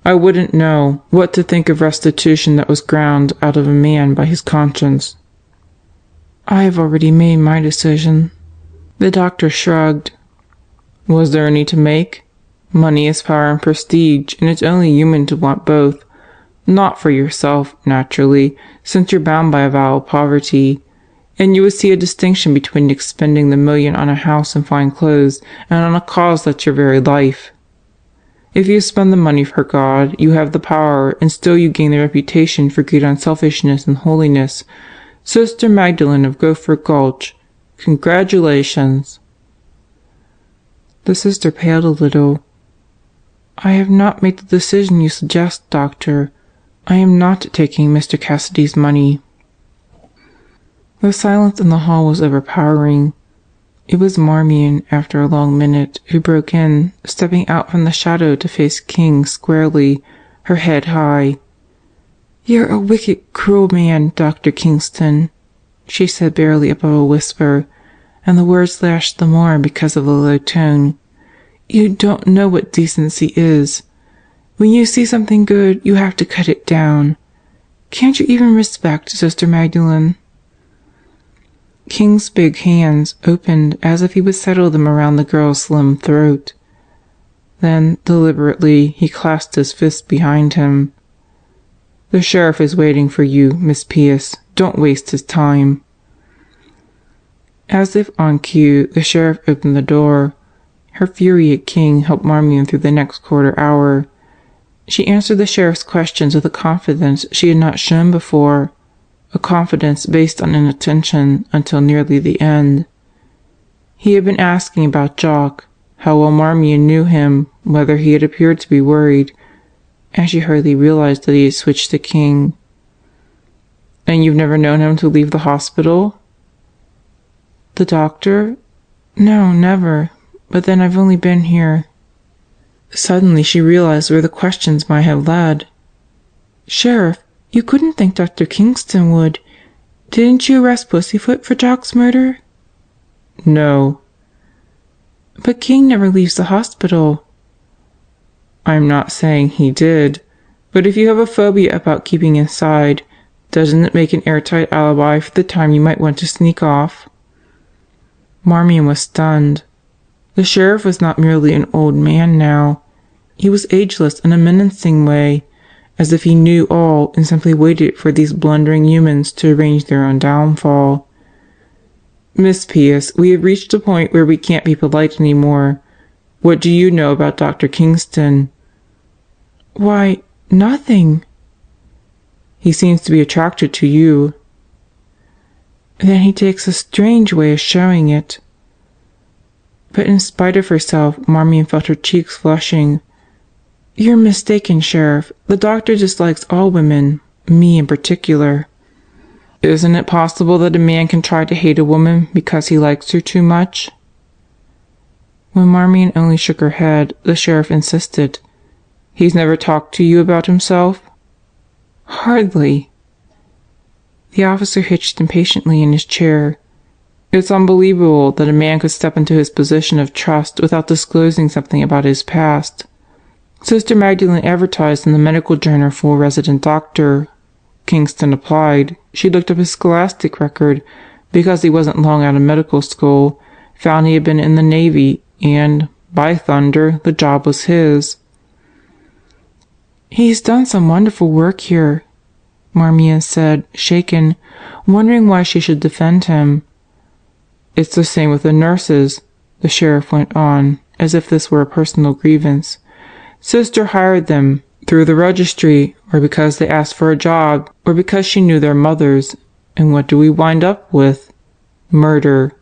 I wouldn't know what to think of restitution that was ground out of a man by his conscience." "I have already made my decision." The doctor shrugged. "Was there any to make? Money is power and prestige, and it's only human to want both. Not for yourself, naturally, since you're bound by a vow of poverty. And you would see a distinction between expending the million on a house and fine clothes and on a cause that's your very life. If you spend the money for God, you have the power, and still you gain the reputation for great unselfishness and holiness. Sister Magdalene of Gopher Gulch, congratulations!" The sister paled a little. "I have not made the decision you suggest, Doctor. I am not taking Mr. Cassidy's money." The silence in the hall was overpowering. It was Marmion, after a long minute, who broke in, stepping out from the shadow to face King squarely, her head high. "You're a wicked, cruel man, Dr. Kingston," she said barely above a whisper, and the words lashed the more because of the low tone. "You don't know what decency is. When you see something good, you have to cut it down. Can't you even respect Sister Magdalene?" King's big hands opened as if he would settle them around the girl's slim throat. Then, deliberately, he clasped his fists behind him. "The sheriff is waiting for you, Miss Pierce. Don't waste his time." As if on cue, the sheriff opened the door. Her fury at King helped Marmion through the next quarter hour. She answered the sheriff's questions with a confidence she had not shown before, a confidence based on inattention until nearly the end. He had been asking about Jock, how well Marmion knew him, whether he had appeared to be worried, and she hardly realized that he had switched to King. "And you've never known him to leave the hospital?" "The doctor? No, never. But then I've only been here." Suddenly she realized where the questions might have led. "Sheriff, you couldn't think Dr. Kingston would. Didn't you arrest Pussyfoot for Jock's murder?" "No." "But King never leaves the hospital." "I'm not saying he did. But if you have a phobia about keeping inside, doesn't it make an airtight alibi for the time you might want to sneak off?" Marmion was stunned. The sheriff was not merely an old man now. He was ageless in a menacing way, as if he knew all and simply waited for these blundering humans to arrange their own downfall. "Miss Pierce, we have reached a point where we can't be polite any more. What do you know about Dr. Kingston?" "Why, nothing." "He seems to be attracted to you." "Then he takes a strange way of showing it." But in spite of herself, Marmion felt her cheeks flushing. "You're mistaken, Sheriff. The doctor dislikes all women, me in particular." "Isn't it possible that a man can try to hate a woman because he likes her too much?" When Marmion only shook her head, the sheriff insisted. "He's never talked to you about himself?" "Hardly." The officer hitched impatiently in his chair. "It's unbelievable that a man could step into his position of trust without disclosing something about his past. Sister Magdalene advertised in the medical journal for a resident doctor. Kingston applied. She looked up his scholastic record, because he wasn't long out of medical school, found he had been in the Navy, and, by thunder, the job was his." "He's done some wonderful work here." Marmion said, shaken, wondering why she should defend him. It's the same with the nurses, the sheriff went on, as if this were a personal grievance. Sister hired them through the registry, or because they asked for a job, or because she knew their mothers. And what do we wind up with? Murder.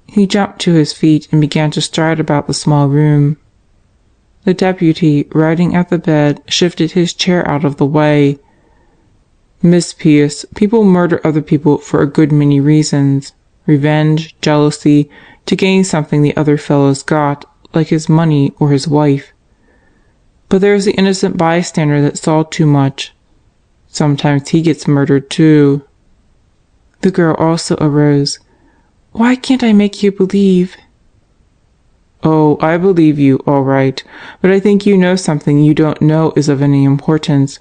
He jumped to his feet and began to stride about the small room. The deputy, riding at the bed, shifted his chair out of the way. Miss Pierce, people murder other people for a good many reasons. Revenge, jealousy, to gain something the other fellow's got, like his money or his wife. But there's the innocent bystander that saw too much. Sometimes he gets murdered too. The girl also arose. Why can't I make you believe? Oh, I believe you, all right, but I think you know something you don't know is of any importance.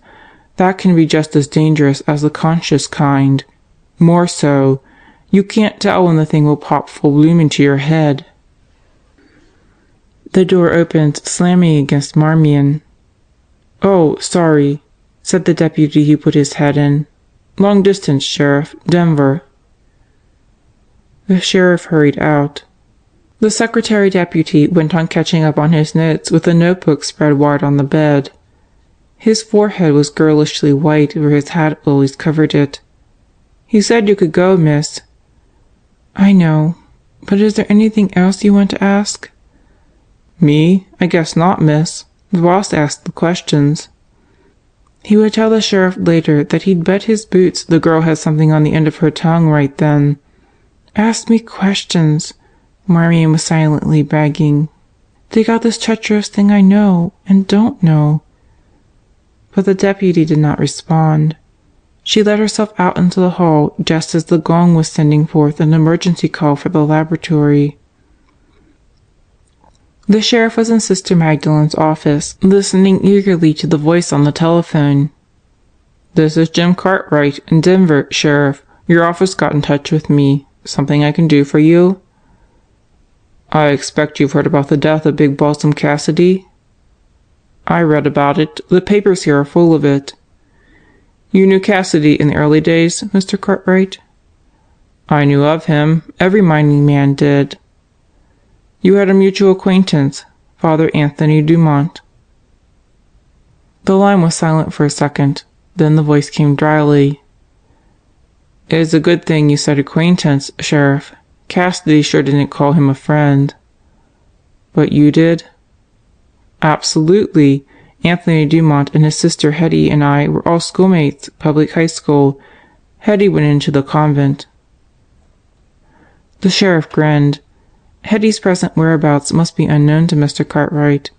That can be just as dangerous as the conscious kind. More so. You can't tell when the thing will pop full bloom into your head. The door opened, slamming against Marmion. Oh, sorry, said the deputy who put his head in. Long distance, Sheriff. Denver. The sheriff hurried out. The secretary-deputy went on catching up on his notes with a notebook spread wide on the bed. His forehead was girlishly white where his hat always covered it. He said you could go, miss. I know, but is there anything else you want to ask? Me? I guess not, miss. The boss asked the questions. He would tell the sheriff later that he'd bet his boots the girl had something on the end of her tongue right then. Ask me questions, Marmion was silently begging. Dig out this treacherous thing I know and don't know. But the deputy did not respond. She let herself out into the hall just as the gong was sending forth an emergency call for the laboratory. The sheriff was in Sister Magdalene's office, listening eagerly to the voice on the telephone. This is Jim Cartwright in Denver, Sheriff. Your office got in touch with me. Something I can do for you? I expect you've heard about the death of Big Balsam Cassidy? I read about it. The papers here are full of it. You knew Cassidy in the early days, Mr. Cartwright? I knew of him. Every mining man did. You had a mutual acquaintance, Father Anthony Dumont. The line was silent for a second. Then the voice came dryly. It's a good thing you said acquaintance, Sheriff. Cassidy sure didn't call him a friend. But you did? Absolutely. Anthony Dumont and his sister Hetty and I were all schoolmates, public high school. Hetty went into the convent. The sheriff grinned. Hetty's present whereabouts must be unknown to Mr. Cartwright.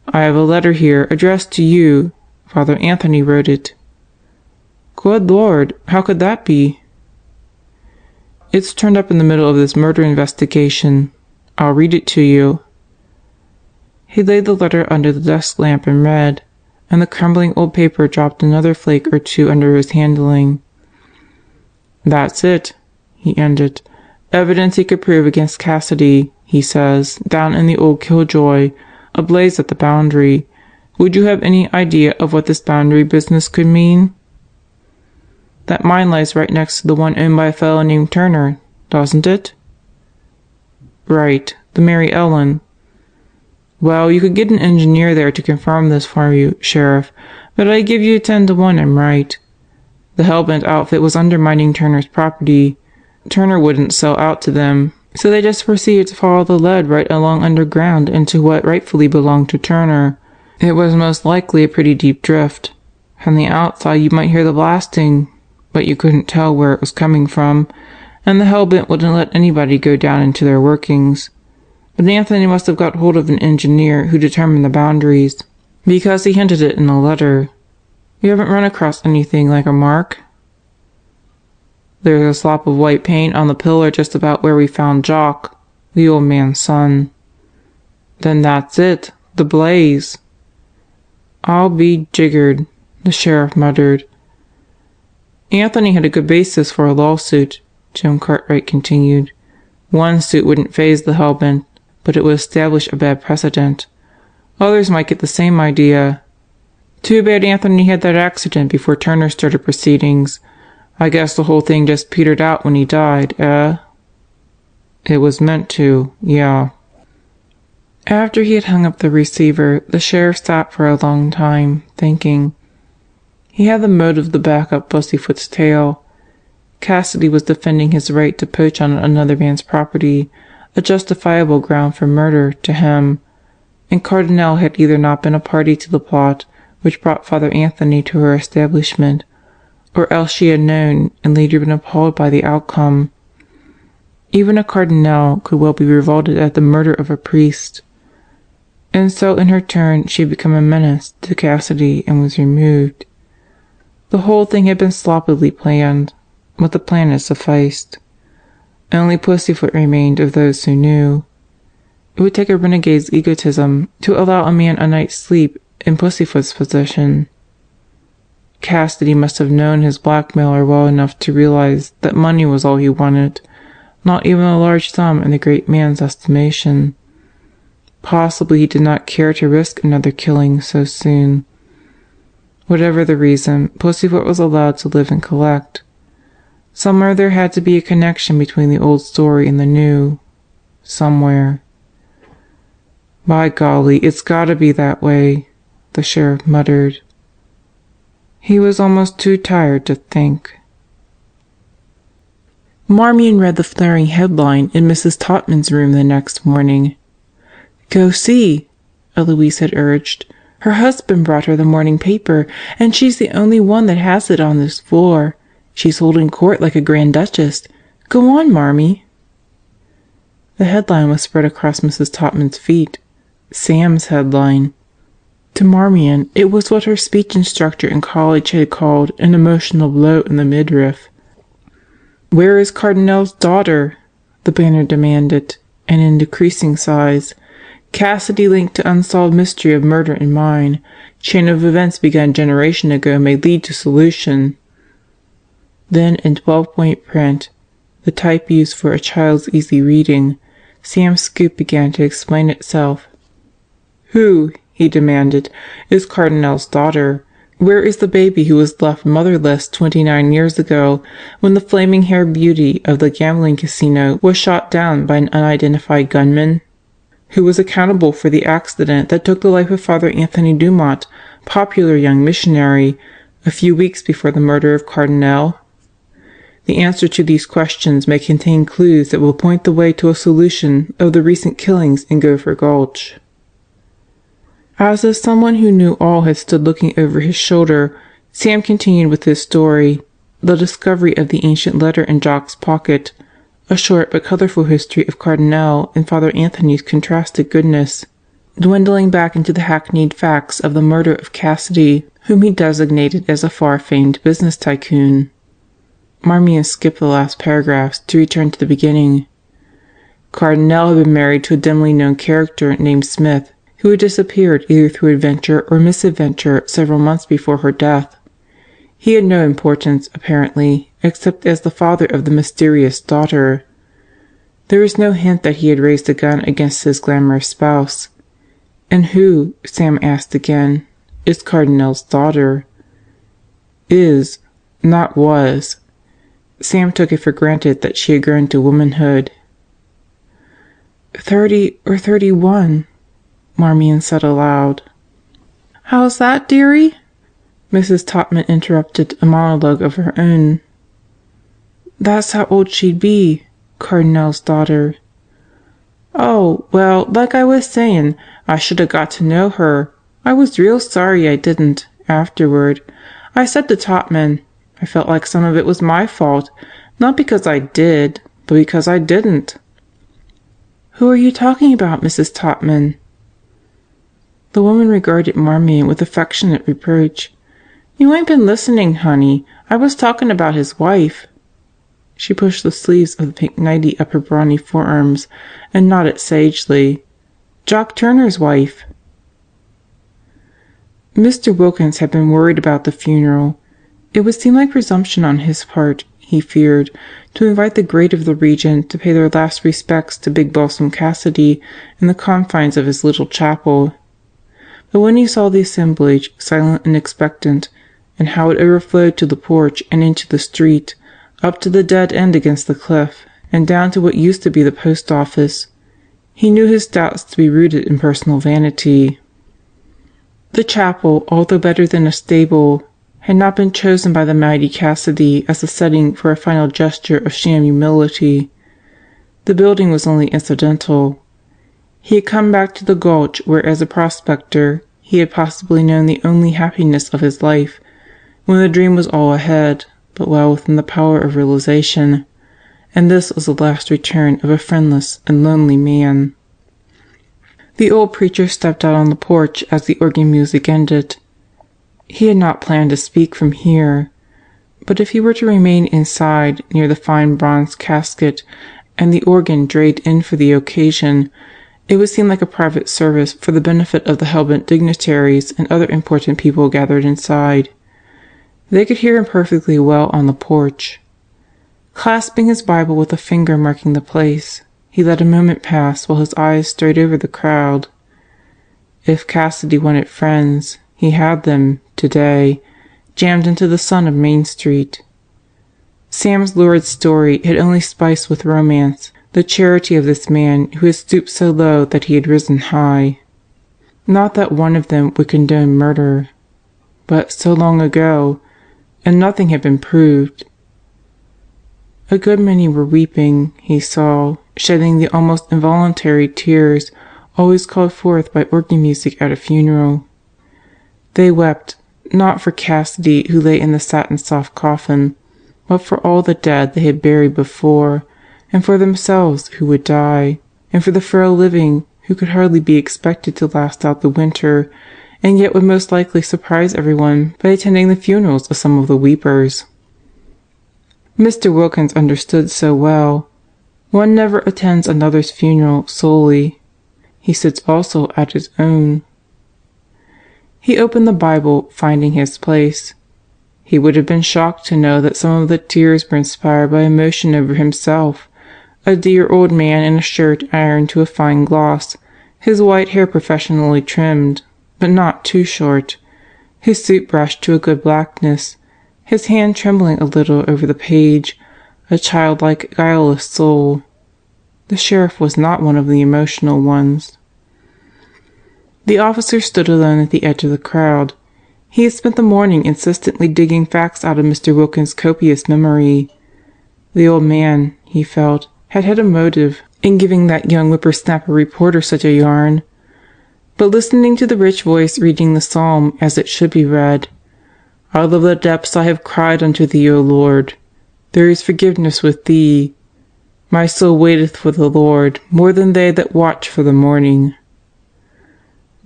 I have a letter here addressed to you. Father Anthony wrote it. Good Lord, how could that be? It's turned up in the middle of this murder investigation. I'll read it to you. He laid the letter under the desk lamp and read, and the crumbling old paper dropped another flake or two under his handling. That's it, he ended. Evidence he could prove against Cassidy, he says, down in the old Killjoy, ablaze at the boundary. Would you have any idea of what this boundary business could mean? That mine lies right next to the one owned by a fellow named Turner, doesn't it? Right, the Mary Ellen. Well, you could get an engineer there to confirm this for you, Sheriff, but I give you 10 to 1 I'm right. The Hellbent outfit was undermining Turner's property. Turner wouldn't sell out to them, so they just proceeded to follow the lead right along underground into what rightfully belonged to Turner. It was most likely a pretty deep drift. From the outside you might hear the blasting, but you couldn't tell where it was coming from, and the Hellbent wouldn't let anybody go down into their workings. But Anthony must have got hold of an engineer who determined the boundaries, because he hinted it in a letter. You haven't run across anything like a mark? There's a slop of white paint on the pillar just about where we found Jock, the old man's son. Then that's it, the blaze. I'll be jiggered, the sheriff muttered. Anthony had a good basis for a lawsuit, Jim Cartwright continued. One suit wouldn't faze the Hellbent, but it would establish a bad precedent. Others might get the same idea. Too bad Anthony had that accident before Turner started proceedings. I guess the whole thing just petered out when he died, eh? It was meant to, yeah." After he had hung up the receiver, the sheriff sat for a long time, thinking. He had the motive to back up Pussyfoot's tale. Cassidy was defending his right to poach on another man's property, a justifiable ground for murder to him, and Cardinal had either not been a party to the plot which brought Father Anthony to her establishment, or else she had known and later been appalled by the outcome. Even a cardinal could well be revolted at the murder of a priest. And so in her turn she had become a menace to Cassidy and was removed. The whole thing had been sloppily planned, but the plan had sufficed. Only Pussyfoot remained of those who knew. It would take a renegade's egotism to allow a man a night's sleep in Pussyfoot's possession. Cassidy must have known his blackmailer well enough to realize that money was all he wanted, not even a large sum in the great man's estimation. Possibly he did not care to risk another killing so soon. Whatever the reason, Pussyfoot was allowed to live and collect. Somewhere there had to be a connection between the old story and the new. Somewhere. "By golly, it's gotta be that way," the sheriff muttered. He was almost too tired to think. Marmion read the flaring headline in Mrs. Totman's room the next morning. "Go see," Eloise had urged. "Her husband brought her the morning paper, and she's the only one that has it on this floor. She's holding court like a grand duchess. Go on, Marmee." The headline was spread across Mrs. Totman's feet. Sam's headline. To Marmion, it was what her speech instructor in college had called an emotional blow in the midriff. "Where is Cardinal's daughter?" the banner demanded, and in decreasing size. "Cassidy linked to unsolved mystery of murder in mine. Chain of events begun generation ago may lead to solution." Then in 12-point print, the type used for a child's easy reading, Sam's scoop began to explain itself. "Who," he demanded, "is Cardinal's daughter? Where is the baby who was left motherless 29 years ago when the flaming-haired beauty of the gambling casino was shot down by an unidentified gunman? Who was accountable for the accident that took the life of Father Anthony Dumont, popular young missionary, a few weeks before the murder of Cardinal? The answer to these questions may contain clues that will point the way to a solution of the recent killings in Gopher Gulch." As if someone who knew all had stood looking over his shoulder, Sam continued with his story, the discovery of the ancient letter in Jock's pocket, a short but colorful history of Cardinal and Father Anthony's contrasted goodness, dwindling back into the hackneyed facts of the murder of Cassidy, whom he designated as a far-famed business tycoon. Marmion skipped the last paragraphs to return to the beginning. Cardinal had been married to a dimly known character named Smith, who had disappeared either through adventure or misadventure several months before her death. He had no importance, apparently, except as the father of the mysterious daughter. There was no hint that he had raised a gun against his glamorous spouse. And who, Sam asked again, is Cardinal's daughter? Is, not was. Sam took it for granted that she had grown to womanhood. 30 or 31, Marmion said aloud. "How's that, dearie?" Mrs. Totman interrupted a monologue of her own. "That's how old she'd be, Cardinal's daughter." "Oh, well, like I was sayin', I should have got to know her. I was real sorry I didn't, afterward. I said to Totman, I felt like some of it was my fault, not because I did, but because I didn't." "Who are you talking about, Mrs. Totman?" The woman regarded Marmion with affectionate reproach. "You ain't been listening, honey. I was talking about his wife." She pushed the sleeves of the pink nightie up her brawny forearms and nodded sagely. "Jock Turner's wife." Mr. Wilkins had been worried about the funeral. It would seem like presumption on his part, he feared, to invite the great of the region to pay their last respects to Big Balsam Cassidy in the confines of his little chapel. But when he saw the assemblage, silent and expectant, and how it overflowed to the porch and into the street, up to the dead end against the cliff, and down to what used to be the post office, he knew his doubts to be rooted in personal vanity. The chapel, although better than a stable, had not been chosen by the mighty Cassidy as a setting for a final gesture of sham humility. The building was only incidental. He had come back to the gulch where as a prospector he had possibly known the only happiness of his life, when the dream was all ahead, but well within the power of realization, and this was the last return of a friendless and lonely man. The old preacher stepped out on the porch as the organ music ended. He had not planned to speak from here, but if he were to remain inside near the fine bronze casket and the organ draped in for the occasion, it would seem like a private service for the benefit of the hell-bent dignitaries and other important people gathered inside. They could hear him perfectly well on the porch. Clasping his Bible with a finger marking the place, he let a moment pass while his eyes strayed over the crowd. If Cassidy wanted friends, he had them, today, jammed into the sun of Main Street. Sam's lurid story had only spiced with romance the charity of this man who had stooped so low that he had risen high. Not that one of them would condone murder, but so long ago, and nothing had been proved. A good many were weeping, he saw, shedding the almost involuntary tears always called forth by organ music at a funeral. They wept, not for Cassidy who lay in the satin-soft coffin, but for all the dead they had buried before, and for themselves who would die, and for the frail living who could hardly be expected to last out the winter, and yet would most likely surprise everyone by attending the funerals of some of the weepers. Mr. Wilkins understood so well. One never attends another's funeral solely. He sits also at his own. He opened the Bible, finding his place. He would have been shocked to know that some of the tears were inspired by emotion over himself, a dear old man in a shirt ironed to a fine gloss, his white hair professionally trimmed, but not too short, his suit brushed to a good blackness, his hand trembling a little over the page, a childlike, guileless soul. The sheriff was not one of the emotional ones. The officer stood alone at the edge of the crowd. He had spent the morning insistently digging facts out of Mr. Wilkins' copious memory. The old man, he felt, had had a motive in giving that young whippersnapper reporter such a yarn. But listening to the rich voice reading the psalm as it should be read, "Out of the depths I have cried unto thee, O Lord. There is forgiveness with thee. My soul waiteth for the Lord more than they that watch for the morning."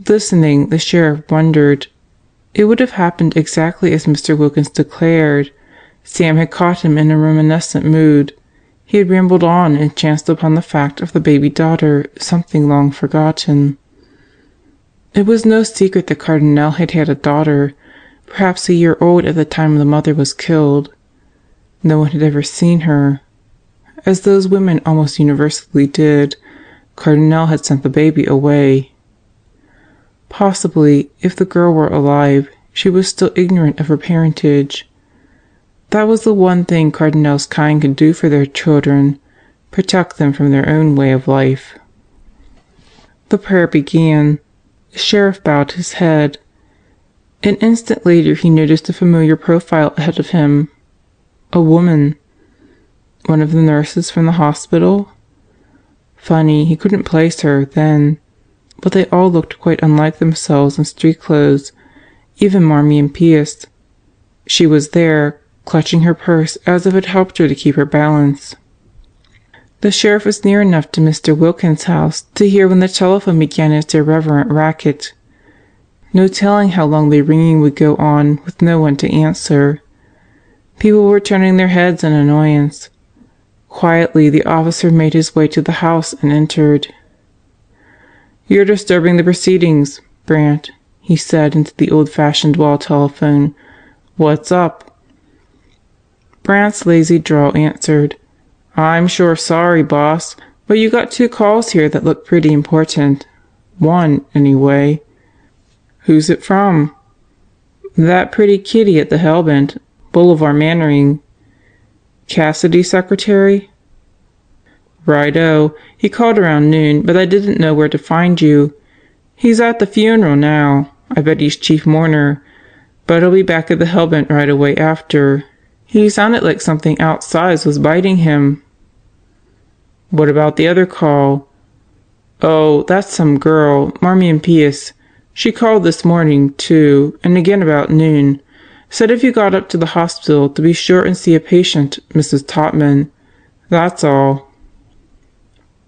Listening, the sheriff wondered. It would have happened exactly as Mr. Wilkins declared. Sam had caught him in a reminiscent mood. He had rambled on and chanced upon the fact of the baby daughter, something long forgotten. It was no secret that Cardinal had had a daughter, perhaps a year old at the time the mother was killed. No one had ever seen her. As those women almost universally did, Cardinal had sent the baby away. Possibly, if the girl were alive, she was still ignorant of her parentage. That was the one thing Cardinal's kind could do for their children, protect them from their own way of life. The prayer began. The sheriff bowed his head. An instant later he noticed a familiar profile ahead of him. A woman. One of the nurses from the hospital? Funny, he couldn't place her, then. But they all looked quite unlike themselves in street clothes, even Marmee and Pius. She was there, clutching her purse as if it helped her to keep her balance. The sheriff was near enough to Mr. Wilkins' house to hear when the telephone began its irreverent racket. No telling how long the ringing would go on with no one to answer. People were turning their heads in annoyance. Quietly the officer made his way to the house and entered. "You're disturbing the proceedings, Brant," he said into the old-fashioned wall telephone. "What's up?" Brant's lazy drawl answered, "I'm sure sorry, boss, but you got 2 calls here that look pretty important. One, anyway." Who's it from? That pretty kitty at the Hellbent, Boulevard Mannering. Cassidy's secretary? Righto. He called around noon, but I didn't know where to find you. He's at the funeral now. I bet he's chief mourner, but he'll be back at the Hellbent right away after. He sounded like something outside was biting him. What about the other call? Oh, that's some girl, Marmion Pierce. She called this morning, too, and again about noon. Said if you got up to the hospital to be sure and see a patient, Mrs. Topman. That's all.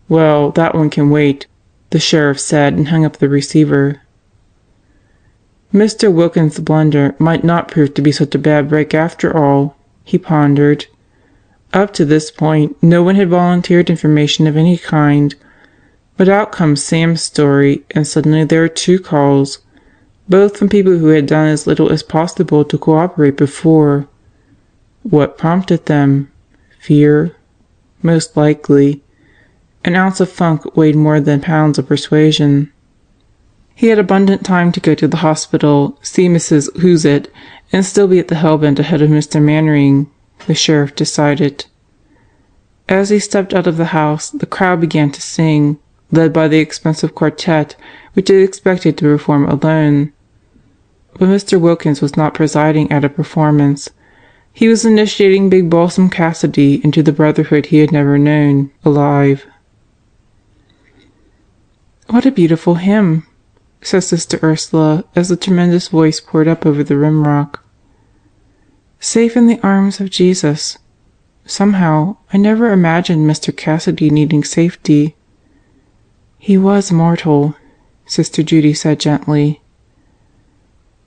Well, that one can wait, the sheriff said and hung up the receiver. Mr. Wilkins' blunder might not prove to be such a bad break after all, he pondered. Up to this point, no one had volunteered information of any kind. But out comes Sam's story, and suddenly there are 2 calls, both from people who had done as little as possible to cooperate before. What prompted them? Fear? Most likely. An ounce of funk weighed more than pounds of persuasion. He had abundant time to go to the hospital, see Mrs. Who's-it, and still be at the Hellbent ahead of Mr. Mannering, the sheriff decided. As he stepped out of the house, the crowd began to sing, led by the expensive quartet which it expected to perform alone. But Mr. Wilkins was not presiding at a performance. He was initiating Big Balsam Cassidy into the brotherhood he had never known, alive. "What a beautiful hymn," said Sister Ursula as the tremendous voice poured up over the rimrock. "Safe in the arms of Jesus. Somehow, I never imagined Mr. Cassidy needing safety." "He was mortal," Sister Judy said gently.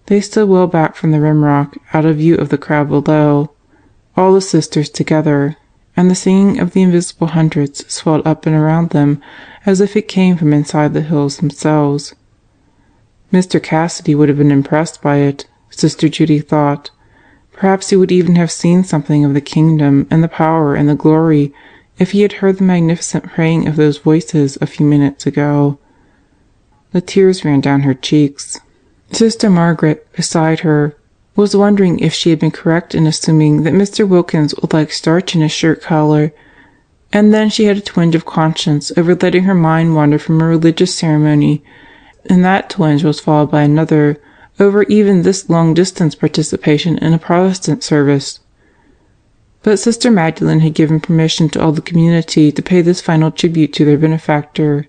They stood well back from the rimrock, out of view of the crowd below, all the sisters together, and the singing of the invisible hundreds swelled up and around them as if it came from inside the hills themselves. Mr. Cassidy would have been impressed by it, Sister Judy thought. Perhaps he would even have seen something of the kingdom and the power and the glory if he had heard the magnificent praying of those voices a few minutes ago. The tears ran down her cheeks. Sister Margaret, beside her, was wondering if she had been correct in assuming that Mr. Wilkins would like starch in his shirt collar, and then she had a twinge of conscience over letting her mind wander from a religious ceremony, and that twinge was followed by another over even this long-distance participation in a Protestant service. But Sister Magdalene had given permission to all the community to pay this final tribute to their benefactor.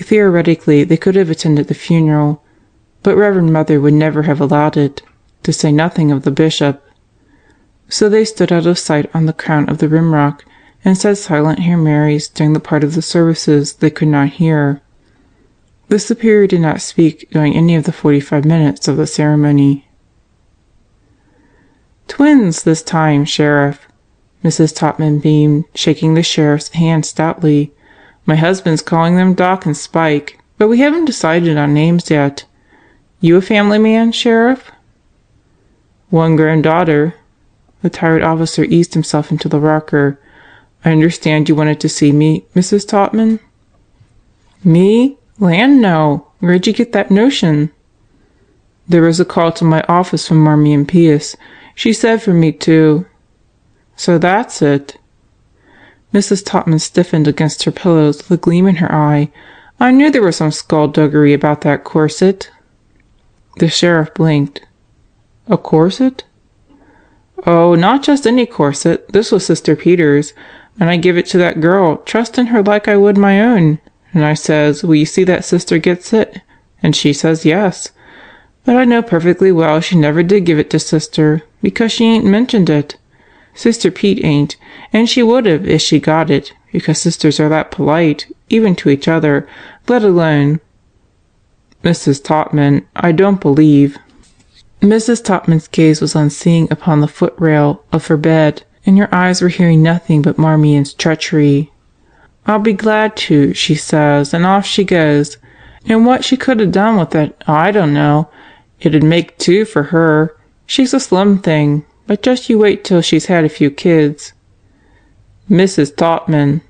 Theoretically, they could have attended the funeral, but Reverend Mother would never have allowed it, to say nothing of the bishop. So they stood out of sight on the crown of the rimrock and said silent Hail Marys during the part of the services they could not hear. The superior did not speak during any of the 45 minutes of the ceremony. "Twins this time, Sheriff," Mrs. Topman beamed, shaking the sheriff's hand stoutly. "My husband's calling them Doc and Spike, but we haven't decided on names yet. You a family man, Sheriff?" "One granddaughter." The tired officer eased himself into the rocker. "I understand you wanted to see me, Mrs. Topman?" "Me? Land no. Where'd you get that notion?" "There was a call to my office from Marmion Pierce. She said for me to—" "So that's it." Mrs. Topman stiffened against her pillows with a gleam in her eye. "I knew there was some skullduggery about that corset." The sheriff blinked. "A corset?" "Oh, not just any corset. This was Sister Peter's, and I give it to that girl, trusting her like I would my own. And I says, 'Will you see that sister gets it?' And she says yes. But I know perfectly well she never did give it to Sister, because she ain't mentioned it. Sister Pete ain't, and she would have if she got it, because sisters are that polite, even to each other, let alone—" "Mrs. Topman, I don't believe—" Mrs. Topman's gaze was unseeing upon the footrail of her bed, and her eyes were hearing nothing but Marmion's treachery. "I'll be glad to," she says, and off she goes. And what she could have done with it, I don't know. It'd make 2 for her. She's a slim thing, but just you wait till she's had a few kids." "Mrs. Topman,"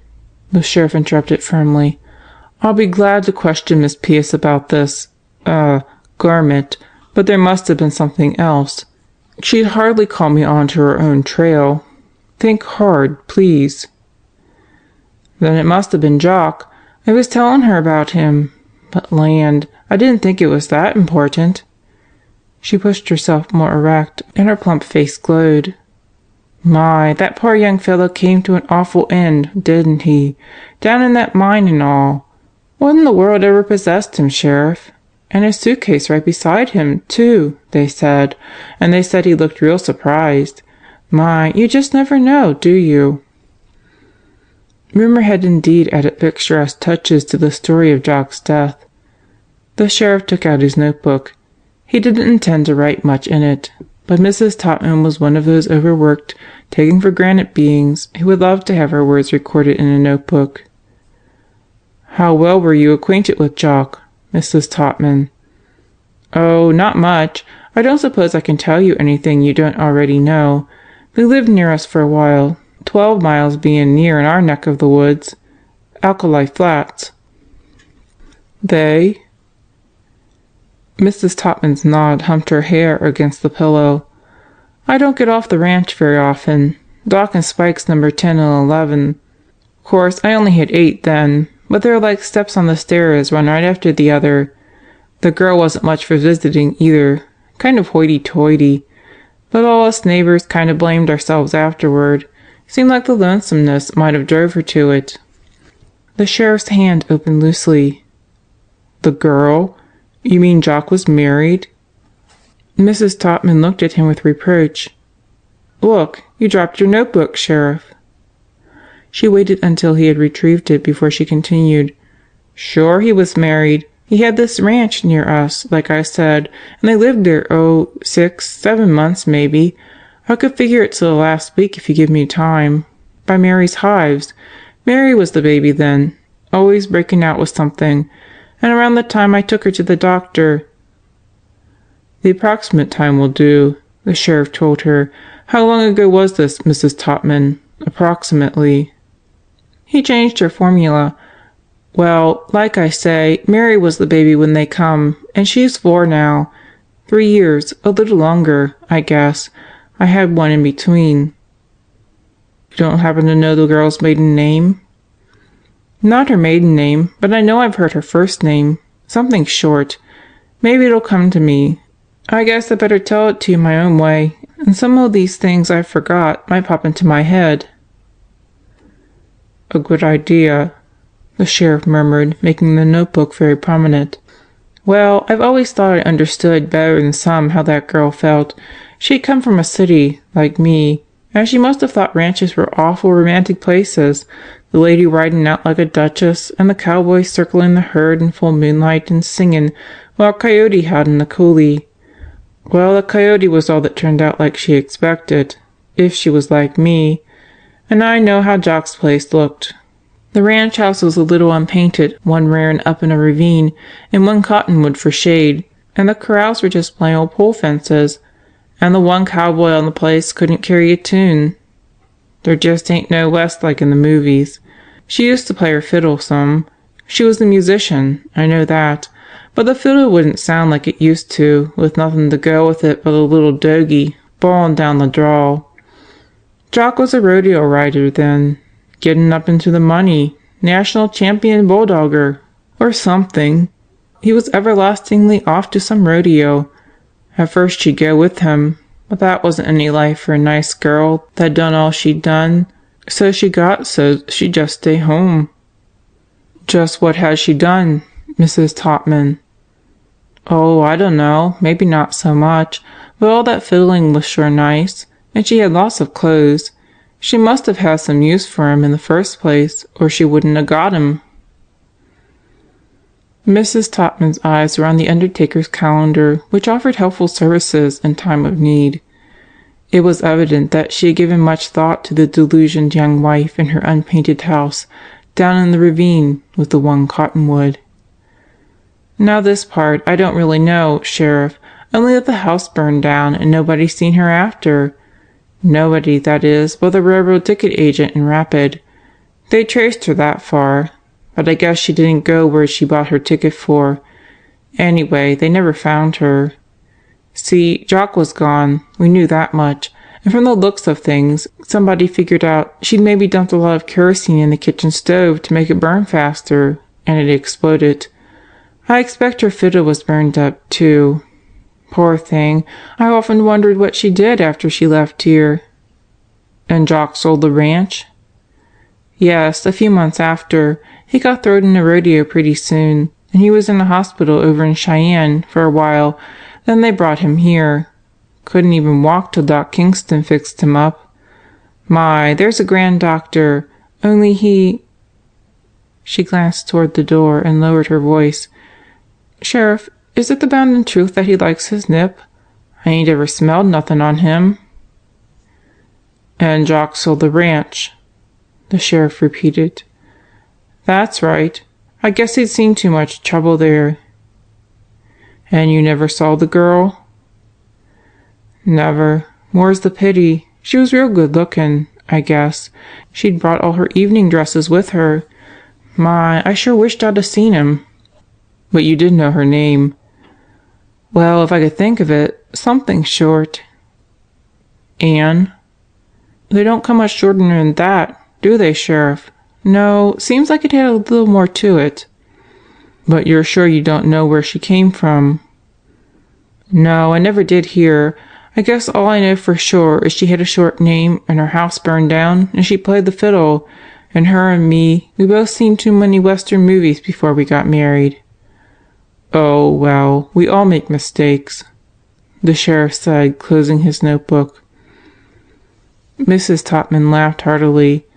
the sheriff interrupted firmly, "I'll be glad to question Miss Pierce about this garment, but there must have been something else. She'd hardly call me onto her own trail. Think hard, please." "Then it must have been Jock. I was telling her about him. But land, I didn't think it was that important." She pushed herself more erect, and her plump face glowed. "My, that poor young fellow came to an awful end, didn't he? Down in that mine and all. What in the world ever possessed him, Sheriff? And his suitcase right beside him, too, they said. And they said he looked real surprised. My, you just never know, do you?" Rumor had indeed added picturesque touches to the story of Jock's death. The sheriff took out his notebook. He didn't intend to write much in it, but Mrs. Topman was one of those overworked, taken-for-granted beings who would love to have her words recorded in a notebook. "How well were you acquainted with Jock, Mrs. Topman?" "Oh, not much. I don't suppose I can tell you anything you don't already know. They lived near us for a while, 12 miles being near in our neck of the woods. Alkali Flats." "They?" Mrs. Topman's nod humped her hair against the pillow. "I don't get off the ranch very often. Doc and Spike's number 10 and 11. Of course, I only had 8 then, but they're like steps on the stairs, one right after the other. The girl wasn't much for visiting either, kind of hoity-toity. But all us neighbors kind of blamed ourselves afterward. Seemed like the lonesomeness might have drove her to it." The sheriff's hand opened loosely. "The girl? You mean Jock was married?" Mrs. Topman looked at him with reproach. "Look, you dropped your notebook, Sheriff." She waited until he had retrieved it before she continued. "Sure he was married. He had this ranch near us, like I said, and they lived there, 6, 7 months maybe. I could figure it to the last week if you give me time. By Mary's hives. Mary was the baby then, always breaking out with something, and around the time I took her to the doctor." "The approximate time will do," the sheriff told her. "How long ago was this, Mrs. Topman, approximately?" He changed her formula. "Well, like I say, Mary was the baby when they come, and she's 4 now. 3 years, a little longer, I guess. I had one in between." "You don't happen to know the girl's maiden name?" "Not her maiden name, but I know I've heard her first name. Something short. Maybe it'll come to me. I guess I better tell it to you my own way, and some of these things I forgot might pop into my head." "A good idea," the sheriff murmured, making the notebook very prominent. "Well, I've always thought I understood better than some how that girl felt. She'd come from a city, like me, and she must have thought ranches were awful romantic places, the lady riding out like a duchess, and the cowboys circling the herd in full moonlight and singing while a coyote howled in the coulee. Well, the coyote was all that turned out like she expected, if she was like me. And I know how Jock's place looked. The ranch house was a little unpainted, one rearing up in a ravine, and one cottonwood for shade, and the corrals were just plain old pole fences, and the one cowboy on the place couldn't carry a tune. There just ain't no West like in the movies. She used to play her fiddle some. She was a musician, I know that, but the fiddle wouldn't sound like it used to, with nothing to go with it but a little dogie bawling down the draw. Jock was a rodeo rider then, getting up into the money, national champion bulldogger, or something. He was everlastingly off to some rodeo. At first she'd go with him, but that wasn't any life for a nice girl that done all she'd done, so she'd just stay home. Just what had she done, Mrs. Topman? Oh, I don't know, maybe not so much, but all that fiddling was sure nice, and she had lots of clothes. She must have had some use for 'em in the first place, or she wouldn't have got 'em. Mrs. Topman's eyes were on the undertaker's calendar, which offered helpful services in time of need. It was evident that she had given much thought to the delusioned young wife in her unpainted house down in the ravine with the one cottonwood. "Now this part I don't really know, Sheriff, only that the house burned down and nobody seen her after. Nobody, that is, but the railroad ticket agent in Rapid. They traced her that far, but I guess she didn't go where she bought her ticket for. Anyway, they never found her. See, Jock was gone. We knew that much. And from the looks of things, somebody figured out she'd maybe dumped a lot of kerosene in the kitchen stove to make it burn faster, and it exploded. I expect her fiddle was burned up, too. Poor thing. I often wondered what she did after she left here. And Jock sold the ranch? Yes, a few months after. He got thrown in a rodeo pretty soon, and he was in a hospital over in Cheyenne for a while. Then they brought him here. Couldn't even walk till Doc Kingston fixed him up. My, there's a grand doctor, only he... She glanced toward the door and lowered her voice. Sheriff, is it the bounden truth that he likes his nip? I ain't ever smelled nothing on him. And Jock sold the ranch, the sheriff repeated. That's right. I guess he'd seen too much trouble there. And you never saw the girl? Never. More's the pity. She was real good looking, I guess. She'd brought all her evening dresses with her. My, I sure wished I'd have seen him. But you did know her name. Well, if I could think of it, something short. Anne? They don't come much shorter than that, do they, Sheriff? No, seems like it had a little more to it. But you're sure you don't know where she came from? No, I never did hear. I guess all I know for sure is she had a short name and her house burned down and she played the fiddle. And her and me, we both seen too many Western movies before we got married. Oh, well, we all make mistakes, the sheriff said, closing his notebook. Mrs. Topman laughed heartily.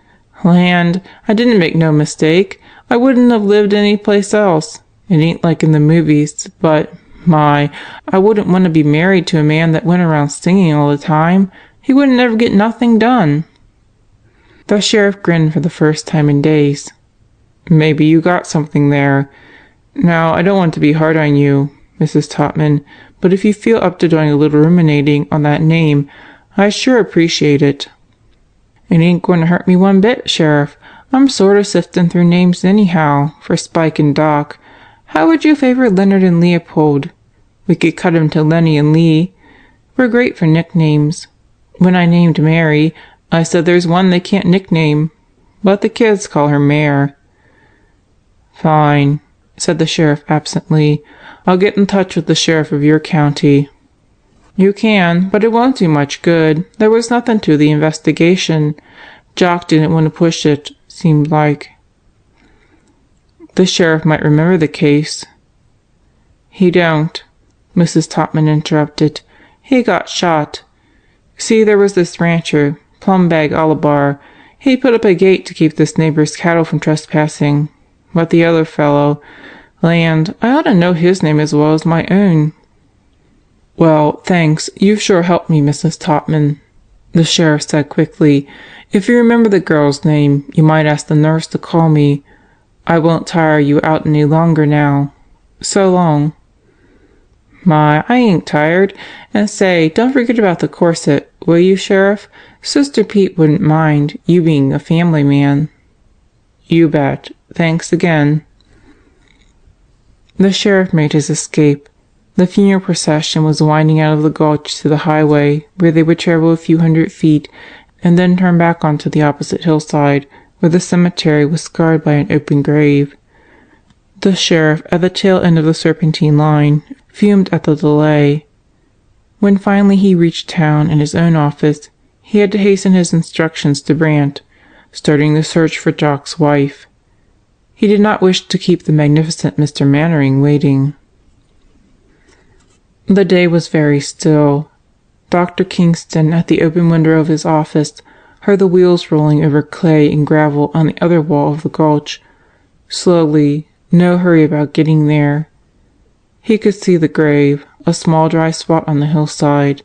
Land, I didn't make no mistake. I wouldn't have lived any place else. It ain't like in the movies, but, my, I wouldn't want to be married to a man that went around singing all the time. He wouldn't ever get nothing done. The sheriff grinned for the first time in days. Maybe you got something there. Now, I don't want to be hard on you, Mrs. Topman, but if you feel up to doing a little ruminating on that name, I sure appreciate it. It ain't going to hurt me one bit, Sheriff. I'm sort of sifting through names anyhow, for Spike and Doc. How would you favor Leonard and Leopold? We could cut 'em to Lenny and Lee. We're great for nicknames. When I named Mary, I said there's one they can't nickname, but the kids call her Mare. Fine, said the sheriff absently. I'll get in touch with the sheriff of your county. You can, but it won't do much good. There was nothing to the investigation. Jock didn't want to push it, seemed like. The sheriff might remember the case. He don't, Mrs. Topman interrupted. He got shot. See, there was this rancher, Plumbag Olibar. He put up a gate to keep this neighbor's cattle from trespassing. But the other fellow, land, I ought to know his name as well as my own. Well, thanks. You've sure helped me, Mrs. Topman, the sheriff said quickly. If you remember the girl's name, you might ask the nurse to call me. I won't tire you out any longer now. So long. My, I ain't tired. And say, don't forget about the corset, will you, Sheriff? Sister Pete wouldn't mind, you being a family man. You bet. Thanks again. The sheriff made his escape. The funeral procession was winding out of the gulch to the highway, where they would travel a few hundred feet, and then turn back onto the opposite hillside, where the cemetery was scarred by an open grave. The sheriff, at the tail end of the serpentine line, fumed at the delay. When finally he reached town and his own office, he had to hasten his instructions to Brant, starting the search for Jock's wife. He did not wish to keep the magnificent Mr. Mannering waiting. The day was very still. Dr. Kingston, at the open window of his office, heard the wheels rolling over clay and gravel on the other wall of the gulch. Slowly, no hurry about getting there. He could see the grave, a small dry spot on the hillside.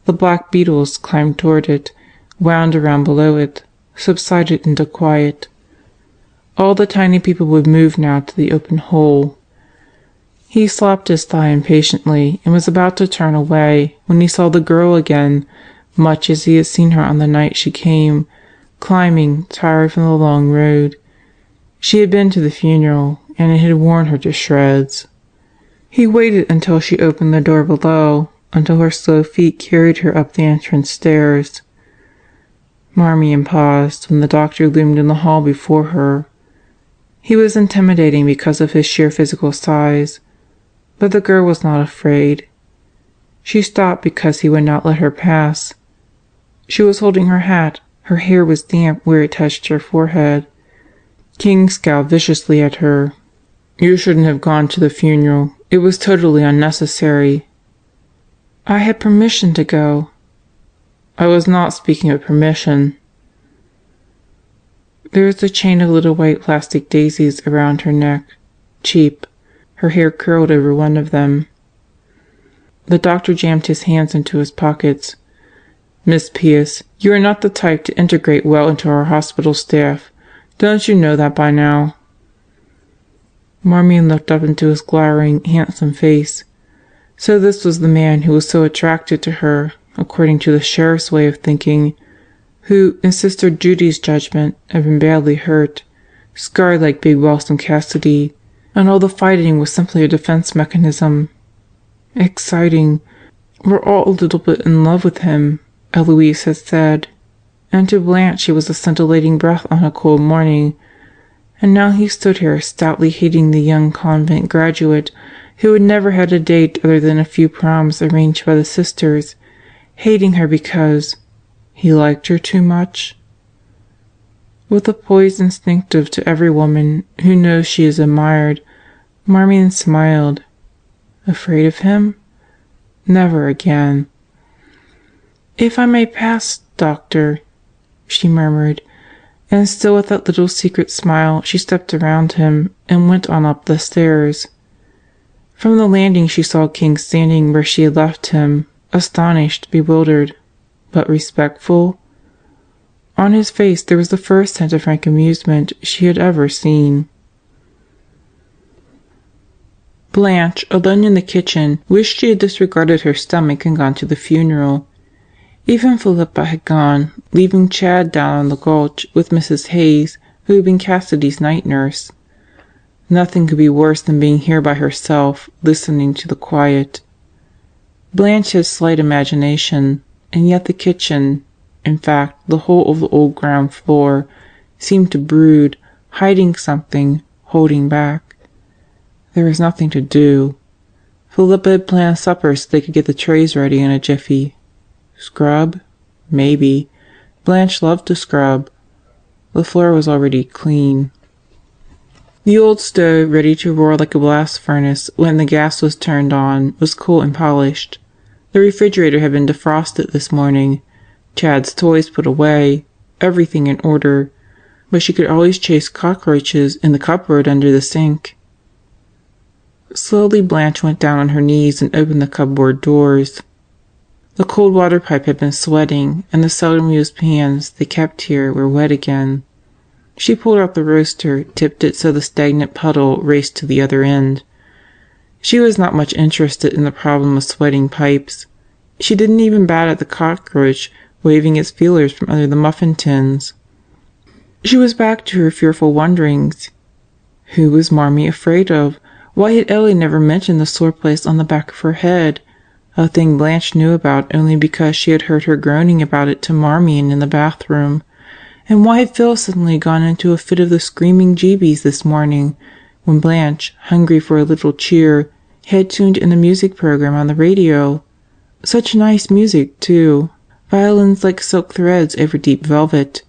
The black beetles climbed toward it, wound around below it, subsided into quiet. All the tiny people would move now to the open hole. He slapped his thigh impatiently and was about to turn away when he saw the girl again, much as he had seen her on the night she came, climbing, tired from the long road. She had been to the funeral, and it had worn her to shreds. He waited until she opened the door below, until her slow feet carried her up the entrance stairs. Marmion paused when the doctor loomed in the hall before her. He was intimidating because of his sheer physical size, but the girl was not afraid. She stopped because he would not let her pass. She was holding her hat. Her hair was damp where it touched her forehead. King scowled viciously at her. "You shouldn't have gone to the funeral. It was totally unnecessary." "I had permission to go." "I was not speaking of permission." There was a chain of little white plastic daisies around her neck. Cheap. Her hair curled over one of them. The doctor jammed his hands into his pockets. "Miss Pierce, you are not the type to integrate well into our hospital staff. Don't you know that by now?" Marmion looked up into his glowering, handsome face. So this was the man who was so attracted to her, according to the sheriff's way of thinking, who, in Sister Judy's judgment, had been badly hurt, scarred like Big Balsam Cassidy, and all the fighting was simply a defense mechanism. Exciting. "We're all a little bit in love with him," Eloise had said, and to Blanche he was a scintillating breath on a cold morning. And now he stood here stoutly hating the young convent graduate who had never had a date other than a few proms arranged by the sisters, hating her because he liked her too much. With the poise instinctive to every woman who knows she is admired, Marmion smiled. Afraid of him? Never again. "If I may pass, doctor," she murmured, and still with that little secret smile she stepped around him and went on up the stairs. From the landing she saw King standing where she had left him, astonished, bewildered, but respectful. On his face there was the first hint of frank amusement she had ever seen. Blanche, alone in the kitchen, wished she had disregarded her stomach and gone to the funeral. Even Philippa had gone, leaving Chad down on the gulch with Mrs. Hayes, who had been Cassidy's night nurse. Nothing could be worse than being here by herself, listening to the quiet. Blanche had slight imagination, and yet the kitchen, in fact the whole of the old ground floor, seemed to brood, hiding something, holding back. There was nothing to do. Philippa had planned supper so they could get the trays ready in a jiffy. Scrub? Maybe. Blanche loved to scrub. The floor was already clean. The old stove, ready to roar like a blast furnace when the gas was turned on, was cool and polished. The refrigerator had been defrosted this morning, Chad's toys put away, everything in order, but she could always chase cockroaches in the cupboard under the sink. Slowly Blanche went down on her knees and opened the cupboard doors. The cold water pipe had been sweating, and the seldom used pans they kept here were wet again. She pulled out the roaster, tipped it so the stagnant puddle raced to the other end. She was not much interested in the problem of sweating pipes. She didn't even bat at the cockroach waving its feelers from under the muffin tins. She was back to her fearful wonderings. Who was Marmee afraid of? Why had Ellie never mentioned the sore place on the back of her head? A thing Blanche knew about only because she had heard her groaning about it to Marmion in the bathroom. And why had Phil suddenly gone into a fit of the screaming jeebies this morning, when Blanche, hungry for a little cheer, had tuned in the music program on the radio? Such nice music, too. Violins like silk threads over deep velvet.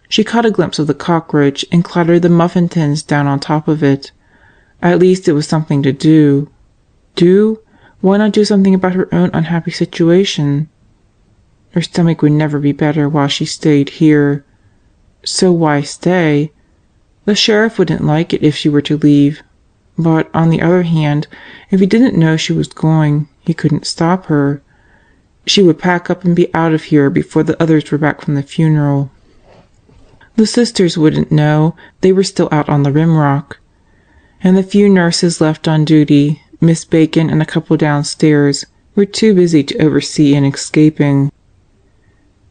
She caught a glimpse of the cockroach and clattered the muffin tins down on top of it. At least it was something to do. Do? Why not do something about her own unhappy situation? Her stomach would never be better while she stayed here. So why stay? The sheriff wouldn't like it if she were to leave. But, on the other hand, if he didn't know she was going, he couldn't stop her. She would pack up and be out of here before the others were back from the funeral. The sisters wouldn't know. They were still out on the rimrock. And the few nurses left on duty, Miss Bacon and a couple downstairs, were too busy to oversee an escaping.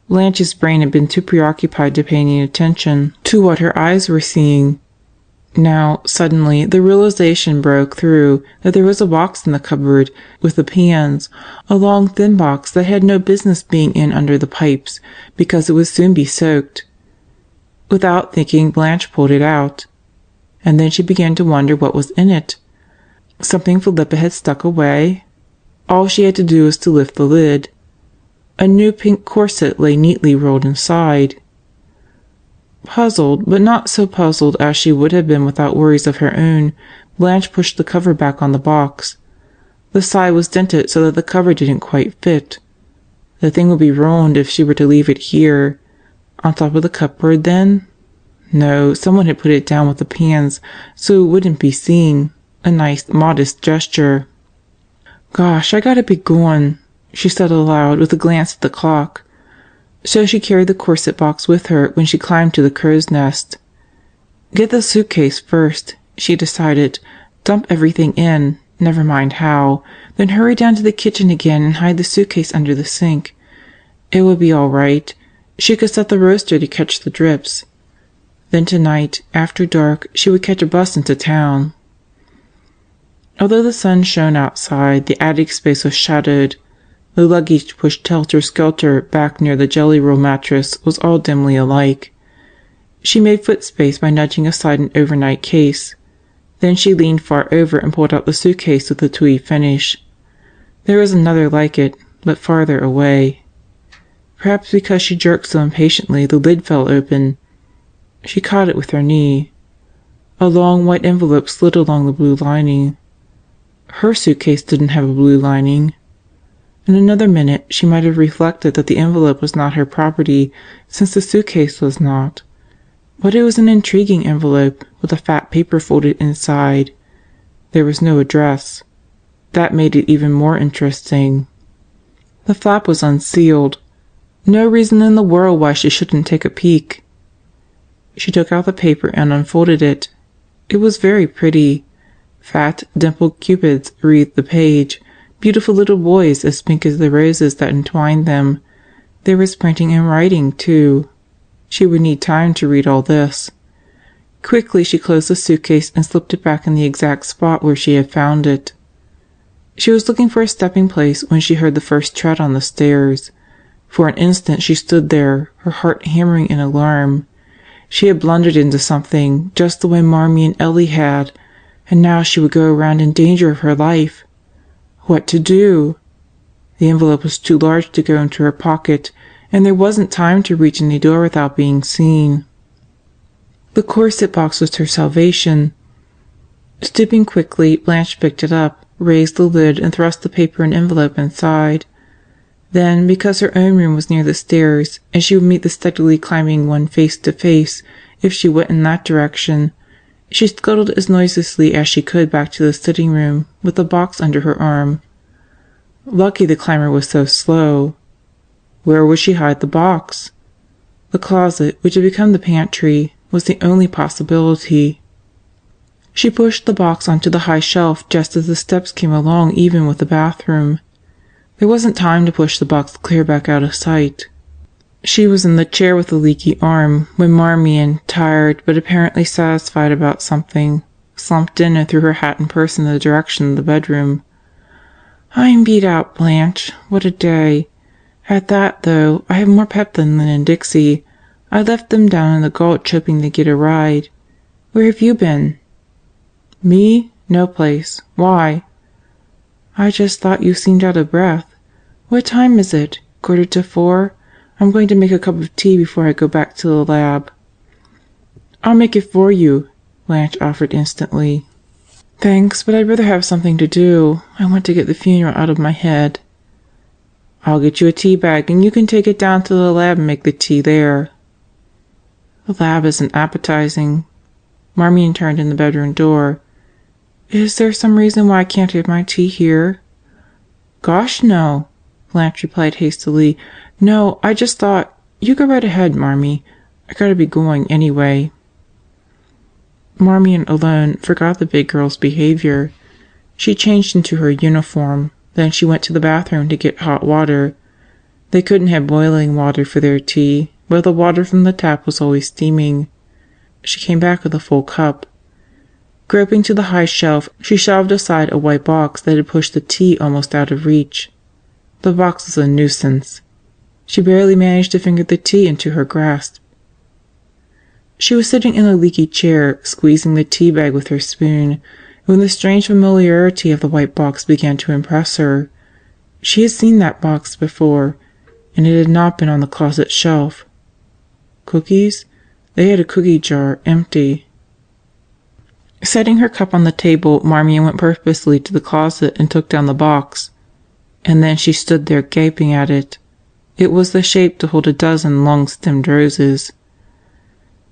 Blanche's brain had been too preoccupied to pay any attention to what her eyes were seeing. Now, suddenly, the realization broke through that there was a box in the cupboard with the pans, a long thin box that had no business being in under the pipes, because it would soon be soaked. Without thinking, Blanche pulled it out. And then she began to wonder what was in it. Something Philippa had stuck away? All she had to do was to lift the lid. A new pink corset lay neatly rolled inside. Puzzled, but not so puzzled as she would have been without worries of her own, Blanche pushed the cover back on the box. The side was dented so that the cover didn't quite fit. The thing would be ruined if she were to leave it here. On top of the cupboard, then? No, someone had put it down with the pans so it wouldn't be seen. A nice, modest gesture. "Gosh, I gotta be going," she said aloud with a glance at the clock. So she carried the corset box with her when she climbed to the crow's nest. "Get the suitcase first," she decided. "Dump everything in, never mind how, then hurry down to the kitchen again and hide the suitcase under the sink. It would be all right. She could set the roaster to catch the drips. Then tonight, after dark, she would catch a bus into town." Although the sun shone outside, the attic space was shadowed. The luggage pushed helter-skelter back near the jelly roll mattress was all dimly alike. She made foot space by nudging aside an overnight case. Then she leaned far over and pulled out the suitcase with the tweed finish. There was another like it, but farther away. Perhaps because she jerked so impatiently, the lid fell open. She caught it with her knee. A long white envelope slid along the blue lining. Her suitcase didn't have a blue lining. In another minute she might have reflected that the envelope was not her property, since the suitcase was not. But it was an intriguing envelope, with a fat paper folded inside. There was no address. That made it even more interesting. The flap was unsealed. No reason in the world why she shouldn't take a peek. She took out the paper and unfolded it. It was very pretty. Fat, dimpled cupids wreathed the page, beautiful little boys as pink as the roses that entwined them. There was printing and writing, too. She would need time to read all this. Quickly she closed the suitcase and slipped it back in the exact spot where she had found it. She was looking for a stepping place when she heard the first tread on the stairs. For an instant she stood there, her heart hammering in alarm. She had blundered into something, just the way Marmee and Ellie had, and now she would go around in danger of her life. What to do? The envelope was too large to go into her pocket, and there wasn't time to reach any door without being seen. The corset box was her salvation. Stooping quickly, Blanche picked it up, raised the lid, and thrust the paper and envelope inside. Then, because her own room was near the stairs, and she would meet the steadily climbing one face to face if she went in that direction, she scuttled as noiselessly as she could back to the sitting room, with the box under her arm. Lucky the climber was so slow. Where would she hide the box? The closet, which had become the pantry, was the only possibility. She pushed the box onto the high shelf just as the steps came along even with the bathroom. There wasn't time to push the box clear back out of sight. She was in the chair with the leaky arm when Marmion, tired but apparently satisfied about something, slumped in and threw her hat and purse in the direction of the bedroom. "I'm beat out, Blanche. What a day. At that, though, I have more pep than Lynn and Dixie. I left them down in the gulch hoping they'd get a ride. Where have you been?" "Me? No place. Why?" "I just thought you seemed out of breath. What time is it? 4:45? I'm going to make a cup of tea before I go back to the lab." "I'll make it for you," Blanche offered instantly. "Thanks, but I'd rather have something to do. I want to get the funeral out of my head." "I'll get you a tea bag and you can take it down to the lab and make the tea there." "The lab isn't appetizing." Marmion turned in the bedroom door. "Is there some reason why I can't have my tea here?" "Gosh, no," Blanche replied hastily. "No, I just thought… You go right ahead, Marmee. I gotta be going anyway." Marmion alone forgot the big girl's behavior. She changed into her uniform. Then she went to the bathroom to get hot water. They couldn't have boiling water for their tea, but the water from the tap was always steaming. She came back with a full cup. Groping to the high shelf, she shoved aside a white box that had pushed the tea almost out of reach. The box was a nuisance. She barely managed to finger the tea into her grasp. She was sitting in a leaky chair, squeezing the tea bag with her spoon, when the strange familiarity of the white box began to impress her. She had seen that box before, and it had not been on the closet shelf. Cookies? They had a cookie jar, empty. Setting her cup on the table, Marmion went purposely to the closet and took down the box. And then she stood there gaping at it. It was the shape to hold a dozen long-stemmed roses.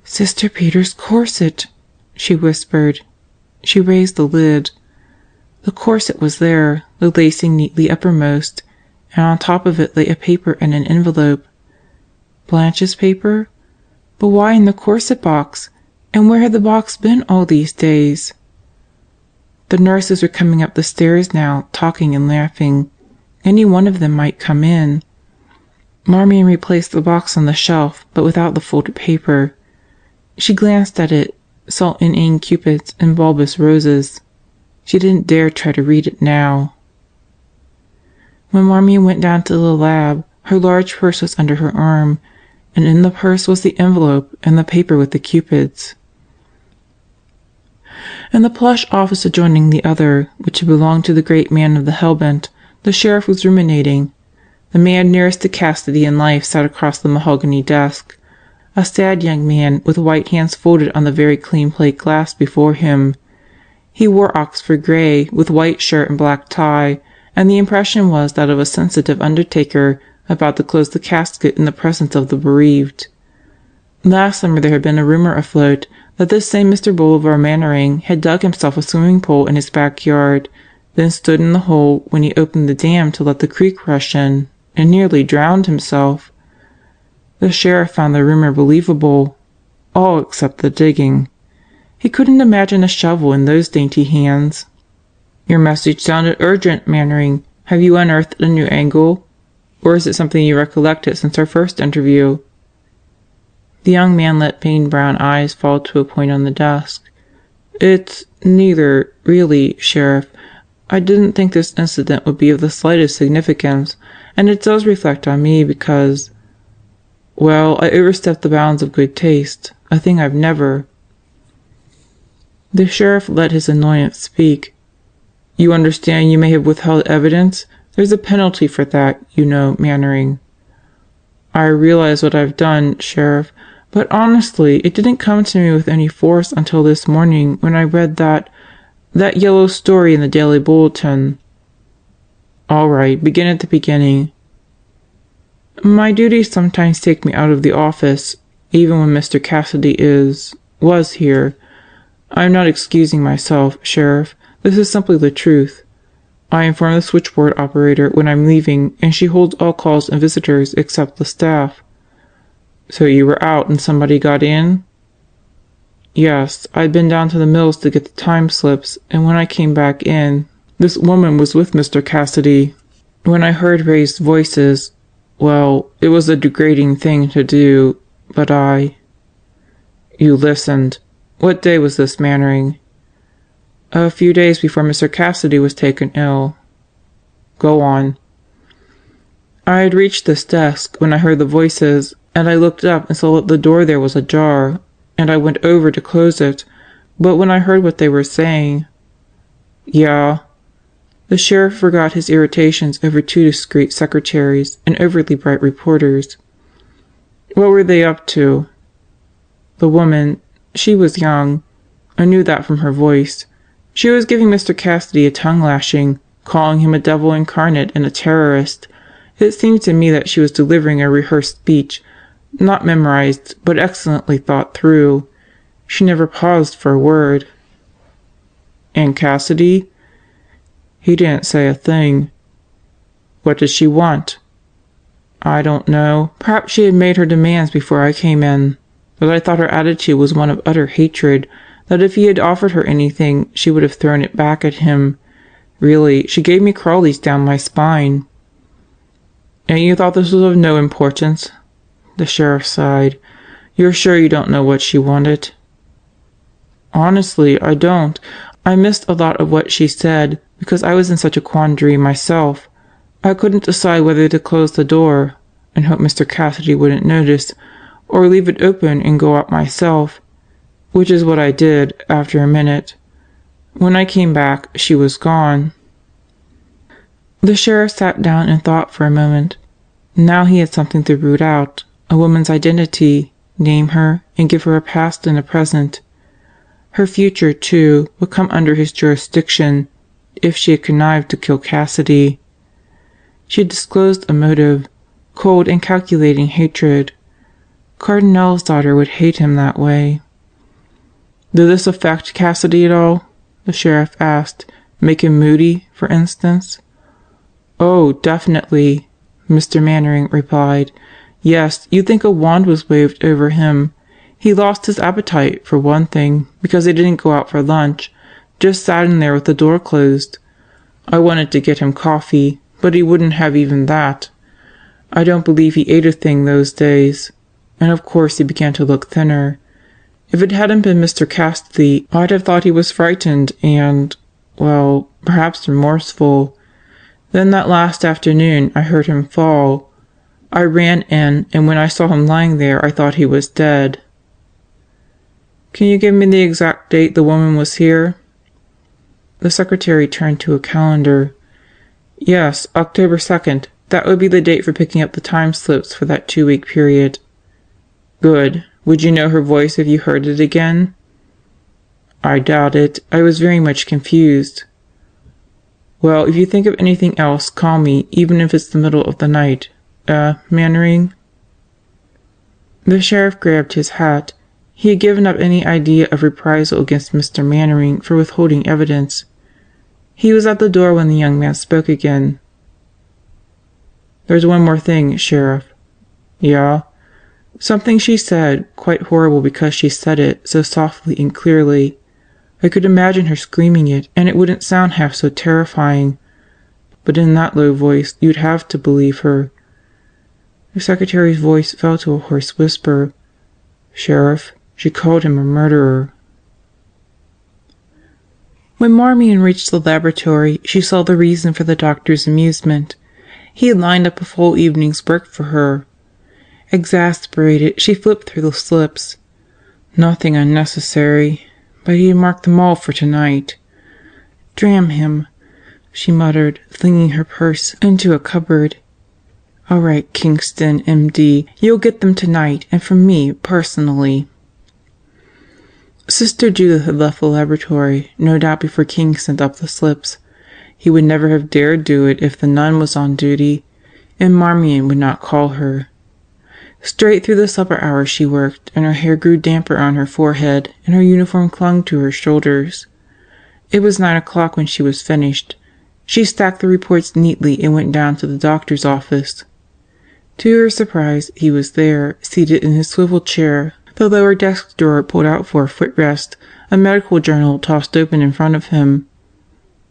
"Sister Peter's corset," she whispered. She raised the lid. The corset was there, the lacing neatly uppermost, and on top of it lay a paper and an envelope. Blanche's paper? But why in the corset box? And where had the box been all these days? The nurses were coming up the stairs now, talking and laughing. Any one of them might come in. Marmion replaced the box on the shelf, but without the folded paper. She glanced at it, saw inane cupids and bulbous roses. She didn't dare try to read it now. When Marmion went down to the lab, her large purse was under her arm, and in the purse was the envelope and the paper with the cupids. In the plush office adjoining the other, which had belonged to the great man of the hellbent, the sheriff was ruminating. The man nearest to Cassidy in life sat across the mahogany desk, a sad young man with white hands folded on the very clean plate glass before him. He wore Oxford grey, with white shirt and black tie, and the impression was that of a sensitive undertaker about to close the casket in the presence of the bereaved. Last summer there had been a rumour afloat that this same Mr. Bolivar Mannering had dug himself a swimming pool in his backyard, then stood in the hole when he opened the dam to let the creek rush in, and nearly drowned himself. The sheriff found the rumour believable, all except the digging. He couldn't imagine a shovel in those dainty hands. "Your message sounded urgent, Mannering. Have you unearthed a new angle? Or is it something you recollected since our first interview?" The young man let pained brown eyes fall to a point on the desk. "It's neither, really, Sheriff. I didn't think this incident would be of the slightest significance, and it does reflect on me because, well, I overstepped the bounds of good taste, a thing I've never—" The sheriff let his annoyance speak. "You understand you may have withheld evidence? There's a penalty for that, you know, Mannering." "I realize what I've done, Sheriff, but honestly, it didn't come to me with any force until this morning when I read that yellow story in the Daily Bulletin." "All right, begin at the beginning." "My duties sometimes take me out of the office, even when Mr. Cassidy was here. I'm not excusing myself, Sheriff. This is simply the truth. I inform the switchboard operator when I'm leaving, and she holds all calls and visitors except the staff." "So you were out and somebody got in?" "Yes, I'd been down to the mills to get the time slips, and when I came back in, this woman was with Mr. Cassidy. When I heard raised voices, well, it was a degrading thing to do, but You listened. What day was this, Mannering?" "A few days before Mr. Cassidy was taken ill." "Go on." "I had reached this desk when I heard the voices, and I looked up and saw that the door there was ajar, and I went over to close it, but when I heard what they were saying—" "Yeah?" The sheriff forgot his irritations over two discreet secretaries and overly bright reporters. "What were they up to?" "The woman, she was young. I knew that from her voice. She was giving Mr. Cassidy a tongue lashing, calling him a devil incarnate and a terrorist. It seemed to me that she was delivering a rehearsed speech, not memorized, but excellently thought through. She never paused for a word." "And Cassidy?" "He didn't say a thing." "What did she want?" "I don't know. Perhaps she had made her demands before I came in. But I thought her attitude was one of utter hatred, that if he had offered her anything, she would have thrown it back at him. Really, she gave me crawlies down my spine." "And you thought this was of no importance?" The sheriff sighed. "You're sure you don't know what she wanted?" Honestly, I don't. I missed a lot of what she said because I was in such a quandary myself. I couldn't decide whether to close the door and hope Mr. Cassidy wouldn't notice, or leave it open and go out myself, which is what I did after a minute. When I came back, she was gone." The sheriff sat down and thought for a moment. Now he had something to root out, a woman's identity, name her, and give her a past and a present. Her future, too, would come under his jurisdiction if she had connived to kill Cassidy. She had disclosed a motive, cold and calculating hatred. Cardinal's daughter would hate him that way. "Did this affect Cassidy at all?" the sheriff asked. "Make him moody, for instance?" "Oh, definitely," Mr. Mannering replied. "Yes, you'd think a wand was waved over him. He lost his appetite, for one thing, because he didn't go out for lunch, just sat in there with the door closed. I wanted to get him coffee, but he wouldn't have even that. I don't believe he ate a thing those days. And of course he began to look thinner. If it hadn't been Mr. Cassidy, I'd have thought he was frightened and, well, perhaps remorseful. Then that last afternoon I heard him fall. I ran in, and when I saw him lying there I thought he was dead." "Can you give me the exact date the woman was here?" The secretary turned to a calendar. "Yes, October 2nd. That would be the date for picking up the time slips for that 2-week period." "Good. Would you know her voice if you heard it again?" "I doubt it. I was very much confused." "Well, if you think of anything else, call me, even if it's the middle of the night. Mannering?" The sheriff grabbed his hat. He had given up any idea of reprisal against Mr. Mannering for withholding evidence. He was at the door when the young man spoke again. "There's one more thing, Sheriff." "Yeah?" "Something she said, quite horrible because she said it so softly and clearly. I could imagine her screaming it, and it wouldn't sound half so terrifying. But in that low voice, you'd have to believe her." The secretary's voice fell to a hoarse whisper. "Sheriff, she called him a murderer." When Marmion reached the laboratory, she saw the reason for the doctor's amusement. He had lined up a full evening's work for her. Exasperated, she flipped through the slips. Nothing unnecessary, but he had marked them all for tonight. "Damn him," she muttered, flinging her purse into a cupboard. "All right, Kingston, M.D., you'll get them tonight, and from me, personally." Sister Judith had left the laboratory, no doubt before King sent up the slips. He would never have dared do it if the nun was on duty, and Marmion would not call her. Straight through the supper hours she worked, and her hair grew damper on her forehead, and her uniform clung to her shoulders. It was 9 o'clock when she was finished. She stacked the reports neatly and went down to the doctor's office. To her surprise, he was there, seated in his swivel chair, the lower desk drawer pulled out for a footrest, a medical journal tossed open in front of him.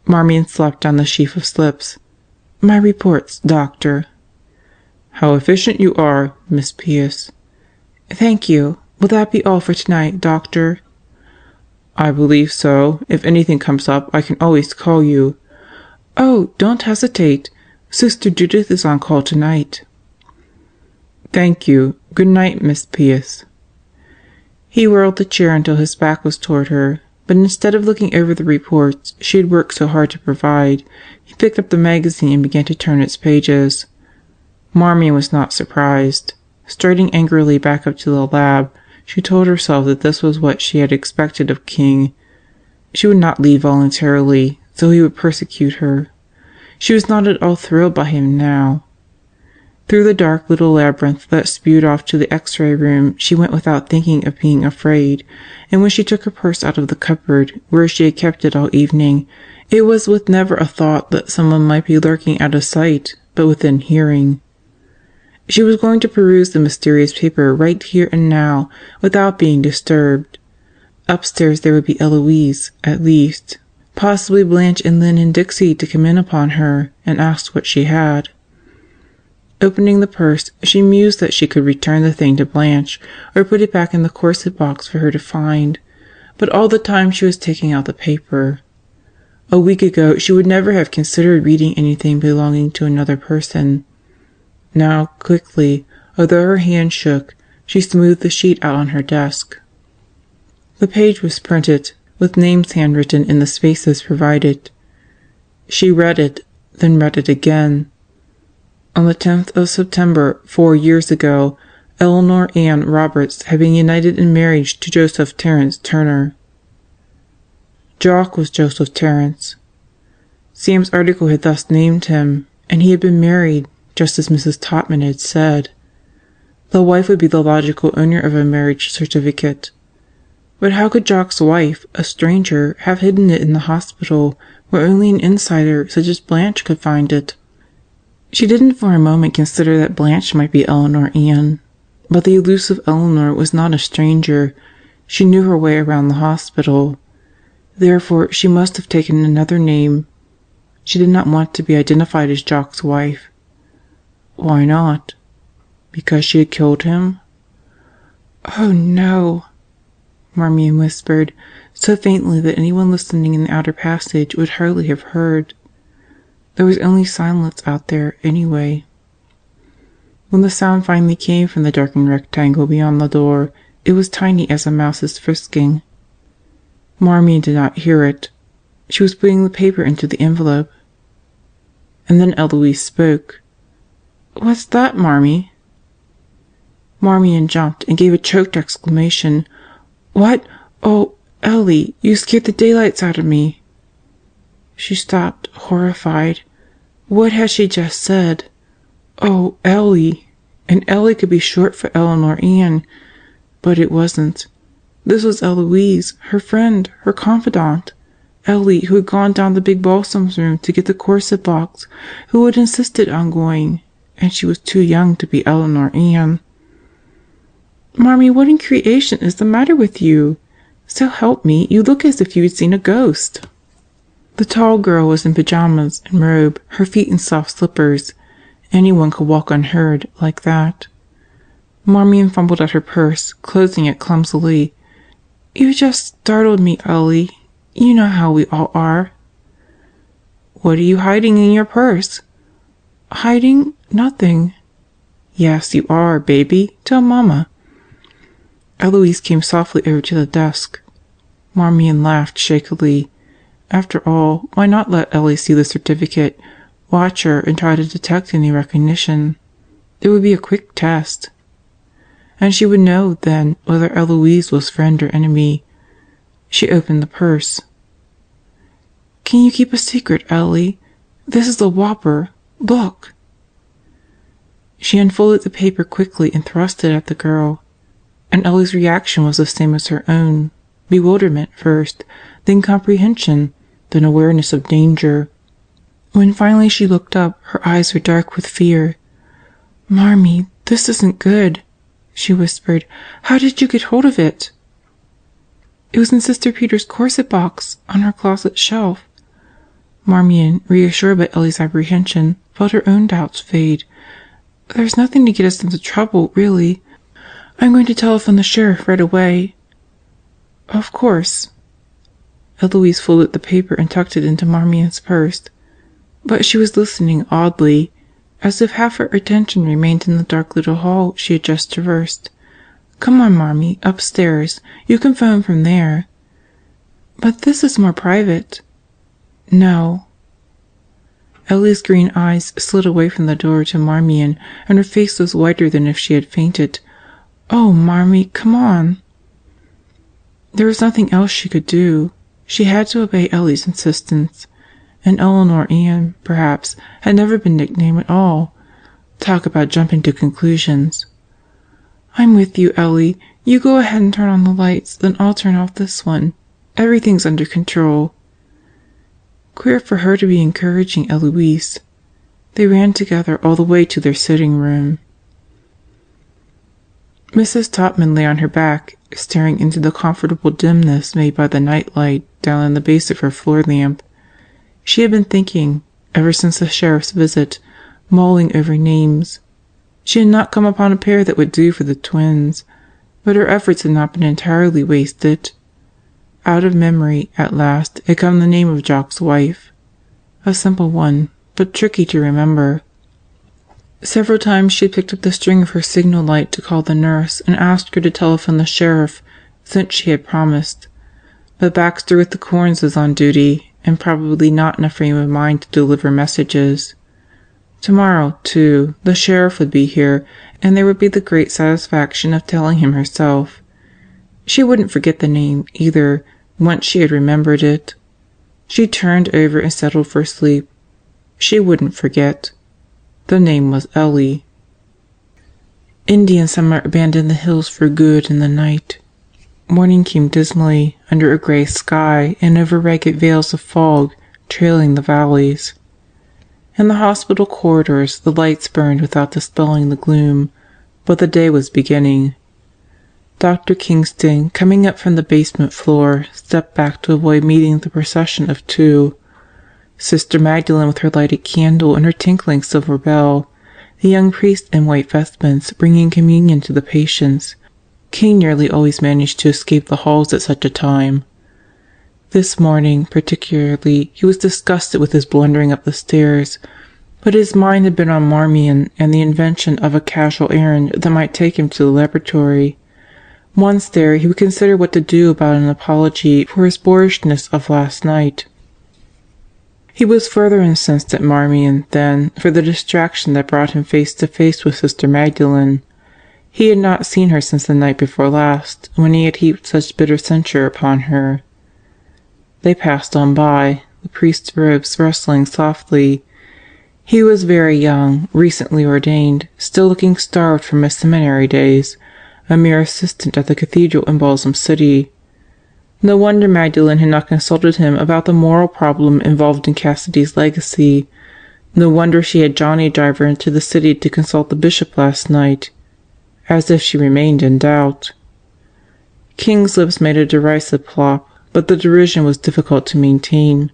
Marmion slapped down the sheaf of slips. "My reports, doctor." "How efficient you are, Miss Pierce." "Thank you. Will that be all for tonight, doctor?" "I believe so. If anything comes up, I can always call you." "Oh, don't hesitate. Sister Judith is on call tonight." "Thank you. Good night, Miss Pierce." He whirled the chair until his back was toward her, but instead of looking over the reports she had worked so hard to provide, he picked up the magazine and began to turn its pages. Marmion was not surprised. Striding angrily back up to the lab, she told herself that this was what she had expected of King. She would not leave voluntarily, so he would persecute her. She was not at all thrilled by him now. Through the dark little labyrinth that spewed off to the X-ray room she went without thinking of being afraid, and when she took her purse out of the cupboard, where she had kept it all evening, it was with never a thought that someone might be lurking out of sight, but within hearing. She was going to peruse the mysterious paper right here and now, without being disturbed. Upstairs there would be Eloise, at least, possibly Blanche and Lynn and Dixie to come in upon her and ask what she had. Opening the purse, she mused that she could return the thing to Blanche, or put it back in the corset box for her to find, but all the time she was taking out the paper. A week ago she would never have considered reading anything belonging to another person. Now, quickly, although her hand shook, she smoothed the sheet out on her desk. The page was printed, with names handwritten in the spaces provided. She read it, then read it again. On the 10th of September, 4 years ago, Eleanor Ann Roberts had been united in marriage to Joseph Terence Turner. Jock was Joseph Terence. Sam's article had thus named him, and he had been married, just as Mrs. Topman had said. The wife would be the logical owner of a marriage certificate. But how could Jock's wife, a stranger, have hidden it in the hospital, where only an insider such as Blanche could find it? She didn't for a moment consider that Blanche might be Eleanor Ann. But the elusive Eleanor was not a stranger. She knew her way around the hospital. Therefore, she must have taken another name. She did not want to be identified as Jock's wife. Why not? Because she had killed him? "Oh, no," Marmion whispered, so faintly that anyone listening in the outer passage would hardly have heard. There was only silence out there, anyway. When the sound finally came from the darkened rectangle beyond the door, it was tiny as a mouse's frisking. Marmion did not hear it. She was putting the paper into the envelope. And then Eloise spoke. "What's that, Marmee?" Marmion jumped and gave a choked exclamation. "What? Oh, Ellie, you scared the daylights out of me." She stopped, horrified. What had she just said? Oh, Ellie. And Ellie could be short for Eleanor Ann. But it wasn't. This was Eloise, her friend, her confidant. Ellie, who had gone down the big balsam's room to get the corset box, who had insisted on going, and she was too young to be Eleanor Ann. "Marmee, what in creation is the matter with you? So help me, you look as if you had seen a ghost." The tall girl was in pajamas and robe, her feet in soft slippers. Anyone could walk unheard like that. Marmion fumbled at her purse, closing it clumsily. "You just startled me, Ellie. You know how we all are." "What are you hiding in your purse?" "Hiding? Nothing." "Yes, you are, baby. Tell Mama." Eloise came softly over to the desk. Marmion laughed shakily. After all, why not let Ellie see the certificate, watch her, and try to detect any recognition? It would be a quick test. And she would know, then, whether Eloise was friend or enemy. She opened the purse. "Can you keep a secret, Ellie? This is a whopper. Look!" She unfolded the paper quickly and thrust it at the girl. And Ellie's reaction was the same as her own. Bewilderment first, then comprehension, then awareness of danger. When finally she looked up, her eyes were dark with fear. "Marmee, this isn't good," she whispered. "How did you get hold of it?" "It was in Sister Peter's corset box, on her closet shelf." Marmion, reassured by Ellie's apprehension, felt her own doubts fade. "There's nothing to get us into trouble, really. I'm going to telephone the sheriff right away." "Of course." Eloise folded the paper and tucked it into Marmion's purse. But she was listening oddly, as if half her attention remained in the dark little hall she had just traversed. "Come on, Marmee, upstairs. You can phone from there." "But this is more private." "No." Ellie's green eyes slid away from the door to Marmion, and her face was whiter than if she had fainted. "Oh, Marmee, come on." There was nothing else she could do. She had to obey Ellie's insistence. And Eleanor Ann, perhaps, had never been nicknamed at all. Talk about jumping to conclusions. "I'm with you, Ellie. You go ahead and turn on the lights, then I'll turn off this one. Everything's under control." Queer for her to be encouraging Eloise. They ran together all the way to their sitting room. Mrs. Topman lay on her back, staring into the comfortable dimness made by the nightlight down in the base of her floor lamp. She had been thinking, ever since the sheriff's visit, mulling over names. She had not come upon a pair that would do for the twins, but her efforts had not been entirely wasted. Out of memory, at last, had come the name of Jock's wife. A simple one, but tricky to remember. Several times she had picked up the string of her signal light to call the nurse and ask her to telephone the sheriff, since she had promised. But Baxter with the corns was on duty, and probably not in a frame of mind to deliver messages. Tomorrow, too, the sheriff would be here, and there would be the great satisfaction of telling him herself. She wouldn't forget the name, either, once she had remembered it. She turned over and settled for sleep. She wouldn't forget. The name was Ellie. Indian summer abandoned the hills for good in the night. Morning came dismally, under a gray sky and over ragged veils of fog trailing the valleys. In the hospital corridors the lights burned without dispelling the gloom, but the day was beginning. Dr. Kingston, coming up from the basement floor, stepped back to avoid meeting the procession of two. Sister Magdalene with her lighted candle and her tinkling silver bell, the young priest in white vestments bringing communion to the patients. King nearly always managed to escape the halls at such a time. This morning, particularly, he was disgusted with his blundering up the stairs, but his mind had been on Marmion and the invention of a casual errand that might take him to the laboratory. Once there, he would consider what to do about an apology for his boorishness of last night. He was further incensed at Marmion, then, for the distraction that brought him face to face with Sister Magdalene. He had not seen her since the night before last, when he had heaped such bitter censure upon her. They passed on by, the priest's robes rustling softly. He was very young, recently ordained, still looking starved from his seminary days, a mere assistant at the cathedral in Balsam City. No wonder Magdalene had not consulted him about the moral problem involved in Cassidy's legacy. No wonder she had Johnny drive her into the city to consult the bishop last night. As if she remained in doubt. King's lips made a derisive plop, but the derision was difficult to maintain.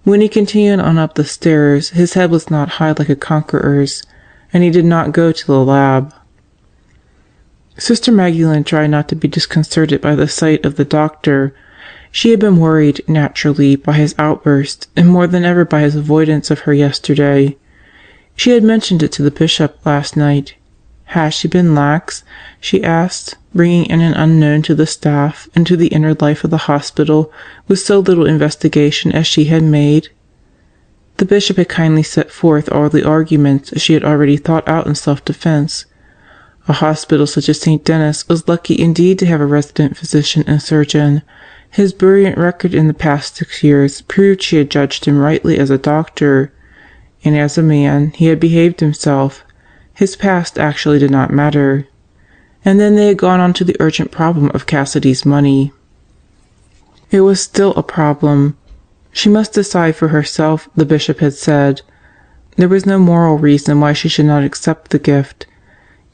When he continued on up the stairs, his head was not high like a conqueror's, and he did not go to the lab. Sister Magdalene tried not to be disconcerted by the sight of the doctor. She had been worried, naturally, by his outburst, and more than ever by his avoidance of her yesterday. She had mentioned it to the bishop last night. Had she been lax, she asked, bringing in an unknown to the staff and to the inner life of the hospital with so little investigation as she had made? The bishop had kindly set forth all the arguments she had already thought out in self-defense. A hospital such as St. Denis was lucky indeed to have a resident physician and surgeon. His brilliant record in the past 6 years proved she had judged him rightly as a doctor, and as a man he had behaved himself. His past actually did not matter. And then they had gone on to the urgent problem of Cassidy's money. It was still a problem. She must decide for herself, the bishop had said. There was no moral reason why she should not accept the gift.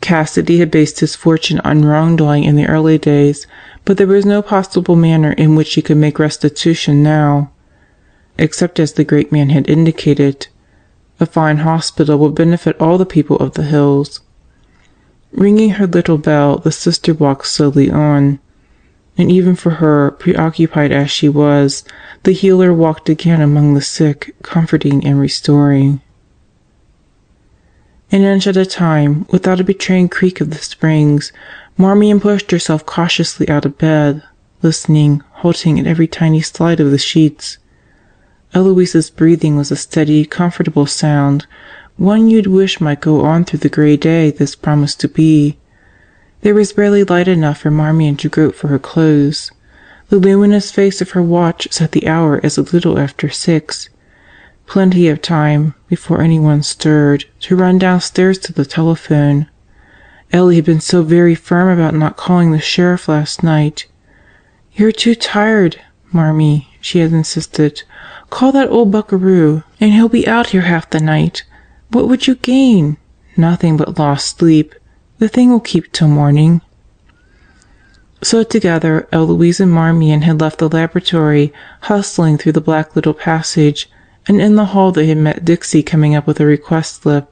Cassidy had based his fortune on wrongdoing in the early days, but there was no possible manner in which he could make restitution now. Except as the great man had indicated, a fine hospital would benefit all the people of the hills. Ringing her little bell, the sister walked slowly on. And even for her, preoccupied as she was, the healer walked again among the sick, comforting and restoring. An inch at a time, without a betraying creak of the springs, Marmion pushed herself cautiously out of bed, listening, halting at every tiny slide of the sheets. Eloise's breathing was a steady, comfortable sound, one you'd wish might go on through the gray day this promised to be. There was barely light enough for Marmion to grope for her clothes. The luminous face of her watch set the hour as a little after 6. Plenty of time, before anyone stirred, to run downstairs to the telephone. Ellie had been so very firm about not calling the sheriff last night. "You're too tired, Marmee," she had insisted. "Call that old buckaroo, and he'll be out here half the night. What would you gain? Nothing but lost sleep. The thing will keep till morning." So together, Eloise and Marmion had left the laboratory, hustling through the black little passage, and in the hall they had met Dixie coming up with a request slip.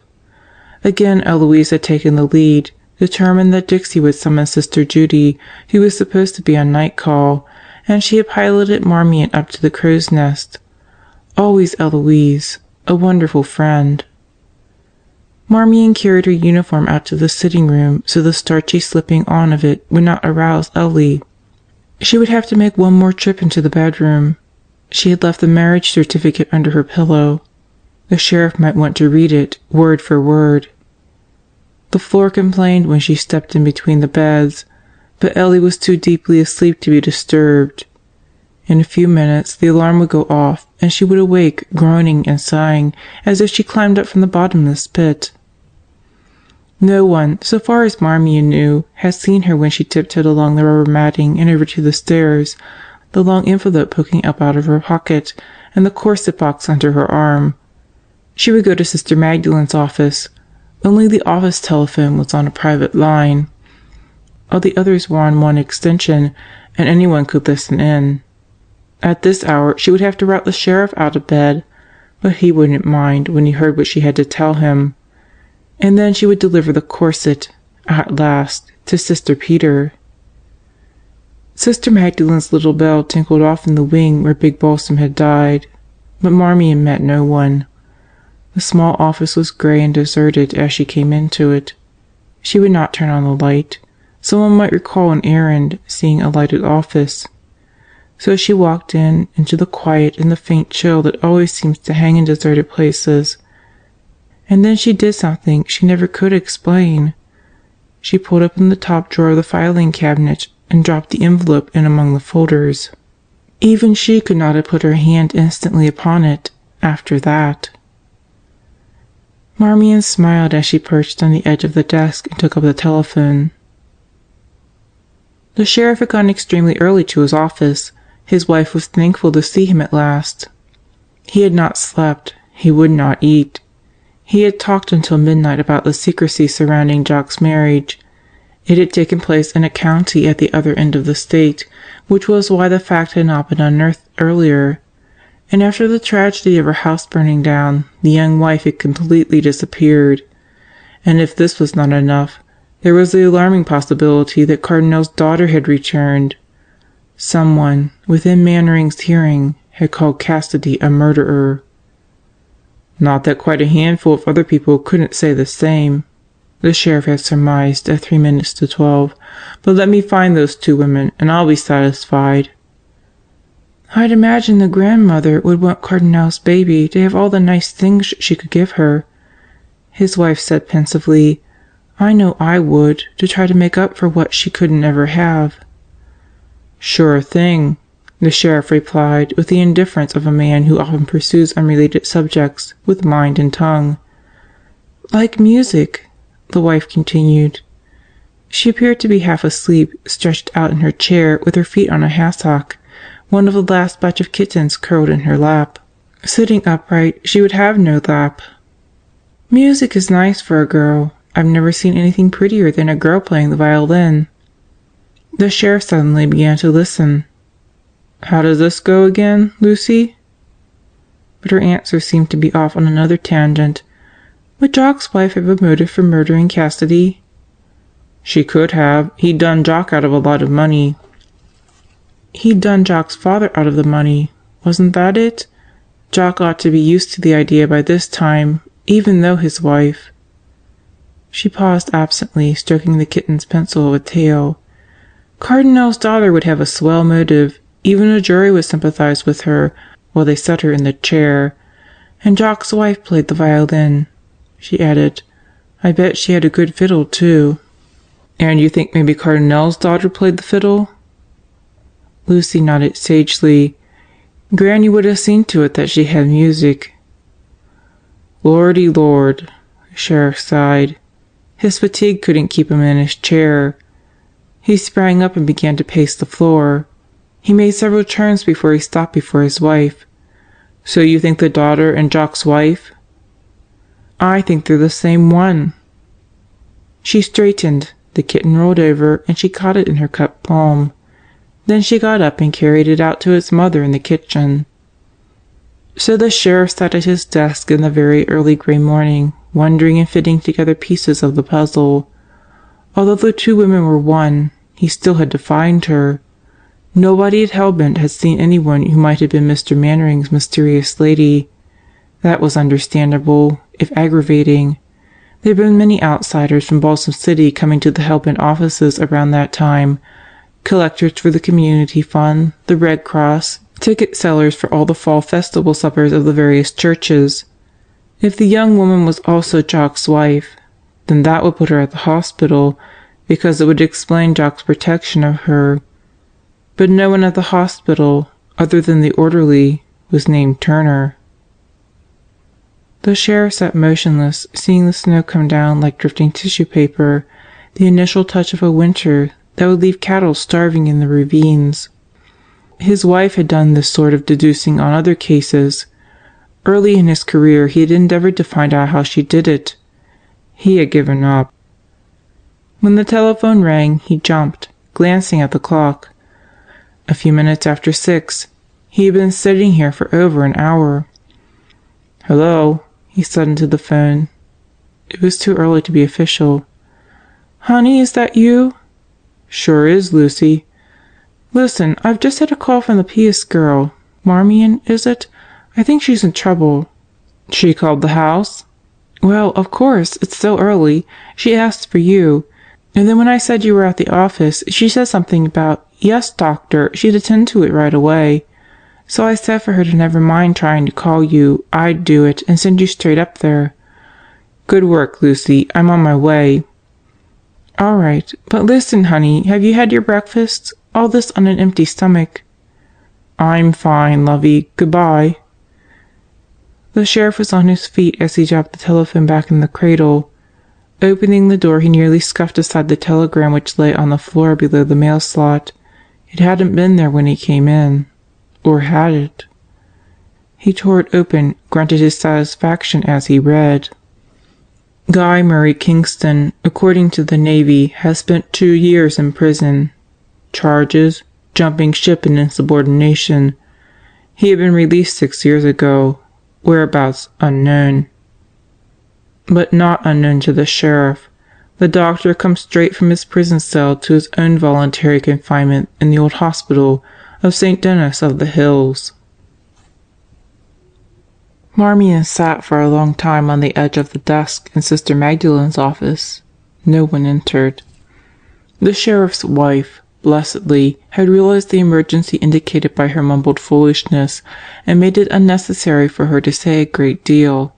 Again Eloise had taken the lead, determined that Dixie would summon Sister Judy, who was supposed to be on night call, and she had piloted Marmion up to the crow's nest. Always Eloise, a wonderful friend. Marmion carried her uniform out to the sitting room so the starchy slipping on of it would not arouse Ellie. She would have to make one more trip into the bedroom. She had left the marriage certificate under her pillow. The sheriff might want to read it, word for word. The floor complained when she stepped in between the beds, but Ellie was too deeply asleep to be disturbed. In a few minutes the alarm would go off, and she would awake, groaning and sighing as if she climbed up from the bottomless pit. No one, so far as Marmion knew, had seen her when she tiptoed along the rubber matting and over to the stairs, the long envelope poking up out of her pocket, and the corset box under her arm. She would go to Sister Magdalen's office. Only the office telephone was on a private line. All the others were on one extension, and anyone could listen in. At this hour she would have to rout the sheriff out of bed, but he wouldn't mind when he heard what she had to tell him. And then she would deliver the corset, at last, to Sister Peter. Sister Magdalen's little bell tinkled off in the wing where Big Balsam had died, but Marmion met no one. The small office was gray and deserted as she came into it. She would not turn on the light. Someone might recall an errand, seeing a lighted office. So she walked into the quiet and the faint chill that always seems to hang in deserted places. And then she did something she never could explain. She pulled open the top drawer of the filing cabinet and dropped the envelope in among the folders. Even she could not have put her hand instantly upon it after that. Marmion smiled as she perched on the edge of the desk and took up the telephone. The sheriff had gone extremely early to his office. His wife was thankful to see him at last. He had not slept. He would not eat. He had talked until midnight about the secrecy surrounding Jock's marriage. It had taken place in a county at the other end of the state, which was why the fact had not been unearthed earlier. And after the tragedy of her house burning down, the young wife had completely disappeared. And if this was not enough, there was the alarming possibility that Cardinal's daughter had returned. Someone, within Mannering's hearing, had called Cassidy a murderer. Not that quite a handful of other people couldn't say the same, the sheriff had surmised at 3 minutes to 12, but let me find those two women and I'll be satisfied. I'd imagine the grandmother would want Cardinal's baby to have all the nice things she could give her, his wife said pensively. I know I would, to try to make up for what she couldn't ever have. Sure thing, the sheriff replied with the indifference of a man who often pursues unrelated subjects with mind and tongue. Like music, the wife continued. She appeared to be half asleep, stretched out in her chair with her feet on a hassock, one of the last batch of kittens curled in her lap. Sitting upright, she would have no lap. Music is nice for a girl. I've never seen anything prettier than a girl playing the violin. The sheriff suddenly began to listen. How does this go again, Lucy? But her answer seemed to be off on another tangent. Would Jock's wife have a motive for murdering Cassidy? She could have. He'd done Jock out of a lot of money. He'd done Jock's father out of the money. Wasn't that it? Jock ought to be used to the idea by this time, even though his wife... She paused absently, stroking the kitten's pencil of a tail. Cardinal's daughter would have a swell motive. Even a jury would sympathize with her while they set her in the chair. And Jock's wife played the violin, she added. I bet she had a good fiddle, too. And you think maybe Cardinal's daughter played the fiddle? Lucy nodded sagely. Granny would have seen to it that she had music. Lordy Lord, the sheriff sighed. His fatigue couldn't keep him in his chair. He sprang up and began to pace the floor. He made several turns before he stopped before his wife. So you think the daughter and Jock's wife? I think they're the same one. She straightened, the kitten rolled over, and she caught it in her cupped palm. Then she got up and carried it out to its mother in the kitchen. So the sheriff sat at his desk in the very early gray morning, wondering and fitting together pieces of the puzzle. Although the two women were one, he still had to find her. Nobody at Hellbent had seen anyone who might have been Mr. Mannering's mysterious lady. That was understandable, if aggravating. There had been many outsiders from Balsam City coming to the Hellbent offices around that time, collectors for the community fund, the Red Cross, ticket sellers for all the fall festival suppers of the various churches. If the young woman was also Jock's wife, then that would put her at the hospital, because it would explain Jock's protection of her. But no one at the hospital, other than the orderly, was named Turner. The sheriff sat motionless, seeing the snow come down like drifting tissue paper, the initial touch of a winter that would leave cattle starving in the ravines. His wife had done this sort of deducing on other cases. Early in his career he had endeavored to find out how she did it. He had given up. When the telephone rang, he jumped, glancing at the clock. A few minutes after 6. He had been sitting here for over an hour. "Hello," he said into the phone. It was too early to be official. "Honey, is that you?" "Sure is, Lucy." "Listen, I've just had a call from the Pius girl. Marmion, is it? I think she's in trouble." "She called the house?" "Well, of course, it's so early. She asked for you. And then when I said you were at the office, she said something about, 'Yes, doctor, she'd attend to it right away.' So I said for her to never mind trying to call you. I'd do it and send you straight up there." "Good work, Lucy. I'm on my way." "All right. But listen, honey, have you had your breakfast? All this on an empty stomach." "I'm fine, lovey. Goodbye." The sheriff was on his feet as he dropped the telephone back in the cradle. Opening the door, he nearly scuffed aside the telegram which lay on the floor below the mail slot. It hadn't been there when he came in. Or had it? He tore it open, grunted his satisfaction as he read. "Guy Murray Kingston, according to the Navy, has spent 2 years in prison. Charges: jumping ship and insubordination. He had been released 6 years ago. Whereabouts unknown." But not unknown to the sheriff. The doctor comes straight from his prison cell to his own voluntary confinement in the old hospital of St. Denis of the Hills. Marmion sat for a long time on the edge of the desk in Sister Magdalen's office. No one entered. The sheriff's wife, blessedly, had realized the emergency indicated by her mumbled foolishness and made it unnecessary for her to say a great deal.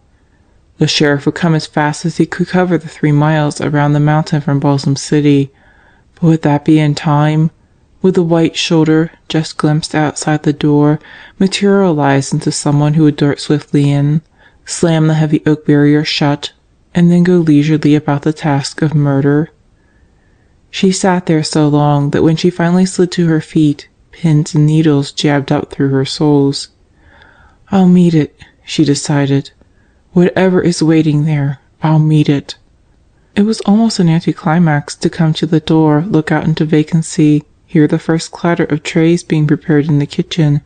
The sheriff would come as fast as he could cover the 3 miles around the mountain from Balsam City. But would that be in time? Would the white shoulder, just glimpsed outside the door, materialize into someone who would dart swiftly in, slam the heavy oak barrier shut, and then go leisurely about the task of murder? She sat there so long that when she finally slid to her feet, pins and needles jabbed up through her soles. "I'll meet it," she decided. "Whatever is waiting there, I'll meet it." It was almost an anticlimax to come to the door, look out into vacancy, hear the first clatter of trays being prepared in the kitchen,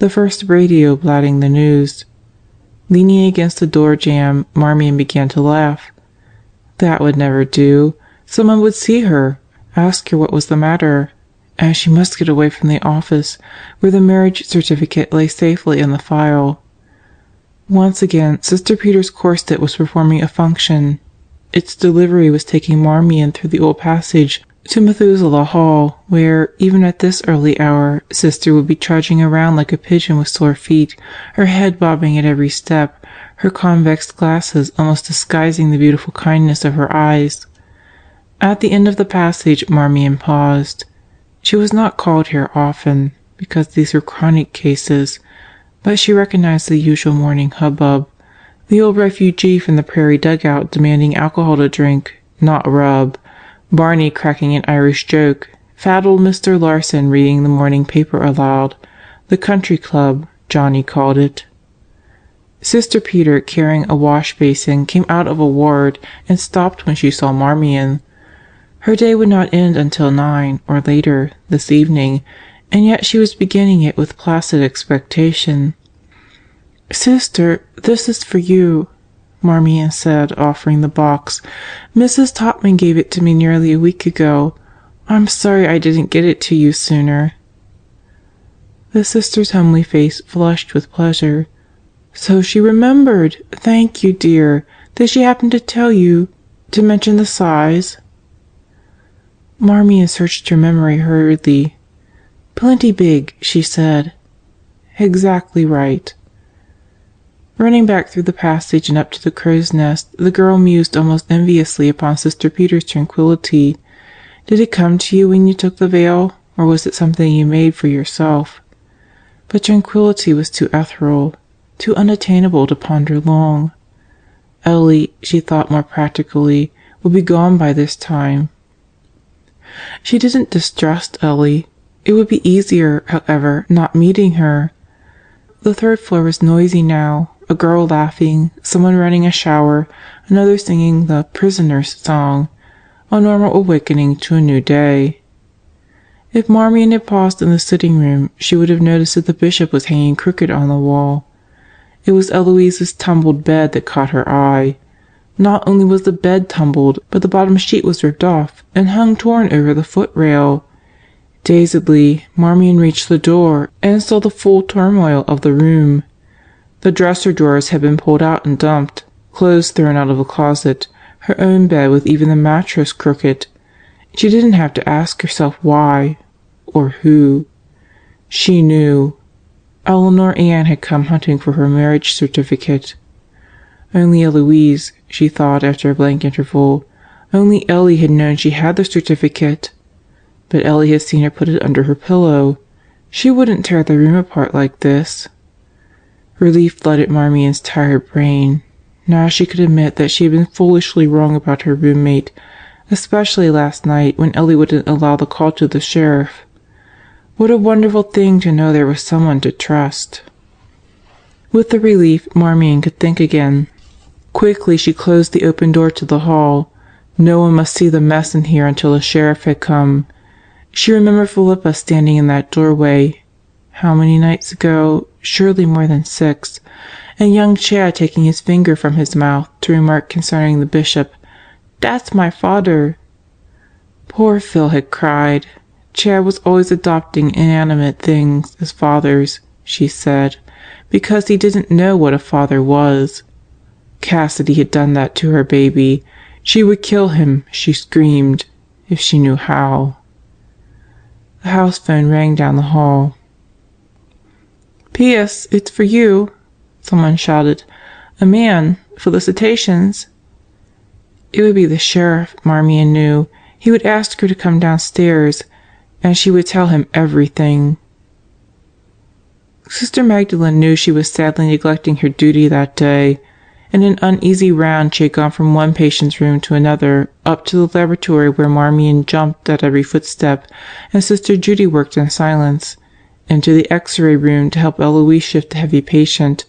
the first radio blatting the news. Leaning against the door jamb, Marmion began to laugh. That would never do. Someone would see her, ask her what was the matter, and she must get away from the office, where the marriage certificate lay safely in the file. Once again, Sister Peter's corset was performing a function. Its delivery was taking Marmion through the old passage to Methuselah Hall, where, even at this early hour, Sister would be trudging around like a pigeon with sore feet, her head bobbing at every step, her convex glasses almost disguising the beautiful kindness of her eyes. At the end of the passage, Marmion paused. She was not called here often, because these were chronic cases, but she recognized the usual morning hubbub. The old refugee from the prairie dugout demanding alcohol to drink, not rub. Barney cracking an Irish joke. Fat old Mr. Larson reading the morning paper aloud. The country club, Johnny called it. Sister Peter, carrying a wash basin, came out of a ward and stopped when she saw Marmion. Her day would not end until 9, or later, this evening, and yet she was beginning it with placid expectation. "Sister, this is for you," Marmion said, offering the box. "Mrs. Topman gave it to me nearly a week ago. I'm sorry I didn't get it to you sooner." The sister's homely face flushed with pleasure. So she remembered. Thank you, dear. Did she happen to tell you, to mention the size? Marmion searched her memory hurriedly. Plenty big, she said. Exactly right. Running back through the passage and up to the crow's nest, the girl mused almost enviously upon Sister Peter's tranquillity. Did it come to you when you took the veil, or was it something you made for yourself? But tranquillity was too ethereal, too unattainable to ponder long. Ellie, she thought more practically, would be gone by this time. She didn't distrust Ellie. It would be easier, however, not meeting her. The third floor was noisy now, a girl laughing, someone running a shower, another singing the prisoner's song, a normal awakening to a new day. If Marmion had paused in the sitting room, she would have noticed that the bishop was hanging crooked on the wall. It was Eloise's tumbled bed that caught her eye. Not only was the bed tumbled, but the bottom sheet was ripped off and hung torn over the footrail. Dazedly, Marmion reached the door and saw the full turmoil of the room. The dresser drawers had been pulled out and dumped, clothes thrown out of the closet, her own bed with even the mattress crooked. She didn't have to ask herself why, or who. She knew. Eleanor Ann had come hunting for her marriage certificate. Only Eloise, she thought after a blank interval, only Ellie had known she had the certificate. But Ellie had seen her put it under her pillow. She wouldn't tear the room apart like this. Relief flooded Marmion's tired brain. Now she could admit that she had been foolishly wrong about her roommate, especially last night when Ellie wouldn't allow the call to the sheriff. What a wonderful thing to know there was someone to trust. With the relief, Marmion could think again. Quickly she closed the open door to the hall. No one must see the mess in here until the sheriff had come. She remembered Philippa standing in that doorway. How many nights ago? Surely more than 6. And young Chad taking his finger from his mouth to remark concerning the bishop, "That's my father." Poor Phil had cried. Chad was always adopting inanimate things as fathers, she said, because he didn't know what a father was. Cassidy had done that to her baby. She would kill him, she screamed, if she knew how. The house phone rang down the hall. "P.S. It's for you," someone shouted. "A man. Felicitations." It would be the sheriff, Marmion knew. He would ask her to come downstairs, and she would tell him everything. Sister Magdalene knew she was sadly neglecting her duty that day. In an uneasy round she had gone from one patient's room to another, up to the laboratory where Marmion jumped at every footstep, and Sister Judy worked in silence, into the X-ray room to help Eloise shift a heavy patient,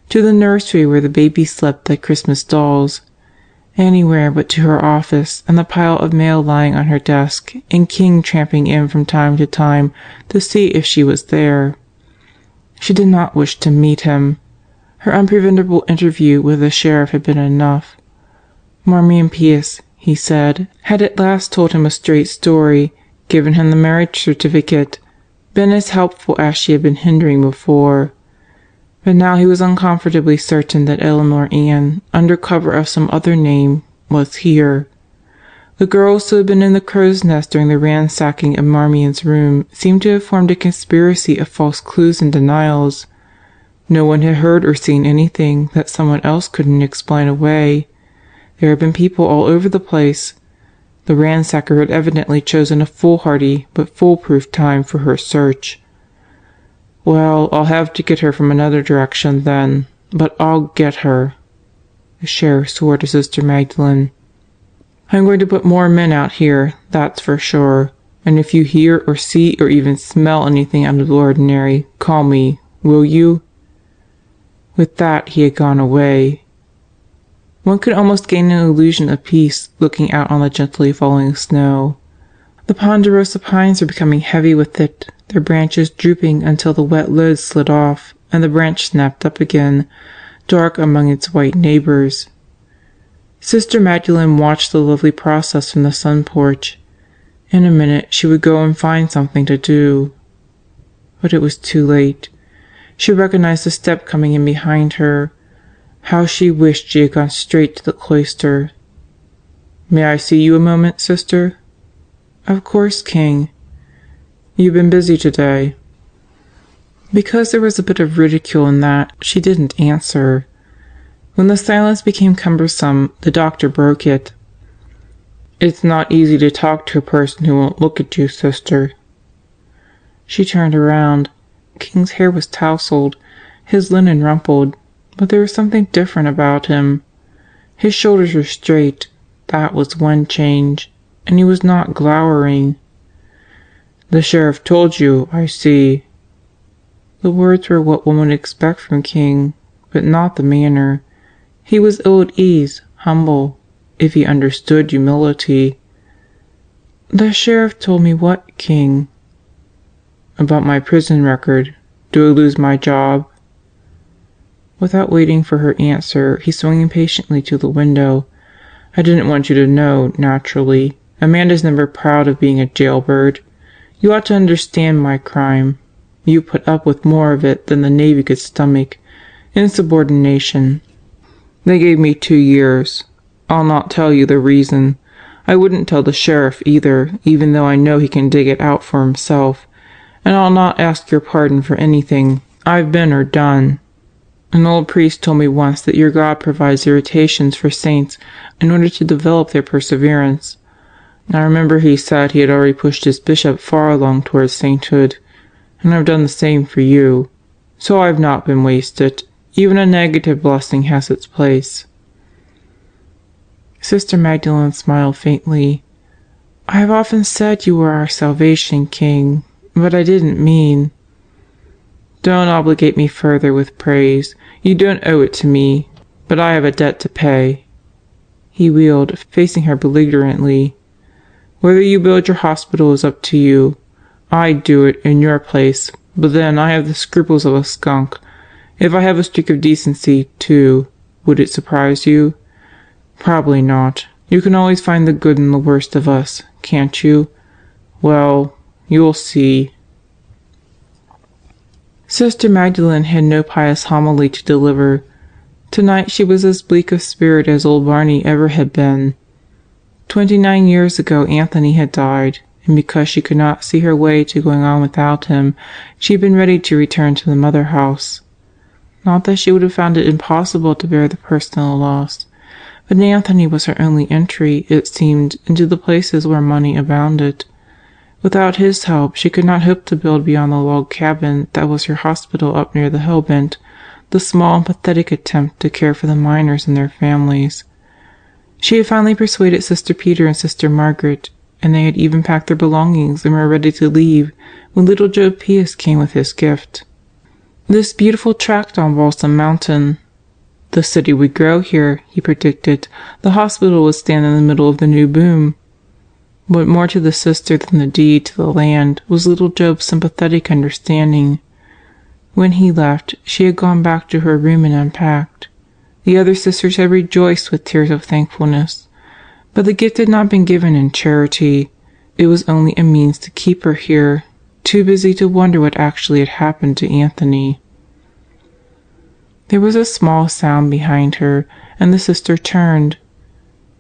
to the nursery where the babies slept like Christmas dolls. Anywhere but to her office and the pile of mail lying on her desk, and King tramping in from time to time to see if she was there. She did not wish to meet him. Her unpreventable interview with the sheriff had been enough. Marmion Pierce, he said, had at last told him a straight story, given him the marriage certificate, been as helpful as she had been hindering before. But now he was uncomfortably certain that Eleanor Ann, under cover of some other name, was here. The girls who had been in the crow's nest during the ransacking of Marmion's room seemed to have formed a conspiracy of false clues and denials. No one had heard or seen anything that someone else couldn't explain away. There had been people all over the place. The ransacker had evidently chosen a foolhardy but foolproof time for her search. "Well, I'll have to get her from another direction then, but I'll get her." The sheriff swore to Sister Magdalene. "I'm going to put more men out here, that's for sure. And if you hear or see or even smell anything out of the ordinary, call me, will you?" With that he had gone away. One could almost gain an illusion of peace looking out on the gently falling snow. The ponderosa pines were becoming heavy with it, their branches drooping until the wet load slid off and the branch snapped up again, dark among its white neighbors. Sister Magdalene watched the lovely process from the sun porch. In a minute she would go and find something to do. but it was too late. She recognized a step coming in behind her. How she wished she had gone straight to the cloister. "May I see you a moment, sister?" "Of course, King." "You've been busy today." Because there was a bit of ridicule in that, she didn't answer. When the silence became cumbersome, the doctor broke it. "It's not easy to talk to a person who won't look at you, sister." She turned around. King's hair was tousled, his linen rumpled, but there was something different about him. His shoulders were straight, that was one change, and he was not glowering. "The sheriff told you, I see." The words were what one would expect from King, but not the manner. He was ill at ease, humble, if he understood humility. "The sheriff told me what, King?" "About my prison record. Do I lose my job?" Without waiting for her answer, he swung impatiently to the window. "I didn't want you to know, naturally. Amanda's never proud of being a jailbird. You ought to understand my crime. You put up with more of it than the Navy could stomach. Insubordination. They gave me 2 years. I'll not tell you the reason. I wouldn't tell the sheriff either, even though I know he can dig it out for himself. And I'll not ask your pardon for anything I've been or done. An old priest told me once that your God provides irritations for saints in order to develop their perseverance. I remember he said he had already pushed his bishop far along towards sainthood, and I've done the same for you. So I've not been wasted. Even a negative blessing has its place." Sister Magdalene smiled faintly. "I have often said you were our salvation, King, but I didn't mean—" "Don't obligate me further with praise. You don't owe it to me, but I have a debt to pay." He wheeled, facing her belligerently. "Whether you build your hospital is up to you. I'd do it in your place, but then I have the scruples of a skunk. If I have a streak of decency, too, would it surprise you? Probably not. You can always find the good in the worst of us, can't you? Well, you'll see." Sister Magdalene had no pious homily to deliver. Tonight she was as bleak of spirit as old Barney ever had been. 29 years ago Anthony had died, and because she could not see her way to going on without him, she had been ready to return to the mother house. Not that she would have found it impossible to bear the personal loss, but Anthony was her only entry, it seemed, into the places where money abounded. Without his help she could not hope to build beyond the log cabin that was her hospital up near the Hellbent, the small and pathetic attempt to care for the miners and their families. She had finally persuaded Sister Peter and Sister Margaret, and they had even packed their belongings and were ready to leave when little Job Pius came with his gift. This beautiful tract on Balsam Mountain. The city would grow here, he predicted. The hospital would stand in the middle of the new boom. What more to the sister than the deed to the land was little Job's sympathetic understanding. When he left, she had gone back to her room and unpacked. The other sisters had rejoiced with tears of thankfulness. But the gift had not been given in charity. It was only a means to keep her here, too busy to wonder what actually had happened to Anthony. There was a small sound behind her, and the sister turned.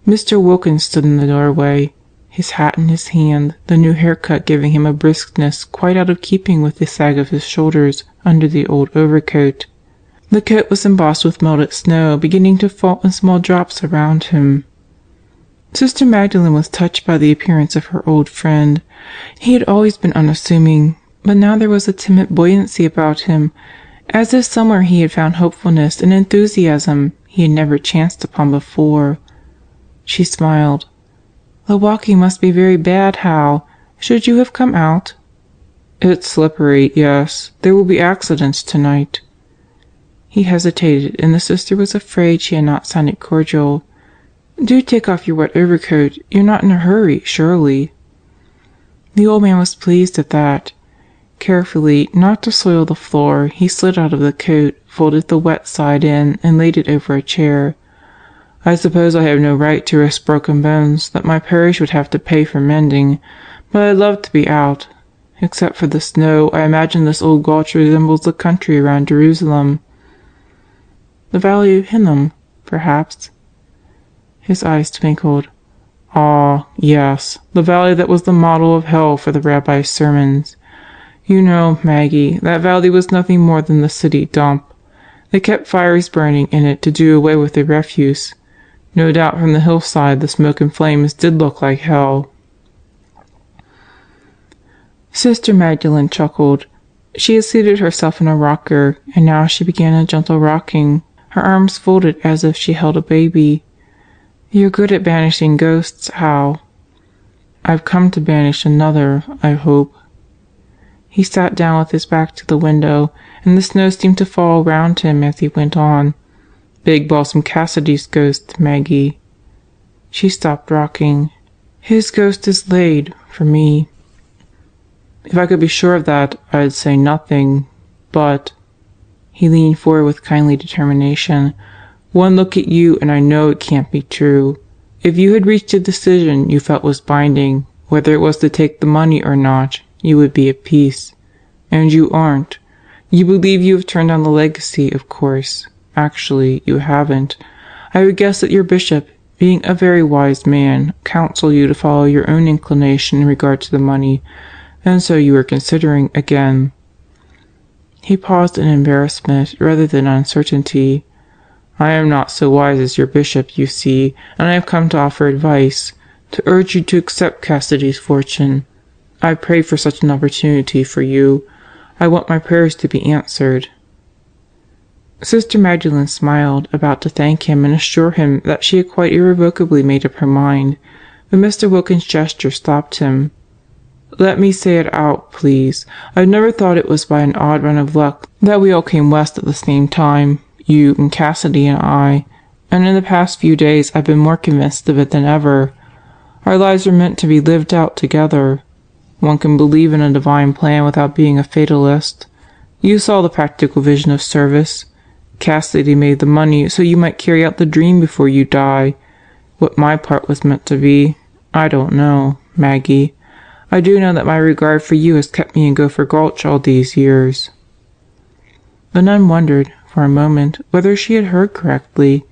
Mr. Wilkins stood in the doorway, his hat in his hand, the new haircut giving him a briskness quite out of keeping with the sag of his shoulders under the old overcoat. The coat was embossed with melted snow beginning to fall in small drops around him. Sister Magdalene was touched by the appearance of her old friend. He had always been unassuming, but now there was a timid buoyancy about him, as if somewhere he had found hopefulness and enthusiasm he had never chanced upon before. She smiled. "The walking must be very bad, Hal. Should you have come out?" "It's slippery, yes. There will be accidents tonight." He hesitated, and the sister was afraid she had not sounded cordial. "Do take off your wet overcoat. You're not in a hurry, surely." The old man was pleased at that. Carefully, not to soil the floor, he slid out of the coat, folded the wet side in, and laid it over a chair. "I suppose I have no right to risk broken bones that my parish would have to pay for mending, but I'd love to be out. Except for the snow, I imagine this old gulch resembles the country around Jerusalem. The Valley of Hinnom, perhaps." His eyes twinkled. "Ah, yes, the valley that was the model of hell for the rabbi's sermons. You know, Maggie, that valley was nothing more than the city dump. They kept fires burning in it to do away with the refuse. No doubt from the hillside the smoke and flames did look like hell." Sister Magdalene chuckled. She had seated herself in a rocker, and now she began a gentle rocking, her arms folded as if she held a baby. "You're good at banishing ghosts, Hal." "I've come to banish another, I hope." He sat down with his back to the window, and the snow seemed to fall around him as he went on. "Big Balsam Cassidy's ghost, Maggie." She stopped rocking. "His ghost is laid, for me." "If I could be sure of that, I'd say nothing. But," he leaned forward with kindly determination, "one look at you and I know it can't be true. If you had reached a decision you felt was binding, whether it was to take the money or not, you would be at peace. And you aren't. You believe you have turned down the legacy, of course. Actually, you haven't. I would guess that your bishop, being a very wise man, counseled you to follow your own inclination in regard to the money, and so you are considering again." He paused in embarrassment rather than uncertainty. "I am not so wise as your bishop, you see, and I have come to offer advice, to urge you to accept Cassidy's fortune. I pray for such an opportunity for you. I want my prayers to be answered." Sister Magdalene smiled, about to thank him and assure him that she had quite irrevocably made up her mind, but Mr. Wilkins' gesture stopped him. "Let me say it out, please. I've never thought it was by an odd run of luck that we all came west at the same time, you and Cassidy and I, and in the past few days I've been more convinced of it than ever. Our lives are meant to be lived out together. One can believe in a divine plan without being a fatalist. You saw the practical vision of service. Cassidy made the money so you might carry out the dream before you die. What my part was meant to be, I don't know, Maggie. I do know that my regard for you has kept me in Gopher Gulch all these years." The nun wondered, for a moment, whether she had heard correctly.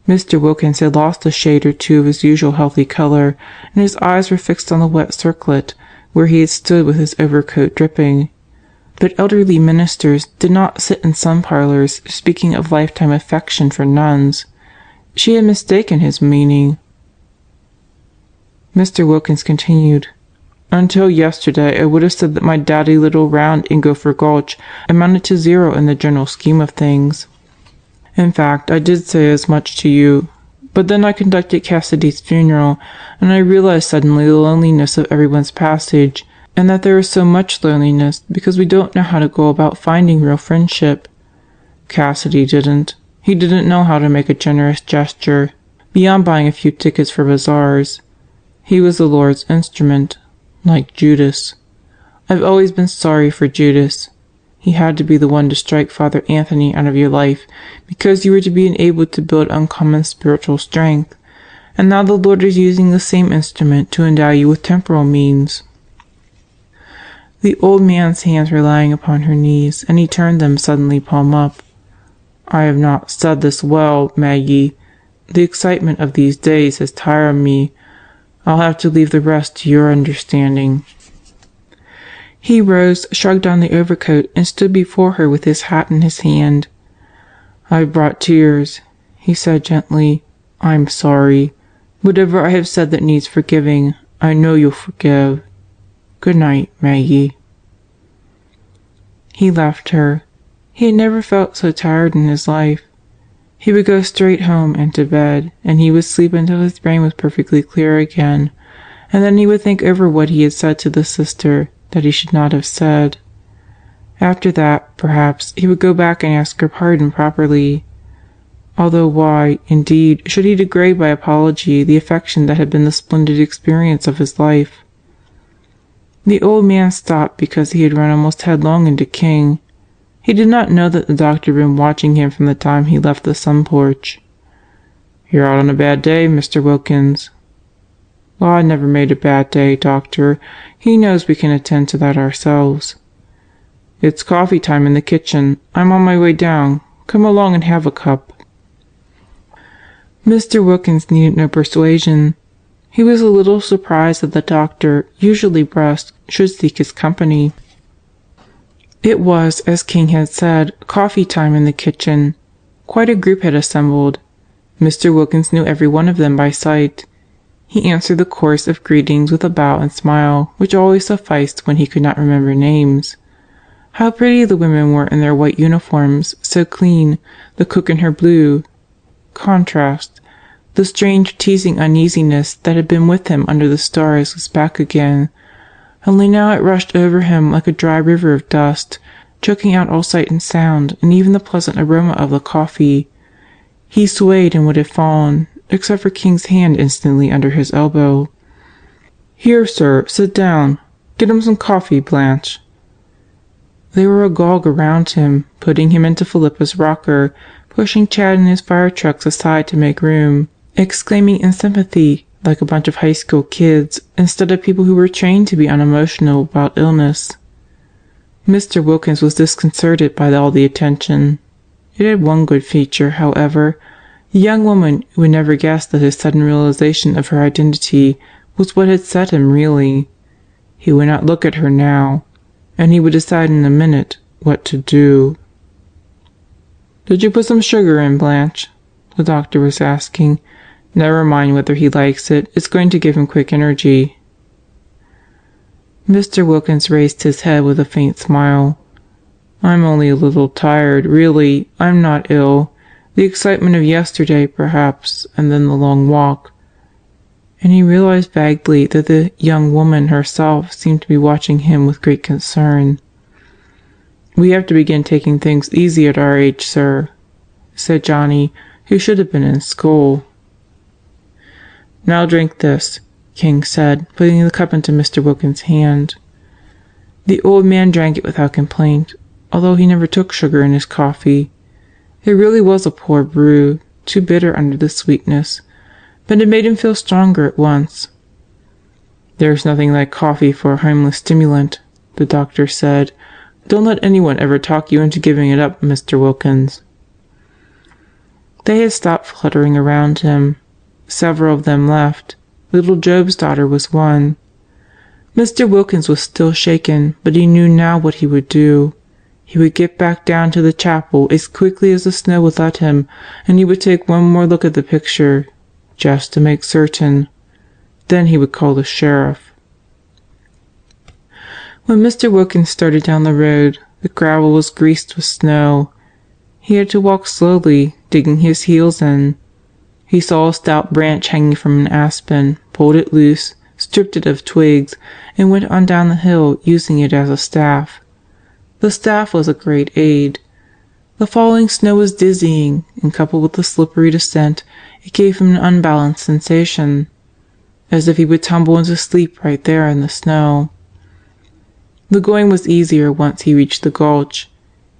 Mr. Wilkins had lost a shade or two of his usual healthy color, and his eyes were fixed on the wet circlet, where he had stood with his overcoat dripping. But elderly ministers did not sit in sun parlors speaking of lifetime affection for nuns. She had mistaken his meaning. Mr. Wilkins continued, "Until yesterday I would have said that my dowdy little round in Gopher Gulch amounted to zero in the general scheme of things. In fact, I did say as much to you. But then I conducted Cassidy's funeral, and I realized suddenly the loneliness of everyone's passage, and that there is so much loneliness because we don't know how to go about finding real friendship. Cassidy didn't. He didn't know how to make a generous gesture, beyond buying a few tickets for bazaars. He was the Lord's instrument, like Judas. I've always been sorry for Judas. He had to be the one to strike Father Anthony out of your life because you were to be enabled to build uncommon spiritual strength, and now the Lord is using the same instrument to endow you with temporal means." The old man's hands were lying upon her knees, and he turned them suddenly palm up. "I have not said this well, Maggie. The excitement of these days has tired me. I'll have to leave the rest to your understanding." He rose, shrugged on the overcoat, and stood before her with his hat in his hand. "I've brought tears," he said gently. "I'm sorry. Whatever I have said that needs forgiving, I know you'll forgive. Good night, Maggie." He left her. He had never felt so tired in his life. He would go straight home and to bed, and he would sleep until his brain was perfectly clear again, and then he would think over what he had said to the sister that he should not have said. After that, perhaps, he would go back and ask her pardon properly. Although why, indeed, should he degrade by apology the affection that had been the splendid experience of his life? The old man stopped because he had run almost headlong into King. He did not know that the doctor had been watching him from the time he left the sun porch. "You're out on a bad day, Mr. Wilkins." "God never made a bad day, Doctor. He knows we can attend to that ourselves." "It's coffee time in the kitchen. I'm on my way down. Come along and have a cup." Mr. Wilkins needed no persuasion. He was a little surprised that the doctor, usually brusque, should seek his company. It was, as King had said, coffee time in the kitchen. Quite a group had assembled. Mr. Wilkins knew every one of them by sight. He answered the chorus of greetings with a bow and smile, which always sufficed when he could not remember names. How pretty the women were in their white uniforms, so clean, the cook in her blue. Contrast. The strange teasing uneasiness that had been with him under the stars was back again, only now it rushed over him like a dry river of dust, choking out all sight and sound, and even the pleasant aroma of the coffee. He swayed and would have fallen, except for King's hand instantly under his elbow. "Here, sir, sit down. Get him some coffee, Blanche." They were agog around him, putting him into Philippa's rocker, pushing Chad and his fire trucks aside to make room, exclaiming in sympathy like a bunch of high school kids instead of people who were trained to be unemotional about illness. Mr. Wilkins was disconcerted by all the attention. It had one good feature, however. The young woman who had never guessed that his sudden realization of her identity was what had set him really. He would not look at her now, and he would decide in a minute what to do. "Did you put some sugar in, Blanche?" the doctor was asking. "Never mind whether he likes it. It's going to give him quick energy." Mr. Wilkins raised his head with a faint smile. "I'm only a little tired, really. I'm not ill. The excitement of yesterday, perhaps, and then the long walk." And he realized vaguely that the young woman herself seemed to be watching him with great concern. "We have to begin taking things easy at our age, sir," said Johnny, who should have been in school. "Now drink this," King said, putting the cup into Mr. Wilkins' hand. The old man drank it without complaint, although he never took sugar in his coffee. It really was a poor brew, too bitter under the sweetness, but it made him feel stronger at once. "There's nothing like coffee for a harmless stimulant," the doctor said. "Don't let anyone ever talk you into giving it up, Mr. Wilkins." They had stopped fluttering around him. Several of them left. Little Job's daughter was one. Mr. Wilkins was still shaken, but he knew now what he would do. He would get back down to the chapel as quickly as the snow would let him, and he would take one more look at the picture, just to make certain. Then he would call the sheriff. When Mr. Wilkins started down the road, the gravel was greased with snow. He had to walk slowly, digging his heels in. He saw a stout branch hanging from an aspen, pulled it loose, stripped it of twigs, and went on down the hill, using it as a staff. The staff was a great aid. The falling snow was dizzying, and coupled with the slippery descent, it gave him an unbalanced sensation, as if he would tumble into sleep right there in the snow. The going was easier once he reached the gulch.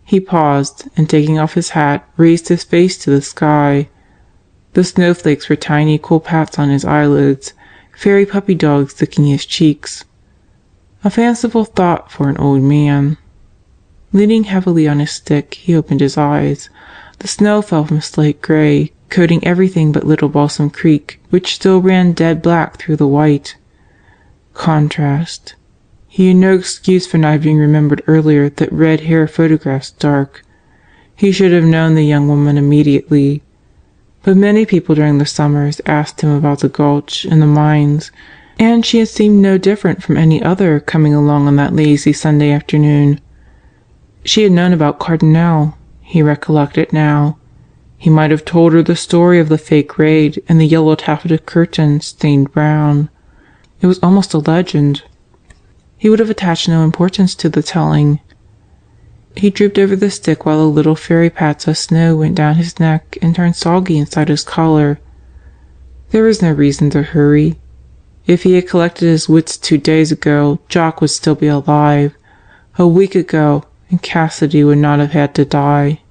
He paused, and taking off his hat, raised his face to the sky. The snowflakes were tiny, cool pats on his eyelids, fairy puppy dogs licking his cheeks. A fanciful thought for an old man. Leaning heavily on his stick, he opened his eyes. The snow fell from slate gray, coating everything but Little Balsam Creek, which still ran dead black through the white. Contrast. He had no excuse for not having remembered earlier that red hair photographs dark. He should have known the young woman immediately. But many people during the summers asked him about the gulch and the mines, and she had seemed no different from any other coming along on that lazy Sunday afternoon. She had known about Cardinal, he recollected now. He might have told her the story of the fake raid and the yellow taffeted curtain stained brown. It was almost a legend. He would have attached no importance to the telling. He drooped over the stick while the little fairy pats of snow went down his neck and turned soggy inside his collar. There was no reason to hurry. If he had collected his wits 2 days ago, Jock would still be alive. A week ago, and Cassidy would not have had to die.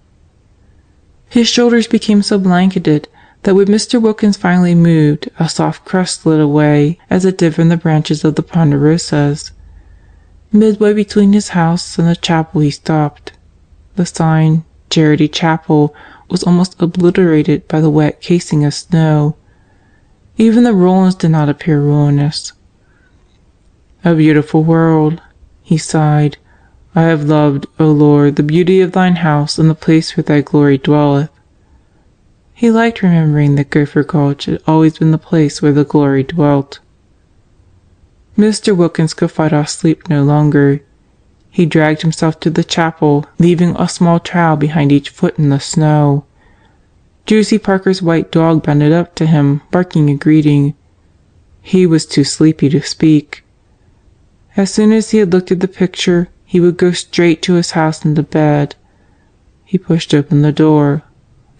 His shoulders became so blanketed that when Mr. Wilkins finally moved, a soft crust slid away as it did from the branches of the ponderosas. Midway between his house and the chapel he stopped. The sign, Charity Chapel, was almost obliterated by the wet casing of snow. Even the ruins did not appear ruinous. "A beautiful world," he sighed. "I have loved, O Lord, the beauty of thine house and the place where thy glory dwelleth." He liked remembering that Gopher Gulch had always been the place where the glory dwelt. Mr. Wilkins could fight off sleep no longer. He dragged himself to the chapel, leaving a small trail behind each foot in the snow. Juicy Parker's white dog bounded up to him, barking a greeting. He was too sleepy to speak. As soon as he had looked at the picture, he would go straight to his house and to bed. He pushed open the door.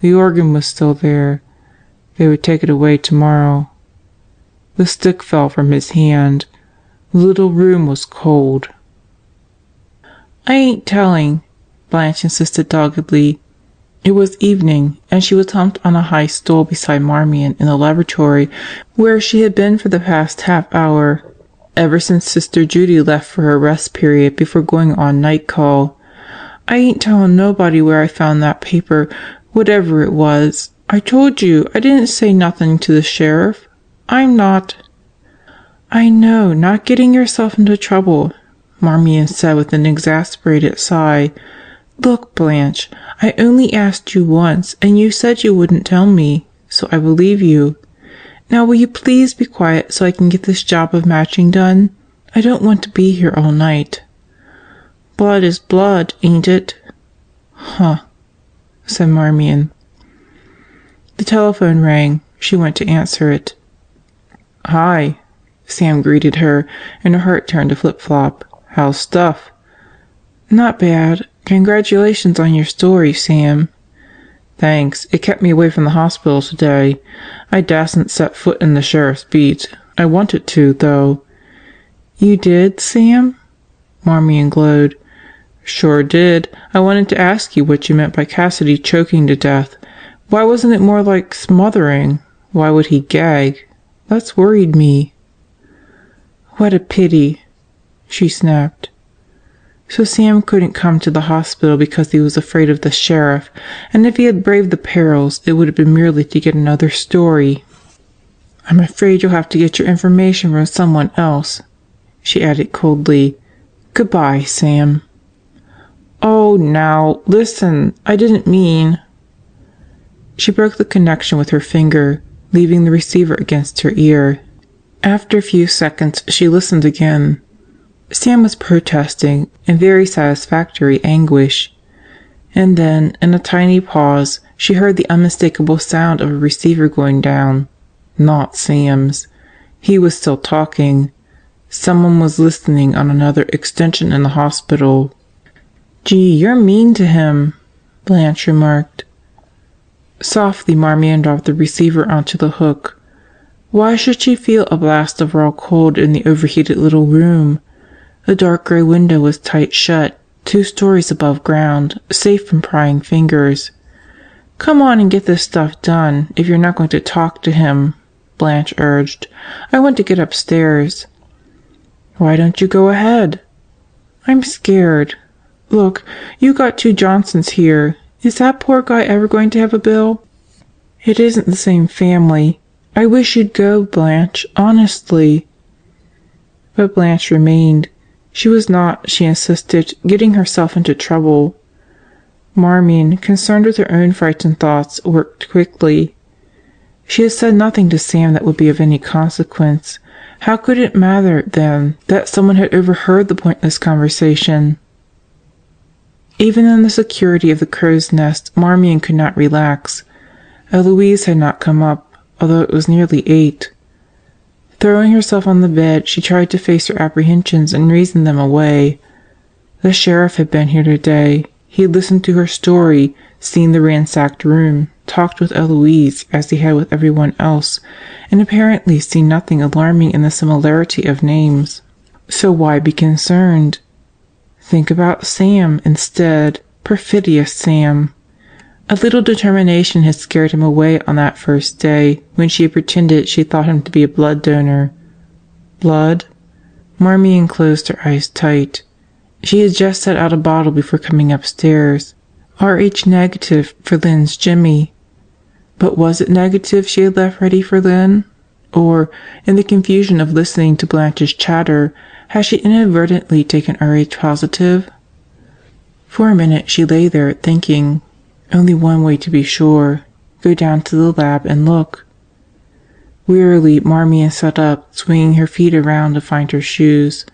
The organ was still there. They would take it away tomorrow. The stick fell from his hand. The little room was cold. "I ain't telling," Blanche insisted doggedly. It was evening, and she was humped on a high stool beside Marmion in the laboratory, where she had been for the past half hour, ever since Sister Judy left for her rest period before going on night call. "I ain't telling nobody where I found that paper, whatever it was. I told you I didn't say nothing to the sheriff. I'm not—" "I know, not getting yourself into trouble," Marmion said with an exasperated sigh. "Look, Blanche, I only asked you once, and you said you wouldn't tell me, so I believe you. Now will you please be quiet so I can get this job of matching done? I don't want to be here all night." "Blood is blood, ain't it?" "Huh," said Marmion. The telephone rang. She went to answer it. "Hi," Sam greeted her, and her heart turned to flip-flop. "How's stuff?" "Not bad. Congratulations on your story, Sam." "Thanks. It kept me away from the hospital today. I dasn't set foot in the sheriff's beat. I wanted to, though." "You did, Sam?" Marmion glowed. "Sure did. I wanted to ask you what you meant by Cassidy choking to death. Why wasn't it more like smothering? Why would he gag? That's worried me." "What a pity," she snapped. So Sam couldn't come to the hospital because he was afraid of the sheriff, and if he had braved the perils, it would have been merely to get another story. "I'm afraid you'll have to get your information from someone else," she added coldly. "Goodbye, Sam." "Oh, now, listen, I didn't mean—" She broke the connection with her finger, leaving the receiver against her ear. After a few seconds, she listened again. Sam was protesting in very satisfactory anguish. And then, in a tiny pause, she heard the unmistakable sound of a receiver going down. Not Sam's. He was still talking. Someone was listening on another extension in the hospital. "Gee, you're mean to him," Blanche remarked. Softly, Marmion dropped the receiver onto the hook. Why should she feel a blast of raw cold in the overheated little room? The dark gray window was tight shut, 2 stories above ground, safe from prying fingers. "Come on and get this stuff done, if you're not going to talk to him," Blanche urged. "I want to get upstairs." "Why don't you go ahead?" "I'm scared. Look, you got 2 Johnsons here. Is that poor guy ever going to have a bill?" "It isn't the same family. I wish you'd go, Blanche, honestly." But Blanche remained. She was not, she insisted, getting herself into trouble. Marmion, concerned with her own frightened thoughts, worked quickly. She had said nothing to Sam that would be of any consequence. How could it matter, then, that someone had overheard the pointless conversation? Even in the security of the crow's nest, Marmion could not relax. Eloise had not come up, although it was nearly 8. Throwing herself on the bed, she tried to face her apprehensions and reason them away. The sheriff had been here today. He had listened to her story, seen the ransacked room, talked with Eloise as he had with everyone else, and apparently seen nothing alarming in the similarity of names. So why be concerned? Think about Sam instead. Perfidious Sam. A little determination had scared him away on that first day when she had pretended she thought him to be a blood donor. Blood? Marmion closed her eyes tight. She had just set out a bottle before coming upstairs. RH negative for Lynn's Jimmy. But was it negative she had left ready for Lynn? Or, in the confusion of listening to Blanche's chatter, had she inadvertently taken RH positive? For a minute she lay there, thinking. Only one way to be sure. Go down to the lab and look. Wearily, Marmion sat up, swinging her feet around to find her shoes.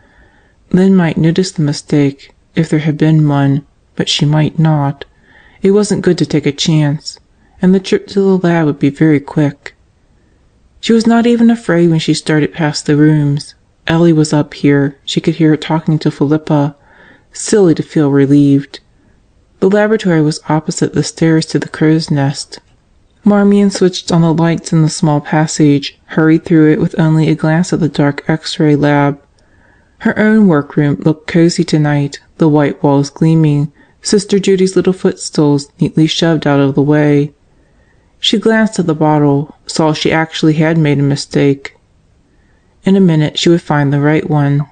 Lynn might notice the mistake, if there had been one, but she might not. It wasn't good to take a chance, and the trip to the lab would be very quick. She was not even afraid when she started past the rooms. Ellie was up here. She could hear her talking to Philippa. Silly to feel relieved. The laboratory was opposite the stairs to the crow's nest. Marmion switched on the lights in the small passage, hurried through it with only a glance at the dark X-ray lab. Her own workroom looked cozy tonight, the white walls gleaming, Sister Judy's little footstools neatly shoved out of the way. She glanced at the bottle, saw she actually had made a mistake. In a minute she would find the right one.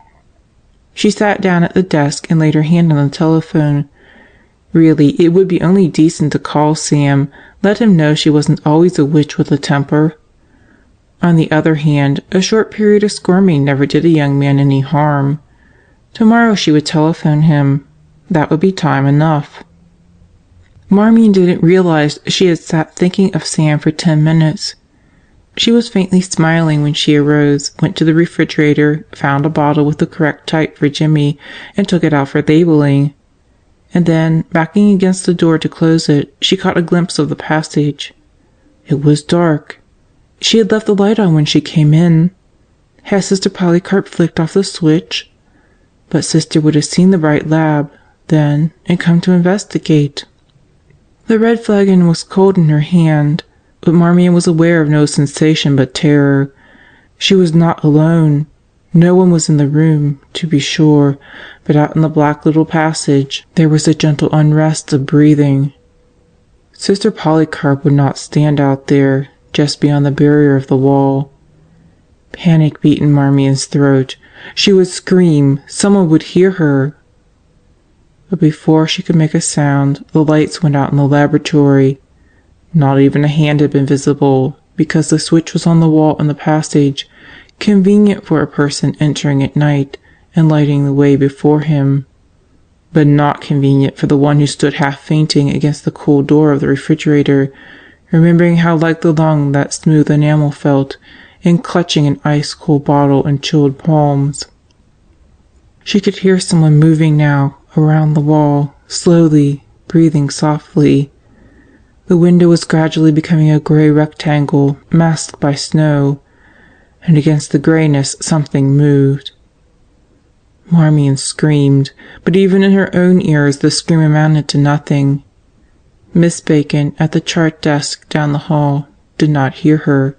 She sat down at the desk and laid her hand on the telephone. Really, it would be only decent to call Sam, let him know she wasn't always a witch with a temper. On the other hand, a short period of squirming never did a young man any harm. Tomorrow she would telephone him. That would be time enough. Marmion didn't realize she had sat thinking of Sam for 10 minutes. She was faintly smiling when she arose, went to the refrigerator, found a bottle with the correct type for Jimmy, and took it out for labeling. And then, backing against the door to close it, she caught a glimpse of the passage. It was dark. She had left the light on when she came in. Had Sister Polycarp flicked off the switch? But Sister would have seen the bright lab, then, and come to investigate. The red flagon was cold in her hand, but Marmion was aware of no sensation but terror. She was not alone. No one was in the room, to be sure, but out in the black little passage there was a gentle unrest of breathing. Sister Polycarp would not stand out there, just beyond the barrier of the wall. Panic beat in Marmion's throat. She would scream. Someone would hear her. But before she could make a sound, the lights went out in the laboratory. Not even a hand had been visible, because the switch was on the wall in the passage, convenient for a person entering at night and lighting the way before him, but not convenient for the one who stood half fainting against the cool door of the refrigerator, remembering how like the lung that smooth enamel felt, and clutching an ice-cold bottle in chilled palms. She could hear someone moving now, around the wall, slowly, breathing softly. The window was gradually becoming a gray rectangle, masked by snow, and against the grayness something moved. Marmion screamed, but even in her own ears the scream amounted to nothing. Miss Bacon, at the chart desk down the hall, did not hear her.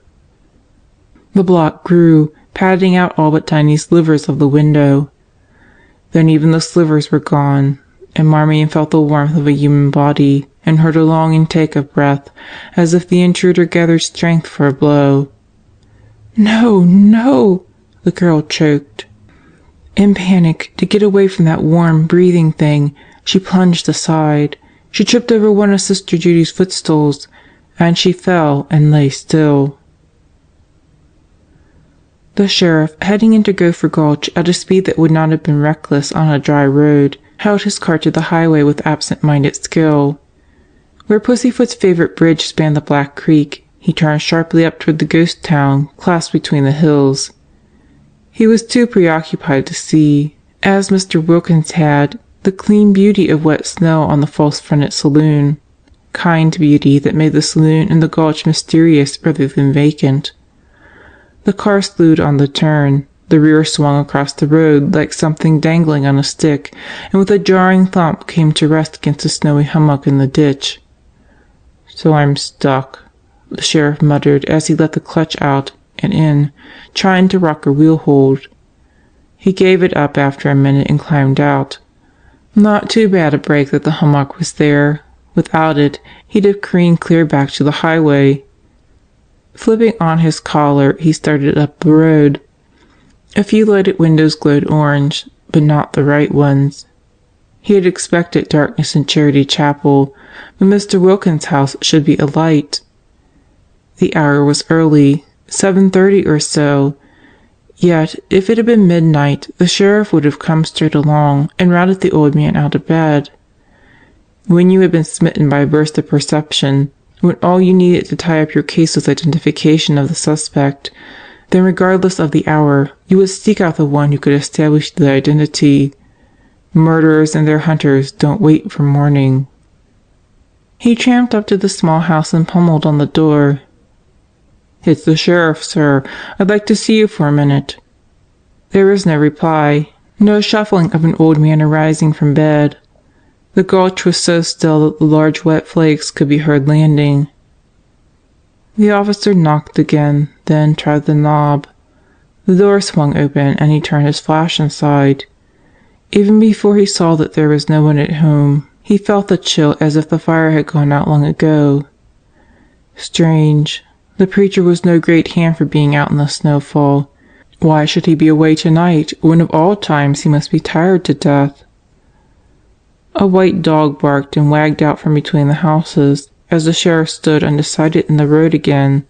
The block grew, patting out all but tiny slivers of the window. Then even the slivers were gone, and Marmion felt the warmth of a human body and heard a long intake of breath, as if the intruder gathered strength for a blow. "No, no!" the girl choked. In panic, to get away from that warm, breathing thing, she plunged aside. She tripped over one of Sister Judy's footstools, and she fell and lay still. The sheriff, heading into Gopher Gulch at a speed that would not have been reckless on a dry road, held his car to the highway with absent-minded skill. Where Pussyfoot's favorite bridge spanned the Black Creek, he turned sharply up toward the ghost town clasped between the hills. He was too preoccupied to see, as Mr. Wilkins had, the clean beauty of wet snow on the false-fronted saloon, kind beauty that made the saloon and the gulch mysterious rather than vacant. The car slewed on the turn. The rear swung across the road like something dangling on a stick, and with a jarring thump came to rest against a snowy hummock in the ditch. "So I'm stuck," the sheriff muttered as he let the clutch out and in, trying to rock a wheel hold. He gave it up after a minute and climbed out. Not too bad a break that the hummock was there. Without it, he'd have careened clear back to the highway. Flipping on his collar, he started up the road. A few lighted windows glowed orange, but not the right ones. He had expected darkness in Charity Chapel, but Mr. Wilkins's house should be alight. The hour was early, 7:30 or so, yet if it had been midnight, the sheriff would have come straight along and routed the old man out of bed. When you had been smitten by a burst of perception, when all you needed to tie up your case was identification of the suspect, then regardless of the hour, you would seek out the one who could establish the identity. Murderers and their hunters don't wait for morning. He tramped up to the small house and pummeled on the door. "It's the sheriff, sir. I'd like to see you for a minute." There was no reply, no shuffling of an old man arising from bed. The gulch was so still that the large wet flakes could be heard landing. The officer knocked again, then tried the knob. The door swung open and he turned his flash inside. Even before he saw that there was no one at home, he felt the chill as if the fire had gone out long ago. Strange. The preacher was no great hand for being out in the snowfall. Why should he be away tonight, when of all times he must be tired to death? A white dog barked and wagged out from between the houses as the sheriff stood undecided in the road again.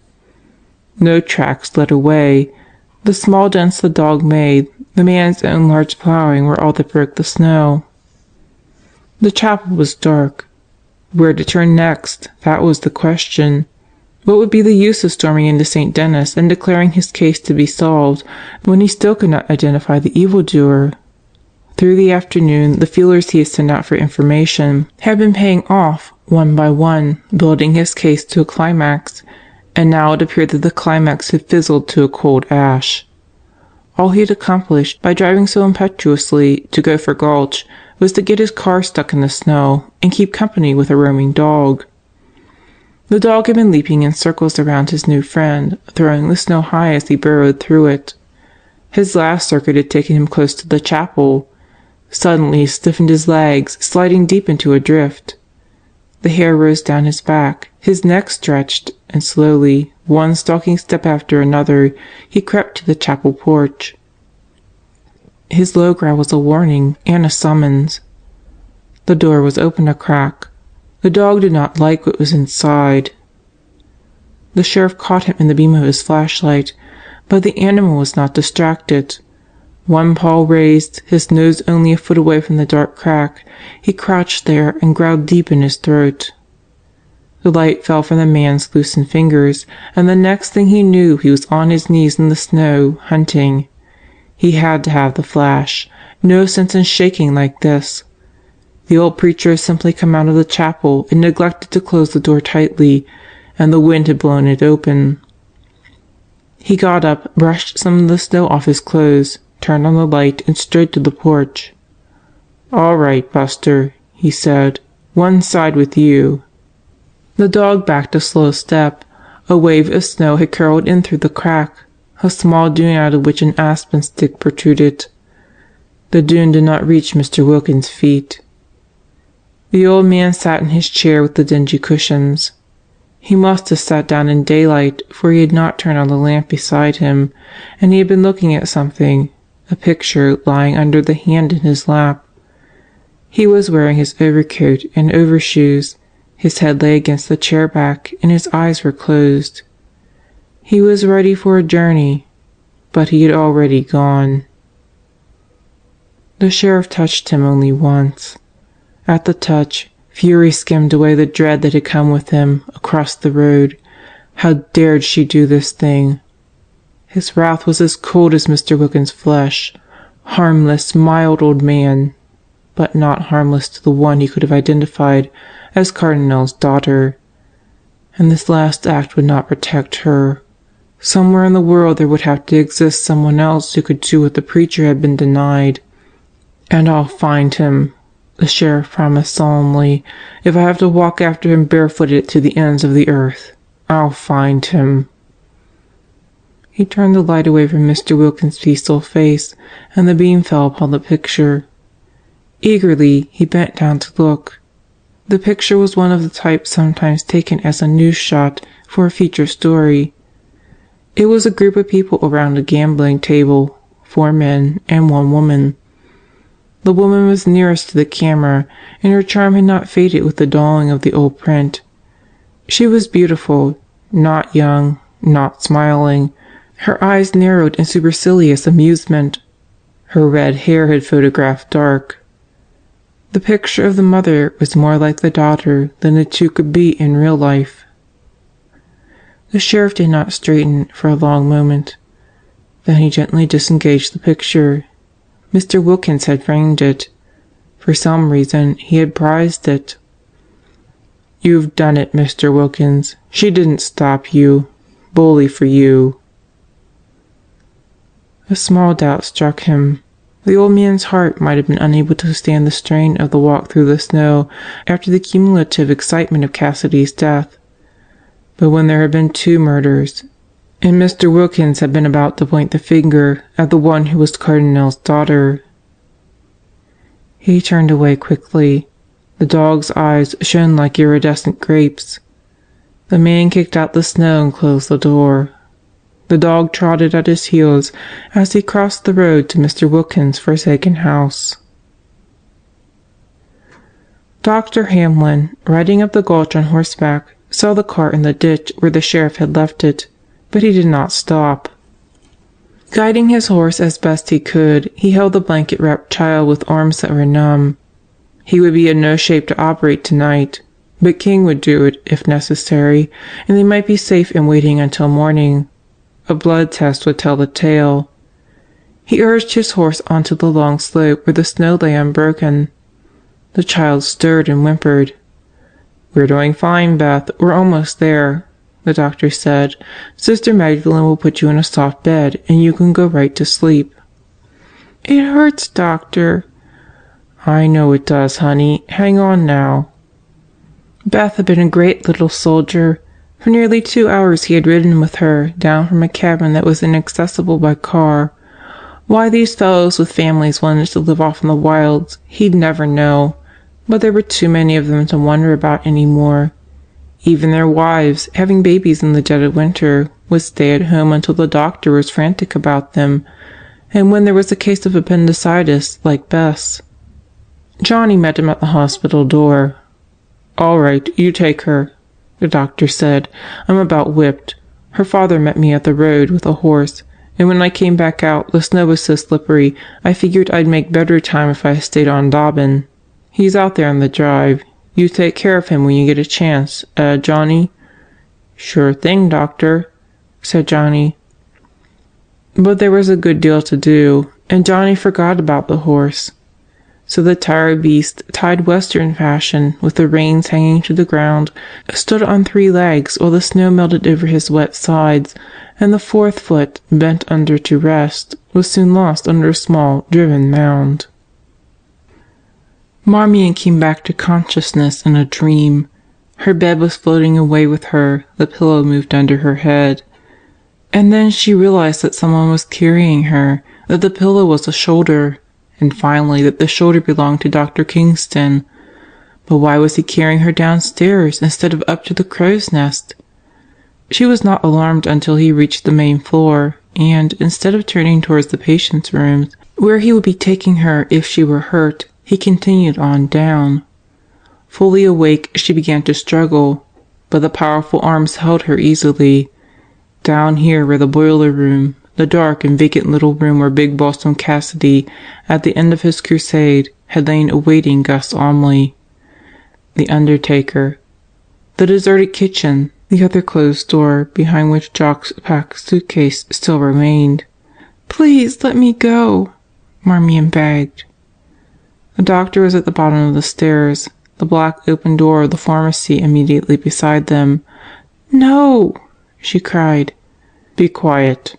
No tracks led away. The small dents the dog made, the man's own large plowing, were all that broke the snow. The chapel was dark. Where to turn next? That was the question. What would be the use of storming into St. Denis and declaring his case to be solved when he still could not identify the evildoer? Through the afternoon, the feelers he had sent out for information had been paying off, one by one, building his case to a climax, and now it appeared that the climax had fizzled to a cold ash. All he had accomplished by driving so impetuously to Gopher Gulch was to get his car stuck in the snow and keep company with a roaming dog. The dog had been leaping in circles around his new friend, throwing the snow high as he burrowed through it. His last circuit had taken him close to the chapel. Suddenly he stiffened his legs, sliding deep into a drift. The hair rose down his back, his neck stretched, and slowly, one stalking step after another, he crept to the chapel porch. His low growl was a warning and a summons. The door was open a crack. The dog did not like what was inside. The sheriff caught him in the beam of his flashlight, but the animal was not distracted. One paw raised, his nose only a foot away from the dark crack, he crouched there and growled deep in his throat. The light fell from the man's loosened fingers, and the next thing he knew he was on his knees in the snow, hunting. He had to have the flash. No sense in shaking like this. The old preacher had simply come out of the chapel and neglected to close the door tightly, and the wind had blown it open. He got up, brushed some of the snow off his clothes, turned on the light, and strode to the porch. "All right, Buster," he said. "One side with you." The dog backed a slow step. A wave of snow had curled in through the crack, a small dune out of which an aspen stick protruded. The dune did not reach Mr. Wilkins's feet. The old man sat in his chair with the dingy cushions. He must have sat down in daylight, for he had not turned on the lamp beside him, and he had been looking at something, a picture lying under the hand in his lap. He was wearing his overcoat and overshoes. His head lay against the chair back, and his eyes were closed. He was ready for a journey, but he had already gone. The sheriff touched him only once. At the touch, fury skimmed away the dread that had come with him across the road. How dared she do this thing? His wrath was as cold as Mr. Wilkins's flesh. Harmless, mild old man, but not harmless to the one he could have identified as Cardinal's daughter. And this last act would not protect her. Somewhere in the world there would have to exist someone else who could do what the preacher had been denied. "And I'll find him," the sheriff promised solemnly. "If I have to walk after him barefooted to the ends of the earth, I'll find him." He turned the light away from Mr. Wilkins's peaceful face, and the beam fell upon the picture. Eagerly he bent down to look. The picture was one of the type sometimes taken as a news shot for a feature story. It was a group of people around a gambling table, 4 men and 1 woman. The woman was nearest to the camera, and her charm had not faded with the dulling of the old print. She was beautiful, not young, not smiling. Her eyes narrowed in supercilious amusement. Her red hair had photographed dark. The picture of the mother was more like the daughter than the two could be in real life. The sheriff did not straighten for a long moment. Then he gently disengaged the picture. Mr. Wilkins had framed it. For some reason, he had prized it. "You've done it, Mr. Wilkins. She didn't stop you. Bully for you." A small doubt struck him. The old man's heart might have been unable to stand the strain of the walk through the snow after the cumulative excitement of Cassidy's death. But when there had been 2 murders, and Mr. Wilkins had been about to point the finger at the one who was Cardinal's daughter. He turned away quickly. The dog's eyes shone like iridescent grapes. The man kicked out the snow and closed the door. The dog trotted at his heels as he crossed the road to Mr. Wilkins' forsaken house. Dr. Hamlin, riding up the gulch on horseback, saw the car in the ditch where the sheriff had left it, but he did not stop. Guiding his horse as best he could, he held the blanket-wrapped child with arms that were numb. He would be in no shape to operate tonight, but King would do it if necessary, and they might be safe in waiting until morning. A blood test would tell the tale. He urged his horse onto the long slope where the snow lay unbroken. The child stirred and whimpered. "We're doing fine, Beth. We're almost there," the doctor said. "Sister Magdalene will put you in a soft bed, and you can go right to sleep." "It hurts, doctor." "I know it does, honey. Hang on now." Beth had been a great little soldier. For nearly 2 hours he had ridden with her down from a cabin that was inaccessible by car. Why these fellows with families wanted to live off in the wilds, he'd never know, but there were too many of them to wonder about any more. Even their wives, having babies in the dead of winter, would stay at home until the doctor was frantic about them, and when there was a case of appendicitis, like Beth's. Johnny met him at the hospital door. "All right, you take her," the doctor said. "I'm about whipped. Her father met me at the road with a horse, and when I came back out, the snow was so slippery I figured I'd make better time if I stayed on Dobbin. He's out there on the drive. You take care of him when you get a chance, Johnny?" "Sure thing, doctor," said Johnny. But there was a good deal to do, and Johnny forgot about the horse. So the tired beast, tied Western fashion, with the reins hanging to the ground, stood on 3 legs while the snow melted over his wet sides, and the 4th foot, bent under to rest, was soon lost under a small, driven mound. Marmion came back to consciousness in a dream. Her bed was floating away with her, the pillow moved under her head. And then she realized that someone was carrying her, that the pillow was a shoulder, and finally that the shoulder belonged to Dr. Kingston. But why was he carrying her downstairs instead of up to the crow's nest? She was not alarmed until he reached the main floor, and, instead of turning towards the patient's rooms, where he would be taking her if she were hurt, he continued on down. Fully awake, she began to struggle, but the powerful arms held her easily. Down here were the boiler room, the dark and vacant little room where Big Balsam Cassidy, at the end of his crusade, had lain awaiting Gus Omley. The undertaker. The deserted kitchen, the other closed door, behind which Jock's packed suitcase still remained. "Please let me go," Marmion begged. The doctor was at the bottom of the stairs, the black open door of the pharmacy immediately beside them. "No!" she cried. "Be quiet."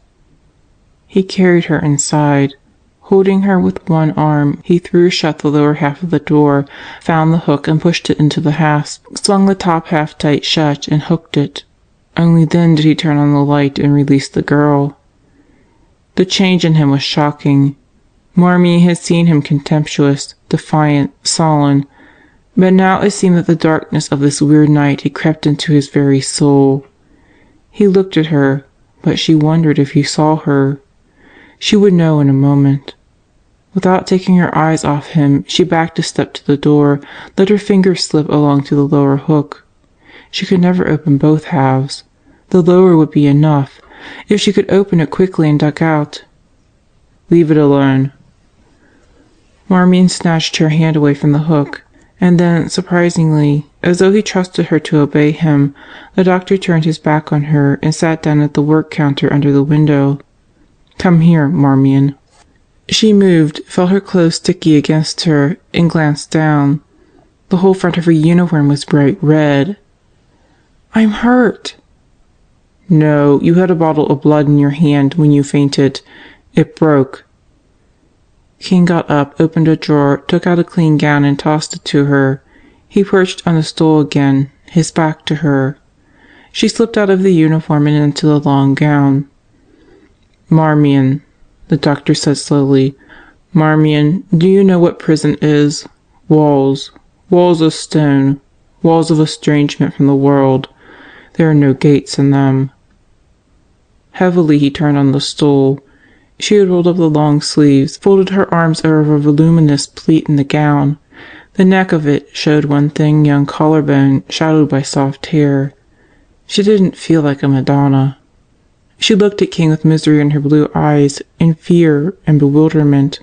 He carried her inside. Holding her with one arm, he threw shut the lower half of the door, found the hook and pushed it into the hasp, swung the top half tight shut and hooked it. Only then did he turn on the light and release the girl. The change in him was shocking. Marmion had seen him contemptuous, defiant, sullen, But now it seemed that the darkness of this weird night had crept into his very soul. He looked at her, but she wondered if he saw her. She would know in a moment. Without taking her eyes off him, she backed a step to the door, let her fingers slip along to the lower hook. She could never open both halves. The lower would be enough, if she could open it quickly and duck out. "Leave it alone." Marmion snatched her hand away from the hook, and then, surprisingly, as though he trusted her to obey him, the doctor turned his back on her and sat down at the work counter under the window. "Come here, Marmion." She moved, felt her clothes sticky against her, and glanced down. The whole front of her uniform was bright red. "I'm hurt." "No, you had a bottle of blood in your hand when you fainted. It broke." King got up, opened a drawer, took out a clean gown and tossed it to her. He perched on the stool again, his back to her. She slipped out of the uniform and into the long gown. "Marmion," the doctor said slowly. "Marmion, do you know what prison is? Walls. Walls of stone. Walls of estrangement from the world. There are no gates in them." Heavily he turned on the stool. She had rolled up the long sleeves, folded her arms over a voluminous pleat in the gown. The neck of it showed one thin young collarbone shadowed by soft hair. She didn't feel like a Madonna. She looked at King with misery in her blue eyes, in fear and bewilderment.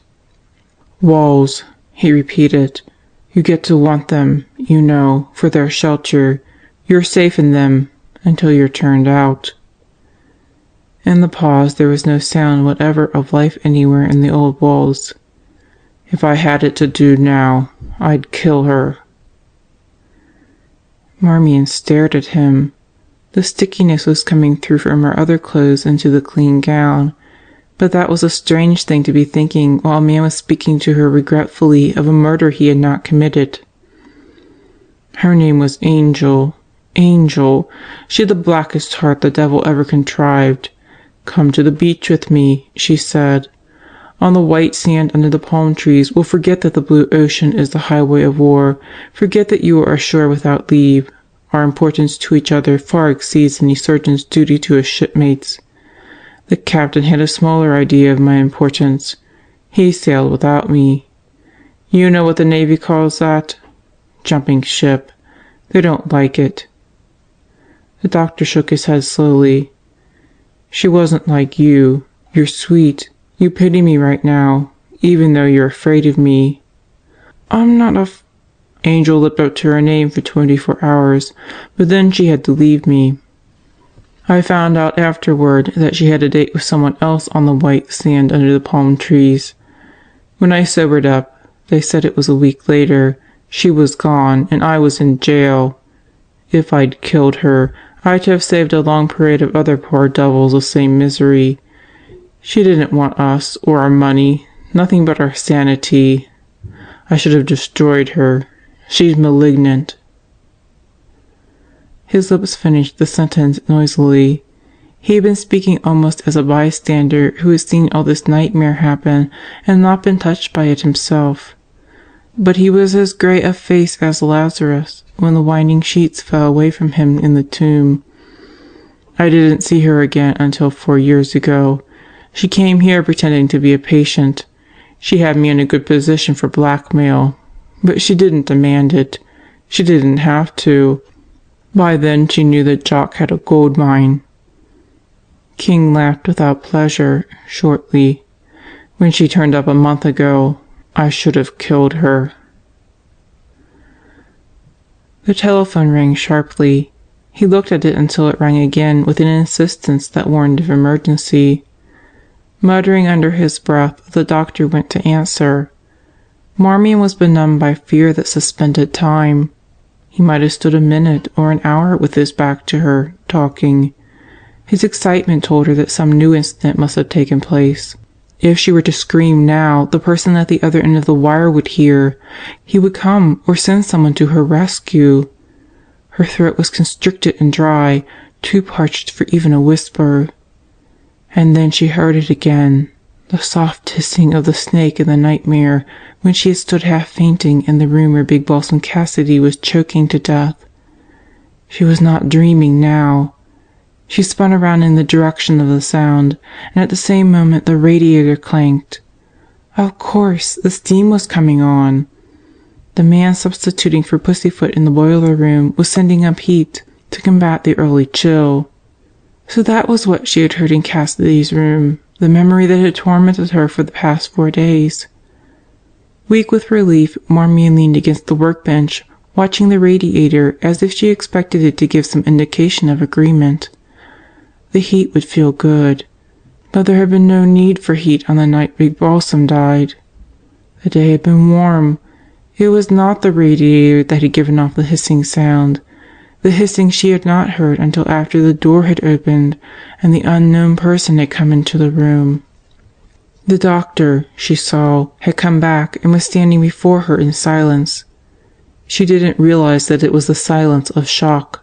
"Walls," he repeated. "You get to want them, you know, for their shelter. You're safe in them until you're turned out." In the pause there was no sound whatever of life anywhere in the old walls. "If I had it to do now, I'd kill her." Marmion stared at him. The stickiness was coming through from her other clothes into the clean gown, but that was a strange thing to be thinking while a man was speaking to her regretfully of a murder he had not committed. Her name was Angel. Angel. She had the blackest heart the devil ever contrived. "Come to the beach with me," she said. "On the white sand under the palm trees we'll forget that the blue ocean is the highway of war, forget that you are ashore without leave. Our importance to each other far exceeds any surgeon's duty to his shipmates. The captain had a smaller idea of my importance. He sailed without me. You know what the Navy calls that? Jumping ship. They don't like it." The doctor shook his head slowly. "She wasn't like you. You're sweet. You pity me right now, even though you're afraid of me." "I'm not Angel lived up to her name for 24 hours, but then she had to leave me. I found out afterward that she had a date with someone else on the white sand under the palm trees. When I sobered up, they said it was a week later, she was gone and I was in jail. If I'd killed her, I'd have saved a long parade of other poor devils the same misery. She didn't want us or our money, nothing but our sanity. I should have destroyed her. She's malignant." His lips finished the sentence noisily. He had been speaking almost as a bystander who had seen all this nightmare happen and not been touched by it himself. But he was as grey of face as Lazarus when the winding sheets fell away from him in the tomb. "I didn't see her again until 4 years ago. She came here pretending to be a patient. She had me in a good position for blackmail. But she didn't demand it. She didn't have to. By then she knew that Jock had a gold mine." King laughed without pleasure, shortly. "When she turned up a month ago, I should have killed her." The telephone rang sharply. He looked at it until it rang again with an insistence that warned of emergency. Muttering under his breath, the doctor went to answer. Marmion was benumbed by fear that suspended time. He might have stood a minute or an hour with his back to her, talking. His excitement told her that some new incident must have taken place. If she were to scream now, the person at the other end of the wire would hear. He would come or send someone to her rescue. Her throat was constricted and dry, too parched for even a whisper. And then she heard it again, The soft hissing of the snake in the nightmare when she had stood half fainting in the room where Big Balsam Cassidy was choking to death. She was not dreaming now. She spun around in the direction of the sound, and at the same moment the radiator clanked. Of course, the steam was coming on. The man substituting for Pussyfoot in the boiler room was sending up heat to combat the early chill. So that was what she had heard in Cassidy's room, the memory that had tormented her for the past 4 days. Weak with relief, Marmion leaned against the workbench, watching the radiator as if she expected it to give some indication of agreement. The heat would feel good, but there had been no need for heat on the night Big Balsam died. The day had been warm. It was not the radiator that had given off the hissing sound. The hissing she had not heard until after the door had opened and the unknown person had come into the room. The doctor, she saw, had come back and was standing before her in silence. She didn't realize that it was the silence of shock.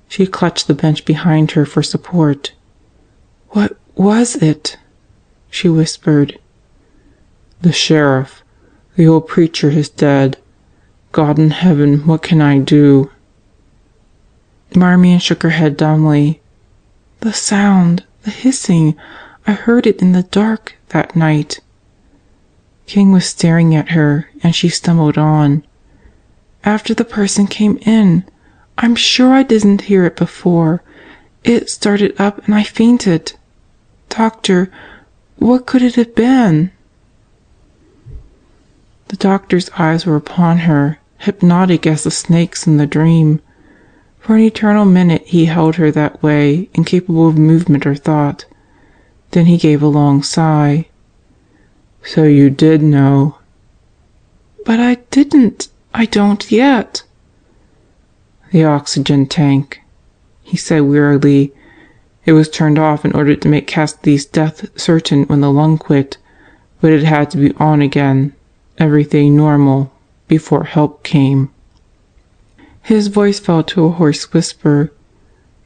She clutched the bench behind her for support. "What was it?" she whispered. "The sheriff. The old preacher is dead. God in heaven, what can I do?" Marmion shook her head dumbly. "The sound, the hissing, I heard it in the dark that night." King was staring at her, and she stumbled on. "After the person came in. I'm sure I didn't hear it before. It started up and I fainted. Doctor, what could it have been?" The doctor's eyes were upon her, hypnotic as the snake's in the dream. For an eternal minute he held her that way, incapable of movement or thought. Then he gave a long sigh. "So you did know." "But I didn't. I don't yet." "The oxygen tank," he said wearily. "It was turned off in order to make Cassidy's death certain when the lung quit, but it had to be on again. Everything normal before help came." His voice fell to a hoarse whisper.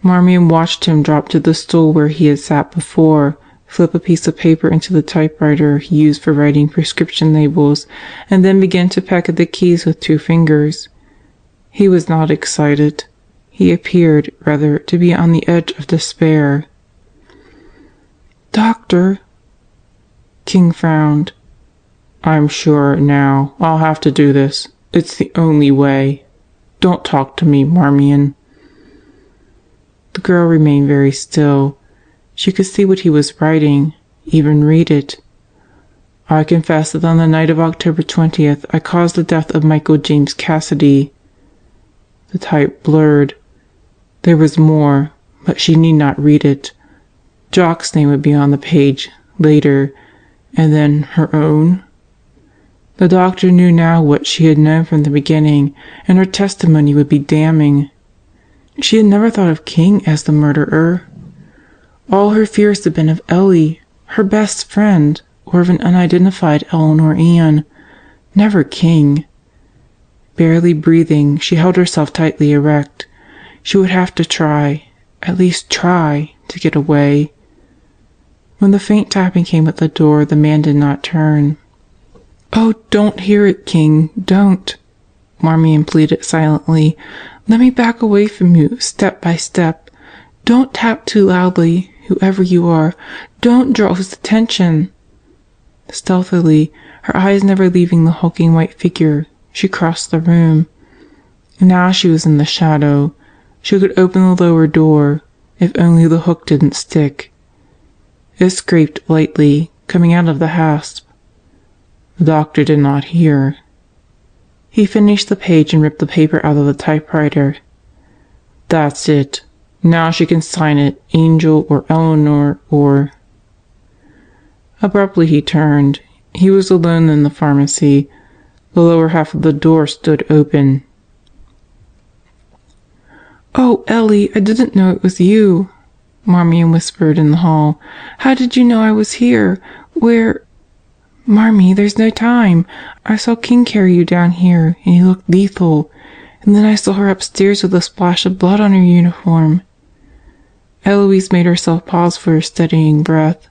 Marmion watched him drop to the stool where he had sat before, flip a piece of paper into the typewriter he used for writing prescription labels, and then begin to peck at the keys with 2 fingers. He was not excited. He appeared, rather, to be on the edge of despair. "Doctor." King frowned. "I'm sure, now, I'll have to do this. It's the only way. Don't talk to me, Marmion." The girl remained very still. She could see what he was writing, even read it. "I confess that on the night of October 20th I caused the death of Michael James Cassidy." The type blurred. There was more, but she need not read it. Jock's name would be on the page, later, and then her own. The doctor knew now what she had known from the beginning, and her testimony would be damning. She had never thought of King as the murderer. All her fears had been of Ellie, her best friend, or of an unidentified Eleanor Ann, never King. Barely breathing, she held herself tightly erect. She would have to try, at least try, to get away. When the faint tapping came at the door, the man did not turn. "Oh, don't hear it, King, don't," Marmion pleaded silently. "Let me back away from you, step by step. Don't tap too loudly, whoever you are. Don't draw his attention." Stealthily, her eyes never leaving the hulking white figure, she crossed the room. Now she was in the shadow. She could open the lower door, if only the hook didn't stick. It scraped lightly, coming out of the hasp. The doctor did not hear. He finished the page and ripped the paper out of the typewriter. "That's it. Now she can sign it, Angel or Eleanor or—" Abruptly he turned. He was alone in the pharmacy. The lower half of the door stood open. "Oh, Ellie, I didn't know it was you," Marmion whispered in the hall. "How did you know I was here? Where—" "Marmee, there's no time. I saw King carry you down here, and he looked lethal. And then I saw her upstairs with a splash of blood on her uniform." Eloise made herself pause for a steadying breath.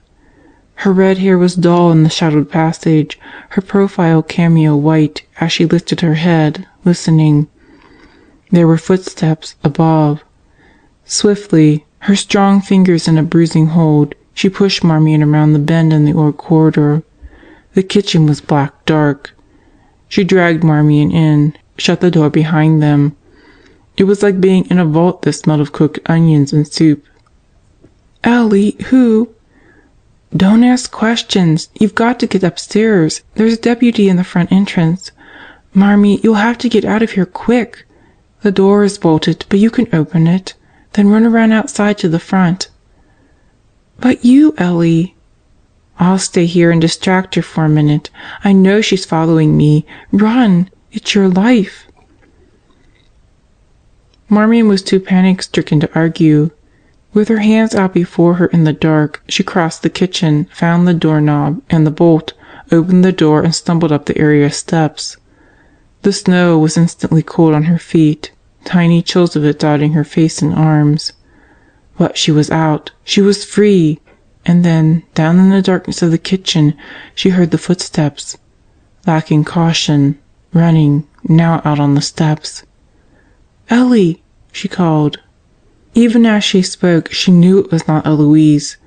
Her red hair was dull in the shadowed passage, her profile cameo white as she lifted her head, listening. There were footsteps above. Swiftly, her strong fingers in a bruising hold, she pushed Marmion around the bend in the old corridor. The kitchen was black dark. She dragged Marmion in, shut the door behind them. It was like being in a vault that smelled of cooked onions and soup. "Ellie, who—" "Don't ask questions. You've got to get upstairs. There's a deputy in the front entrance. Marmee, you'll have to get out of here quick. The door is bolted, but you can open it. Then run around outside to the front." "But you, Ellie—" "I'll stay here and distract her for a minute. I know she's following me. Run! It's your life." Marmion was too panic-stricken to argue. With her hands out before her in the dark, she crossed the kitchen, found the doorknob and the bolt, opened the door and stumbled up the area steps. The snow was instantly cold on her feet, tiny chills of it dotting her face and arms. But she was out. She was free. And then, down in the darkness of the kitchen, she heard the footsteps. Lacking caution, running, now out on the steps. "Ellie!" she called. Even as she spoke, she knew it was not Eloise.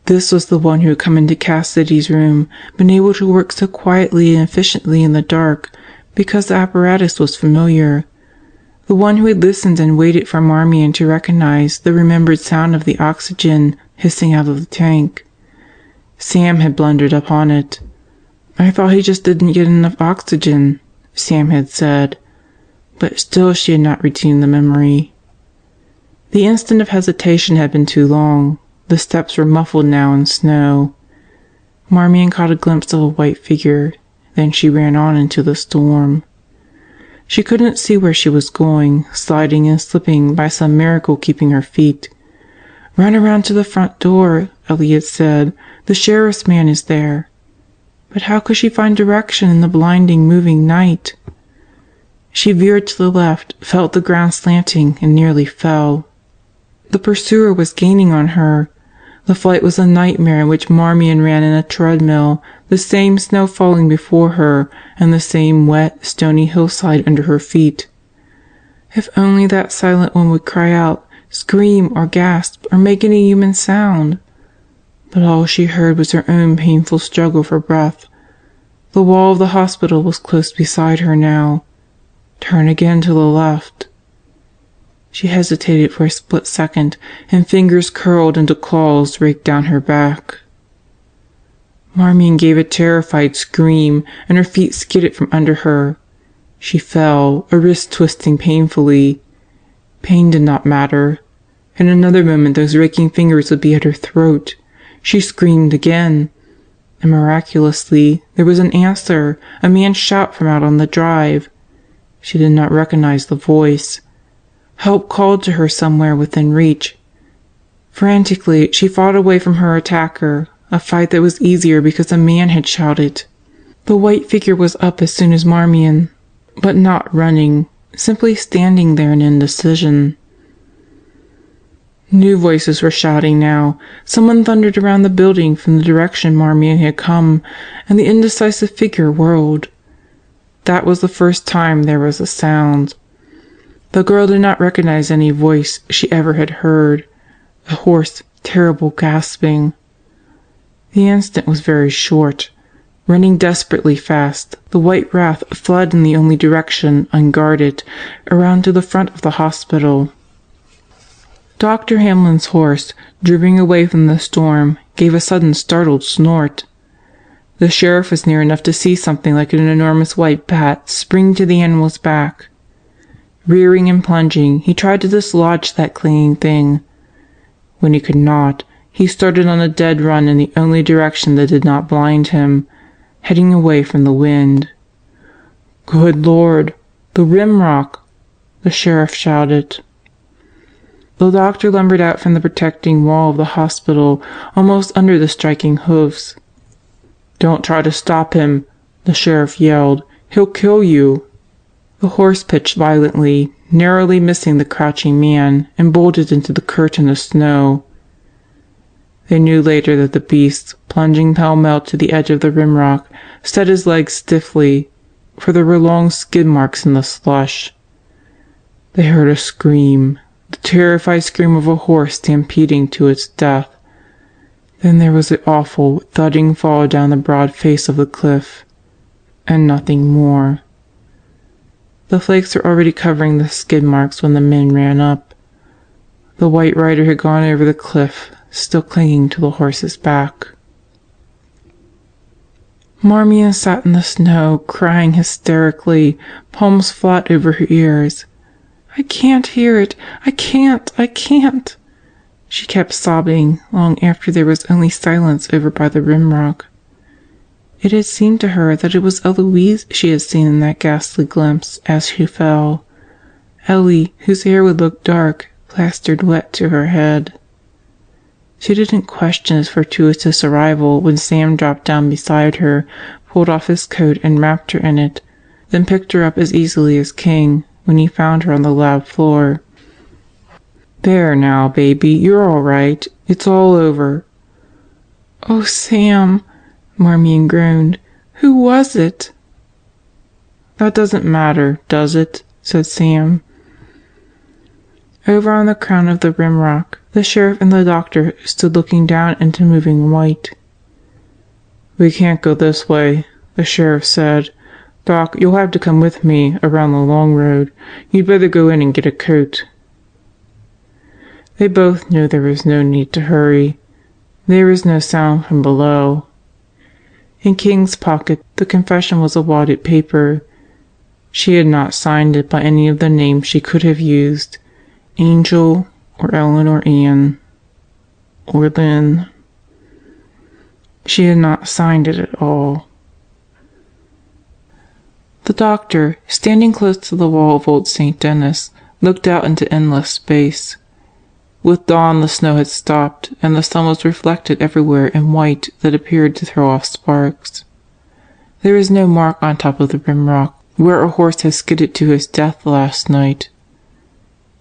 This was the one who had come into Cassidy's room, been able to work so quietly and efficiently in the dark, because the apparatus was familiar. The one who had listened and waited for Marmion to recognize the remembered sound of the oxygen hissing out of the tank. Sam had blundered upon it. "I thought he just didn't get enough oxygen," Sam had said. But still she had not retained the memory. The instant of hesitation had been too long. The steps were muffled now in snow. Marmion caught a glimpse of a white figure. Then she ran on into the storm. She couldn't see where she was going, sliding and slipping, by some miracle keeping her feet. "Run around to the front door," Elliot said. "The sheriff's man is there." But how could she find direction in the blinding, moving night? She veered to the left, felt the ground slanting, and nearly fell. The pursuer was gaining on her. The flight was a nightmare in which Marmion ran in a treadmill, the same snow falling before her, and the same wet, stony hillside under her feet. If only that silent one would cry out, scream or gasp, or make any human sound. But all she heard was her own painful struggle for breath. The wall of the hospital was close beside her now. Turn again to the left. She hesitated for a split second, and fingers curled into claws raked down her back. Marmion gave a terrified scream, and her feet skidded from under her. She fell, a wrist twisting painfully. Pain did not matter. In another moment those raking fingers would be at her throat. She screamed again. And miraculously, there was an answer, a man's shout from out on the drive. She did not recognize the voice. Help called to her somewhere within reach. Frantically, she fought away from her attacker, a fight that was easier because a man had shouted. The white figure was up as soon as Marmion, but not running, simply standing there in indecision. New voices were shouting now. Someone thundered around the building from the direction Marmion had come, and the indecisive figure whirled. That was the first time there was a sound. The girl did not recognize any voice she ever had heard. A hoarse, terrible gasping. The instant was very short. Running desperately fast, the white wrath fled in the only direction, unguarded, around to the front of the hospital. Dr. Hamlin's horse, dribbling away from the storm, gave a sudden startled snort. The sheriff was near enough to see something like an enormous white bat spring to the animal's back. Rearing and plunging, he tried to dislodge that clinging thing. When he could not, he started on a dead run in the only direction that did not blind him, heading away from the wind. "Good Lord! The rimrock!" the sheriff shouted. The doctor lumbered out from the protecting wall of the hospital, almost under the striking hoofs. "Don't try to stop him," the sheriff yelled. "He'll kill you." The horse pitched violently, narrowly missing the crouching man, and bolted into the curtain of snow. They knew later that the beast, plunging pell-mell to the edge of the rimrock, set his legs stiffly, for there were long skid marks in the slush. They heard a scream, the terrified scream of a horse stampeding to its death. Then there was the awful, thudding fall down the broad face of the cliff, and nothing more. The flakes were already covering the skid marks when the men ran up. The white rider had gone over the cliff, still clinging to the horse's back. Marmion sat in the snow, crying hysterically, palms flat over her ears. "I can't hear it! I can't!" She kept sobbing long after there was only silence over by the rimrock. It had seemed to her that it was Eloise she had seen in that ghastly glimpse as she fell. Ellie, whose hair would look dark, plastered wet to her head. She didn't question his fortuitous arrival when Sam dropped down beside her, pulled off his coat and wrapped her in it, then picked her up as easily as King when he found her on the lab floor. "There now, baby, you're all right. It's all over." "Oh, Sam," Marmion groaned. "Who was it?" "That doesn't matter, does it?" said Sam. Over on the crown of the rimrock, the sheriff and the doctor stood looking down into moving white. "We can't go this way," the sheriff said. "Doc, you'll have to come with me around the long road. You'd better go in and get a coat." They both knew there was no need to hurry. There was no sound from below. In King's pocket, the confession was a wadded paper. She had not signed it by any of the names she could have used. Angel, or Ellen, or Anne, or Lynn. She had not signed it at all. The doctor, standing close to the wall of old St. Denis, looked out into endless space. With dawn the snow had stopped, and the sun was reflected everywhere in white that appeared to throw off sparks. There was no mark on top of the rimrock where a horse had skidded to his death last night.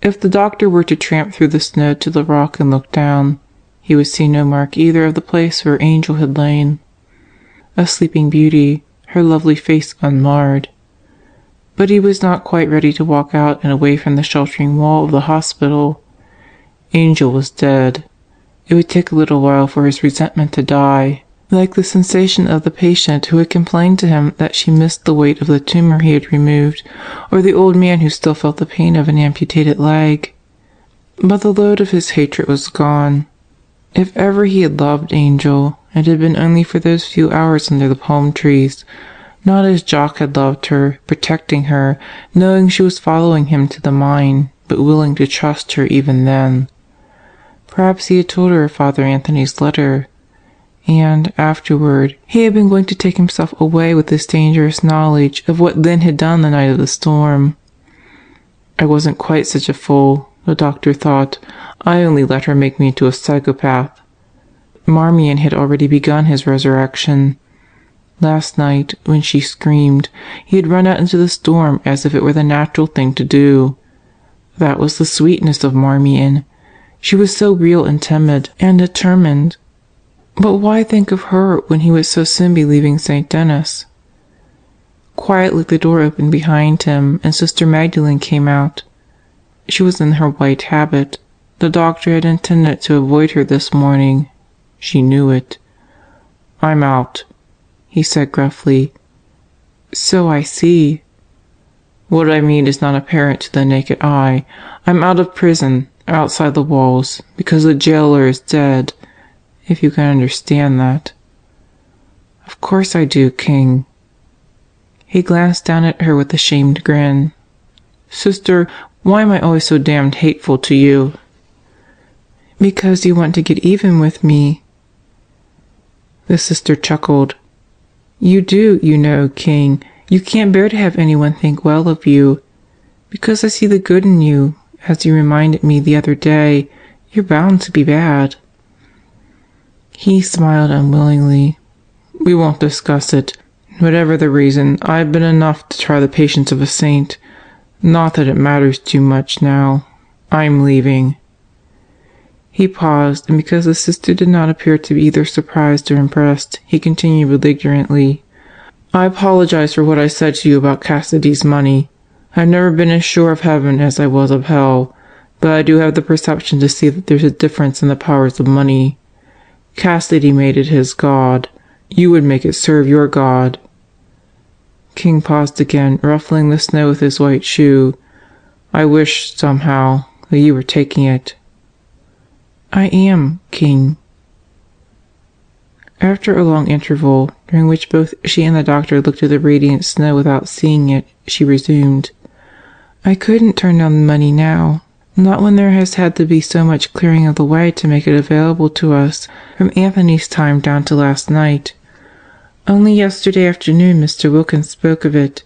If the doctor were to tramp through the snow to the rock and look down, he would see no mark either of the place where Angel had lain. A sleeping beauty, her lovely face unmarred. But he was not quite ready to walk out and away from the sheltering wall of the hospital. Angel was dead. It would take a little while for his resentment to die, like the sensation of the patient who had complained to him that she missed the weight of the tumor he had removed, or the old man who still felt the pain of an amputated leg. But the load of his hatred was gone. If ever he had loved Angel, it had been only for those few hours under the palm trees, not as Jock had loved her, protecting her, knowing she was following him to the mine, but willing to trust her even then. Perhaps he had told her of Father Anthony's letter, and, afterward, he had been going to take himself away with this dangerous knowledge of what Lynn had done the night of the storm. I wasn't quite such a fool, the doctor thought. I only let her make me into a psychopath. Marmion had already begun his resurrection. Last night, when she screamed, he had run out into the storm as if it were the natural thing to do. That was the sweetness of Marmion. She was so real and timid and determined. But why think of her when he would so soon be leaving St. Denis? Quietly the door opened behind him, and Sister Magdalene came out. She was in her white habit. The doctor had intended to avoid her this morning. She knew it. "I'm out," he said gruffly. "So I see." "What I mean is not apparent to the naked eye. I'm out of prison, outside the walls, because the jailer is dead, if you can understand that." "Of course I do, King." He glanced down at her with a shamed grin. "Sister, why am I always so damned hateful to you?" "Because you want to get even with me." The sister chuckled. "You do, you know, King. You can't bear to have anyone think well of you. Because I see the good in you, as you reminded me the other day, you're bound to be bad." He smiled unwillingly. "We won't discuss it. Whatever the reason, I've been enough to try the patience of a saint. Not that it matters too much now. I'm leaving." He paused, and because the sister did not appear to be either surprised or impressed, he continued belligerently. "I apologize for what I said to you about Cassidy's money. I've never been as sure of heaven as I was of hell, but I do have the perception to see that there's a difference in the powers of money. Cassidy made it his god. You would make it serve your God." King paused again, ruffling the snow with his white shoe. "I wish, somehow, that you were taking it." "I am, King." After a long interval, during which both she and the doctor looked at the radiant snow without seeing it, she resumed. "I couldn't turn down the money now. Not when there has had to be so much clearing of the way to make it available to us, from Anthony's time down to last night. Only yesterday afternoon Mr. Wilkins spoke of it.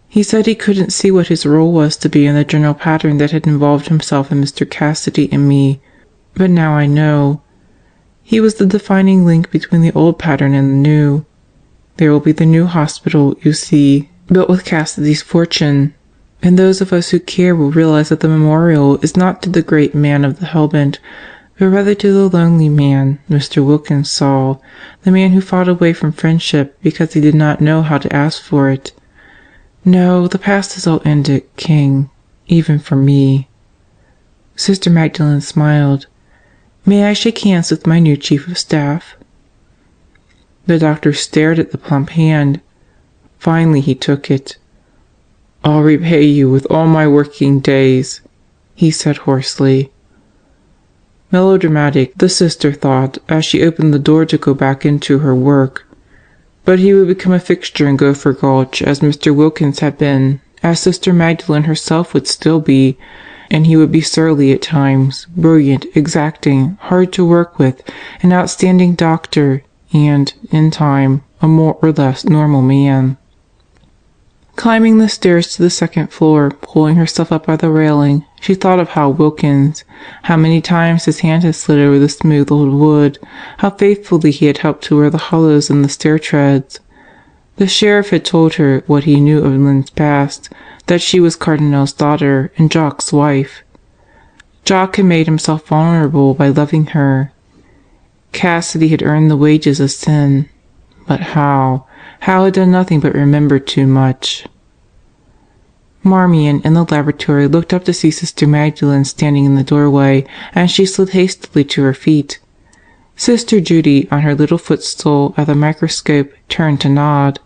He said he couldn't see what his role was to be in the general pattern that had involved himself and Mr. Cassidy and me, but now I know. He was the defining link between the old pattern and the new. There will be the new hospital, you see, built with Cassidy's fortune, and those of us who care will realize that the memorial is not to the great man of the hellbent, but rather to the lonely man Mr. Wilkins saw, the man who fought away from friendship because he did not know how to ask for it. No, the past is all ended, King, even for me." Sister Magdalene smiled. "May I shake hands with my new chief of staff?" The doctor stared at the plump hand. Finally he took it. "I'll repay you with all my working days," he said hoarsely. Melodramatic, the sister thought, as she opened the door to go back into her work. But he would become a fixture in Gopher Gulch, as Mr. Wilkins had been, as Sister Magdalene herself would still be, and he would be surly at times, brilliant, exacting, hard to work with, an outstanding doctor, and, in time, a more or less normal man. Climbing the stairs to the second floor, pulling herself up by the railing, she thought of Hal Wilkins, how many times his hand had slid over the smooth old wood, how faithfully he had helped to wear the hollows in the stair treads. The sheriff had told her what he knew of Lynn's past, that she was Cardinal's daughter and Jock's wife. Jock had made himself vulnerable by loving her. Cassidy had earned the wages of sin. But Hal had done nothing but remember too much. Marmion in the laboratory looked up to see Sister Magdalene standing in the doorway, and she slid hastily to her feet. Sister Judy, on her little footstool at the microscope, turned to nod.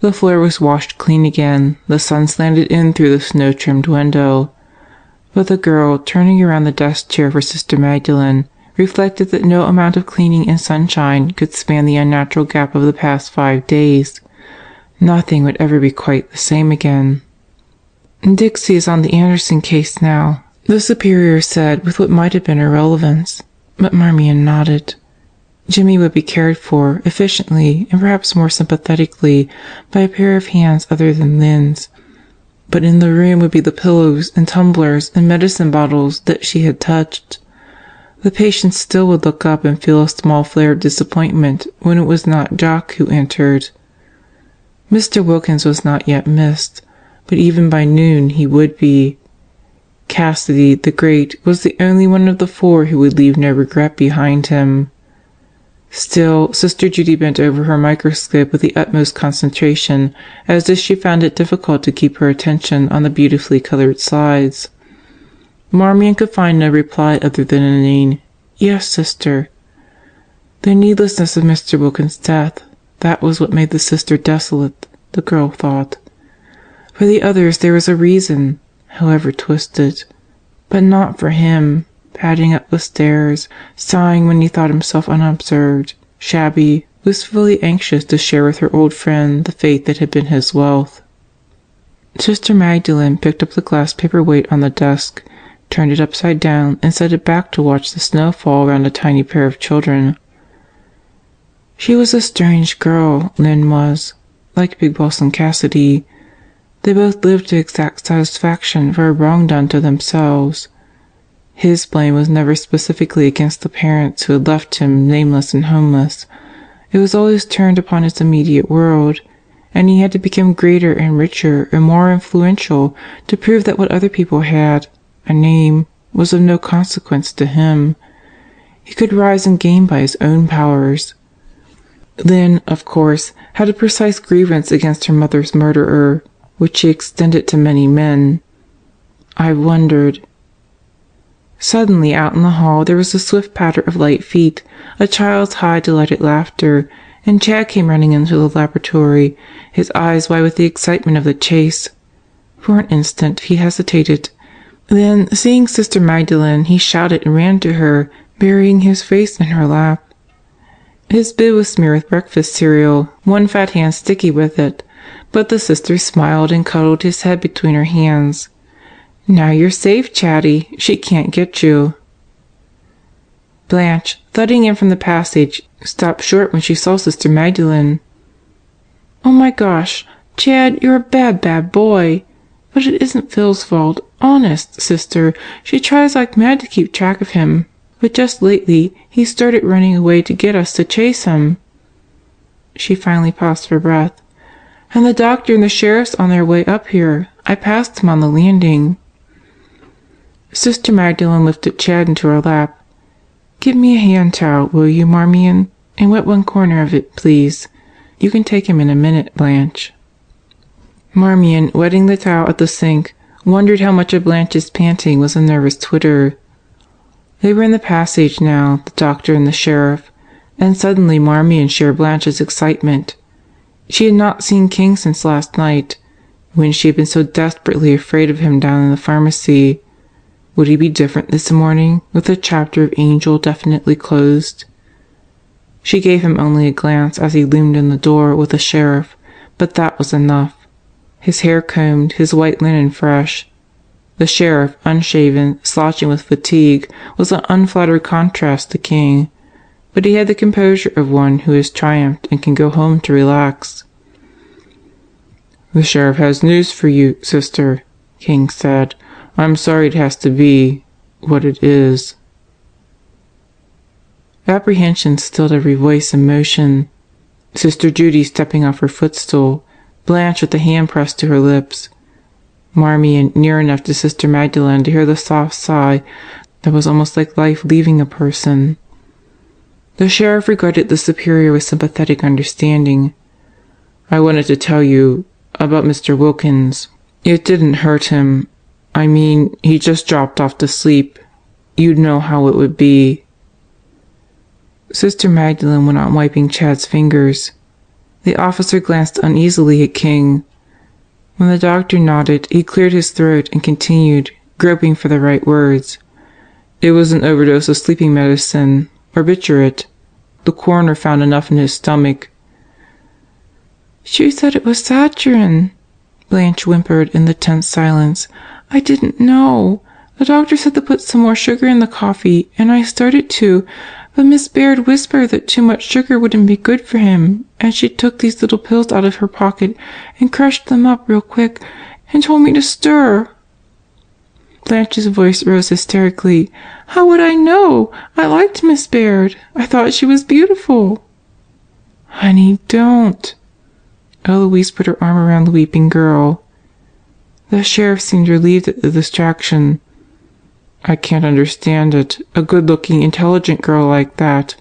The floor was washed clean again, the sun slanted in through the snow-trimmed window. But the girl, turning around the desk chair for Sister Magdalene, reflected that no amount of cleaning and sunshine could span the unnatural gap of the past 5 days. Nothing would ever be quite the same again. "Dixie is on the Anderson case now," the superior said with what might have been irrelevance, but Marmion nodded. Jimmy would be cared for, efficiently, and perhaps more sympathetically, by a pair of hands other than Lynn's. But in the room would be the pillows and tumblers and medicine bottles that she had touched. The patient still would look up and feel a small flare of disappointment when it was not Jock who entered. Mr. Wilkins was not yet missed, but even by noon he would be. Cassidy, the Great, was the only one of the 4 who would leave no regret behind him. Still, Sister Judy bent over her microscope with the utmost concentration, as if she found it difficult to keep her attention on the beautifully colored slides. Marmion could find no reply other than an inane, "Yes, sister." The needlessness of Mr. Wilkins' death, that was what made the sister desolate, the girl thought. For the others there was a reason, however twisted, but not for him, padding up the stairs, sighing when he thought himself unobserved, shabby, wistfully anxious to share with her old friend the fate that had been his wealth. Sister Magdalene picked up the glass paperweight on the desk, turned it upside down, and set it back to watch the snow fall around a tiny pair of children. She was a strange girl, Lynn was, like Big Boss and Cassidy. They both lived to exact satisfaction for a wrong done to themselves. His blame was never specifically against the parents who had left him nameless and homeless. It was always turned upon his immediate world, and he had to become greater and richer and more influential to prove that what other people had, a name, was of no consequence to him. He could rise and gain by his own powers. Lynn, of course, had a precise grievance against her mother's murderer, which she extended to many men. I wondered. Suddenly, out in the hall, there was a swift patter of light feet, a child's high, delighted laughter, and Chad came running into the laboratory, his eyes wide with the excitement of the chase. For an instant he hesitated. Then, seeing Sister Magdalene, he shouted and ran to her, burying his face in her lap. His bib was smeared with breakfast cereal, one fat hand sticky with it, but the sister smiled and cuddled his head between her hands. "Now you're safe, Chatty. She can't get you." Blanche, thudding in from the passage, stopped short when she saw Sister Magdalene. "Oh my gosh, Chad, you're a bad, bad boy. But it isn't Phil's fault. Honest, sister, she tries like mad to keep track of him. But just lately, he started running away to get us to chase him." She finally paused for breath. "And the doctor and the sheriff's on their way up here. I passed him on the landing." Sister Magdalene lifted Chad into her lap. "Give me a hand towel, will you, Marmion? And wet one corner of it, please. You can take him in a minute, Blanche." Marmion, wetting the towel at the sink, wondered how much of Blanche's panting was a nervous twitter. They were in the passage now, the doctor and the sheriff, and suddenly Marmion shared Blanche's excitement. She had not seen King since last night, when she had been so desperately afraid of him down in the pharmacy. Would he be different this morning, with the chapter of Angel definitely closed? She gave him only a glance as he loomed in the door with the sheriff, but that was enough. His hair combed, his white linen fresh. The sheriff, unshaven, slouching with fatigue, was an unflattered contrast to King, but he had the composure of one who has triumphed and can go home to relax. "The sheriff has news for you, sister," King said. "I'm sorry it has to be what it is." Apprehension stilled every voice and motion. Sister Judy stepping off her footstool, Blanche with a hand pressed to her lips, Marmion near enough to Sister Magdalene to hear the soft sigh that was almost like life leaving a person. The sheriff regarded the superior with sympathetic understanding. "I wanted to tell you about Mr. Wilkins. It didn't hurt him. I mean, he just dropped off to sleep. You'd know how it would be." Sister Magdalene went on wiping Chad's fingers. The officer glanced uneasily at King. When the doctor nodded, he cleared his throat and continued, groping for the right words. "It was an overdose of sleeping medicine, barbiturate. The coroner found enough in his stomach." "She said it was saturin," Blanche whimpered in the tense silence. "I didn't know. The doctor said to put some more sugar in the coffee, and I started to, but Miss Baird whispered that too much sugar wouldn't be good for him, and she took these little pills out of her pocket and crushed them up real quick and told me to stir." Blanche's voice rose hysterically. "How would I know? I liked Miss Baird. I thought she was beautiful." "Honey, don't." Eloise put her arm around the weeping girl. The sheriff seemed relieved at the distraction. "I can't understand it. A good-looking, intelligent girl like that.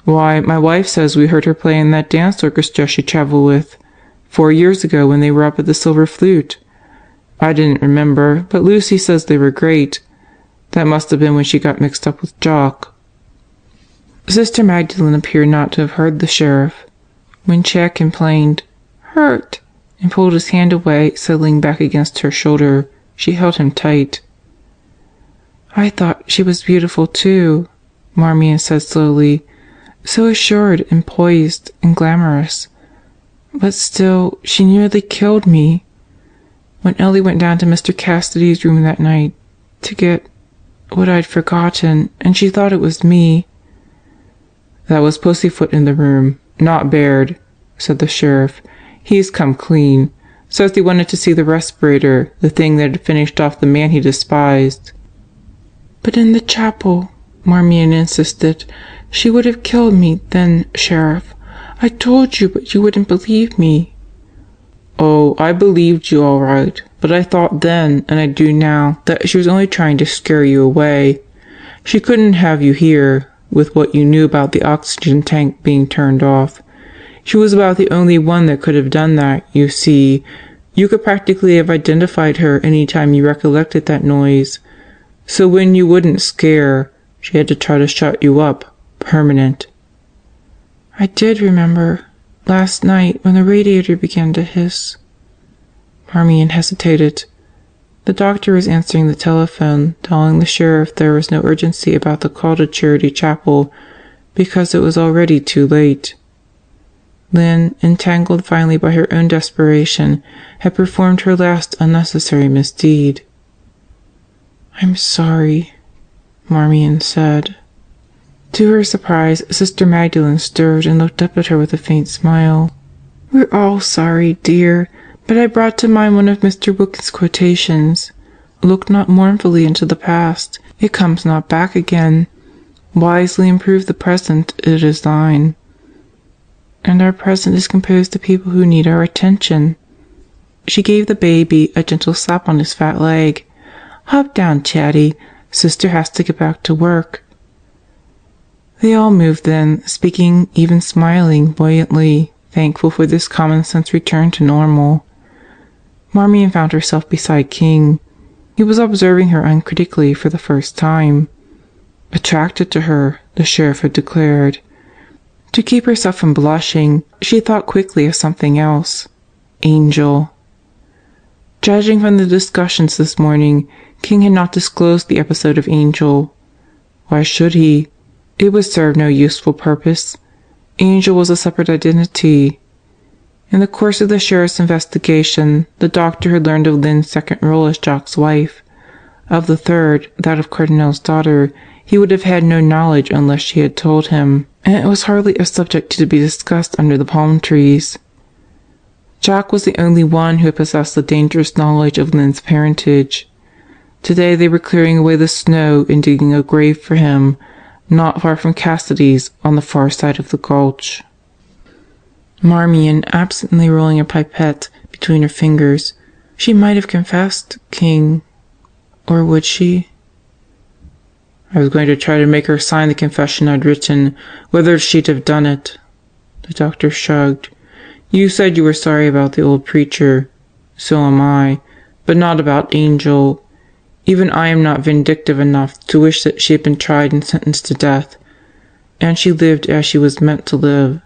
Why, my wife says we heard her play in that dance orchestra she traveled with 4 years ago when they were up at the Silver Flute. I didn't remember, but Lucy says they were great. That must have been when she got mixed up with Jock." Sister Magdalene appeared not to have heard the sheriff. When Chad complained, "Hurt," and pulled his hand away, settling back against her shoulder, she held him tight. "I thought she was beautiful too," Marmion said slowly, "so assured and poised and glamorous. But still, she nearly killed me. When Ellie went down to Mr. Cassidy's room that night to get what I'd forgotten, and she thought it was me." "That was Pussyfoot in the room, not Baird," said the sheriff. "He's come clean. Says he wanted to see the respirator, the thing that had finished off the man he despised." "But in the chapel," Marmion insisted. "She would have killed me then, Sheriff. I told you, but you wouldn't believe me." "Oh, I believed you all right, but I thought then, and I do now, that she was only trying to scare you away. She couldn't have you here. with what you knew about the oxygen tank being turned off. She was about the only one that could have done that, you see. You could practically have identified her any time you recollected that noise. So when you wouldn't scare, she had to try to shut you up. Permanent. I did remember. Last night, when the radiator began to hiss. Marmion hesitated. The doctor was answering the telephone, telling the sheriff there was no urgency about the call to Charity Chapel because it was already too late. Lynn, entangled finally by her own desperation, had performed her last unnecessary misdeed. "I'm sorry," Marmion said. To her surprise, Sister Magdalene stirred and looked up at her with a faint smile. "We're all sorry, dear, but I brought to mind one of Mr. Wilkins' quotations. 'Look not mournfully into the past, it comes not back again. Wisely improve the present, it is thine.' And our present is composed of people who need our attention." She gave the baby a gentle slap on his fat leg. "Hop down, Chatty. Sister has to get back to work." They all moved then, speaking, even smiling, buoyantly, thankful for this common-sense return to normal. Marmion found herself beside King. He was observing her uncritically for the first time. Attracted to her, the sheriff had declared. To keep herself from blushing, she thought quickly of something else. Angel. Judging from the discussions this morning, King had not disclosed the episode of Angel. Why should he? It would serve no useful purpose. Angel was a separate identity. In the course of the sheriff's investigation, the doctor had learned of Lynn's second role as Jock's wife. Of the third, that of Cardinal's daughter, he would have had no knowledge unless she had told him, and it was hardly a subject to be discussed under the palm trees. Jock was the only one who had possessed the dangerous knowledge of Lynn's parentage. Today they were clearing away the snow and digging a grave for him, not far from Cassidy's, on the far side of the gulch. Marmion, absently rolling a pipette between her fingers. She might have confessed, King. Or would she? "I was going to try to make her sign the confession I'd written, whether she'd have done it." The doctor shrugged. "You said you were sorry about the old preacher. So am I, but not about Angel. Even I am not vindictive enough to wish that she had been tried and sentenced to death. And she lived as she was meant to live.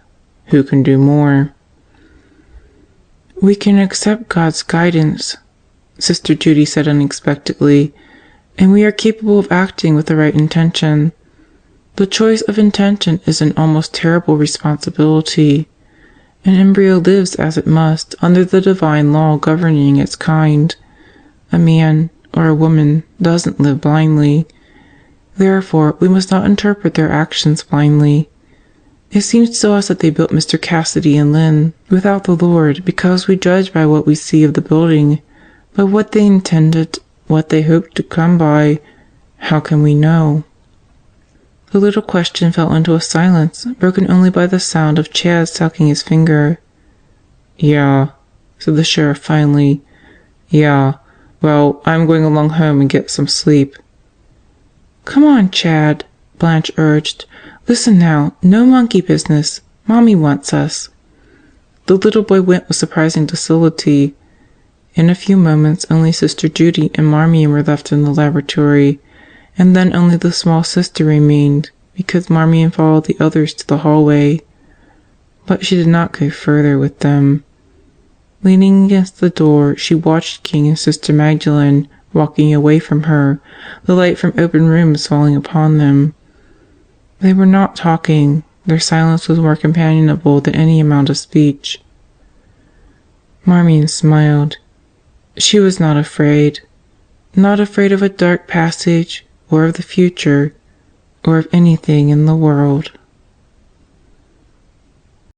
Who can do more?" "We can accept God's guidance," Sister Judy said unexpectedly, "and we are capable of acting with the right intention. The choice of intention is an almost terrible responsibility. An embryo lives as it must under the divine law governing its kind. A man or a woman doesn't live blindly. Therefore, we must not interpret their actions blindly. It seems to us that they built Mr. Cassidy and Lynn without the Lord because we judge by what we see of the building, but what they intended, what they hoped to come by, how can we know?" The little question fell into a silence, broken only by the sound of Chad sucking his finger. "Yeah," said the sheriff finally. "Yeah. Well, I'm going along home and get some sleep." "Come on, Chad," Blanche urged. "Listen now, no monkey business. Mommy wants us." The little boy went with surprising docility. In a few moments only Sister Judy and Marmion were left in the laboratory, and then only the small sister remained, because Marmion followed the others to the hallway. But she did not go further with them. Leaning against the door, she watched King and Sister Magdalene walking away from her, the light from open rooms falling upon them. They were not talking. Their silence was more companionable than any amount of speech. Marmion smiled. She was not afraid. Not afraid of a dark passage, or of the future, or of anything in the world.